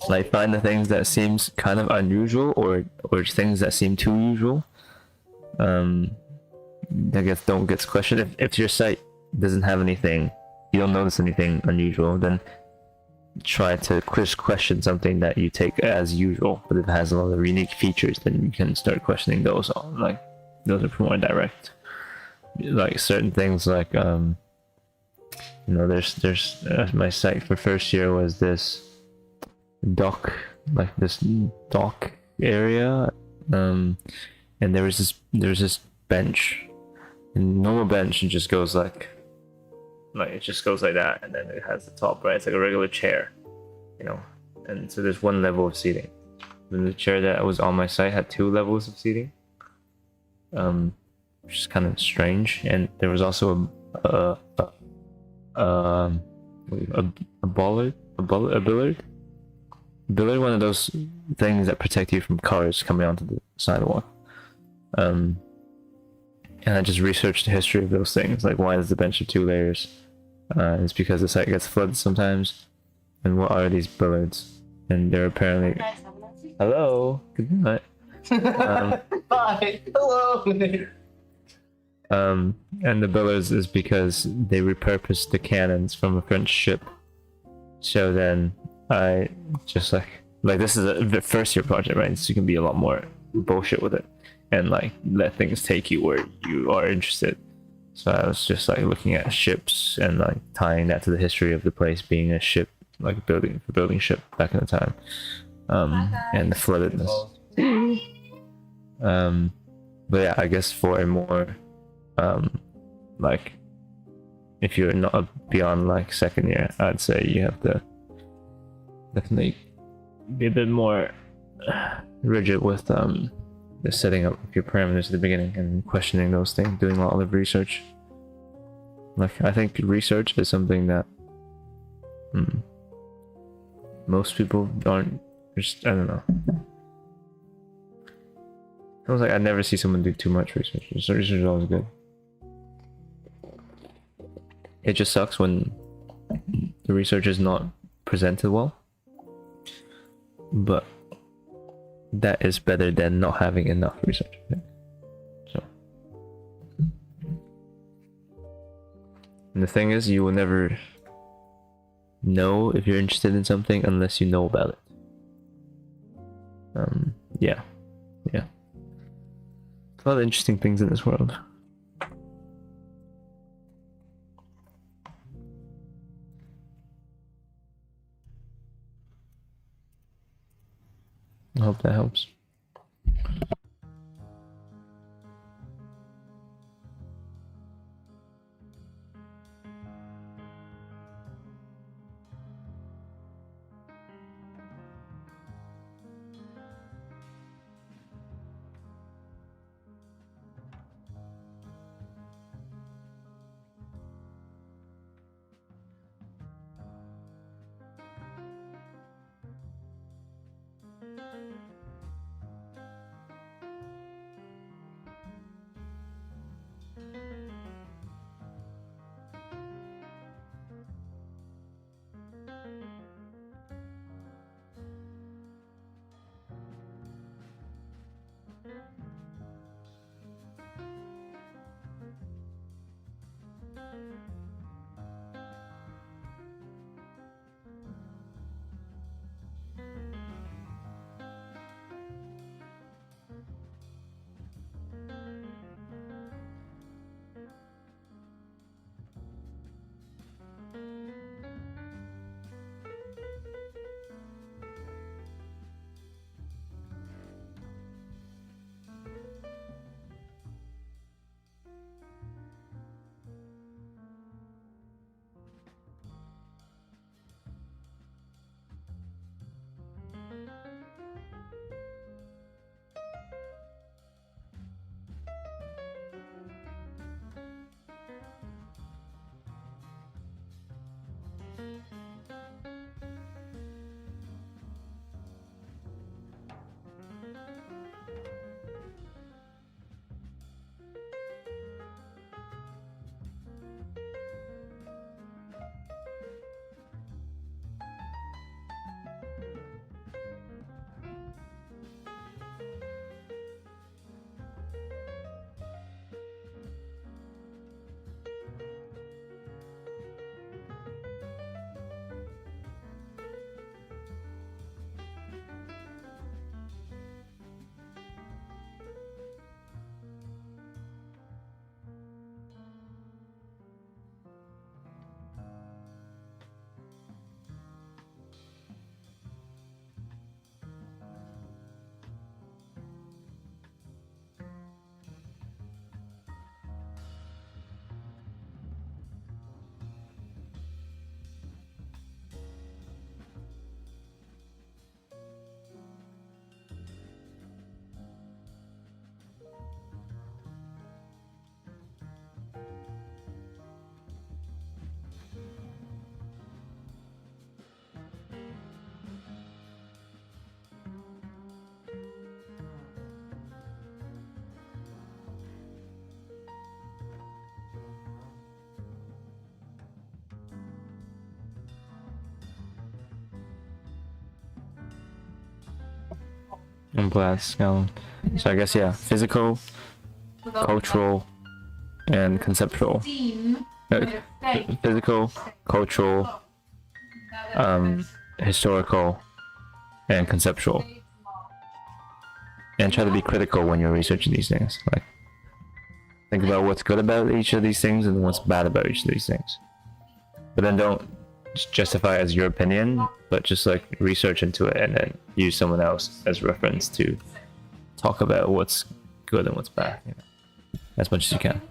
Speaker 1: like find the things that seems kind of unusual or things that seem too usual. I guess don't get questioned. If your site doesn't have anything, you don't notice anything unusual, then try to question something that you take as usual, but if it has a lot of unique features, then you can start questioning those. Like those are more direct. Like certain things, like you know, there's my site for first year was this dock, like this dock area, and there was this bench, and normal bench it just goes like it just goes like that, and then it has the top, right? It's like a regular chair, you know, and so there's one level of seating. Then the chair that was on my site had 2 levels of seating, which is kind of strange. And there was also a billard, one of those things that protect you from cars coming onto the sidewalk. And I just researched the history of those things, like why is the bench of 2 layers? It's because the site gets flooded sometimes. And what are these billards? And they're apparently... Hello! Good night.
Speaker 2: Bye! Hello!
Speaker 1: And the billards is because they repurposed the cannons from a French ship. So then I just like this is a first year project, right? So you can be a lot more bullshit with it and like let things take you where you are interested. So I was just like looking at ships and like tying that to the history of the place being a ship, like building ship back in the time, and the floodedness. But yeah, I guess for a more like if you're not beyond like second year, I'd say you have to definitely be a bit more rigid with the setting up of your parameters at the beginning and questioning those things, doing a lot of research. Like I think research is something that most people aren't just, I don't know. I was like, I never see someone do too much research. Research is always good. It just sucks when the research is not presented well. But that is better than not having enough research, I think. So, and the thing is, you will never know if you're interested in something unless you know about it. Yeah. A lot of interesting things in this world. I hope that helps. I'm glad, Kelvin. So I guess, yeah, physical, cultural, and conceptual. Physical, cultural, historical, and conceptual. And try to be critical when you're researching these things. Like, think about what's good about each of these things and what's bad about each of these things. But then don't justify it as your opinion, but just like research into it and then use someone else as reference to talk about what's good and what's bad, you know, as much as you can.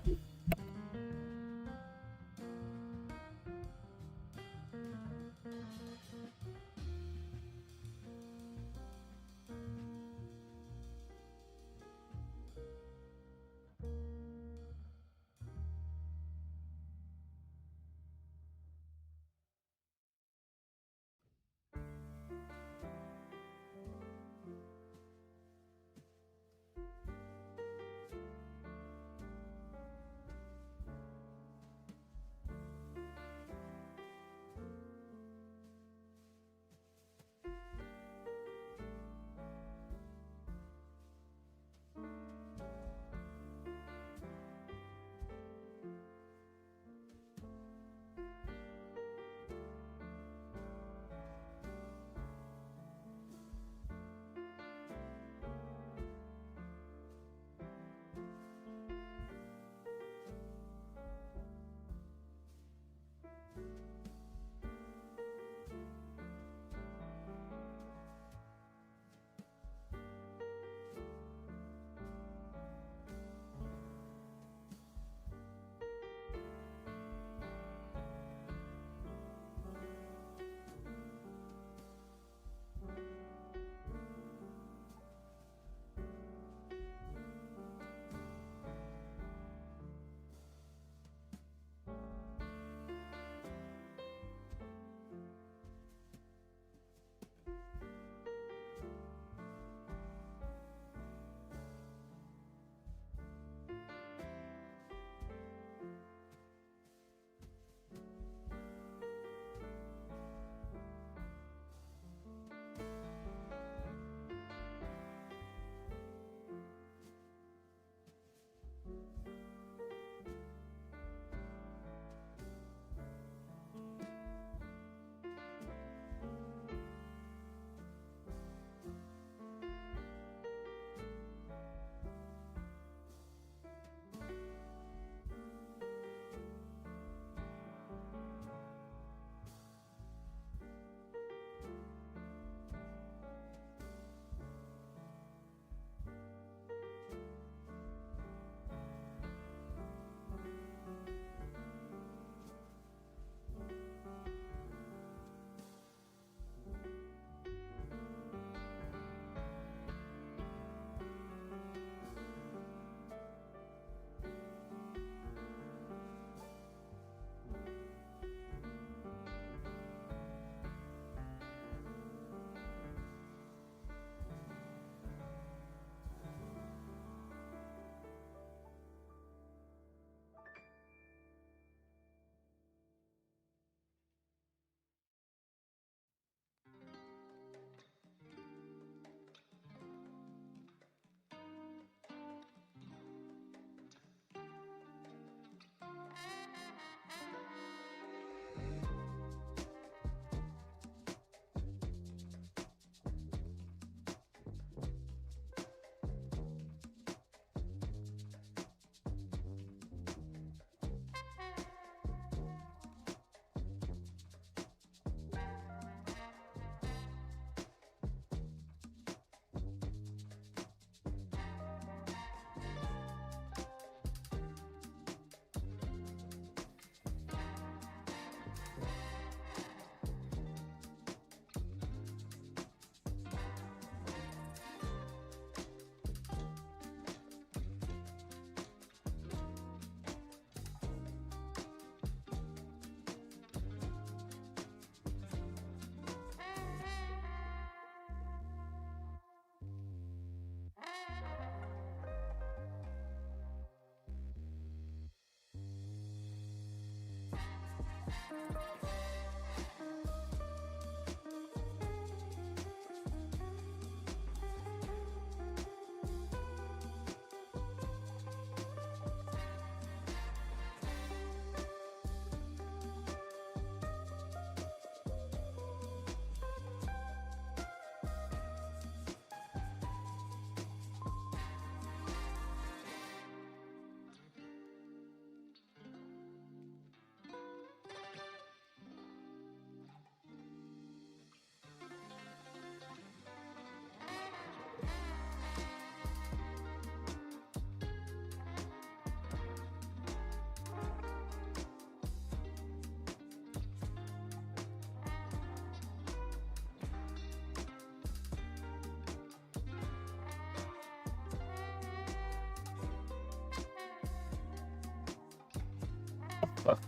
Speaker 1: Fuck.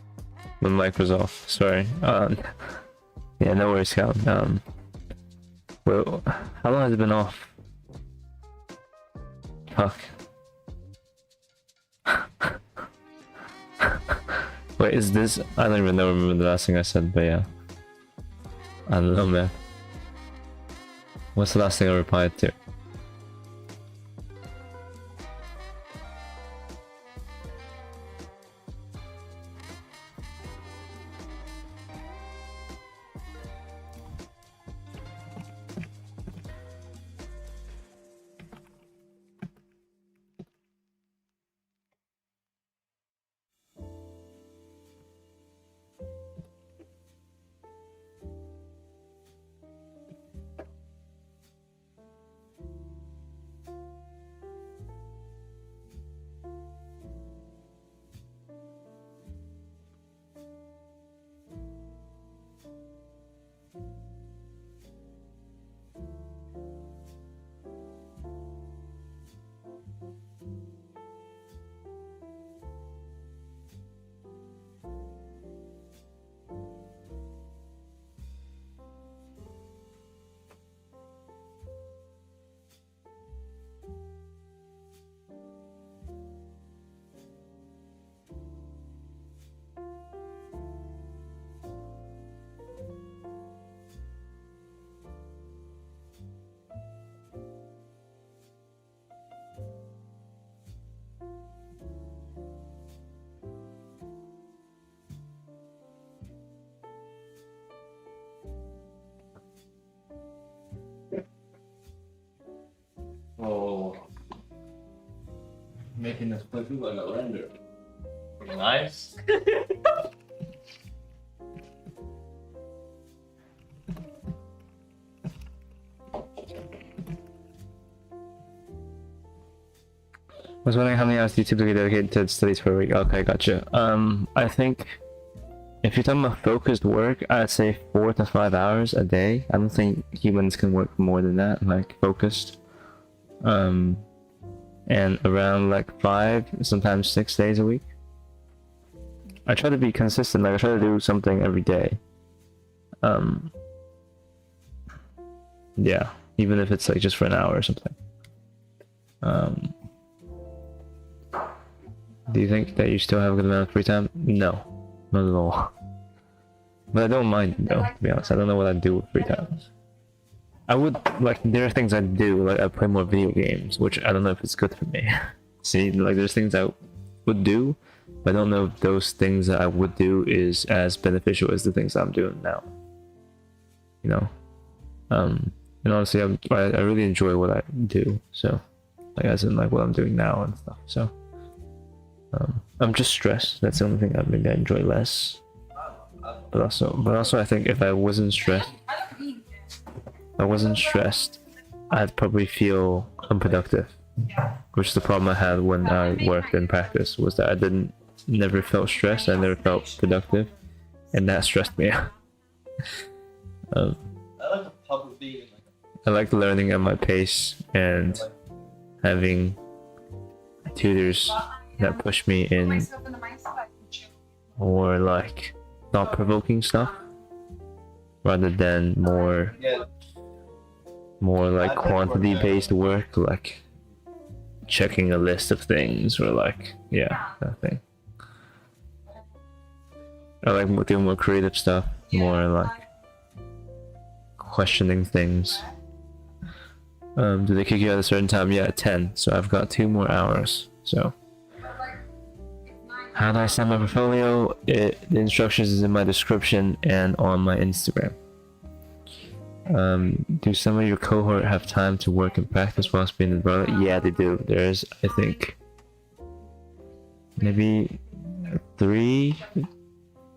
Speaker 1: The mic was off. Sorry. Yeah, no worries, Cal. Well, how long has it been off? Fuck. Wait, is this? I don't even remember the last thing I said, but yeah. I don't know, man. What's the last thing I replied to? Oh, making this place look like a render. Nice. I was wondering how many hours do you typically dedicate to studies per week? Okay, gotcha. I think if you're talking about focused work, I'd say 4 to 5 hours a day. I don't think humans can work more than that, like focused. And around like 5, sometimes 6 days a week. I try to be consistent, like I try to do something every day. Yeah, even if it's like just for an hour or something. Do you think that you still have a good amount of free time? No, not at all. But I don't mind though, to be honest. I don't know what I'd do with free time. I would, like, there are things I do, like I play more video games, which I don't know if it's good for me. See, like there's things I would do, but I don't know if those things that I would do is as beneficial as the things I'm doing now. You know? And honestly, I really enjoy what I do, so, like as in like what I'm doing now and stuff, so. I'm just stressed, that's the only thing I enjoy less. But also I think if I wasn't stressed, I'd probably feel unproductive. Which is the problem I had when I worked in practice, was that I never felt stressed, I never felt productive, and that stressed me out. I like learning at my pace and having tutors that push me in more like thought-provoking stuff rather than more like quantity-based work, like checking a list of things or like, yeah, that thing. I like doing more creative stuff, more like questioning things. Do they kick you at a certain time? Yeah, at 10. So I've got 2 more hours. So how do I send my portfolio? The instructions is in my description and on my Instagram. Do some of your cohort have time to work and practice whilst being in the brother? Yeah, they do. There's, I think, maybe 3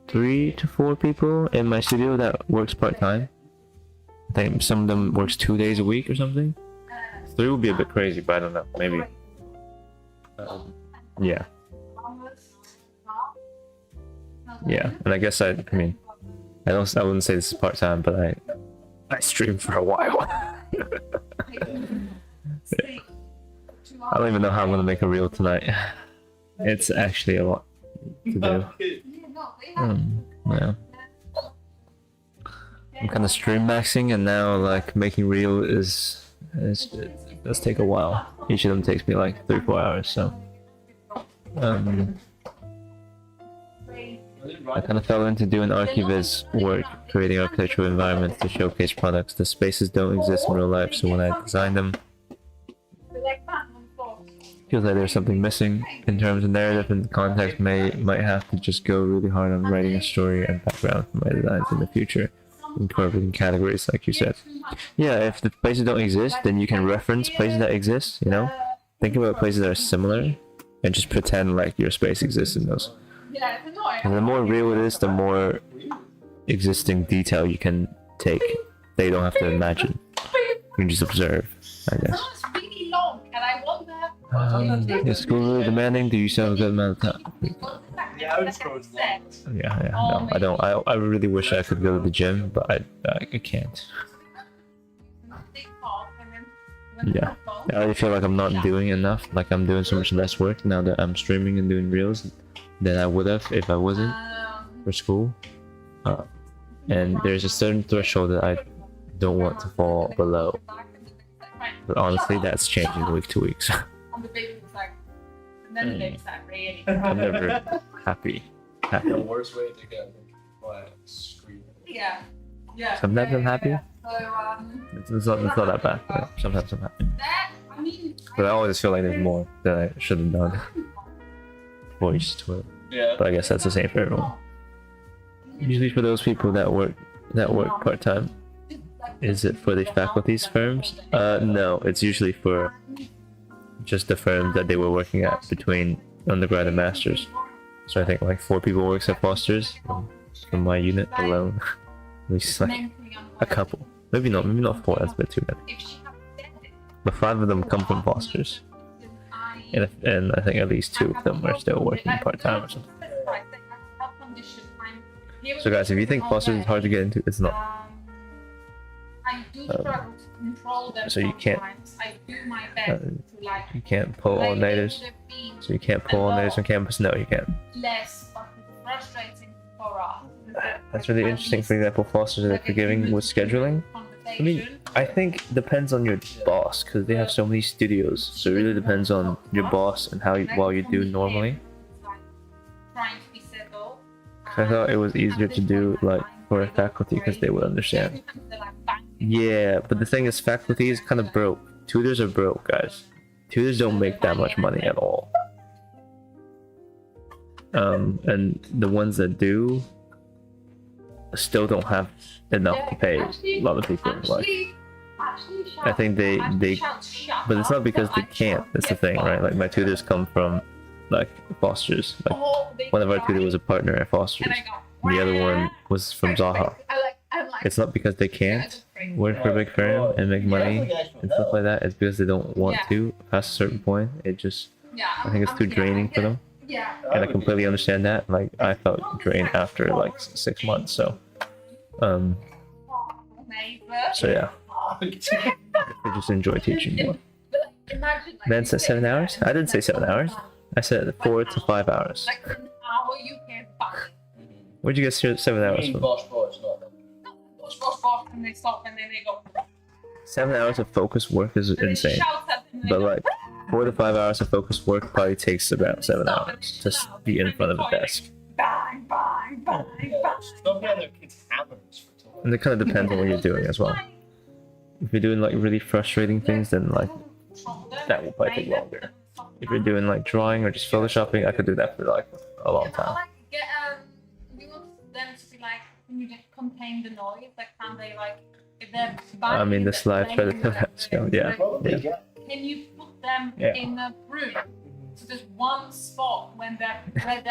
Speaker 1: to 4 people in my studio that works part-time. I think some of them works 2 days a week or something. 3 would be a bit crazy, but I don't know. Maybe. Yeah. Yeah, and I guess I mean, I wouldn't say this is part-time, but I stream for a while. I don't even know how I'm gonna make a reel tonight. It's actually a lot to do. Yeah. I'm kind of stream maxing, and now like making reel it does take a while. Each of them takes me like 3-4 hours, so I kind of fell into doing archiviz work, creating architectural environments to showcase products. The spaces don't exist in real life, so when I design them, feels like there's something missing in terms of narrative and context. Might have to just go really hard on writing a story and background for my designs in the future, incorporating categories like you said. Yeah, if the places don't exist, then you can reference places that exist, you know? Think about places that are similar and just pretend like your space exists in those. And the more real it is, the more existing detail you can take that you don't have to imagine. You can just observe, I guess. Is school really demanding? Do you still have a good amount of time? Yeah, no, I don't. I really wish I could go to the gym, but I can't. Yeah, I already feel like I'm not doing enough. Like I'm doing so much less work now that I'm streaming and doing reels than I would have if I wasn't for school. And there's a certain threshold that I don't want to fall below. But honestly, that's changing week to week. So. I'm never happy.
Speaker 2: The worst way to get screen.
Speaker 8: Yeah.
Speaker 1: Sometimes I'm happy. It's not that bad. But sometimes I'm happy. But I always feel like there's more that I should have done. Voice to it.
Speaker 2: Yeah.
Speaker 1: But I guess that's the same for everyone. Usually for those people that work part-time. Is it for the faculty's firms? No, it's usually for just the firm that they were working at between undergrad and masters. So I think like 4 people works at Foster's from my unit alone. At least like a couple. Maybe not 4, that's a bit too many. But 5 of them come from Foster's. And I think at least 2 of them are still working part-time or something. So guys, if you think Foster's is hard to get into, it's not. So you can't pull all-nighters. So you can't pull all-nighters on campus? No, you can't. That's really interesting. For example, Foster's are forgiving with scheduling. I mean, I think it depends on your boss, because they have so many studios. So it really depends on your boss and how well you do normally. I thought it was easier to do like for a faculty because they would understand. Yeah, but the thing is, faculty is kind of broke. Tutors are broke, guys. Tutors don't make that much money at all. And the ones that do still don't have enough to pay a lot of people. Like, I think they, but it's not because they can't. That's the thing, right? Like my tutors come from like Foster's. Like one of our tutors was a partner at Foster's. And the other one was from Zaha. It's not because they can't work for a big firm and make money and stuff like that. It's because they don't want to past a certain point. It just, I think it's too draining for them. And I completely understand that. Like I felt drained after like 6 months. So yeah, I just enjoy teaching more. Then said 7 hours. I didn't say 7 hours. I said 4 to 5 hours. Where'd you get 7 hours from? 7 hours of focused work is insane. But like 4 to 5 hours of focused work probably takes about 7 hours to be in front of a desk.
Speaker 2: Don't get their kids hammers for talking.
Speaker 1: And it kind of depends on what you're doing as well. If you're doing like really frustrating things, then like that will probably take longer. If you're doing like drawing or just photoshopping, I could do that for like a long time.
Speaker 8: We want them to be like, can you just contain the noise? Like, can they like, if they're
Speaker 1: I mean, the slide predator, let's go. Yeah.
Speaker 8: Can you put them in a room? So there's one spot when they're playing.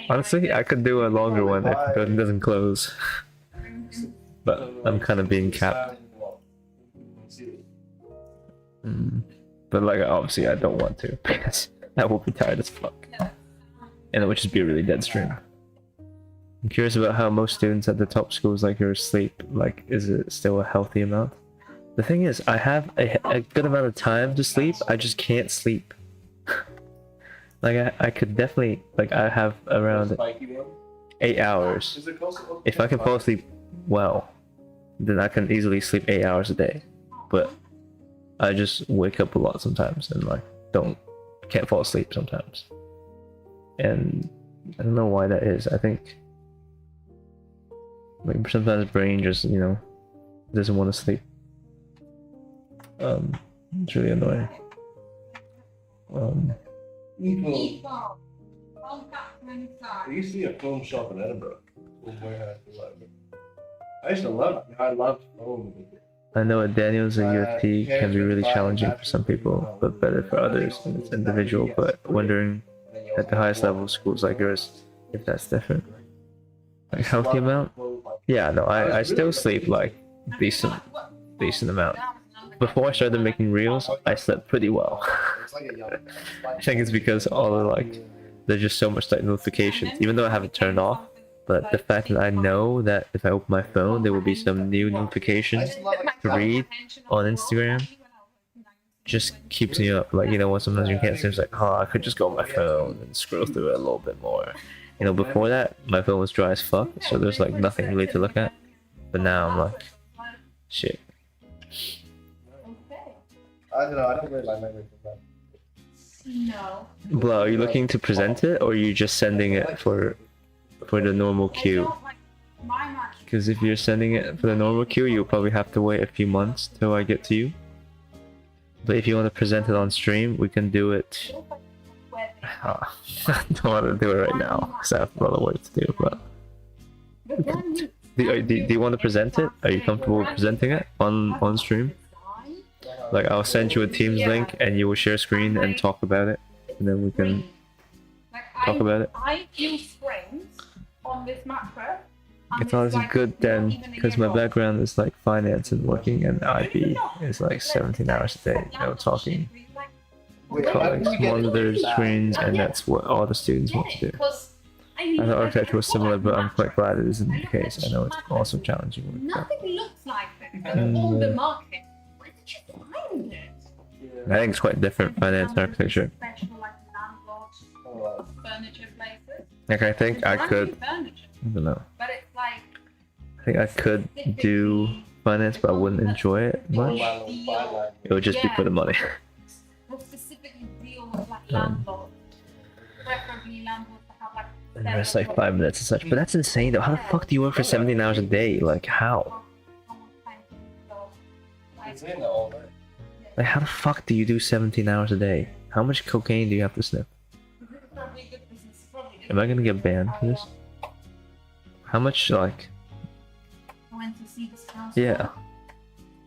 Speaker 1: Honestly, I could do a longer one if it doesn't close. But I'm kind of being capped. But like, obviously, I don't want to because I will be tired as fuck, and it would just be a really dead stream. I'm curious about how most students at the top schools like yours sleep. Like, is it still a healthy amount? The thing is, I have a good amount of time to sleep. I just can't sleep. Like, I could definitely, like, I have around 8 hours. If I can fall asleep well, then I can easily sleep 8 hours a day. But I just wake up a lot sometimes and like can't fall asleep sometimes. And I don't know why that is. I think like sometimes brain just, you know, doesn't want to sleep. It's really annoying.
Speaker 2: There used to be a foam shop in Edinburgh. I used to love it. I loved foam.
Speaker 1: I know at Daniels and UFT can be really challenging for some people, but better for others, and it's individual. But wondering at the highest level of schools like yours, if that's different. Like healthy amount? Yeah, no, I still sleep like decent amount. Before I started making reels, I slept pretty well. I think it's because all the like, there's just so much like notifications, even though I have it turned off. But the fact that I know that if I open my phone, there will be some new notifications to read on Instagram just keeps me up. Like, you know, when sometimes you can't sleep, it's like, oh, I could just go on my phone and scroll through it a little bit more. You know, before that, my phone was dry as fuck, so there's like nothing really to look at. But now I'm like, shit.
Speaker 2: I don't know, I don't really like memory for that.
Speaker 8: No.
Speaker 1: Blah, are you looking to present it, or are you just sending it for the normal queue? Because if you're sending it for the normal queue, you'll probably have to wait a few months till I get to you. But if you want to present it on stream, we can do it. I don't want to do it right now because I have a lot of work to do. But do you want to present it? Are you comfortable with presenting it on stream? Like, I'll send you a Teams link and you will share screen and talk about it, and then we can talk about it.
Speaker 8: I use frames on this macro.
Speaker 1: It's honestly good then, because my background is like finance and working, and IB is like 17 hours a day, you know, talking, colleagues, monitors, screens, and that's what all the students want to do. I thought architecture was similar, but I'm quite glad it isn't the case. I know it's also challenging work.
Speaker 8: Nothing looks like this on the market. Where did you find it?
Speaker 1: I think it's quite different, finance and architecture.
Speaker 8: Furniture places.
Speaker 1: Like, I think I could, I don't know.
Speaker 8: But it's like,
Speaker 1: I think I could do finance, but I wouldn't enjoy it much. It would just be for the money.
Speaker 8: we'll specifically deal with like landlords. Preferably landlords that have like.
Speaker 1: And there's like 5 minutes and such, but that's insane though. How the fuck do you work for 17 hours a day? Like, how? Like, how the fuck do you do 17 hours a day? How much cocaine do you have to sniff? Am I gonna get banned for this? How much, like...
Speaker 8: I went to see this counselor.
Speaker 1: Yeah.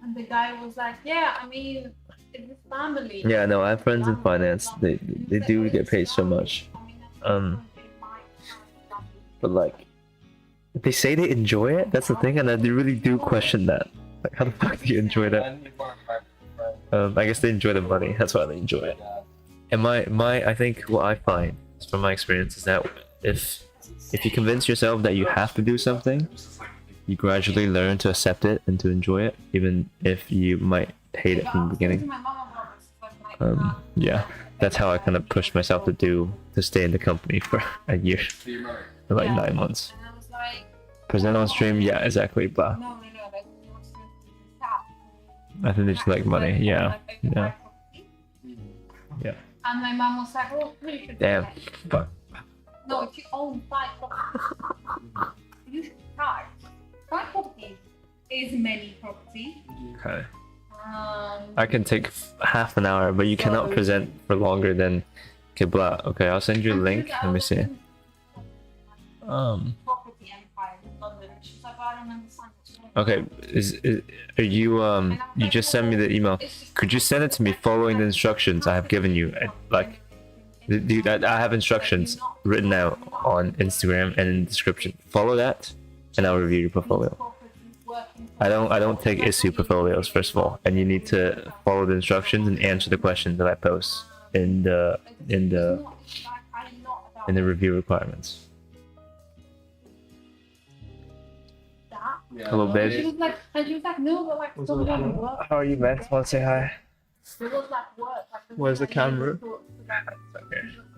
Speaker 8: And the guy was like, yeah, I mean, it's his family.
Speaker 1: Yeah, no, I have friends in finance. They do get paid so much. But like, they say they enjoy it. That's the thing, and I really do question that. Like, how the fuck do you enjoy that? I guess they enjoy the money. That's why they enjoy it. And I think what I find from my experience is that if you convince yourself that you have to do something, you gradually learn to accept it and to enjoy it, even if you might hate it from the beginning. Yeah, that's how I kind of pushed myself to stay in the company for a year, for like 9 months. Present on stream, yeah, exactly, blah. I think they just like money, yeah.
Speaker 8: And my mom was like, oh, we should
Speaker 1: damn, fuck.
Speaker 8: No, if you own 5 properties. you should try. Find property is many property.
Speaker 1: Okay. I can take half an hour, but you cannot present for longer than Kibla. Okay, I'll send you a link. Let me see.
Speaker 8: Property empire in London. She's like, I don't understand what's wrong.
Speaker 1: Okay, are you you just sent me the email. Could you send it to me following the instructions I have given you? Like, dude, I have instructions written out on Instagram and in the description. Follow that, and I'll review your portfolio. I don't take issue portfolios, first of all, and you need to follow the instructions and answer the questions that I post in the review requirements. Hello,
Speaker 8: And
Speaker 1: babe.
Speaker 8: she was like, no, but like, still doesn't work.
Speaker 1: How are you, man? Want to say hi?
Speaker 8: It was like work. Like,
Speaker 1: Where's the camera?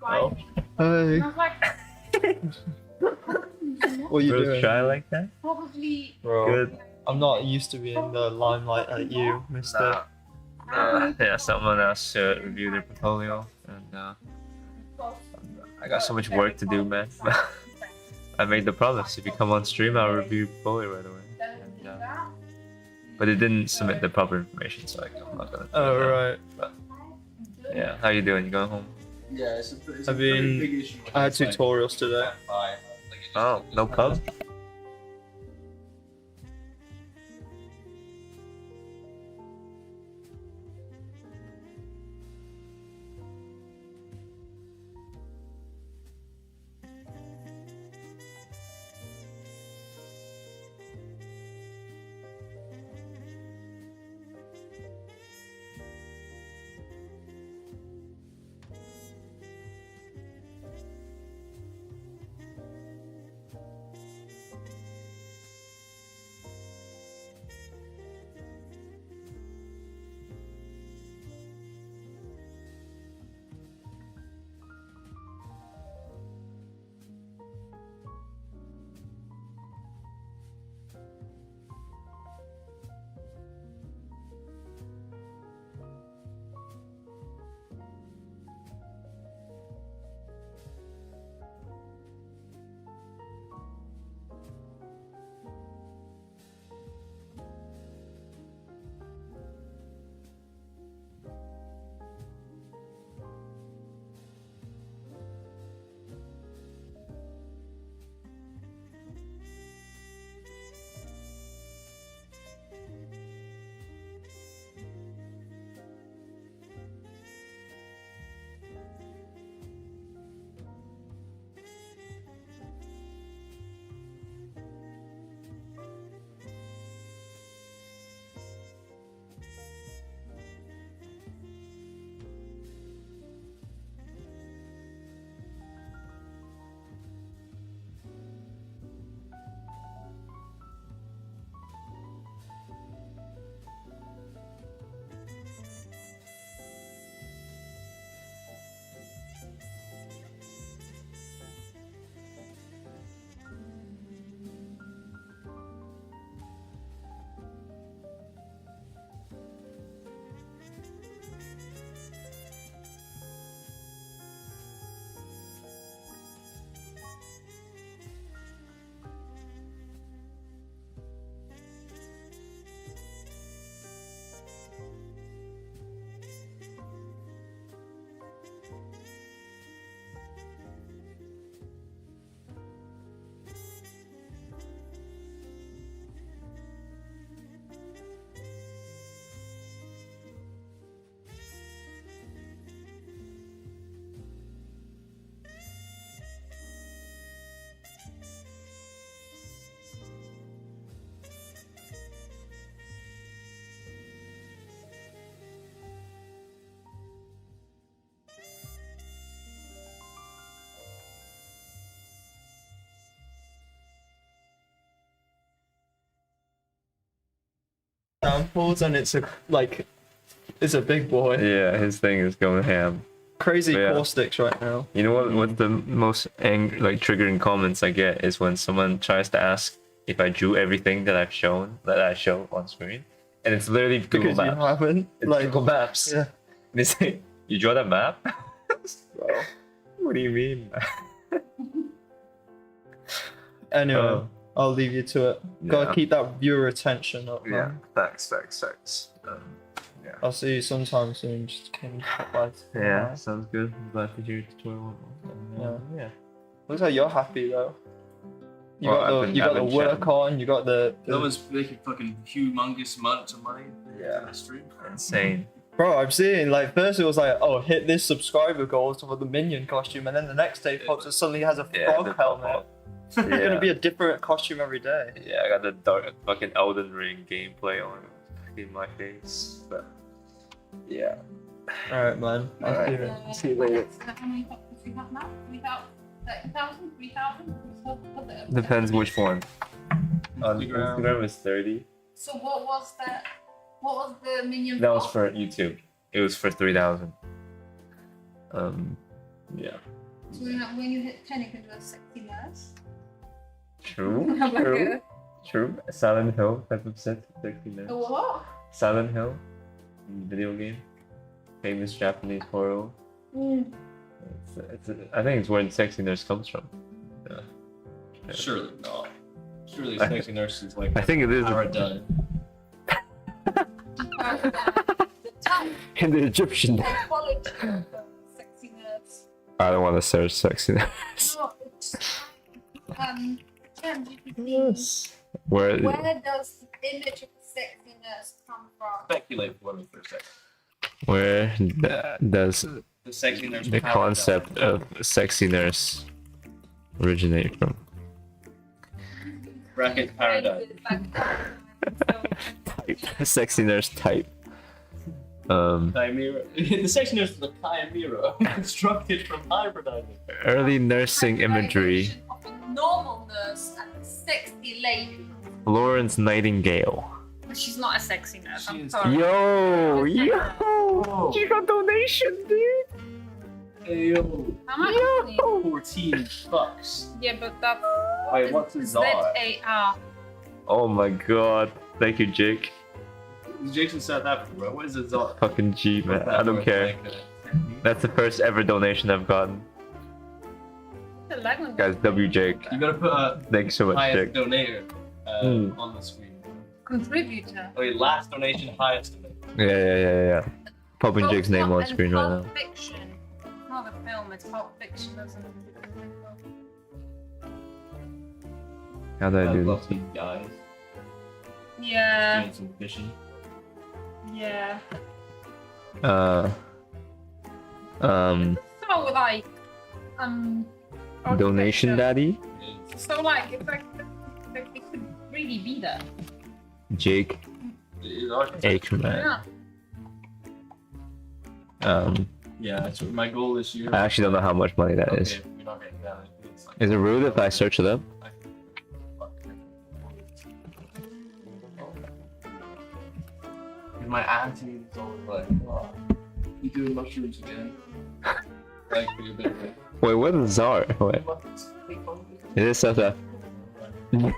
Speaker 8: Oh.
Speaker 7: Hey,
Speaker 8: And I was like,
Speaker 7: what are you
Speaker 1: Bro,
Speaker 7: doing?
Speaker 1: try like that?
Speaker 8: probably.
Speaker 7: Bro,
Speaker 1: Good.
Speaker 7: I'm not used to being the limelight like you, mister.
Speaker 1: Yeah, someone else to review their portfolio, and I got so much work to do, man. I made the promise. If you come on stream, I'll review your portfolio right away. And, but it didn't submit the proper information, so I'm not gonna.
Speaker 7: Oh, right.
Speaker 1: But, yeah, how you doing? You going home?
Speaker 2: Yeah, it's a
Speaker 7: I've
Speaker 2: pretty
Speaker 7: been-
Speaker 2: big issue.
Speaker 7: I had tutorials today.
Speaker 1: Oh, no pub?
Speaker 7: Samples and it's a big boy.
Speaker 1: Yeah, his thing is going ham.
Speaker 7: Crazy
Speaker 1: Yeah.
Speaker 7: caustics right now.
Speaker 1: You know what the most triggering comments I get is when someone tries to ask if I drew everything that I show on screen, and it's literally Google
Speaker 7: Because you
Speaker 1: Maps.
Speaker 7: haven't.
Speaker 1: It's
Speaker 7: Like,
Speaker 1: Google Maps.
Speaker 7: yeah.
Speaker 1: They say, "You draw that map?"
Speaker 7: Bro.
Speaker 1: What do you mean?
Speaker 7: Anyway,
Speaker 1: Oh.
Speaker 10: I'll leave you to it. Gotta
Speaker 1: Yeah.
Speaker 10: keep that viewer attention up,
Speaker 1: Yeah,
Speaker 10: man.
Speaker 1: thanks.
Speaker 10: I'll see you sometime soon. Just came to stop by.
Speaker 1: Yeah, sounds good. I'm glad to hear your tutorial. Yeah.
Speaker 10: Looks like you're happy though. You
Speaker 1: Well,
Speaker 10: got
Speaker 1: I've
Speaker 10: the
Speaker 1: been-
Speaker 10: you
Speaker 1: I've
Speaker 10: got the
Speaker 1: been
Speaker 10: work
Speaker 1: chatting.
Speaker 10: on. You got the
Speaker 2: That was making fucking humongous amounts of money.
Speaker 10: Yeah.
Speaker 2: On the stream.
Speaker 1: Insane.
Speaker 10: Bro, I'm seeing like first it was like, oh, hit this subscriber goal for the minion costume, and then the next day pops it suddenly has a
Speaker 1: Yeah,
Speaker 10: frog
Speaker 1: the
Speaker 10: helmet. It's gonna
Speaker 1: Yeah.
Speaker 10: be a different costume every day.
Speaker 1: Yeah, I got the dark fucking Elden Ring gameplay on in my face. But yeah.
Speaker 10: Alright, man. I'll see you. See you later.
Speaker 8: So how many followers we have now? 3,000? 3,000?
Speaker 1: Depends which one. On
Speaker 2: Instagram.
Speaker 1: Instagram is 30.
Speaker 8: So what was that? What was the minion?
Speaker 1: That was for YouTube. It was for 3,000. Yeah.
Speaker 8: So when you hit 10, you can do a sexy nurse.
Speaker 1: True.
Speaker 8: Have like
Speaker 1: True. True. Silent Hill type of set.
Speaker 8: a what?
Speaker 1: Silent Hill. Video game. Famous Japanese horror. I think it's where the sexy nurse comes from. Yeah.
Speaker 2: Surely not. Surely sexy nurse is like
Speaker 1: I think it is.
Speaker 2: Paradise.
Speaker 8: The type
Speaker 1: In the Egyptian.
Speaker 8: quality of the sexy nurse.
Speaker 1: I don't want to search sexy nurse.
Speaker 8: No, it's ChatGPT.
Speaker 1: Where?
Speaker 8: Where does the image of the sexy nurse come from?
Speaker 2: Speculate for me for a second.
Speaker 1: Where does
Speaker 2: The sexy nurse.
Speaker 1: the concept of sexy nurse originate from?
Speaker 2: Bracket paradise.
Speaker 1: Type. Sexy nurse type.
Speaker 2: Chimera. The sexy nurse is a chimera constructed from hybridizing.
Speaker 1: Early nursing imagery.
Speaker 8: Of a normal nurse and a sexy lady.
Speaker 1: Florence Nightingale.
Speaker 8: But she's not a sexy nurse. I'm
Speaker 2: She's-
Speaker 8: sorry.
Speaker 1: Yo,
Speaker 2: Whoa.
Speaker 1: you got donation, dude.
Speaker 2: Hey yo.
Speaker 8: How much?
Speaker 2: 14 bucks.
Speaker 8: Yeah, but that.
Speaker 2: Wait, what's the czar?
Speaker 8: ZAR.
Speaker 1: Oh my god. Thank you, Jake.
Speaker 2: Jason South Africa, bro. What is it? Czar?
Speaker 1: Fucking G, man. I don't care. That's the first ever donation I've gotten.
Speaker 8: The language.
Speaker 1: Guys, W Jake.
Speaker 2: You gotta put a
Speaker 1: Thanks so much,
Speaker 2: highest
Speaker 1: Jake.
Speaker 2: donator
Speaker 1: Mm.
Speaker 2: on the screen.
Speaker 8: Contributor.
Speaker 2: Wait, last donation, highest donator.
Speaker 1: Yeah. Popping Jake's name on screen right now.
Speaker 8: Pulp Fiction. It's not a film, it's Pulp Fiction, doesn't it?
Speaker 1: How do I
Speaker 2: I
Speaker 1: do
Speaker 2: love
Speaker 1: this?
Speaker 2: these guys.
Speaker 8: Yeah,
Speaker 2: Doing some fishing.
Speaker 8: yeah. So like,
Speaker 1: Donation
Speaker 8: architecture.
Speaker 1: daddy?
Speaker 8: So like, it's like it could really be that.
Speaker 1: Jake
Speaker 2: It's architecture.
Speaker 1: Aikman.
Speaker 8: Yeah.
Speaker 2: Yeah, that's what my goal this year.
Speaker 1: I actually don't know how much money that is.
Speaker 2: Okay, we're not getting that. It's like-
Speaker 1: Is it rude if I search it up?
Speaker 2: And my auntie is always like, oh, you doing mushrooms again? Like, for your benefit.
Speaker 1: Wait, what is Czar? Wait, is this South Africa?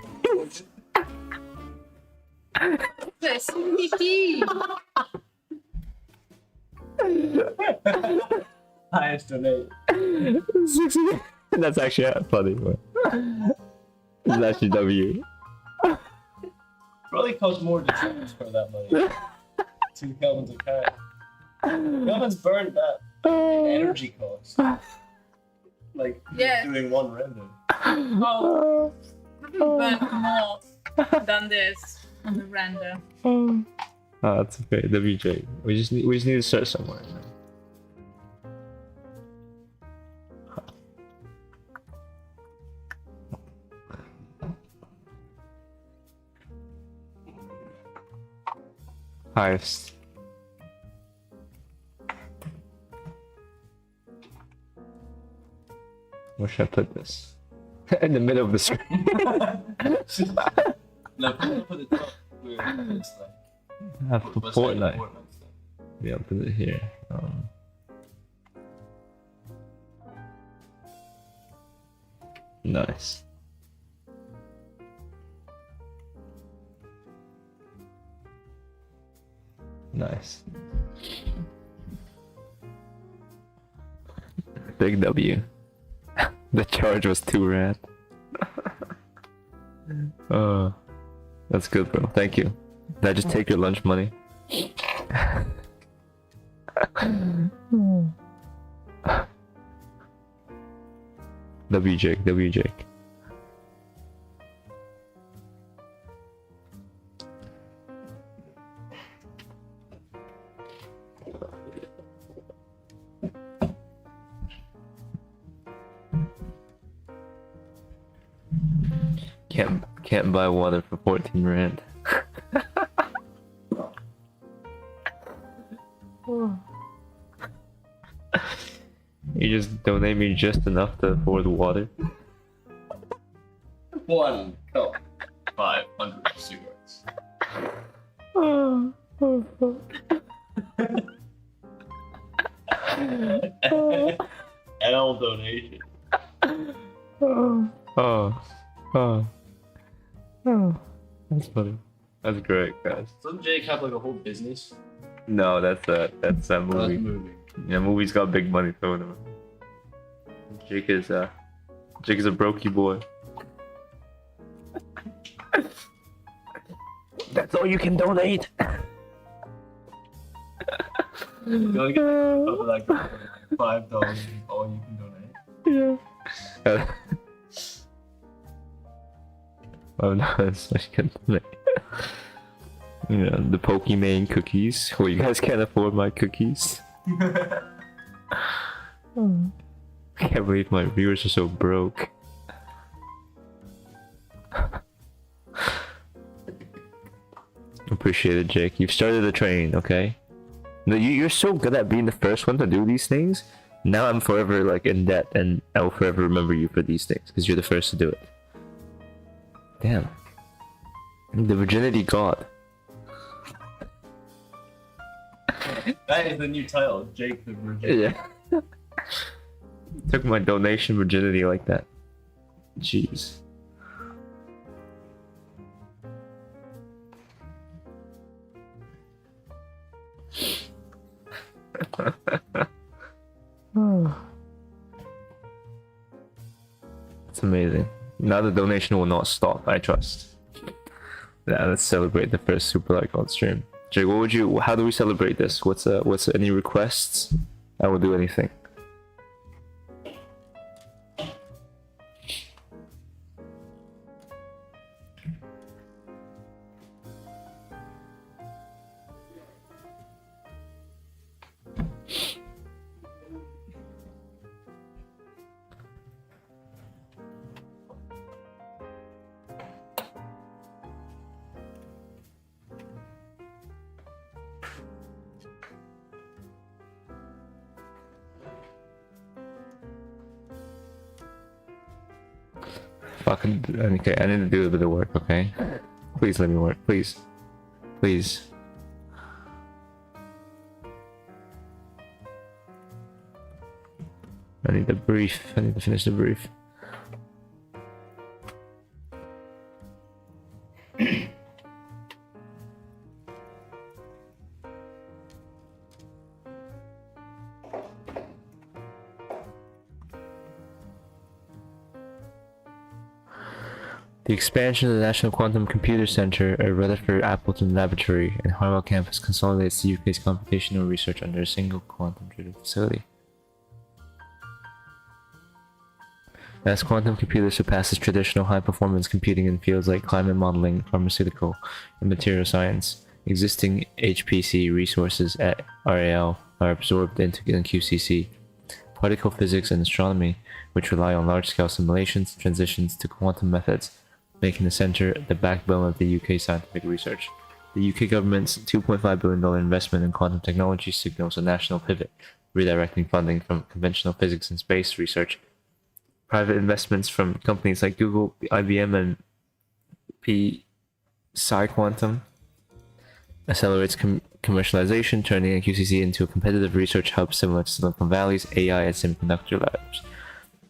Speaker 8: This Nikki.
Speaker 2: Highest donate.
Speaker 1: 60. That's actually funny. But it's actually W.
Speaker 2: Probably cost more to transfer that money to Kelvin's account. Kelvin's burned that energy cost. Like,
Speaker 8: Yes.
Speaker 2: doing one render.
Speaker 8: Oh, burn more than this on the render.
Speaker 1: Oh, that's okay. WJ. We just need to search somewhere. Highest. Where should I put this? In the middle of the screen.
Speaker 2: No, put it top where it's like.
Speaker 1: For
Speaker 2: what's that,
Speaker 1: Fortnite.
Speaker 2: stuff.
Speaker 1: Yeah, I'll put it here. Nice. Nice. Big W. The charge was too rad. That's good, bro. Thank you. Did I just take your lunch money? W Jake, W Jake. Can't buy water for 14 rand. You just donate me just enough to afford water.
Speaker 2: 1 cup, 500 cigarettes. L donation.
Speaker 1: That's funny. That's great, guys.
Speaker 2: Doesn't Jake have like a whole business?
Speaker 1: No, that's a movie.
Speaker 2: That's moving.
Speaker 1: Yeah, movie's got big money thrown in. Jake is a brokey boy. That's all you can donate.
Speaker 2: You gotta get like $5 is all you can donate.
Speaker 1: Yeah. Oh no, that's what you can donate. You know, the Pokemon cookies. Well, you guys can't afford my cookies. I can't believe my viewers are so broke. Appreciate it, Jake. You've started the train, okay? No, you're so good at being the first one to do these things. Now I'm forever like in debt, and I will forever remember you for these things because you're the first to do it. Damn. The virginity god.
Speaker 2: That is the new title, Jake the Virgin.
Speaker 1: Yeah. Took my donation virginity like that. Jeez. It's amazing. Now the donation will not stop, I trust. Yeah, let's celebrate the first super like on stream. Jake, how do we celebrate this? What's any requests? I will do anything. Fucking okay, I need to do a bit of work, okay? Please let me work, please. Please. I need a brief. I need to finish the brief. The expansion of the National Quantum Computer Centre at Rutherford Appleton Laboratory and Harwell campus consolidates the UK's computational research under a single quantum-driven facility. As quantum computer surpasses traditional high-performance computing in fields like climate modeling, pharmaceutical, and material science, existing HPC resources at RAL are absorbed into QCC. Particle physics and astronomy, which rely on large-scale simulations, transitions to quantum methods, making the centre the backbone of the UK scientific research. The UK government's $2.5 billion investment in quantum technology signals a national pivot, redirecting funding from conventional physics and space research. Private investments from companies like Google, IBM, and PsiQuantum accelerates commercialization, turning QCC into a competitive research hub similar to Silicon Valley's AI and semiconductor labs.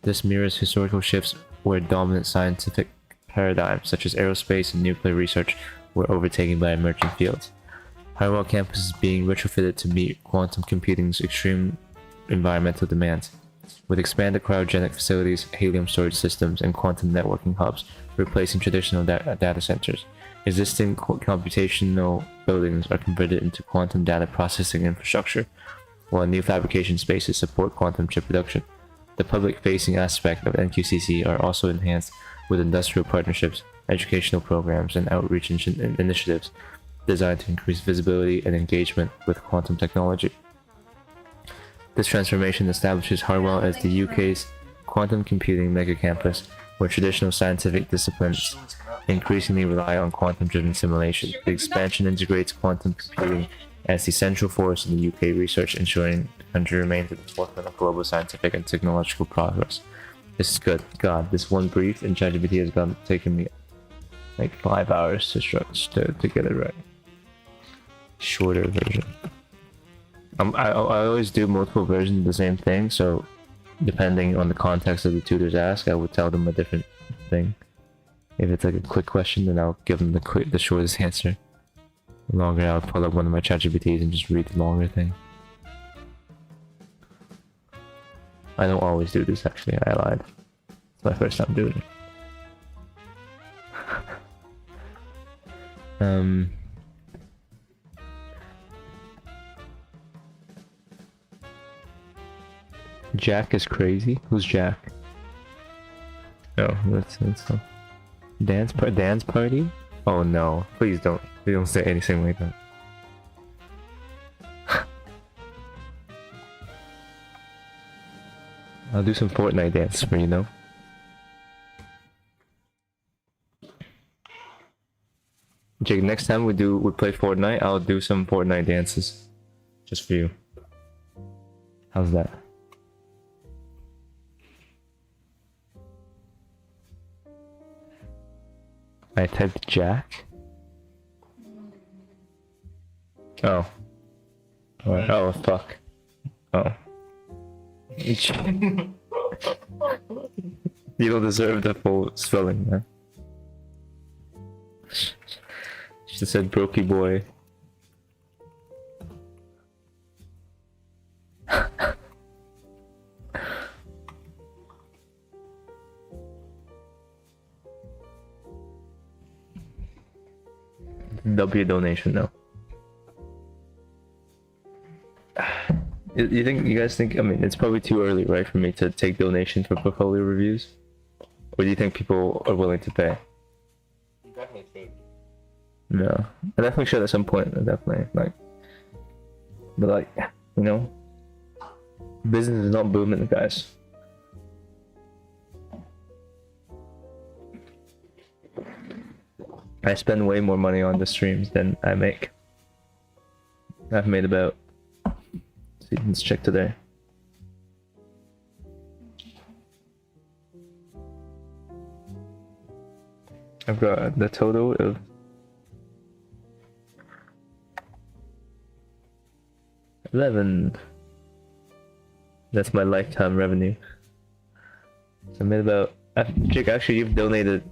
Speaker 1: This mirrors historical shifts where dominant scientific paradigms such as aerospace and nuclear research were overtaken by emerging fields. Harwell campus is being retrofitted to meet quantum computing's extreme environmental demands. with expanded cryogenic facilities, helium storage systems, and quantum networking hubs, replacing traditional data centers. Existing computational buildings are converted into quantum data processing infrastructure, while new fabrication spaces support quantum chip production. The public-facing aspect of NQCC are also enhanced with industrial partnerships, educational programs, and outreach initiatives designed to increase visibility and engagement with quantum technology. This transformation establishes Harwell as the UK's quantum computing megacampus, where traditional scientific disciplines increasingly rely on quantum-driven simulation. The expansion integrates quantum computing as the central force in the UK research, ensuring the country remains at the forefront of global scientific and technological progress. This is good. God, this one brief in ChatGPT has taken me like 5 hours to get it right. Shorter version. I always do multiple versions of the same thing, so depending on the context of the tutor's ask, I would tell them a different thing. If it's like a quick question, then I'll give them the shortest answer. The longer, I'll pull up one of my ChatGPTs and just read the longer thing. I don't always do this, actually. I lied. It's my first time doing it. Jack is crazy. Who's Jack? Oh, that's dance party. Oh no! Please don't say anything like that. I'll do some Fortnite dances for you, though. Jake, next time we play Fortnite, I'll do some Fortnite dances, just for you. How's that? I typed Jack. Oh. Alright. Oh fuck. Oh. You don't deserve the full spelling, man. She just said brokey boy. There'll be a donation though. You guys think, I mean, it's probably too early, right, for me to take donations for portfolio reviews? Or do you think people are willing to pay?
Speaker 2: You definitely should.
Speaker 1: No. I definitely should at some point, definitely. But you know, business is not booming, guys. I spend way more money on the streams than I make. I've made about... Let's check today. I've got the total of 11. That's my lifetime revenue. So I made about... Jake, actually, you've donated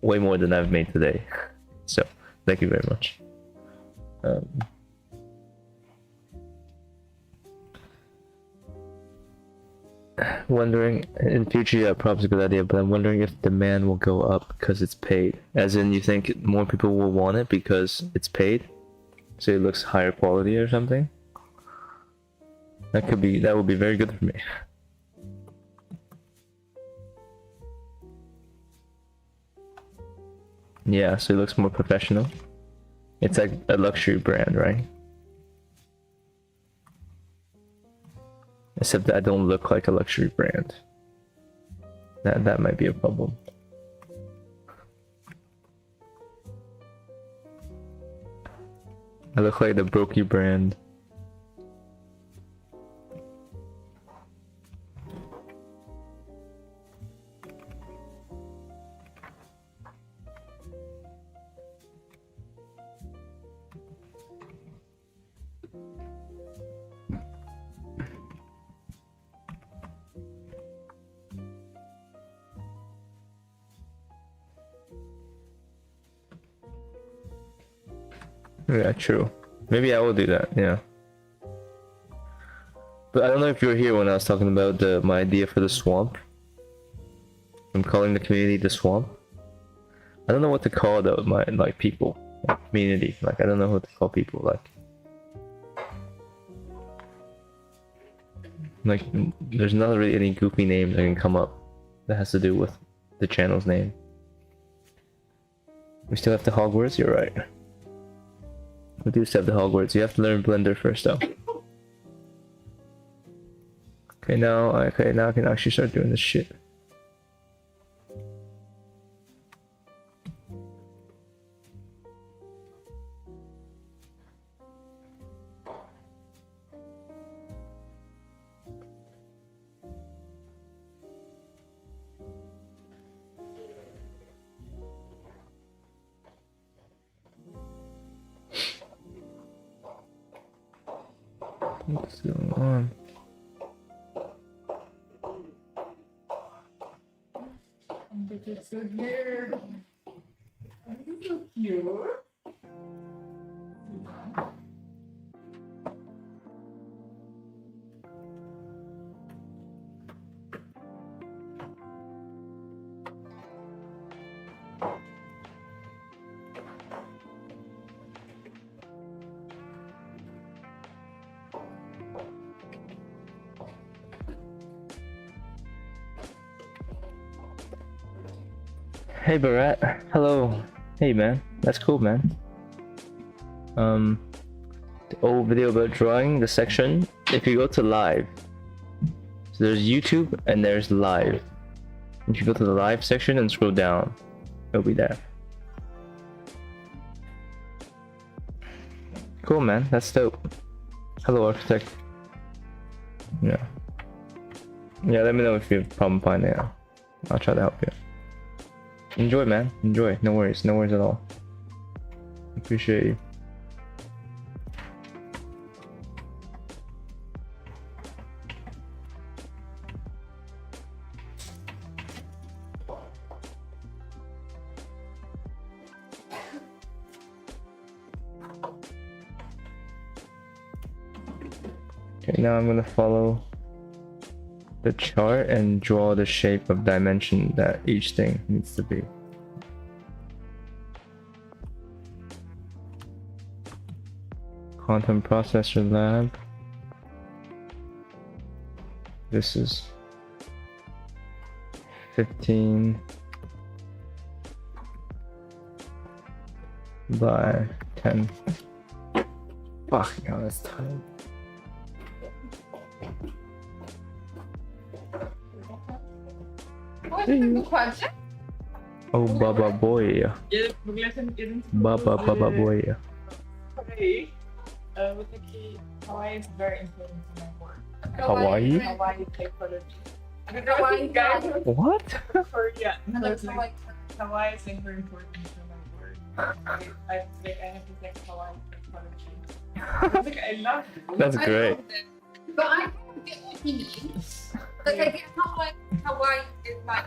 Speaker 1: way more than I've made today. So, thank you very much. Wondering, in future, yeah, probably a good idea, but I'm wondering if demand will go up because it's paid. As in, you think more people will want it because it's paid? So it looks higher quality or something? That would be very good for me. Yeah, so it looks more professional. It's like a luxury brand, right? Except that I don't look like a luxury brand. That might be a problem. I look like the brokey brand. Yeah, true. Maybe I will do that, yeah. But I don't know if you were here when I was talking about my idea for the swamp. I'm calling the community the swamp. I don't know what to call my like people, like, community. Like I don't know what to call people. Like there's not really any goofy names that can come up that has to do with the channel's name. We still have the Hogwarts. You're right. We do still have the Hogwarts. You have to learn Blender first, though. Okay, now I can actually start doing this shit. What's going on? Hey Barat, hello. Hey man, that's cool man. The old video about drawing, the section, if you go to live, so there's YouTube and there's live. If you go to the live section and scroll down, it'll be there. Cool man, that's dope. Hello architect. Yeah. Yeah, let me know if you have a problem finding it. I'll try to help you. Enjoy, man. Enjoy. No worries. No worries at all. Appreciate you. Okay, now I'm gonna follow the chart and draw the shape of dimension that each thing needs to be. Quantum processor lab. This is 15 by 10. Fucking hell, that's tight. Oh, Baba boy. Baba boy.
Speaker 11: Hawaii is very important to my work.
Speaker 1: Hawaii?
Speaker 11: Hawaii psychology.
Speaker 1: What?
Speaker 11: Korea. Hawaii is very important to my work. I have to take Hawaii psychology. I love it.
Speaker 1: That's great.
Speaker 8: But I don't get what he means. Like I get how like Hawaii is like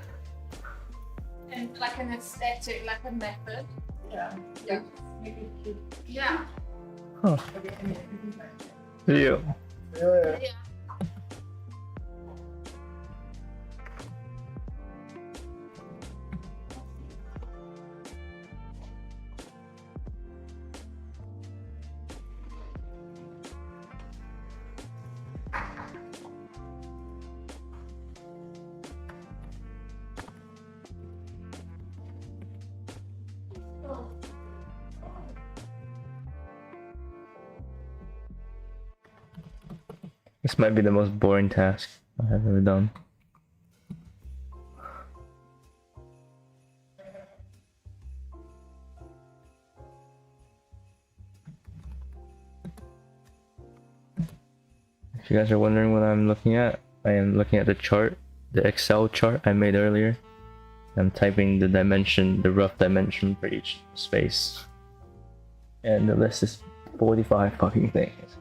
Speaker 8: and like an aesthetic, like a method.
Speaker 11: Yeah.
Speaker 8: Yeah.
Speaker 11: Make it cute.
Speaker 8: Yeah.
Speaker 1: Huh. Yeah.
Speaker 8: Yeah.
Speaker 1: This might be the most boring task I have ever done. If you guys are wondering what I'm looking at, I am looking at the chart, the Excel chart I made earlier. I'm typing the dimension, the rough dimension for each space. And the list is 45 fucking things.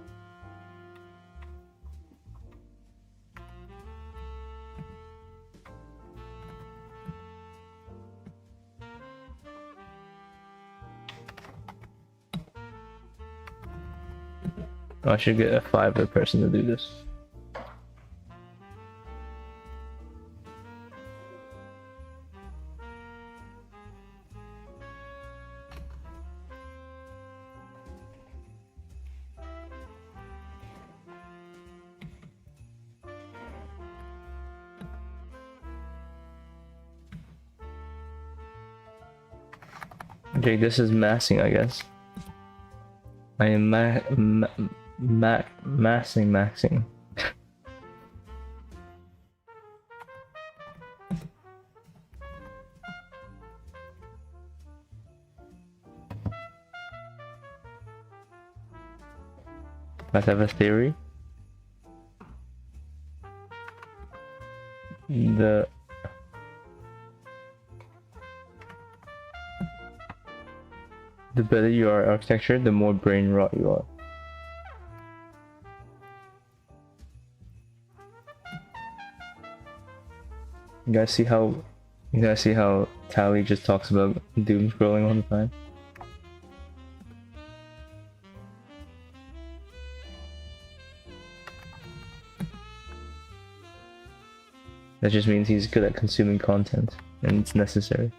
Speaker 1: I should get a 5-er person to do this. Jake, this is massing, I guess. I am maxing. Let's have a theory. The better you are at architecture, the more brain rot you are. You guys see how Tally just talks about doom scrolling all the time? That just means he's good at consuming content, and it's necessary.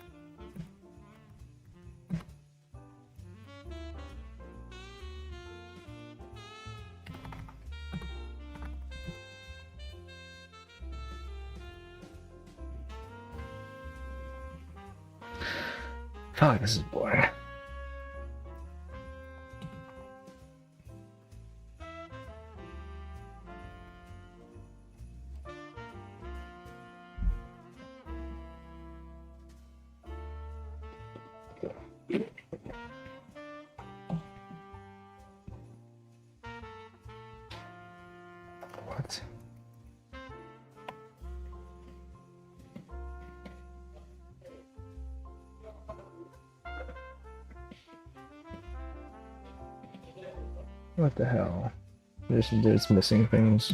Speaker 1: Fuck, this is boring. What? What the hell? There's missing things.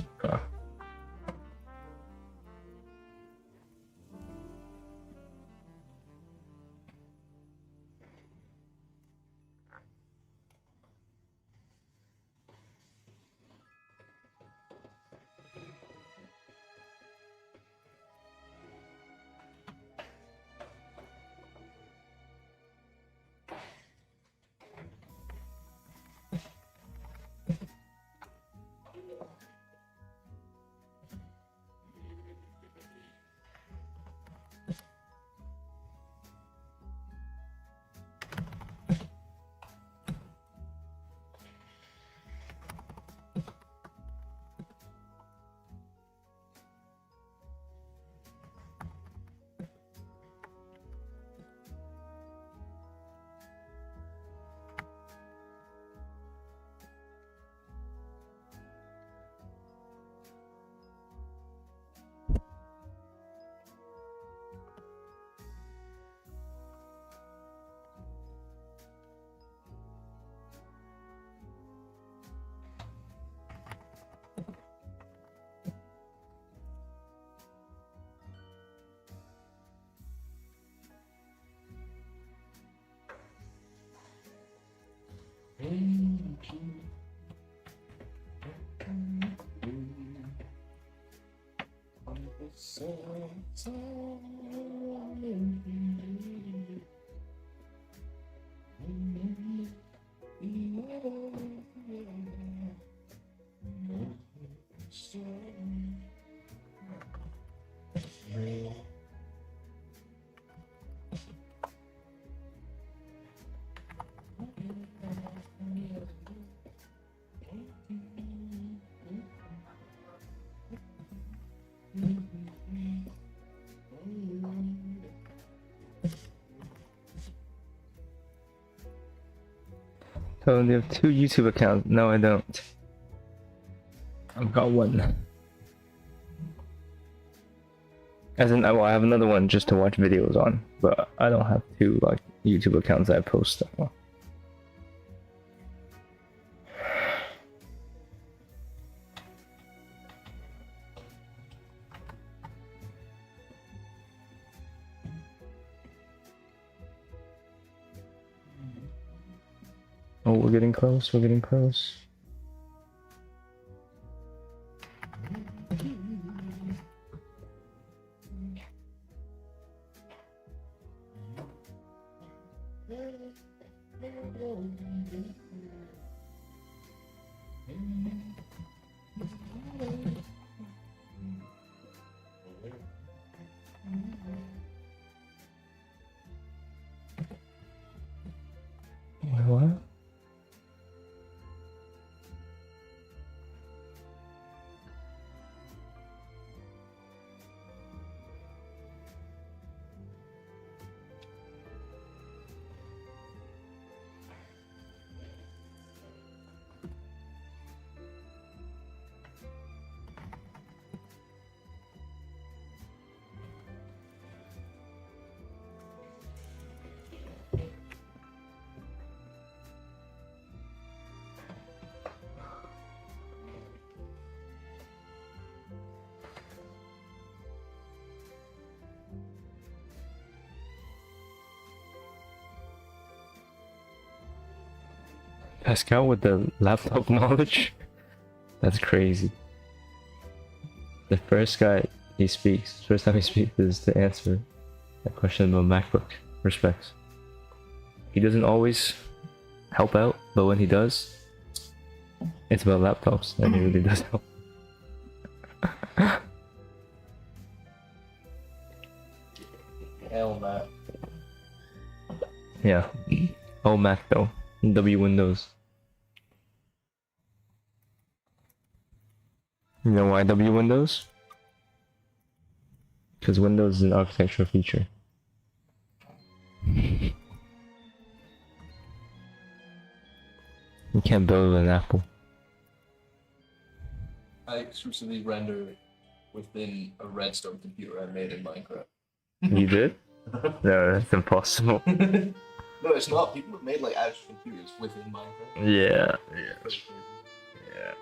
Speaker 1: So you have 2 YouTube accounts? No, I don't. I've got one. As in, well, I have another one just to watch videos on, but I don't have 2 like YouTube accounts that I post stuff on. Oh, we're getting close, we're getting close. Pascal with the laptop knowledge? That's crazy. The first time he speaks is to answer that question about MacBook. Respects. He doesn't always help out, but when he does, it's about laptops, and he really does help.
Speaker 2: Hell, Mac.
Speaker 1: Yeah. Oh, Mac though. W Windows. You know why W Windows? Because Windows is an architectural feature. You can't build with an Apple.
Speaker 2: I exclusively render within a redstone computer I made in Minecraft.
Speaker 1: You did? No, that's impossible.
Speaker 2: No, it's not. People have made like actual computers within Minecraft.
Speaker 1: Yeah,
Speaker 2: That's
Speaker 1: yeah.
Speaker 2: crazy.
Speaker 1: Yeah.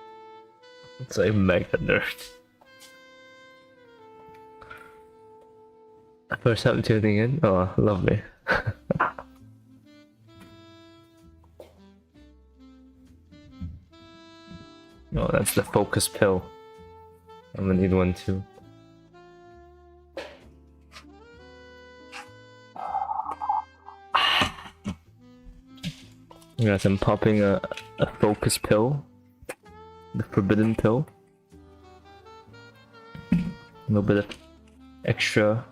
Speaker 1: It's like mega nerd. First time tuning in? Oh, lovely. Oh, that's the focus pill. I'm gonna need one too. Yes, I'm popping a focus pill. The forbidden pill. A little bit of extra.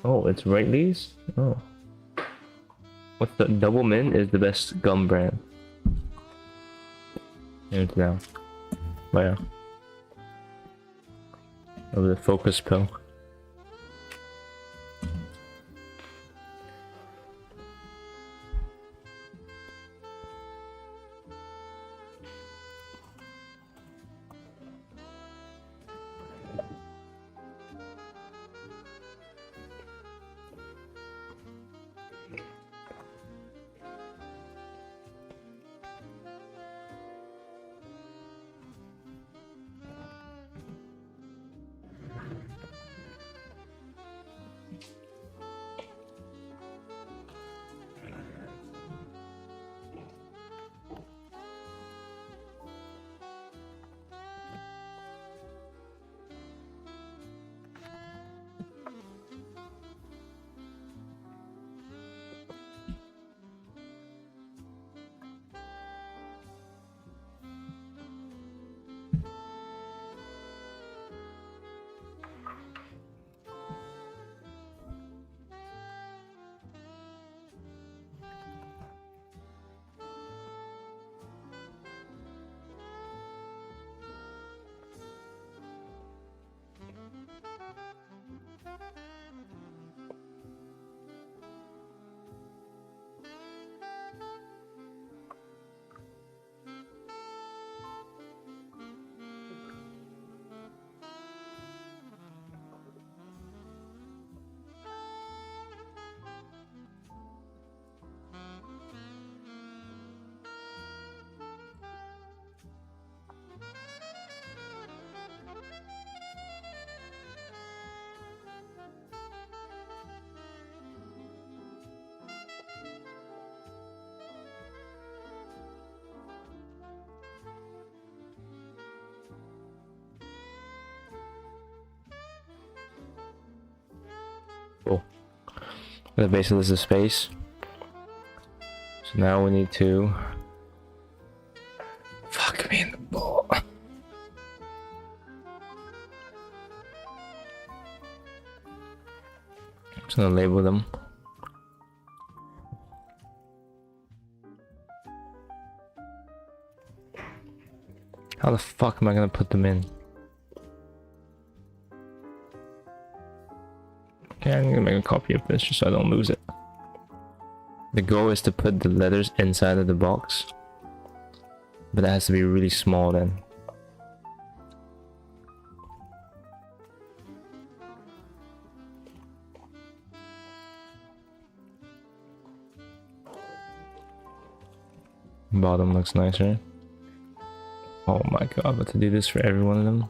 Speaker 1: Oh, it's Wrigley's? Oh. What's the Double Mint is the best gum brand. Hands down. But yeah. Of the focus pill. Cool. The base is the space. So now we need to fuck me in the ball. Just gonna label them. How the fuck am I gonna put them in? Okay, I'm gonna make a copy of this just so I don't lose it. The goal is to put the letters inside of the box, but it has to be really small then. Bottom looks nicer. Oh my god, but to do this for every one of them.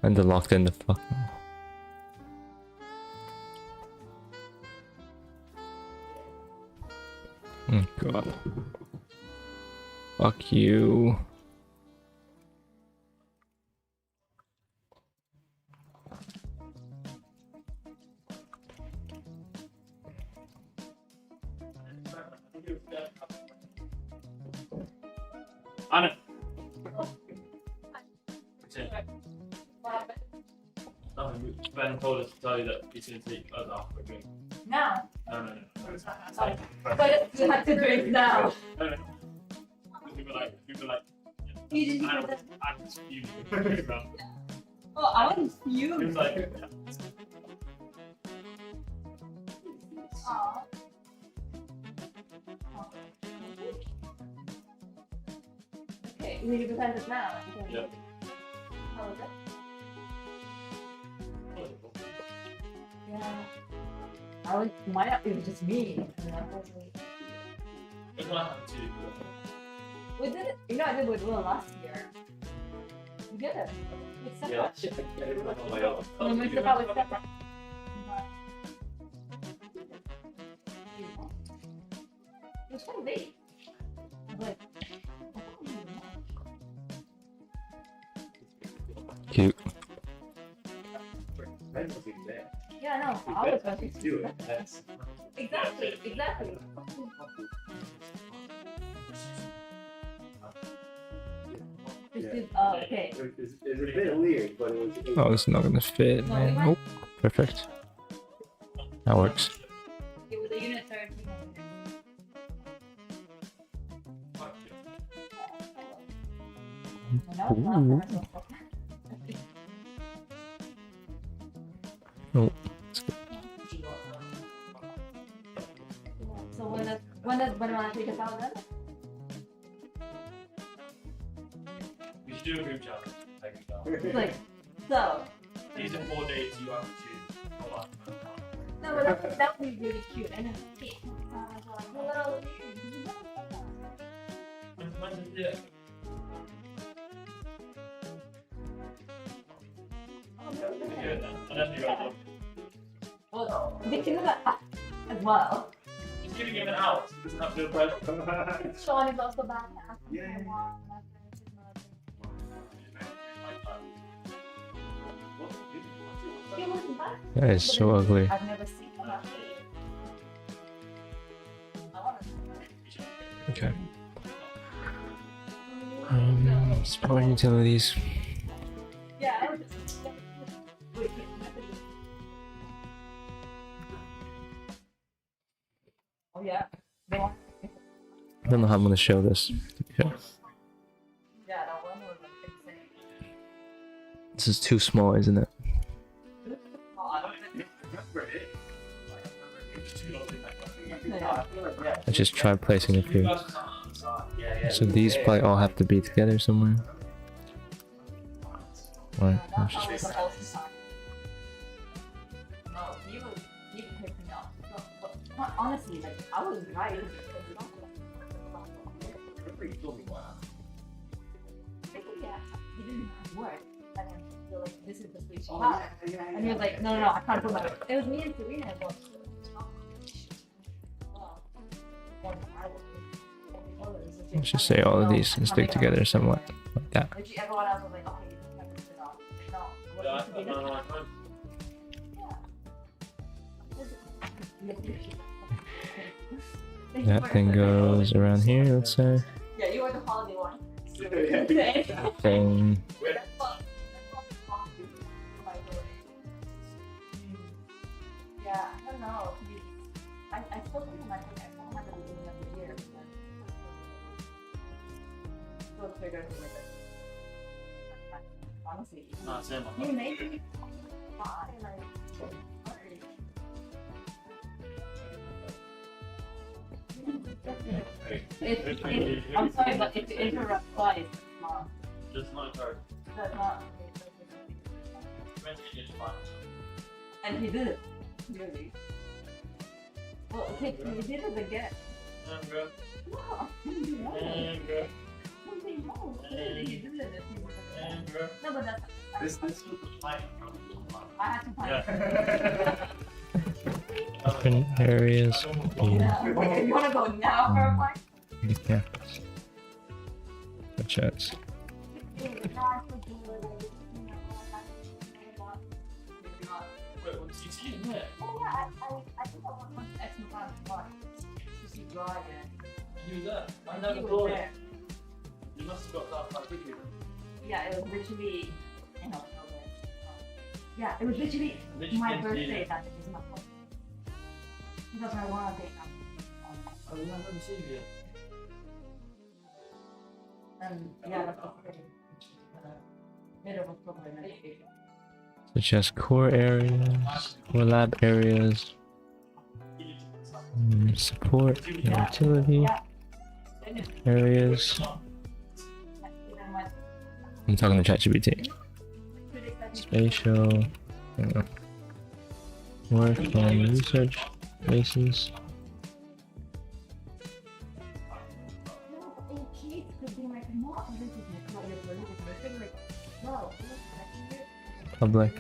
Speaker 1: And they're locked in the fuck. Oh god. Fuck you.
Speaker 12: Anna. Ben told us to tell you that he's going to take us out for a drink.
Speaker 3: Now?
Speaker 12: No.
Speaker 3: But you have to drink now.
Speaker 12: No. We were like,
Speaker 3: You didn't
Speaker 12: I
Speaker 3: do that.
Speaker 12: was fuming.
Speaker 3: Oh, I was
Speaker 12: He
Speaker 3: you.
Speaker 12: was like,
Speaker 3: Aw. Okay, you need to present it now.
Speaker 12: yeah.
Speaker 3: How was it? Yeah. It was just me. And I was like,
Speaker 12: It's not happened to you.
Speaker 3: we did it. You know, I did with Will last year. We did it. With Sicko. No, we took out with Sicko. It was kind of late. Like,
Speaker 1: Cute.
Speaker 3: yeah, no, I was going to do it. Exactly. Okay.
Speaker 5: It's a bit weird, but it was.
Speaker 1: Oh, it's not gonna fit, man. Nope. Perfect. That works.
Speaker 3: It was a unit 13.
Speaker 1: Ooh. Oh,
Speaker 3: So when do I take us out then?
Speaker 12: We should do a group challenge.
Speaker 3: It's like, so.
Speaker 12: These are 4 days you have to choose. Hold on.
Speaker 3: No, but that would be really cute. And then, hello.
Speaker 12: Yeah.
Speaker 3: Well, they can do that as well.
Speaker 12: Just giving him an out. He doesn't have to do pressure.
Speaker 3: Sean is also back.
Speaker 1: that is so ugly.
Speaker 3: I've never seen that.
Speaker 1: Okay. Power utilities.
Speaker 3: Yeah, I was just. Wait, oh, yeah.
Speaker 1: I don't know how I'm gonna show this. To be fair.
Speaker 3: Yeah, that one was like insane.
Speaker 1: This is too small, isn't it? I just tried placing a few. So these probably all have to be together somewhere. Right. let's just-
Speaker 3: Honestly, like I was right. Yeah, he didn't work. And then you're like, this is the sweet spot. And you're like, no, I can't put my. It was me and Serena as well.
Speaker 1: Let's just say all of these can stick together somewhat like that.
Speaker 3: Everyone else was like, okay, you can put it on. No.
Speaker 1: That thing goes around here, let's say.
Speaker 3: Yeah, you were the holiday one.
Speaker 1: Thing.
Speaker 3: Yeah, I don't know. I still think I saw him at the beginning of the year. Still figured with it. Honestly, you made me cry like. I'm sorry, but if you interrupt twice,
Speaker 12: Just not hard.
Speaker 3: that's not. And he did it. Really. Well, okay, he did it again. No, something wrong. Really, he did it. No, but that's.
Speaker 12: This was the plan.
Speaker 3: I had to find it.
Speaker 1: Different areas.
Speaker 3: You wanna go now for a flight?
Speaker 1: the campus, such as
Speaker 12: Wait, what's he saying there?
Speaker 3: I think I want to extra time to fly. To see dry again.
Speaker 12: You were there. I
Speaker 3: He
Speaker 12: never
Speaker 3: was
Speaker 12: thought
Speaker 3: there.
Speaker 12: You must have got that quite quickly.
Speaker 3: Yeah, it was literally in October. Yeah, it was literally
Speaker 12: Literally
Speaker 3: my
Speaker 12: in
Speaker 3: birthday
Speaker 12: June.
Speaker 3: that is my birthday. Because I want to take
Speaker 12: I remember seeing you.
Speaker 3: And yeah, that's okay. Middle of October next week.
Speaker 1: such as core areas, core lab areas, support and utility areas. I'm talking to ChatGPT. Spatial, work and research bases. Public.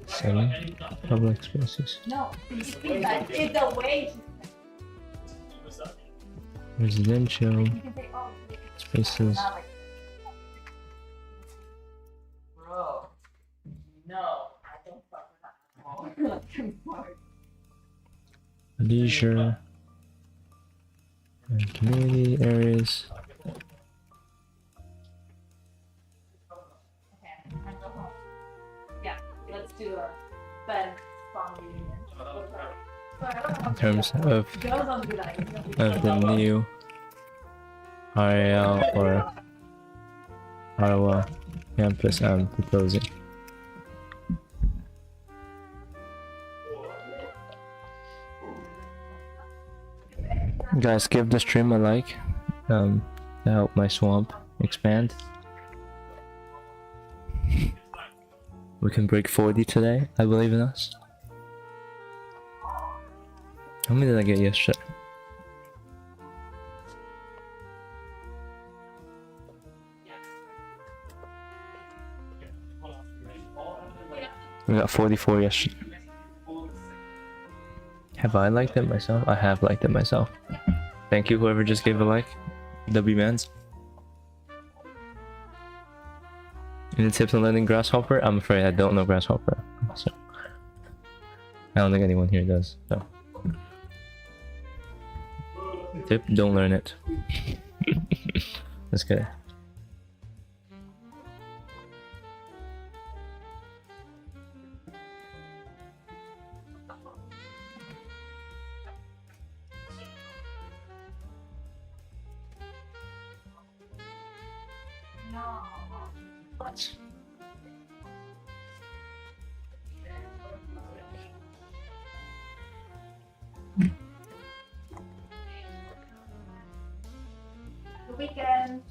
Speaker 1: 7 public spaces.
Speaker 3: No, it's the way
Speaker 1: Residential spaces.
Speaker 3: Bro, no, I don't fuck with that.
Speaker 1: Leisure and community areas.
Speaker 3: Okay, I go home. Yeah, let's do a Ben song reunion.
Speaker 1: In terms of the new RAL or Ottawa campus I'm proposing. Guys, give the stream a like to help my swamp expand. We can break 40 today. I believe in us. How many did I get yesterday? We got 44 yesterday. Have I liked it myself? I have liked it myself. Thank you, whoever just gave a like. W-Mans. Any tips on learning Grasshopper? I'm afraid I don't know Grasshopper. So I don't think anyone here does. So tip: don't learn it. That's good.
Speaker 3: The weekend.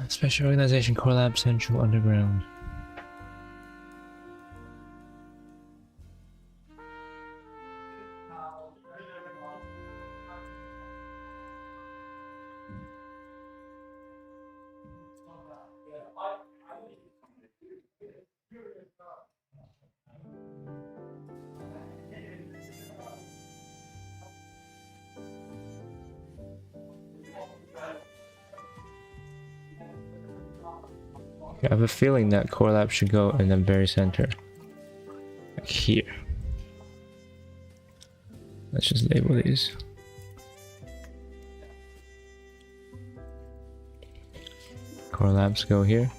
Speaker 1: Special Organization Core Lab Central Underground. I have a feeling that core lab should go in the very center. Like here. Let's just label these. Core labs go here.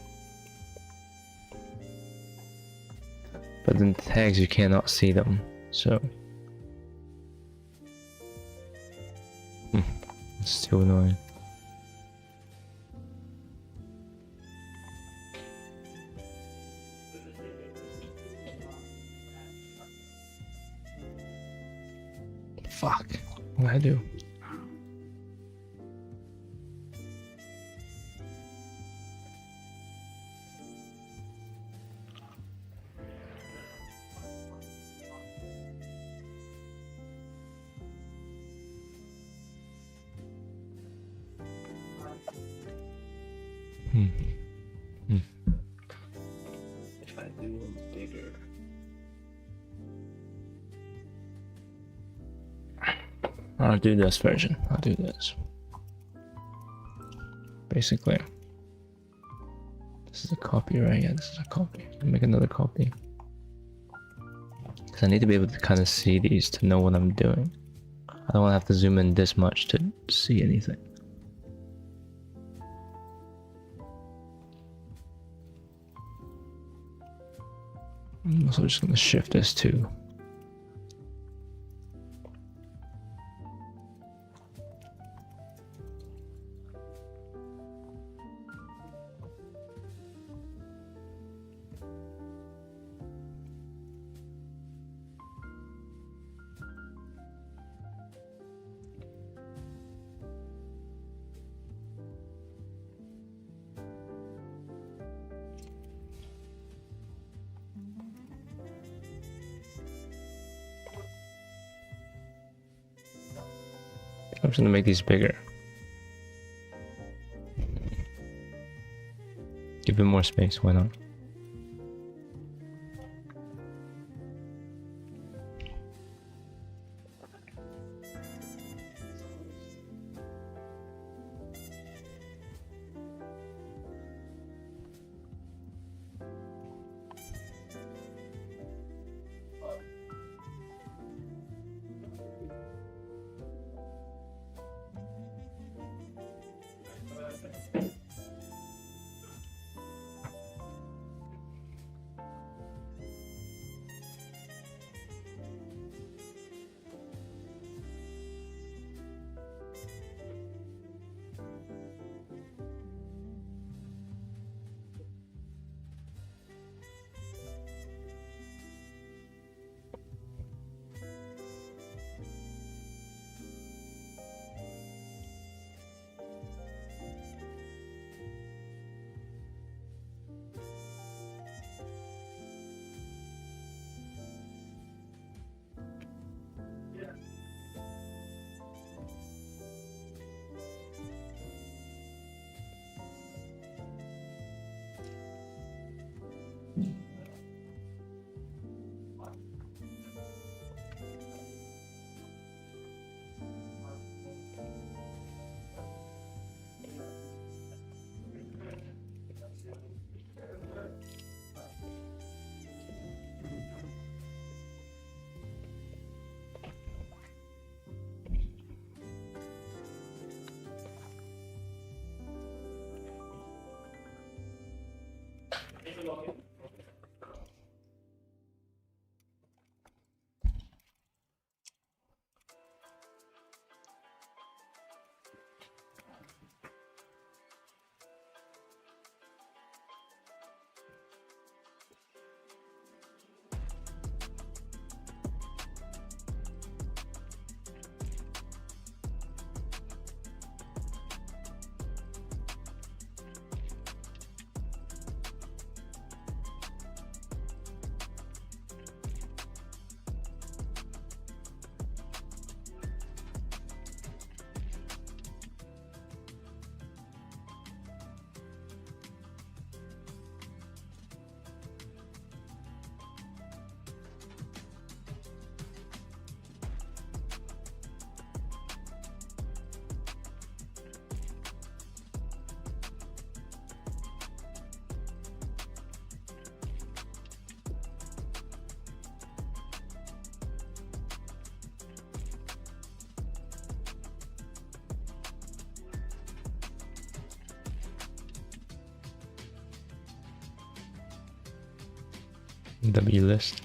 Speaker 1: But then the tags, you cannot see them, so... It's too annoying. Fuck. What do I do?
Speaker 2: If I do them bigger.
Speaker 1: I'll do this version. I'll do this. Basically. This is a copy, right? Yeah, this is a copy. I'll make another copy. Because I need to be able to kind of see these to know what I'm doing. I don't want to have to zoom in this much to see anything. I'm also just going to shift this too. I'm just gonna make these bigger. Give it more space, why not? W list.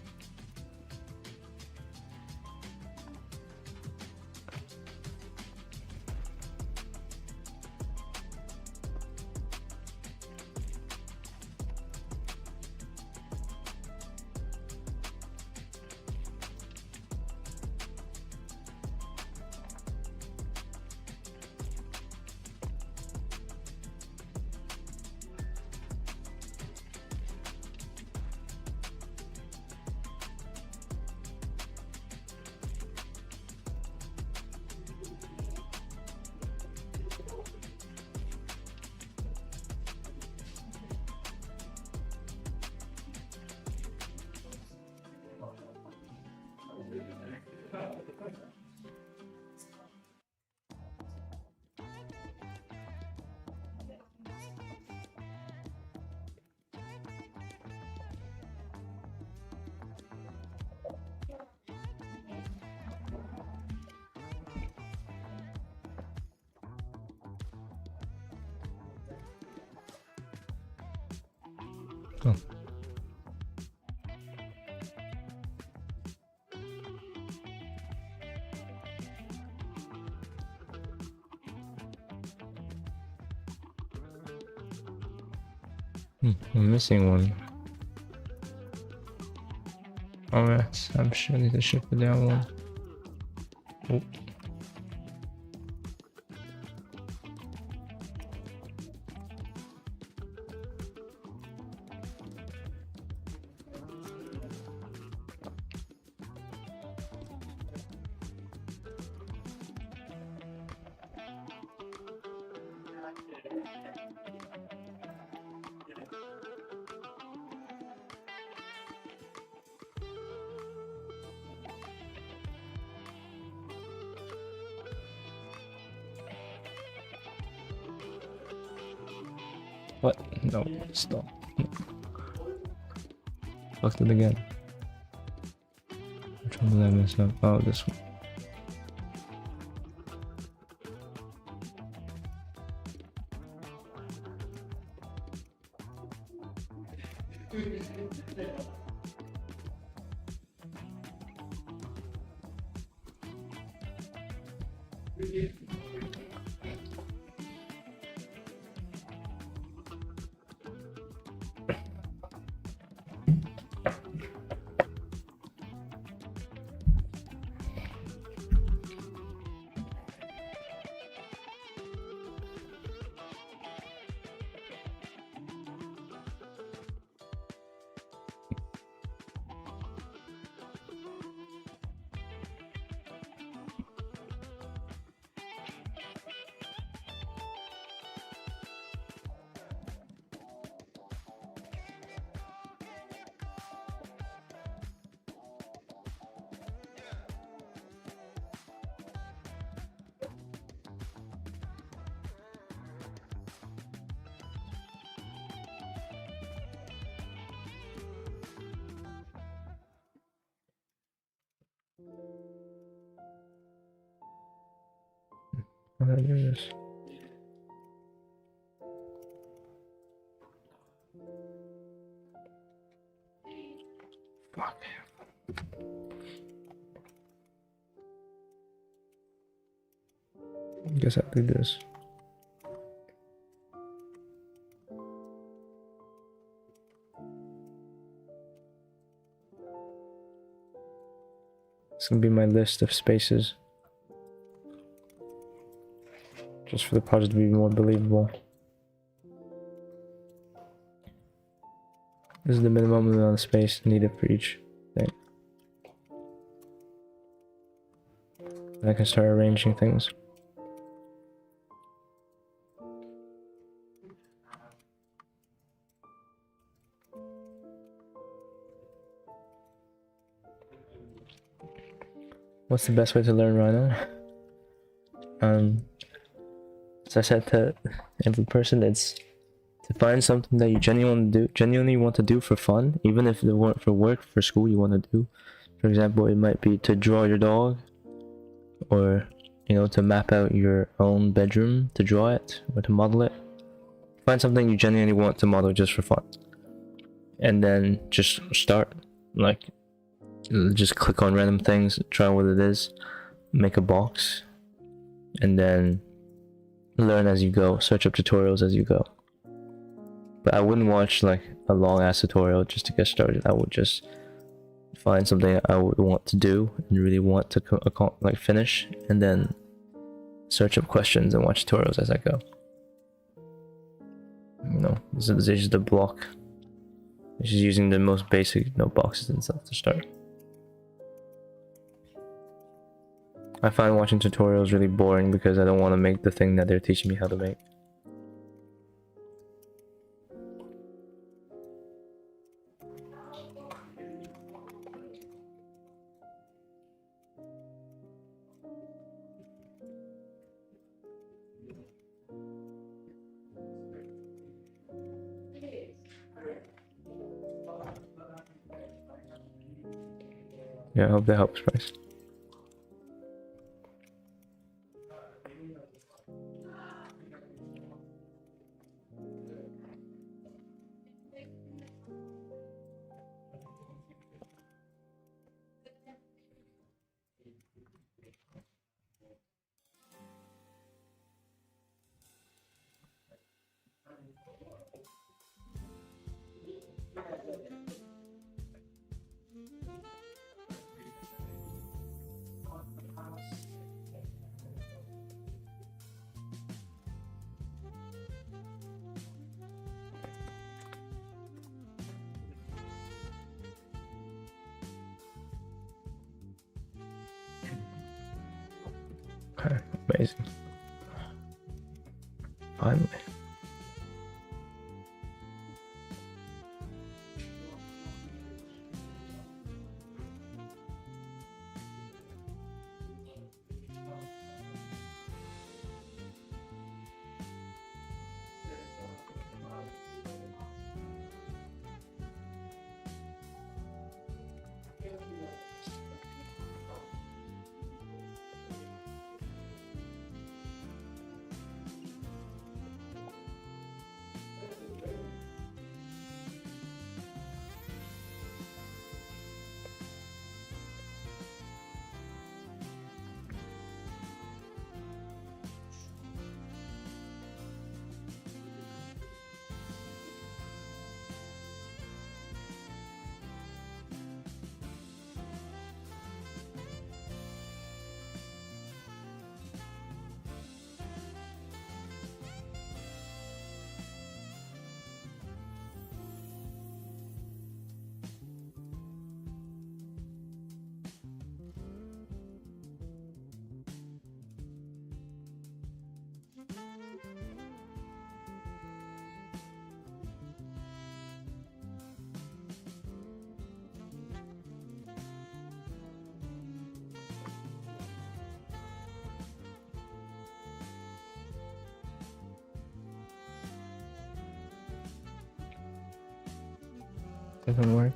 Speaker 1: Oh. I'm missing one. Oh yes, I'm sure I need to shift it down one. Oh. What? No, stop. Fucked it again. Which one did I mess up? Oh, this one. How do I do this? Fuck. I guess I'll do this. It's gonna be my list of spaces. Just for the project to be more believable. This is the minimum amount of space needed for each thing. And I can start arranging things. What's the best way to learn Rhino? As I said to every person, it's to find something that you genuinely want to do for fun, even if it weren't for work, for school you want to do. For example, it might be to draw your dog, or to map out your own bedroom, to draw it, or to model it. Find something you genuinely want to model just for fun. And then just start. like just click on random things, try what it is, make a box, and then learn as you go, search up tutorials as you go. But I wouldn't watch like a long ass tutorial just to get started. I would just find something I would want to do and really want to like finish, and then search up questions and watch tutorials as I go. You know, this is just the block. It's just using the most basic boxes and stuff to start. I find watching tutorials really boring because I don't want to make the thing that they're teaching me how to make. Yeah, I hope that helps, Bryce. Okay, amazing. Finally. Doesn't work.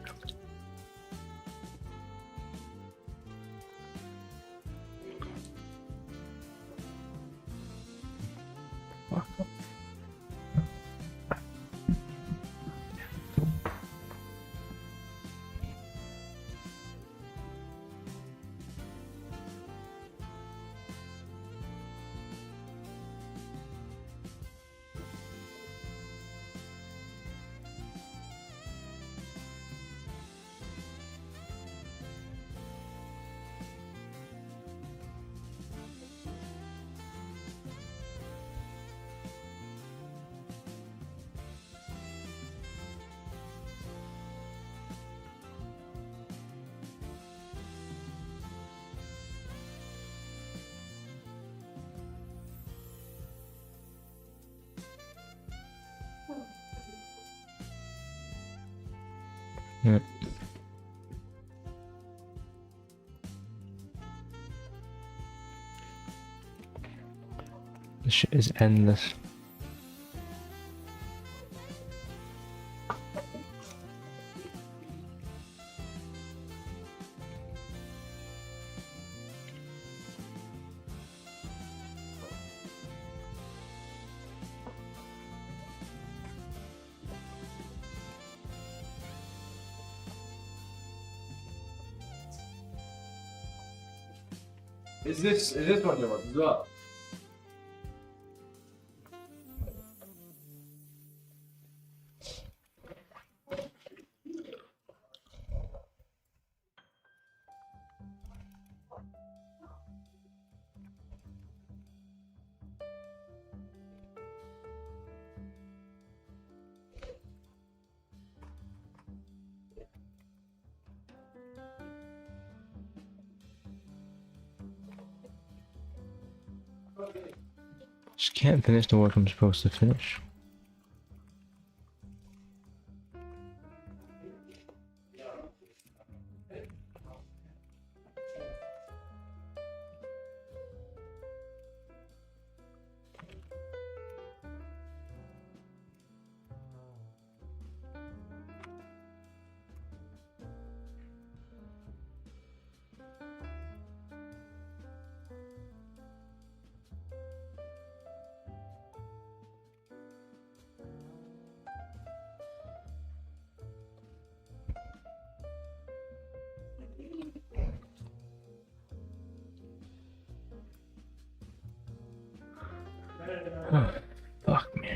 Speaker 1: Yeah. This shit is endless.
Speaker 2: Is this one yours as well?
Speaker 1: Just can't finish the work I'm supposed to finish. Oh, fuck me.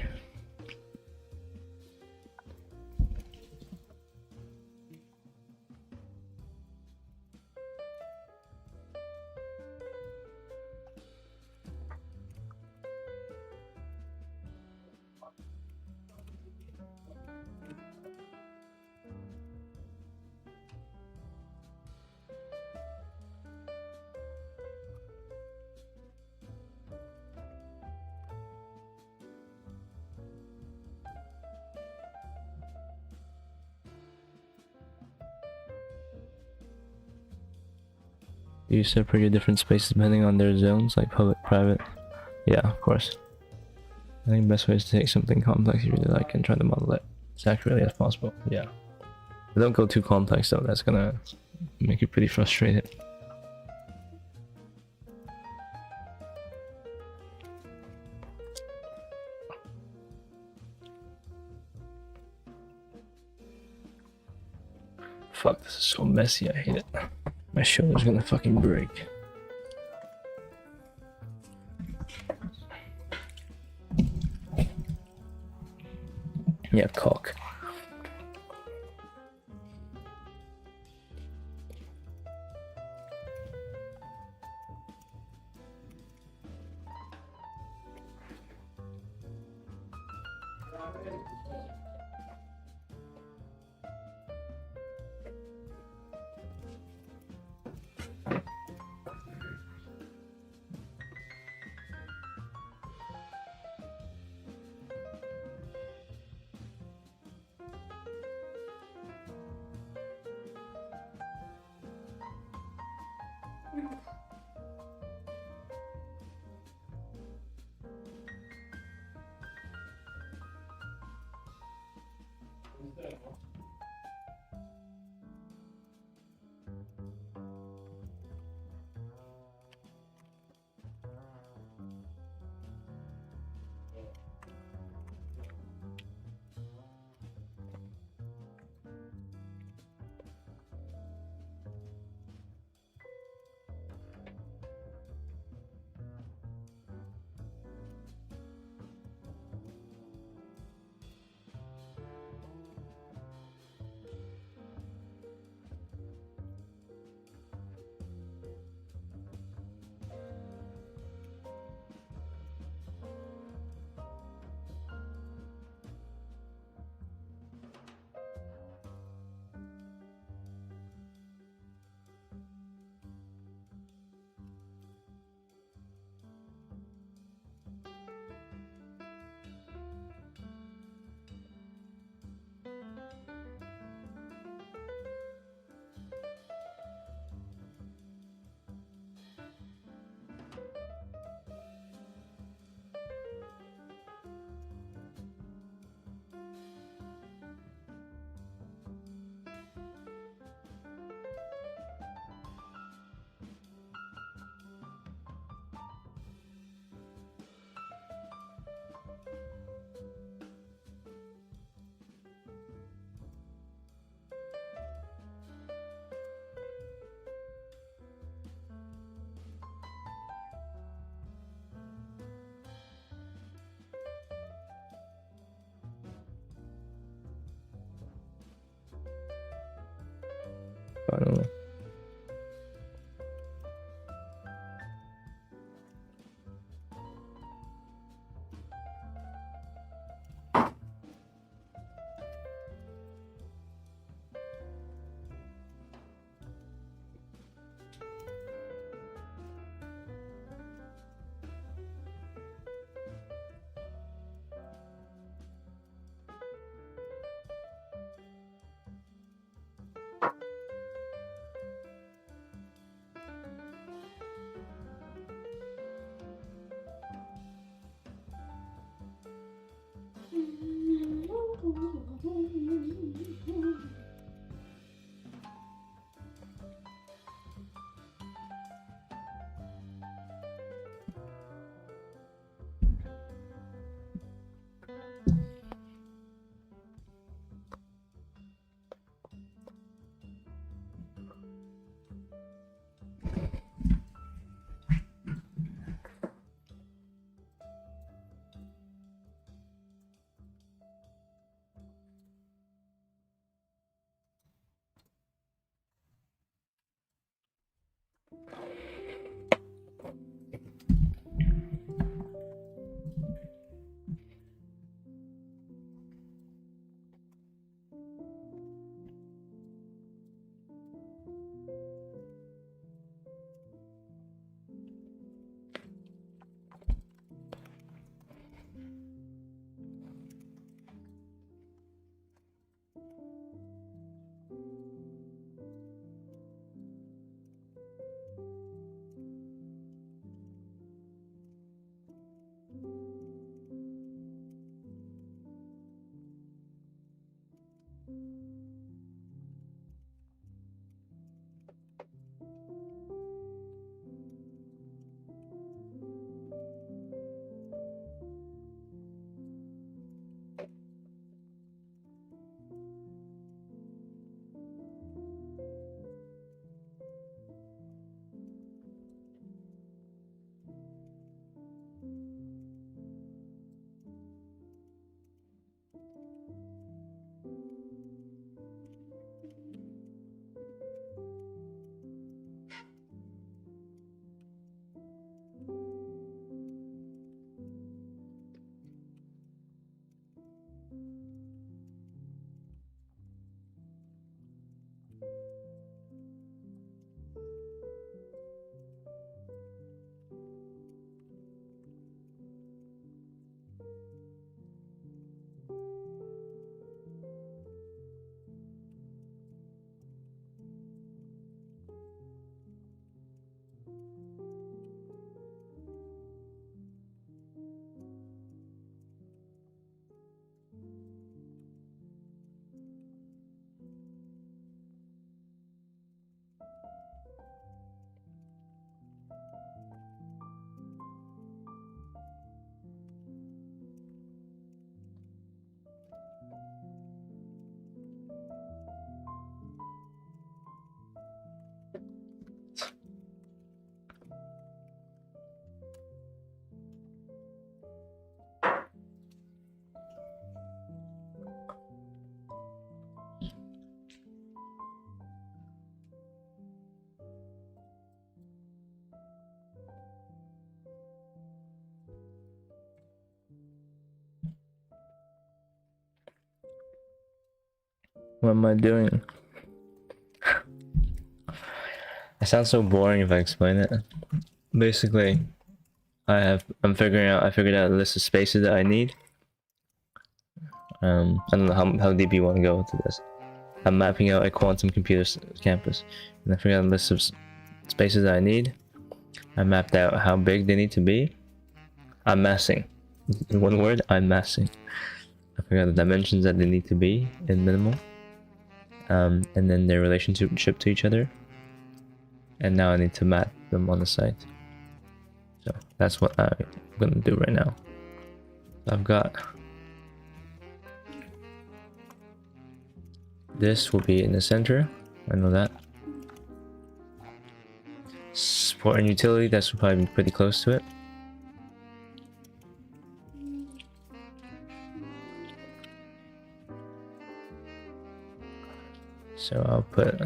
Speaker 1: You separate your different spaces depending on their zones, like public, private. Yeah, of course. I think the best way is to take something complex you really like and try to model it as accurately as possible. Yeah. But don't go too complex though, that's gonna make you pretty frustrated. Fuck, this is so messy, I hate it. My shoulder's gonna fucking break. Yeah, cock. Finally. What am I doing? It sounds so boring if I explain it. Basically, I figured out a list of spaces that I need. I don't know how deep you want to go into this. I'm mapping out a quantum computer campus, and I figured out a list of spaces that I need. I mapped out how big they need to be. I'm massing. In one word, I'm massing. I figured out the dimensions that they need to be in minimal. And then their relationship to each other. And now I need to map them on the site. So that's what I'm gonna do right now. I've got this will be in the center. I know that. Support and utility, that's probably be pretty close to it. So I'll put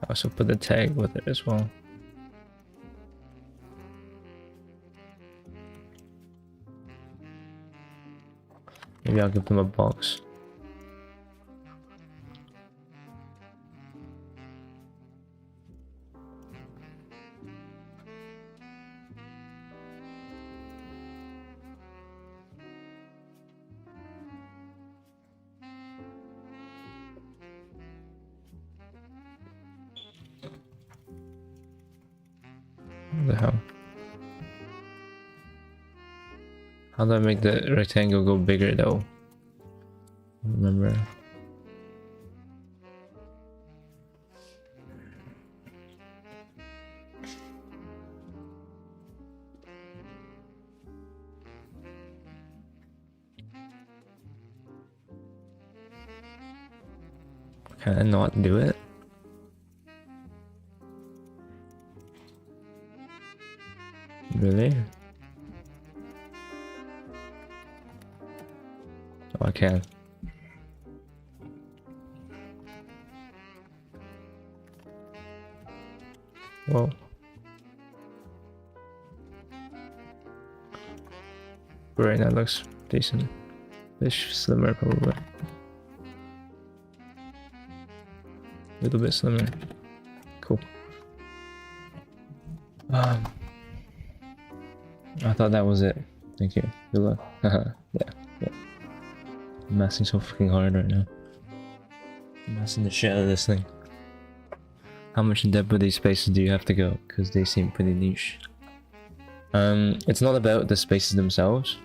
Speaker 1: I also put the tag with it as well. Maybe I'll give them a box. What the hell? How do I make the rectangle go bigger though? Remember. Can I not do it? Really? Oh, I can. Whoa. Great, that looks decent. This slimmer probably. A little bit slimmer. Cool. I thought that was it. Thank you. Good luck. yeah. I'm messing so fucking hard right now. I'm messing the shit out of this thing. How much in depth with these spaces do you have to go? Because they seem pretty niche. It's not about the spaces themselves,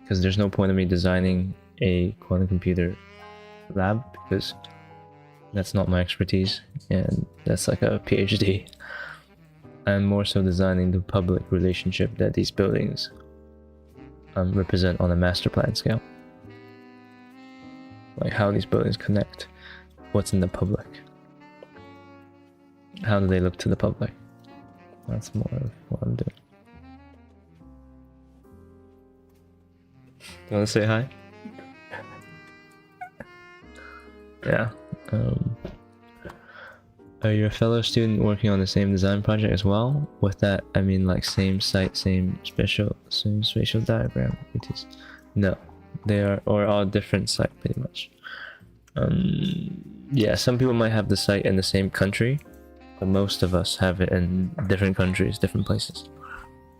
Speaker 1: because there's no point in me designing a quantum computer lab, because that's not my expertise, and that's like a PhD. I'm more so designing the public relationship that these buildings represent on a master plan scale. Like how these buildings connect, what's in the public. How do they look to the public? That's more of what I'm doing. Do you want to say hi? Yeah. Are you a fellow student working on the same design project as well? With that, I mean like same site, same spatial diagram. It is. No, they are all different site pretty much. Yeah, some people might have the site in the same country, but most of us have it in different countries, different places.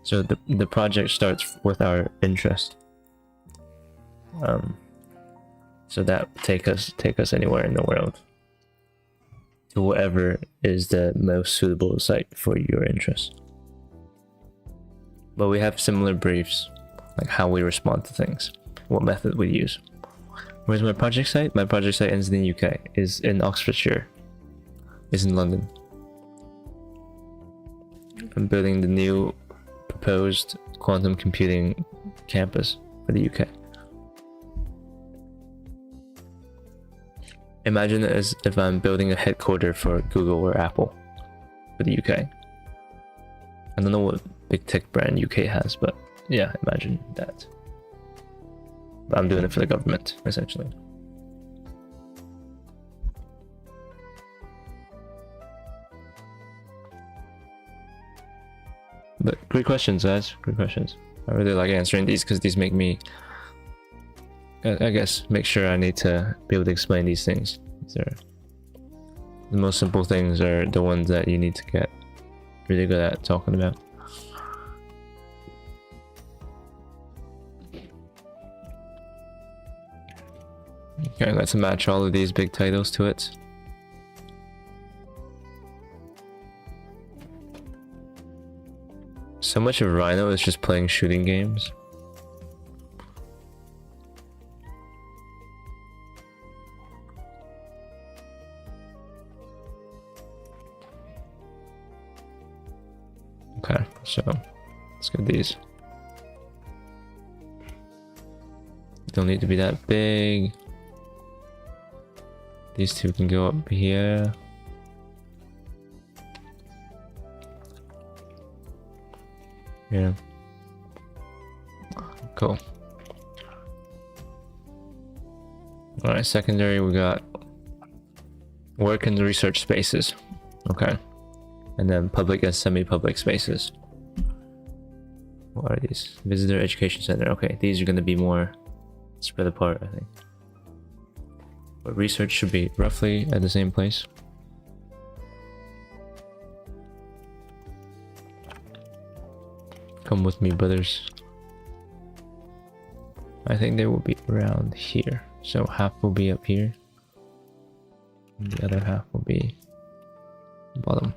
Speaker 1: So the project starts with our interest. So that take us anywhere in the world, to whatever is the most suitable site for your interest. But we have similar briefs, like how we respond to things, what method we use. Where's my project site? My project site is in the UK, is in Oxfordshire, is in London. I'm building the new proposed quantum computing campus for the UK. Imagine it as if I'm building a headquarter for Google or Apple for the UK. I don't know what big tech brand UK has, but yeah, imagine that. But I'm doing it for the government, essentially. But great questions, guys. Great questions. I really like answering these because these make me, I guess, make sure I need to be able to explain these things. The most simple things are the ones that you need to get really good at talking about. Okay, let's match all of these big titles to it. So much of Rhino is just playing shooting games. Okay, so let's get these. Don't need to be that big. These two can go up here. Yeah. Cool. Alright, secondary we got work and research spaces. Okay. And then public and semi-public spaces. What are these? Visitor Education Center. Okay, these are going to be more spread apart, I think. But research should be roughly at the same place. Come with me, brothers. I think they will be around here. So half will be up here. And the other half will be bottom.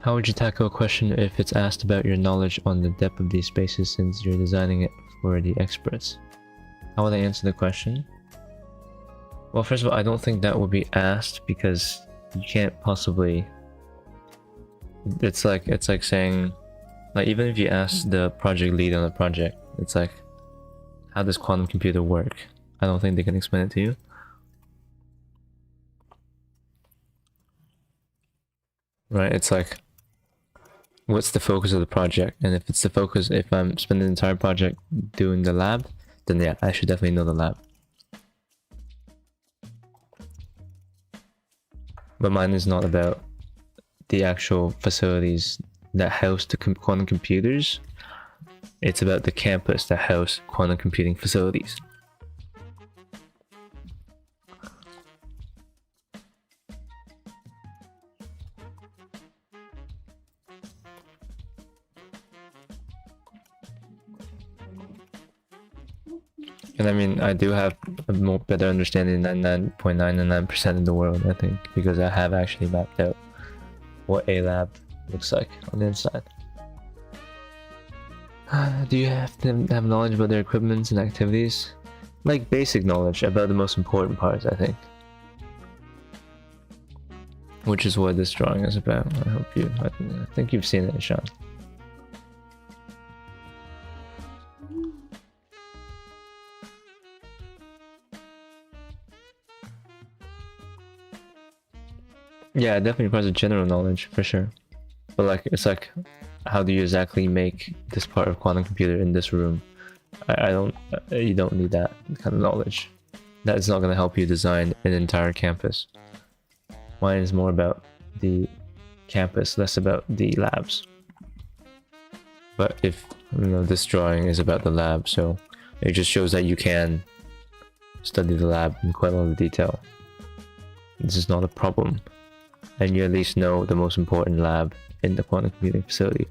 Speaker 1: How would you tackle a question if it's asked about your knowledge on the depth of these spaces since you're designing it for the experts? How would I answer the question? Well, first of all, I don't think that would be asked because you can't possibly... It's like saying, like, even if you ask the project lead on a project, it's like, how does quantum computer work? I don't think they can explain it to you. Right, it's like, what's the focus of the project? And if it's the focus, if I'm spending the entire project doing the lab, then yeah, I should definitely know the lab. But mine is not about the actual facilities that house the quantum computers. It's about the campus that house quantum computing facilities. And I mean, I do have a more better understanding than 99.99% of the world, I think, because I have actually mapped out what a lab looks like on the inside. Do you have to have knowledge about their equipments and activities? Like basic knowledge about the most important parts, I think. Which is what this drawing is about. I think you've seen it, Sean. Yeah, it definitely requires a general knowledge, for sure. But like, it's like, how do you exactly make this part of quantum computer in this room? You don't need that kind of knowledge. That is not going to help you design an entire campus. Mine is more about the campus, less about the labs. But if, you know, this drawing is about the lab, so it just shows that you can study the lab in quite a lot of detail. This is not a problem. And you at least know the most important lab in the quantum computing facility,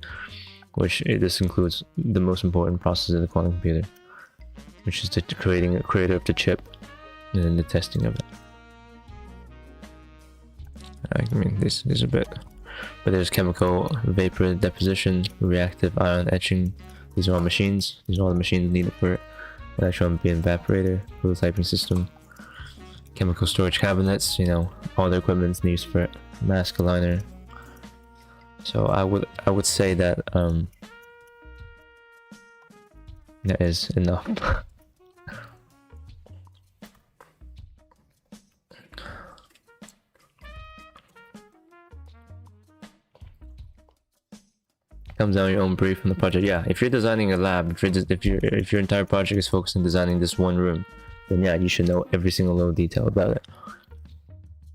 Speaker 1: which this includes the most important process of the quantum computer, which is the creating of the chip and then the testing of it. I mean, this is a bit, but there's chemical vapor deposition, reactive ion etching. These are all machines. These are all the machines needed for it. Electron beam evaporator, prototyping system, chemical storage cabinets. You know, all the equipment's used for it. Mask aligner. So I would say that that is enough. Comes down your own brief from the project. Yeah, if you're designing a lab, if your entire project is focused on designing this one room, then yeah, you should know every single little detail about it.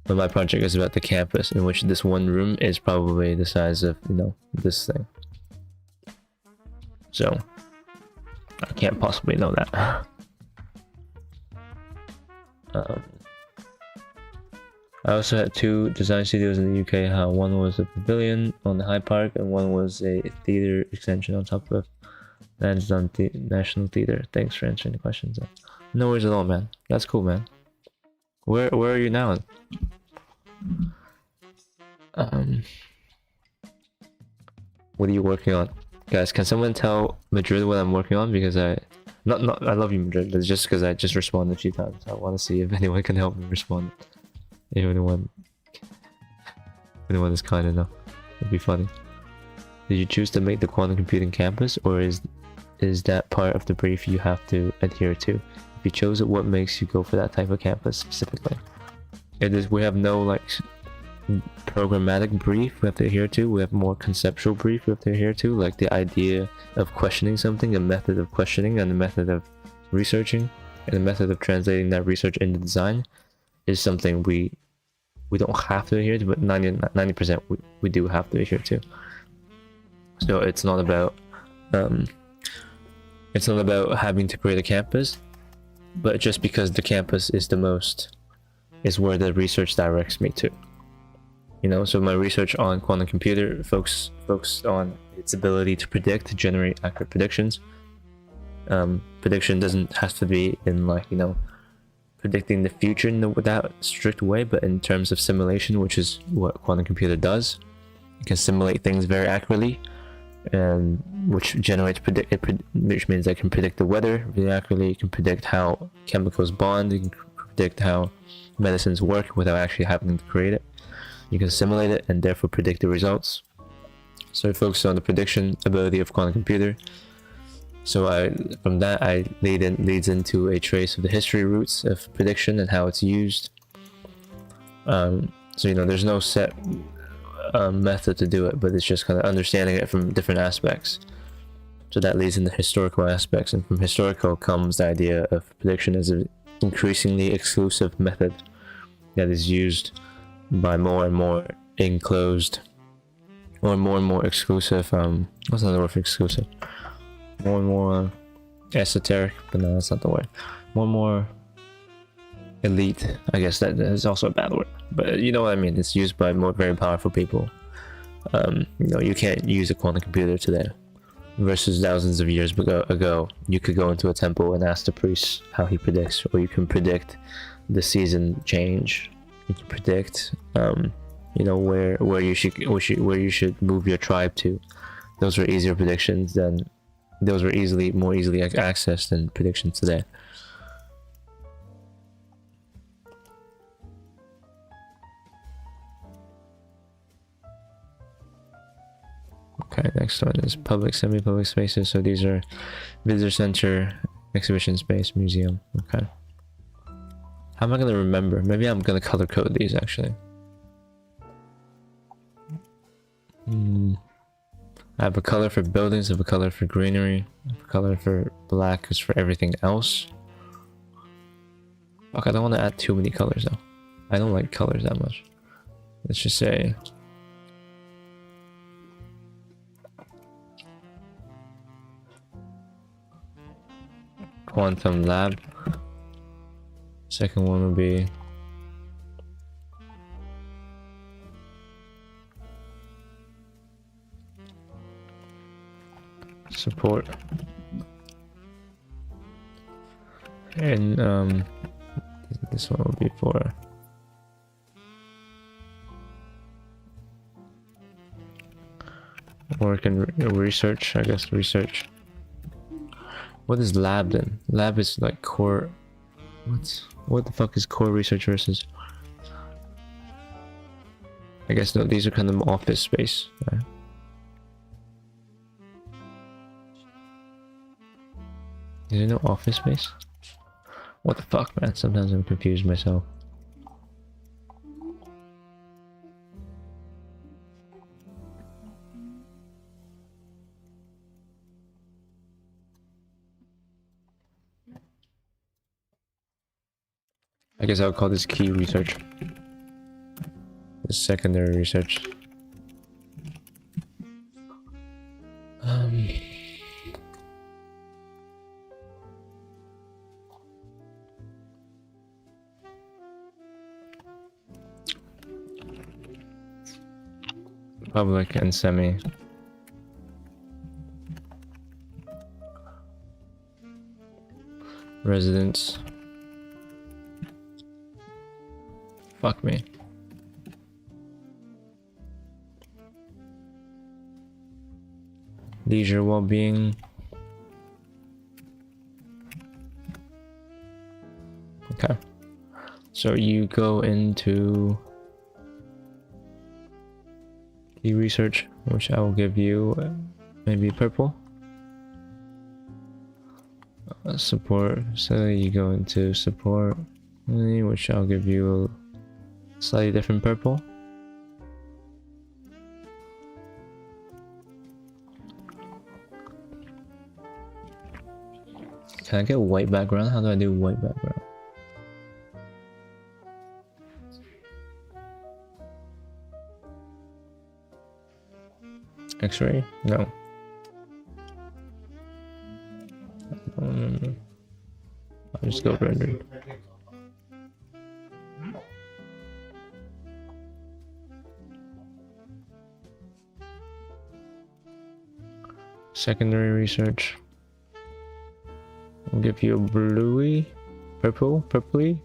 Speaker 1: But my project is about the campus, in which this one room is probably the size of, you know, this thing. So I can't possibly know that. I also had 2 design studios in the UK. How one was a pavilion on the High Park, and one was a theater extension on top of Lansdowne National Theatre. Thanks for answering the questions. No worries at all, man. That's cool, man. Where are you now? What are you working on, guys? Can someone tell Madrid what I'm working on? Because I love you, Madrid, but it's just because I just responded a few times. I want to see if anyone can help me respond. If anyone is kind enough, it'd be funny. Did you choose to make the quantum computing campus, or is that part of the brief you have to adhere to? If you chose it, what makes you go for that type of campus specifically? We have no like programmatic brief we have to adhere to. We have more conceptual brief we have to adhere to, like the idea of questioning something, the method of questioning, and the method of researching, and the method of translating that research into design is something we don't have to adhere to, but 90% we do have to adhere to. So it's not about having to create a campus, but just because the campus is where the research directs me to. You know, so my research on quantum computer focused on its ability to predict, to generate accurate predictions. Prediction has to be in like, you know, predicting the future in that strict way, but in terms of simulation, which is what quantum computer does. It can simulate things very accurately, and which generates which means it can predict the weather really accurately. It can predict how chemicals bond. It can predict how medicines work without actually having to create it. You can simulate it and therefore predict the results. So I focus on the prediction ability of quantum computer. So from that leads into a trace of the history roots of prediction and how it's used. So you know, there's no set method to do it, but it's just kind of understanding it from different aspects. So that leads into historical aspects, and from historical comes the idea of prediction as an increasingly exclusive method that is used by more and more enclosed, or more and more exclusive. What's another word for exclusive? More and more esoteric, but no, that's not the word. More and more elite. I guess that is also a bad word, but you know what I mean. It's used by very powerful people. You know, you can't use a quantum computer today, versus thousands of years ago. You could go into a temple and ask the priest how he predicts, or you can predict the season change. You can predict, you know, where you should move your tribe to. Those were easier predictions than. Those were more easily accessed than predictions today. Okay, next one is public, semi-public spaces. So these are visitor center, exhibition space, museum. Okay. How am I gonna remember? Maybe I'm gonna color code these actually. I have a color for buildings, I have a color for greenery, I have a color for black is for everything else. Fuck, I don't want to add too many colors though. I don't like colors that much. Let's just say quantum lab. Second one would be support, and this one will be for work and research. I guess research. What is lab then? Lab is like core. What the fuck is core research versus? I guess no. These are kind of office space. Right? Is there no office space? What the fuck, man? Sometimes I'm confused myself. I guess I'll call this key research. This secondary research. Public and semi. Residents. Fuck me. Leisure well-being. Okay. So you go into Key research, which I will give you maybe purple. Support, so you go into support, which I'll give you a slightly different purple. Can I get white background? How do I do white background? X-ray? No. I don't remember. I'll just go rendered. Secondary research. I'll give you a bluey, purpley.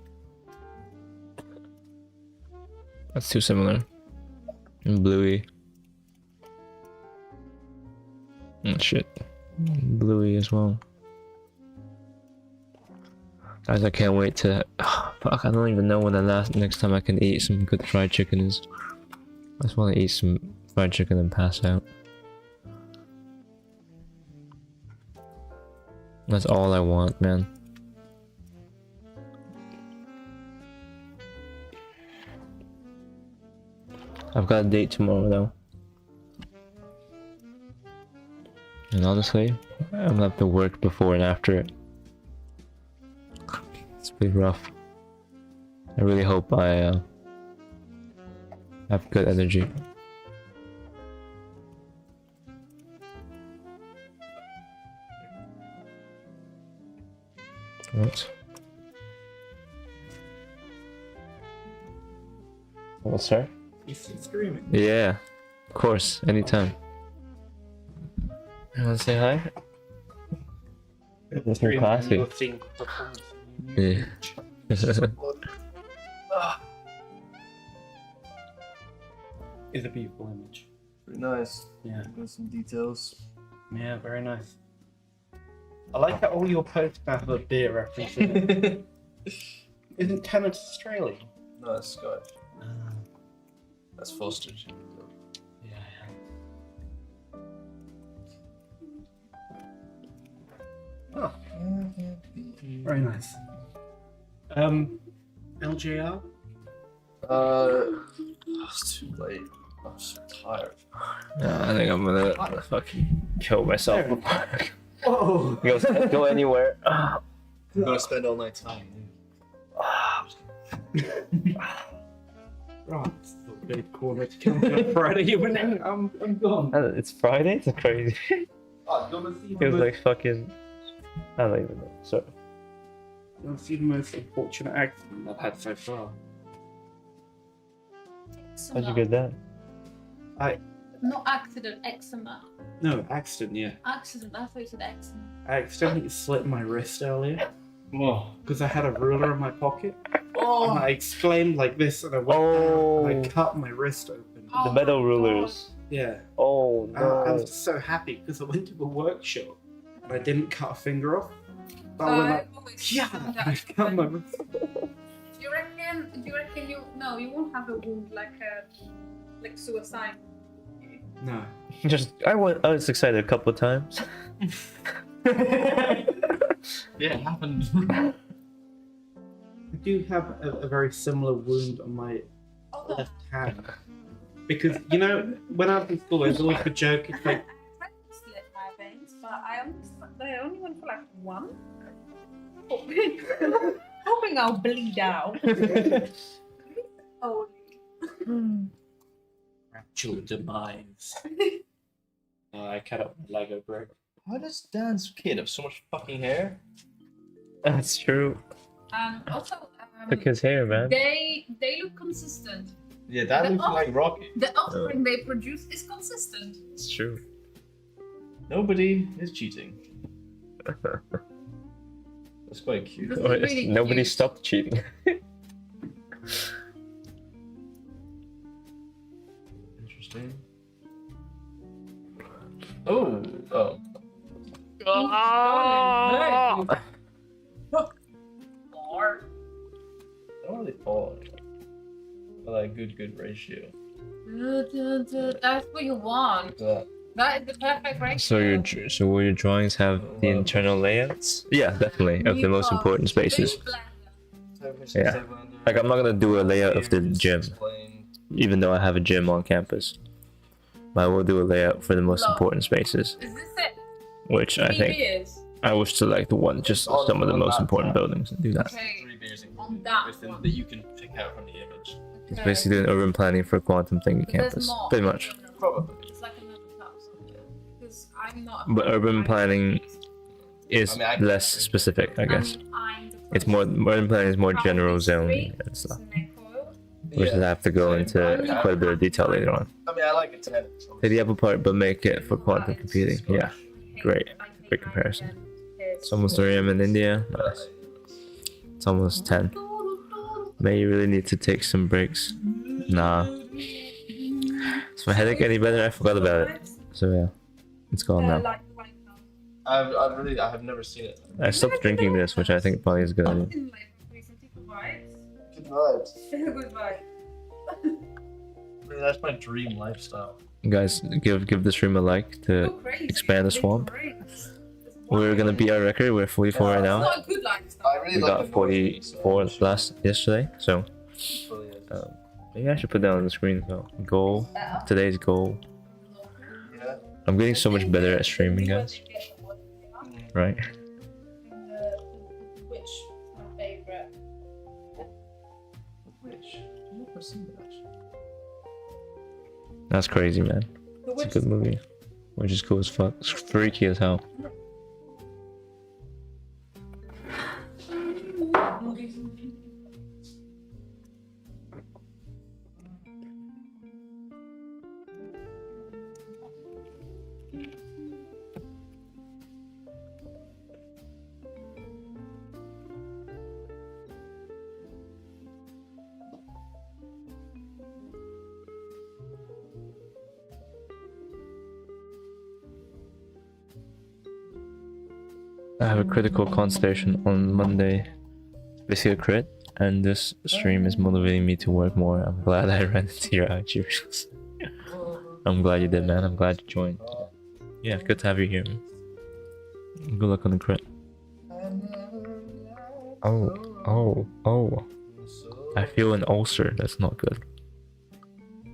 Speaker 1: That's too similar. And bluey. Oh shit. Bluey as well. Guys, I can't wait to. Oh, fuck, I don't even know when the next time I can eat some good fried chicken is. I just want to eat some fried chicken and pass out. That's all I want, man. I've got a date tomorrow though. And honestly, I'm gonna have to work before and after it. It's pretty rough. I really hope I have good energy. What? What's her?
Speaker 2: You still screaming?
Speaker 1: Yeah, of course, anytime. You wanna say hi? It's very classy. Yeah.
Speaker 2: It's a beautiful image.
Speaker 10: Pretty nice.
Speaker 2: Yeah.
Speaker 10: Got some details.
Speaker 2: Yeah, very nice. I like how all your posts have a beer reference in it. Isn't Tennant Australian?
Speaker 10: No, it's Scottish. That's Fostered.
Speaker 2: Yeah. Oh. Very nice. LJR?
Speaker 10: It's too late. I'm so tired.
Speaker 1: I think I'm gonna fucking kill myself.
Speaker 2: Oh!
Speaker 1: Go anywhere.
Speaker 10: I'm gonna spend all night time.
Speaker 2: Right, it's a big corner to come on Friday. You went in, I'm gone.
Speaker 1: It's Friday? It's crazy.
Speaker 2: Oh, you wanna see
Speaker 1: It was like fucking. I don't even know. Sorry.
Speaker 2: You wanna see the most unfortunate accident I've had so far?
Speaker 1: How'd you get that?
Speaker 8: Not accident, eczema.
Speaker 2: No, accident, yeah.
Speaker 8: Accident, I thought you said eczema.
Speaker 2: I accidentally slit my wrist earlier. Because I had a ruler in my pocket. And I exclaimed like this and I went down and I cut my wrist open.
Speaker 1: The metal rulers.
Speaker 2: Yeah.
Speaker 1: Oh no.
Speaker 2: I was just so happy because I went to a workshop and I didn't cut a finger off. But I went like, yeah, and I cut my wrist.
Speaker 8: Do you reckon you won't have a wound like suicide?
Speaker 2: No.
Speaker 1: I was excited a couple of times.
Speaker 2: Yeah, it happened. I do have a very similar wound on my left hand. Because, you know, when I was in school, there's always a joke. It's like,
Speaker 8: I slit my veins, but I only went for like one. Hoping I'll bleed out. Oh.
Speaker 2: actual demise. I cut up Lego brick.
Speaker 10: Why does Dan's kid have so much fucking hair?
Speaker 1: That's true.
Speaker 8: Also,
Speaker 1: Look his hair, man.
Speaker 8: they look consistent.
Speaker 10: Yeah, that looks like Rocky.
Speaker 8: The offspring they produce is consistent.
Speaker 1: It's true.
Speaker 10: Nobody is cheating. That's quite cute.
Speaker 8: This is really
Speaker 1: Nobody
Speaker 8: cute.
Speaker 1: stopped cheating.
Speaker 10: Interesting. Oh. Not really falling. I like good ratio.
Speaker 8: That's what you want. That is the perfect ratio.
Speaker 1: So will your drawings have the internal layouts? Yeah, definitely, of the most important spaces. Yeah. Like I'm not gonna do a layout of the gym, even though I have a gym on campus. But I will do a layout for the most important spaces.
Speaker 8: Is this it?
Speaker 1: Which I think I will select the one, just some of the most important buildings and do that.
Speaker 8: Okay.
Speaker 2: 3 basically.
Speaker 8: On that
Speaker 2: Everything
Speaker 8: one.
Speaker 2: that you can pick out from the image.
Speaker 1: It's basically doing urban planning for quantum thinking campus,
Speaker 8: more.
Speaker 1: pretty much.
Speaker 2: Probably.
Speaker 8: It's like another capsule. Because I'm not.
Speaker 1: But urban planning is less specific, I guess. It's more urban planning is more general zoning and stuff. Which I have to go into quite a bit of detail later on.
Speaker 2: I mean, I like it 10.
Speaker 1: Take the apple part, but make it for quantum computing. Yeah, great comparison. It's almost 3 AM in India. Nice. It's almost 10. May you really need to take some breaks. Nah. Is my headache any better? I forgot about it. So yeah, it's gone now.
Speaker 2: I have never seen it.
Speaker 1: I stopped drinking this, which I think probably is a good idea.
Speaker 2: Good vibes.
Speaker 8: Good vibe.
Speaker 2: I mean, that's my dream lifestyle.
Speaker 1: Guys, give the stream a like to expand the swamp. We're gonna beat our record. We're 44 right now.
Speaker 8: Not a good lifestyle.
Speaker 1: We got 44 yesterday, so maybe I should put that on the screen. So goal, today's goal. I'm getting so much better at streaming, guys. Right?
Speaker 8: Which is my favorite.
Speaker 2: Which? I've never seen that actually.
Speaker 1: That's crazy, man. It's a good movie. Which is cool as fuck. It's freaky as hell. I have a critical consultation on Monday. Basically a crit, and this stream is motivating me to work more. I'm glad I ran into your IG reels. I'm glad you did, man. I'm glad you joined. Yeah, good to have you here, man. Good luck on the crit. Oh. I feel an ulcer. That's not good.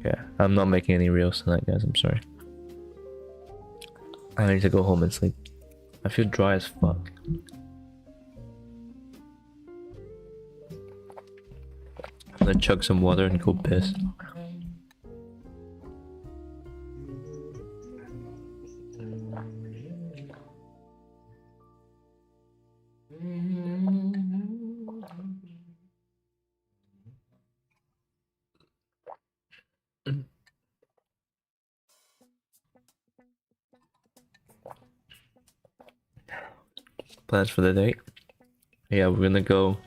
Speaker 1: Yeah, I'm not making any reels tonight, guys. I'm sorry. I need to go home and sleep. I feel dry as fuck. I'm gonna chug some water and go piss. Plans for the date? Yeah, we're gonna go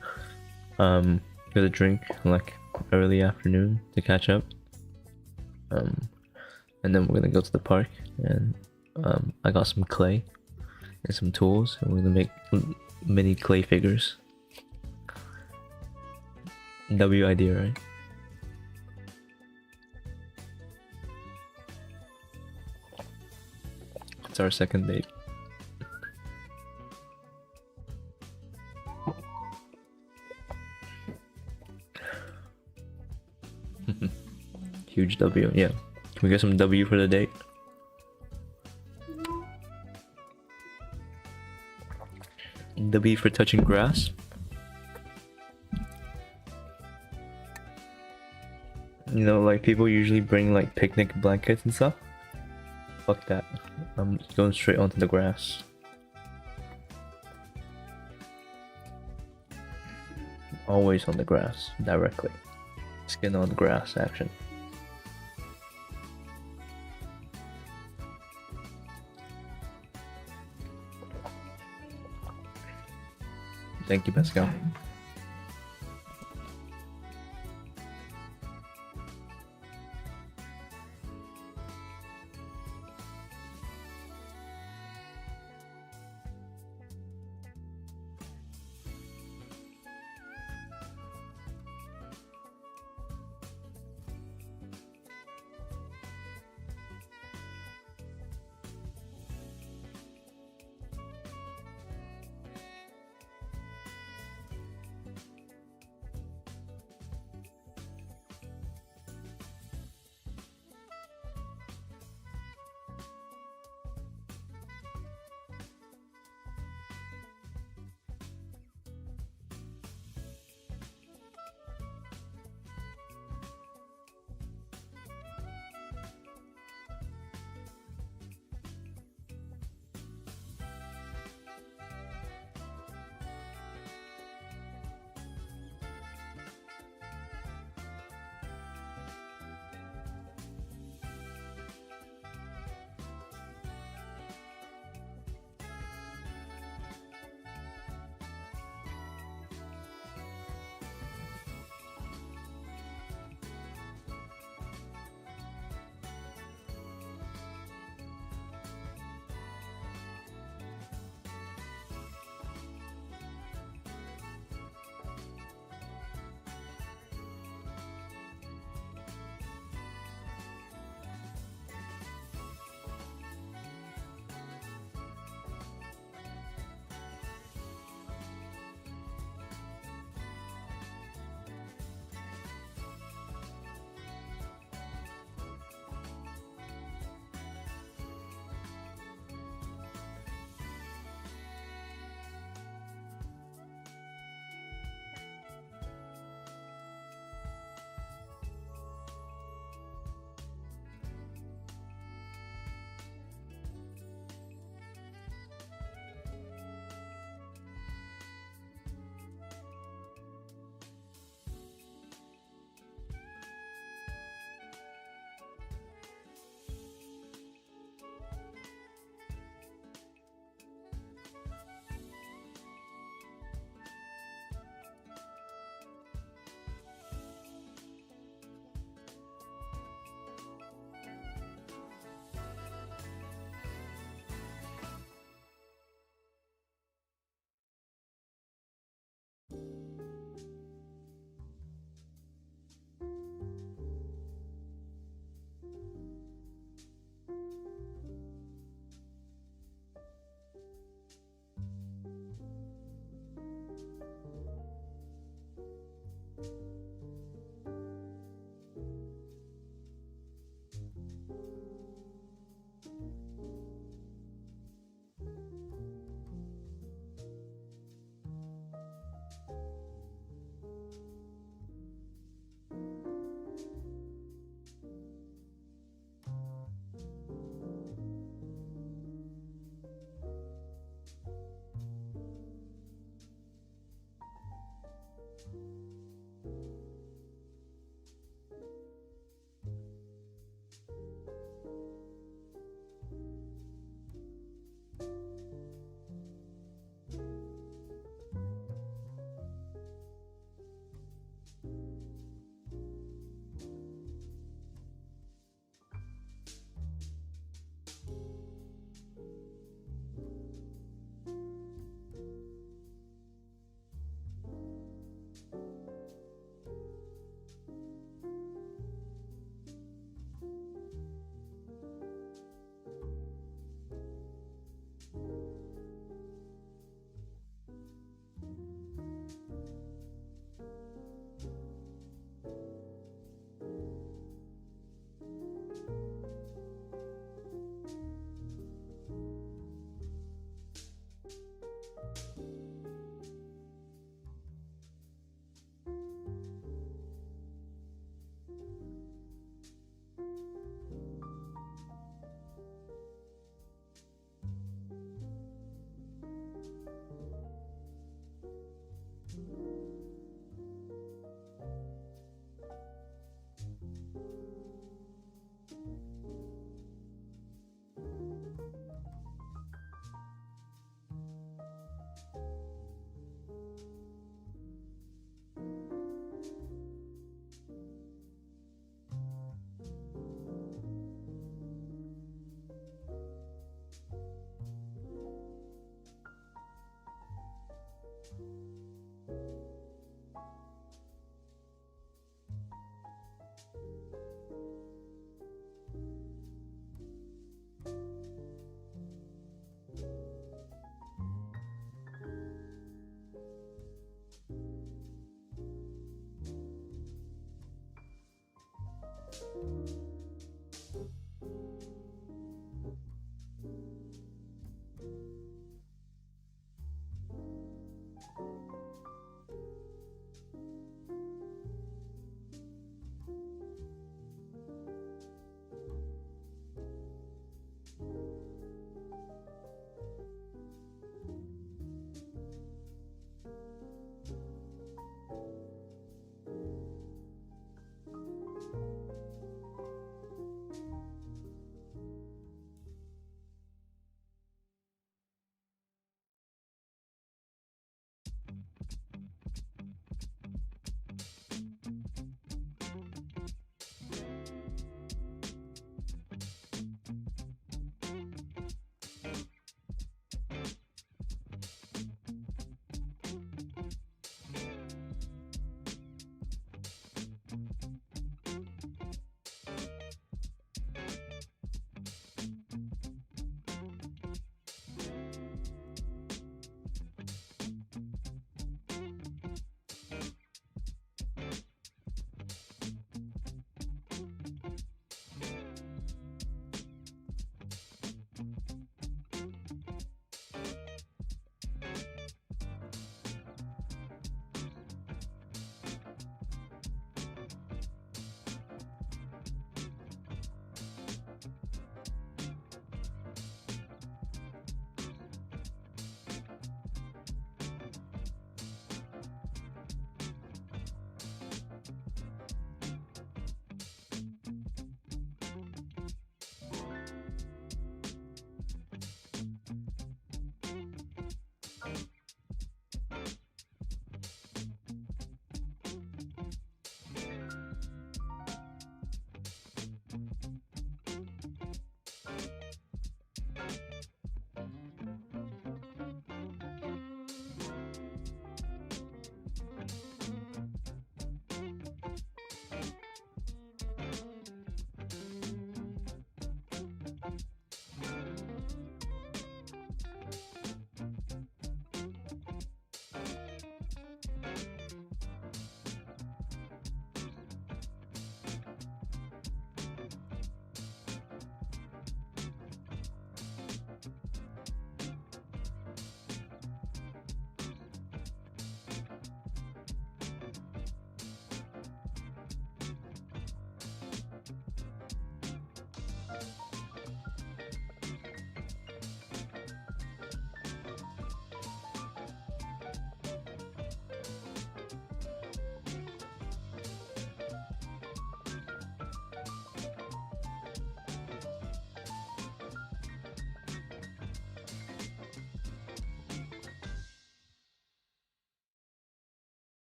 Speaker 1: get a drink like early afternoon to catch up. And then we're gonna go to the park, and I got some clay and some tools, and we're gonna make mini clay figures. W idea, right? It's our second date. Huge W, yeah. Can we get some W for the date? W for touching grass? You know, like people usually bring like picnic blankets and stuff. Fuck that. I'm going straight onto the grass. Always on the grass, directly. Skin on the grass action. Thank you, Pascal.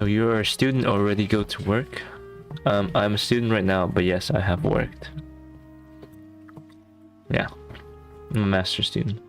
Speaker 1: So you're a student or already go to work? I'm a student right now, but yes, I have worked. Yeah, I'm a master's student.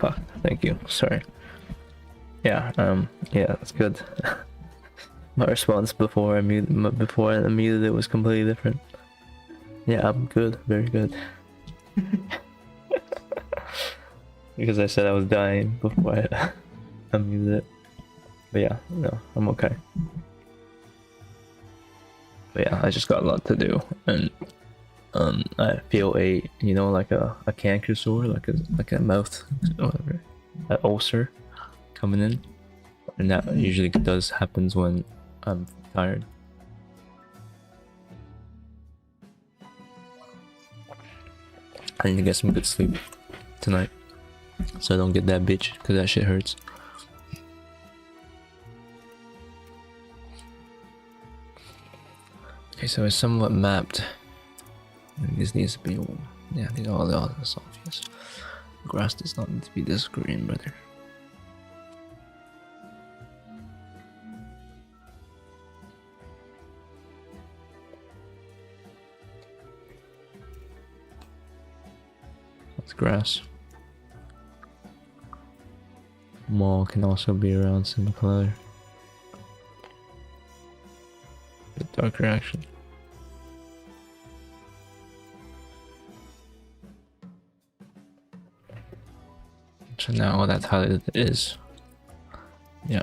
Speaker 1: Fuck, thank you. Sorry. Yeah, yeah, that's good. My response before I muted it was completely different. Yeah, I'm good, very good. Because I said I was dying before I unmuted it. But yeah, no, I'm okay. But yeah, I just got a lot to do, and I feel like a canker sore, like a mouth, whatever, an ulcer coming in, and that usually happens when I'm tired. I need to get some good sleep tonight, so I don't get that bitch, cause that shit hurts. Okay, so it's somewhat mapped. This needs to be all, yeah, these are all the obvious. The grass does not need to be this green, brother. That's grass. Mall can also be around similar color. Bit darker actually. So now all that's highlighted is, yeah.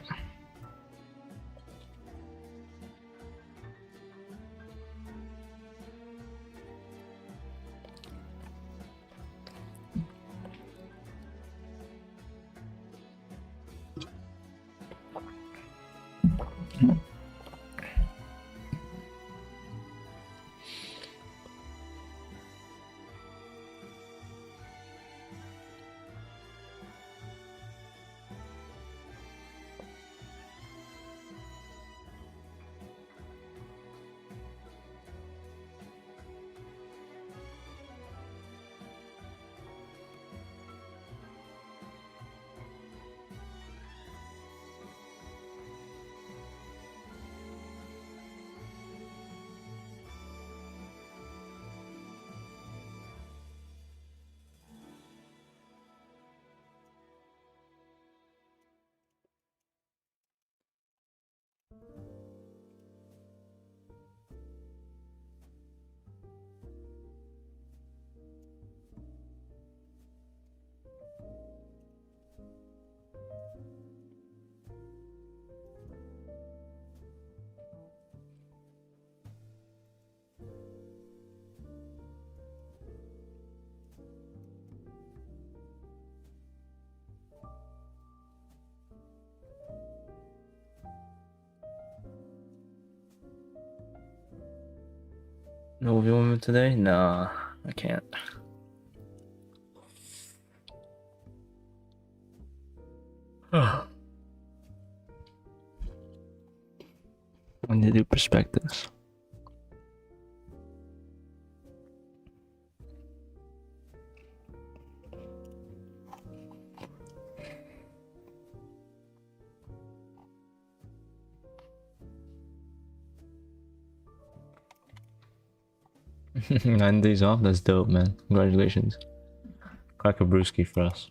Speaker 1: No woman today? Nah, I can't. I need to do perspectives. Nine days off? That's dope, man. Congratulations. Crack a brewski for us.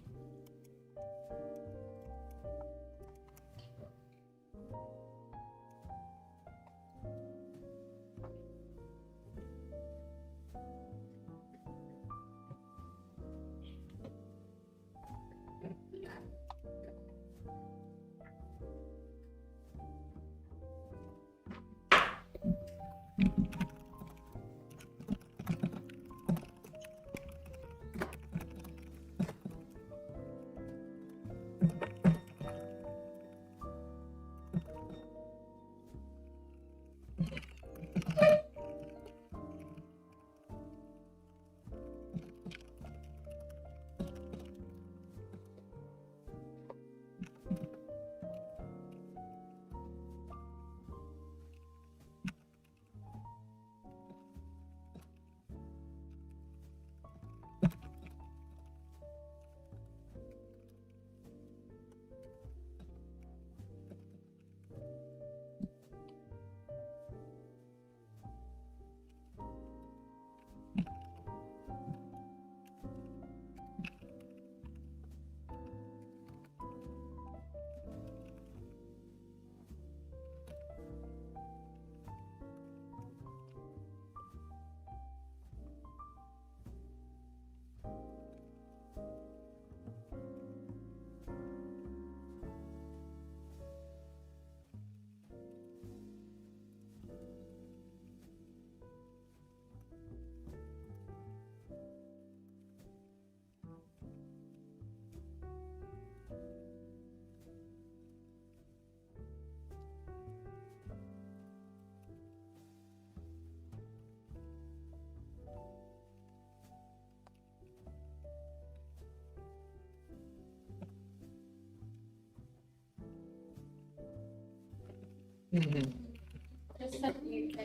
Speaker 8: Just sent you a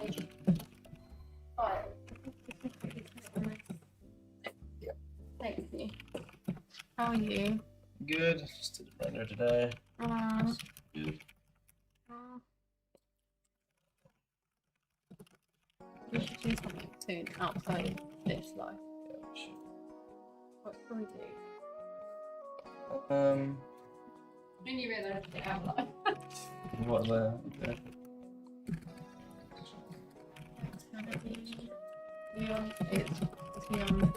Speaker 8: file. Thank you. How are you?
Speaker 2: Good. Just did a render today. Good.
Speaker 8: We should do something soon outside this life.
Speaker 2: Yeah, we should.
Speaker 8: What can we do? When you realise it out life.
Speaker 2: What the? Okay.
Speaker 8: It's gonna be Leon. It's Leon.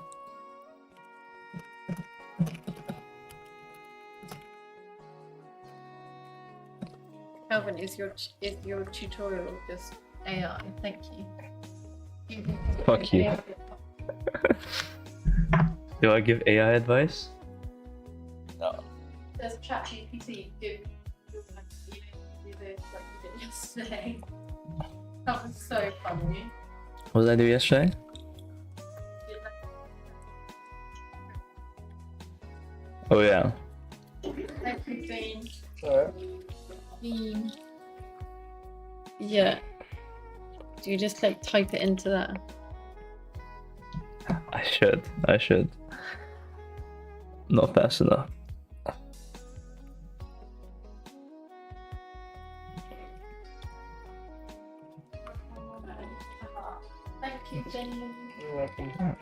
Speaker 8: Kelvin, is your tutorial just AI? Thank you.
Speaker 1: Fuck you. Do I give AI advice?
Speaker 2: No.
Speaker 8: There's ChatGPT. Do this like you did yesterday. That was so funny.
Speaker 1: What did I do yesterday? Oh yeah.
Speaker 8: Everything.
Speaker 2: Alright.
Speaker 8: Yeah. Do you just like type it into that?
Speaker 1: I should. Not fast enough.
Speaker 8: Thank you, Jenny.
Speaker 2: You're welcome.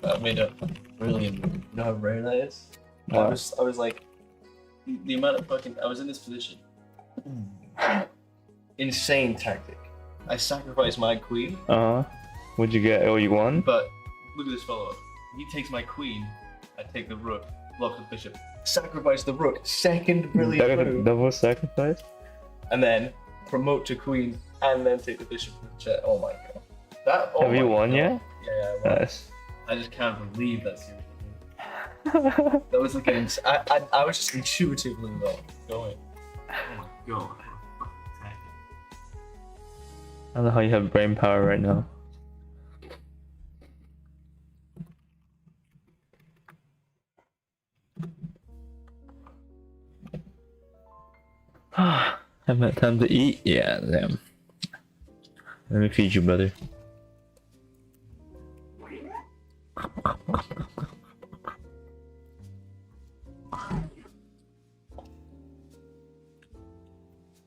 Speaker 2: I made a brilliant move. You know how rare that is? I was like, the amount of fucking, I was in this position. Insane tactic. I sacrificed my queen.
Speaker 1: What'd you get? Oh, you won?
Speaker 2: But look at this follow-up. He takes my queen, I take the rook, block the bishop, sacrifice the rook, second brilliant move.
Speaker 1: Double sacrifice?
Speaker 2: And then promote to queen, and then take the bishop from the chat. Oh my god. That,
Speaker 1: Have you won yet?
Speaker 2: Yeah, I won.
Speaker 1: Nice.
Speaker 2: I just can't believe that's seriously. That was like I was just intuitively going. Oh my god.
Speaker 1: I don't know how you have brain power right now. Haven't had time to eat? Yeah, damn. Let me feed you, brother.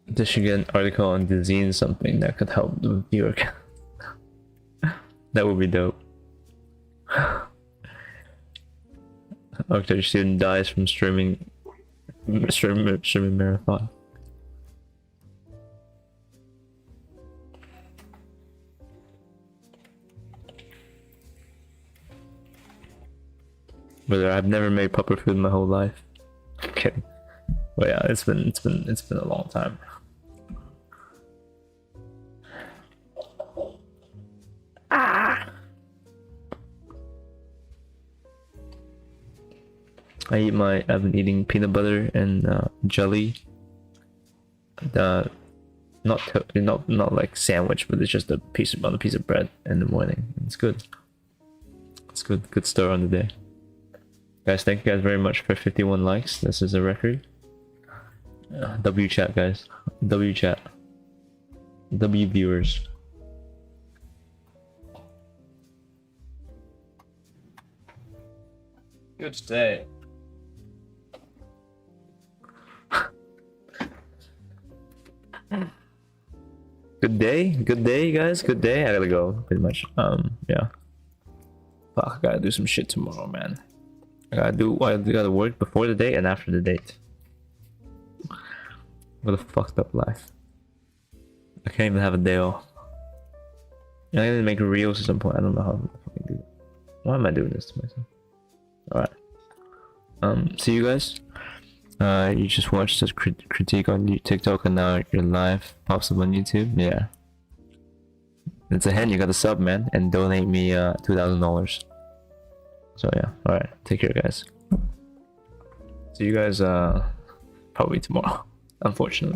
Speaker 1: This should get an article on design something that could help the viewer. That would be dope. Architecture student dies from streaming marathon. Brother, I've never made proper food in my whole life. I'm kidding. But yeah, it's been a long time. I've been eating peanut butter and jelly. Not like sandwich, but it's just a piece of bread in the morning. It's good. It's good. Good start on the day. Guys, thank you guys very much for 51 likes. This is a record. W chat, guys. W chat. W viewers.
Speaker 10: Good day.
Speaker 1: Good day, guys. Good day. I gotta go, pretty much. Yeah. Fuck, I gotta do some shit tomorrow, man. I gotta work before the date and after the date. What a fucked up life. I can't even have a day off. I'm gonna make reels at some point. I don't know how to fucking do it. Why am I doing this to myself? Alright. See you guys. You just watched this critique on TikTok and now your live pops up on YouTube. Yeah. It's a hint, you got a sub, man, and donate me $2,000. So yeah, alright. Take care, guys. See you guys probably tomorrow, unfortunately.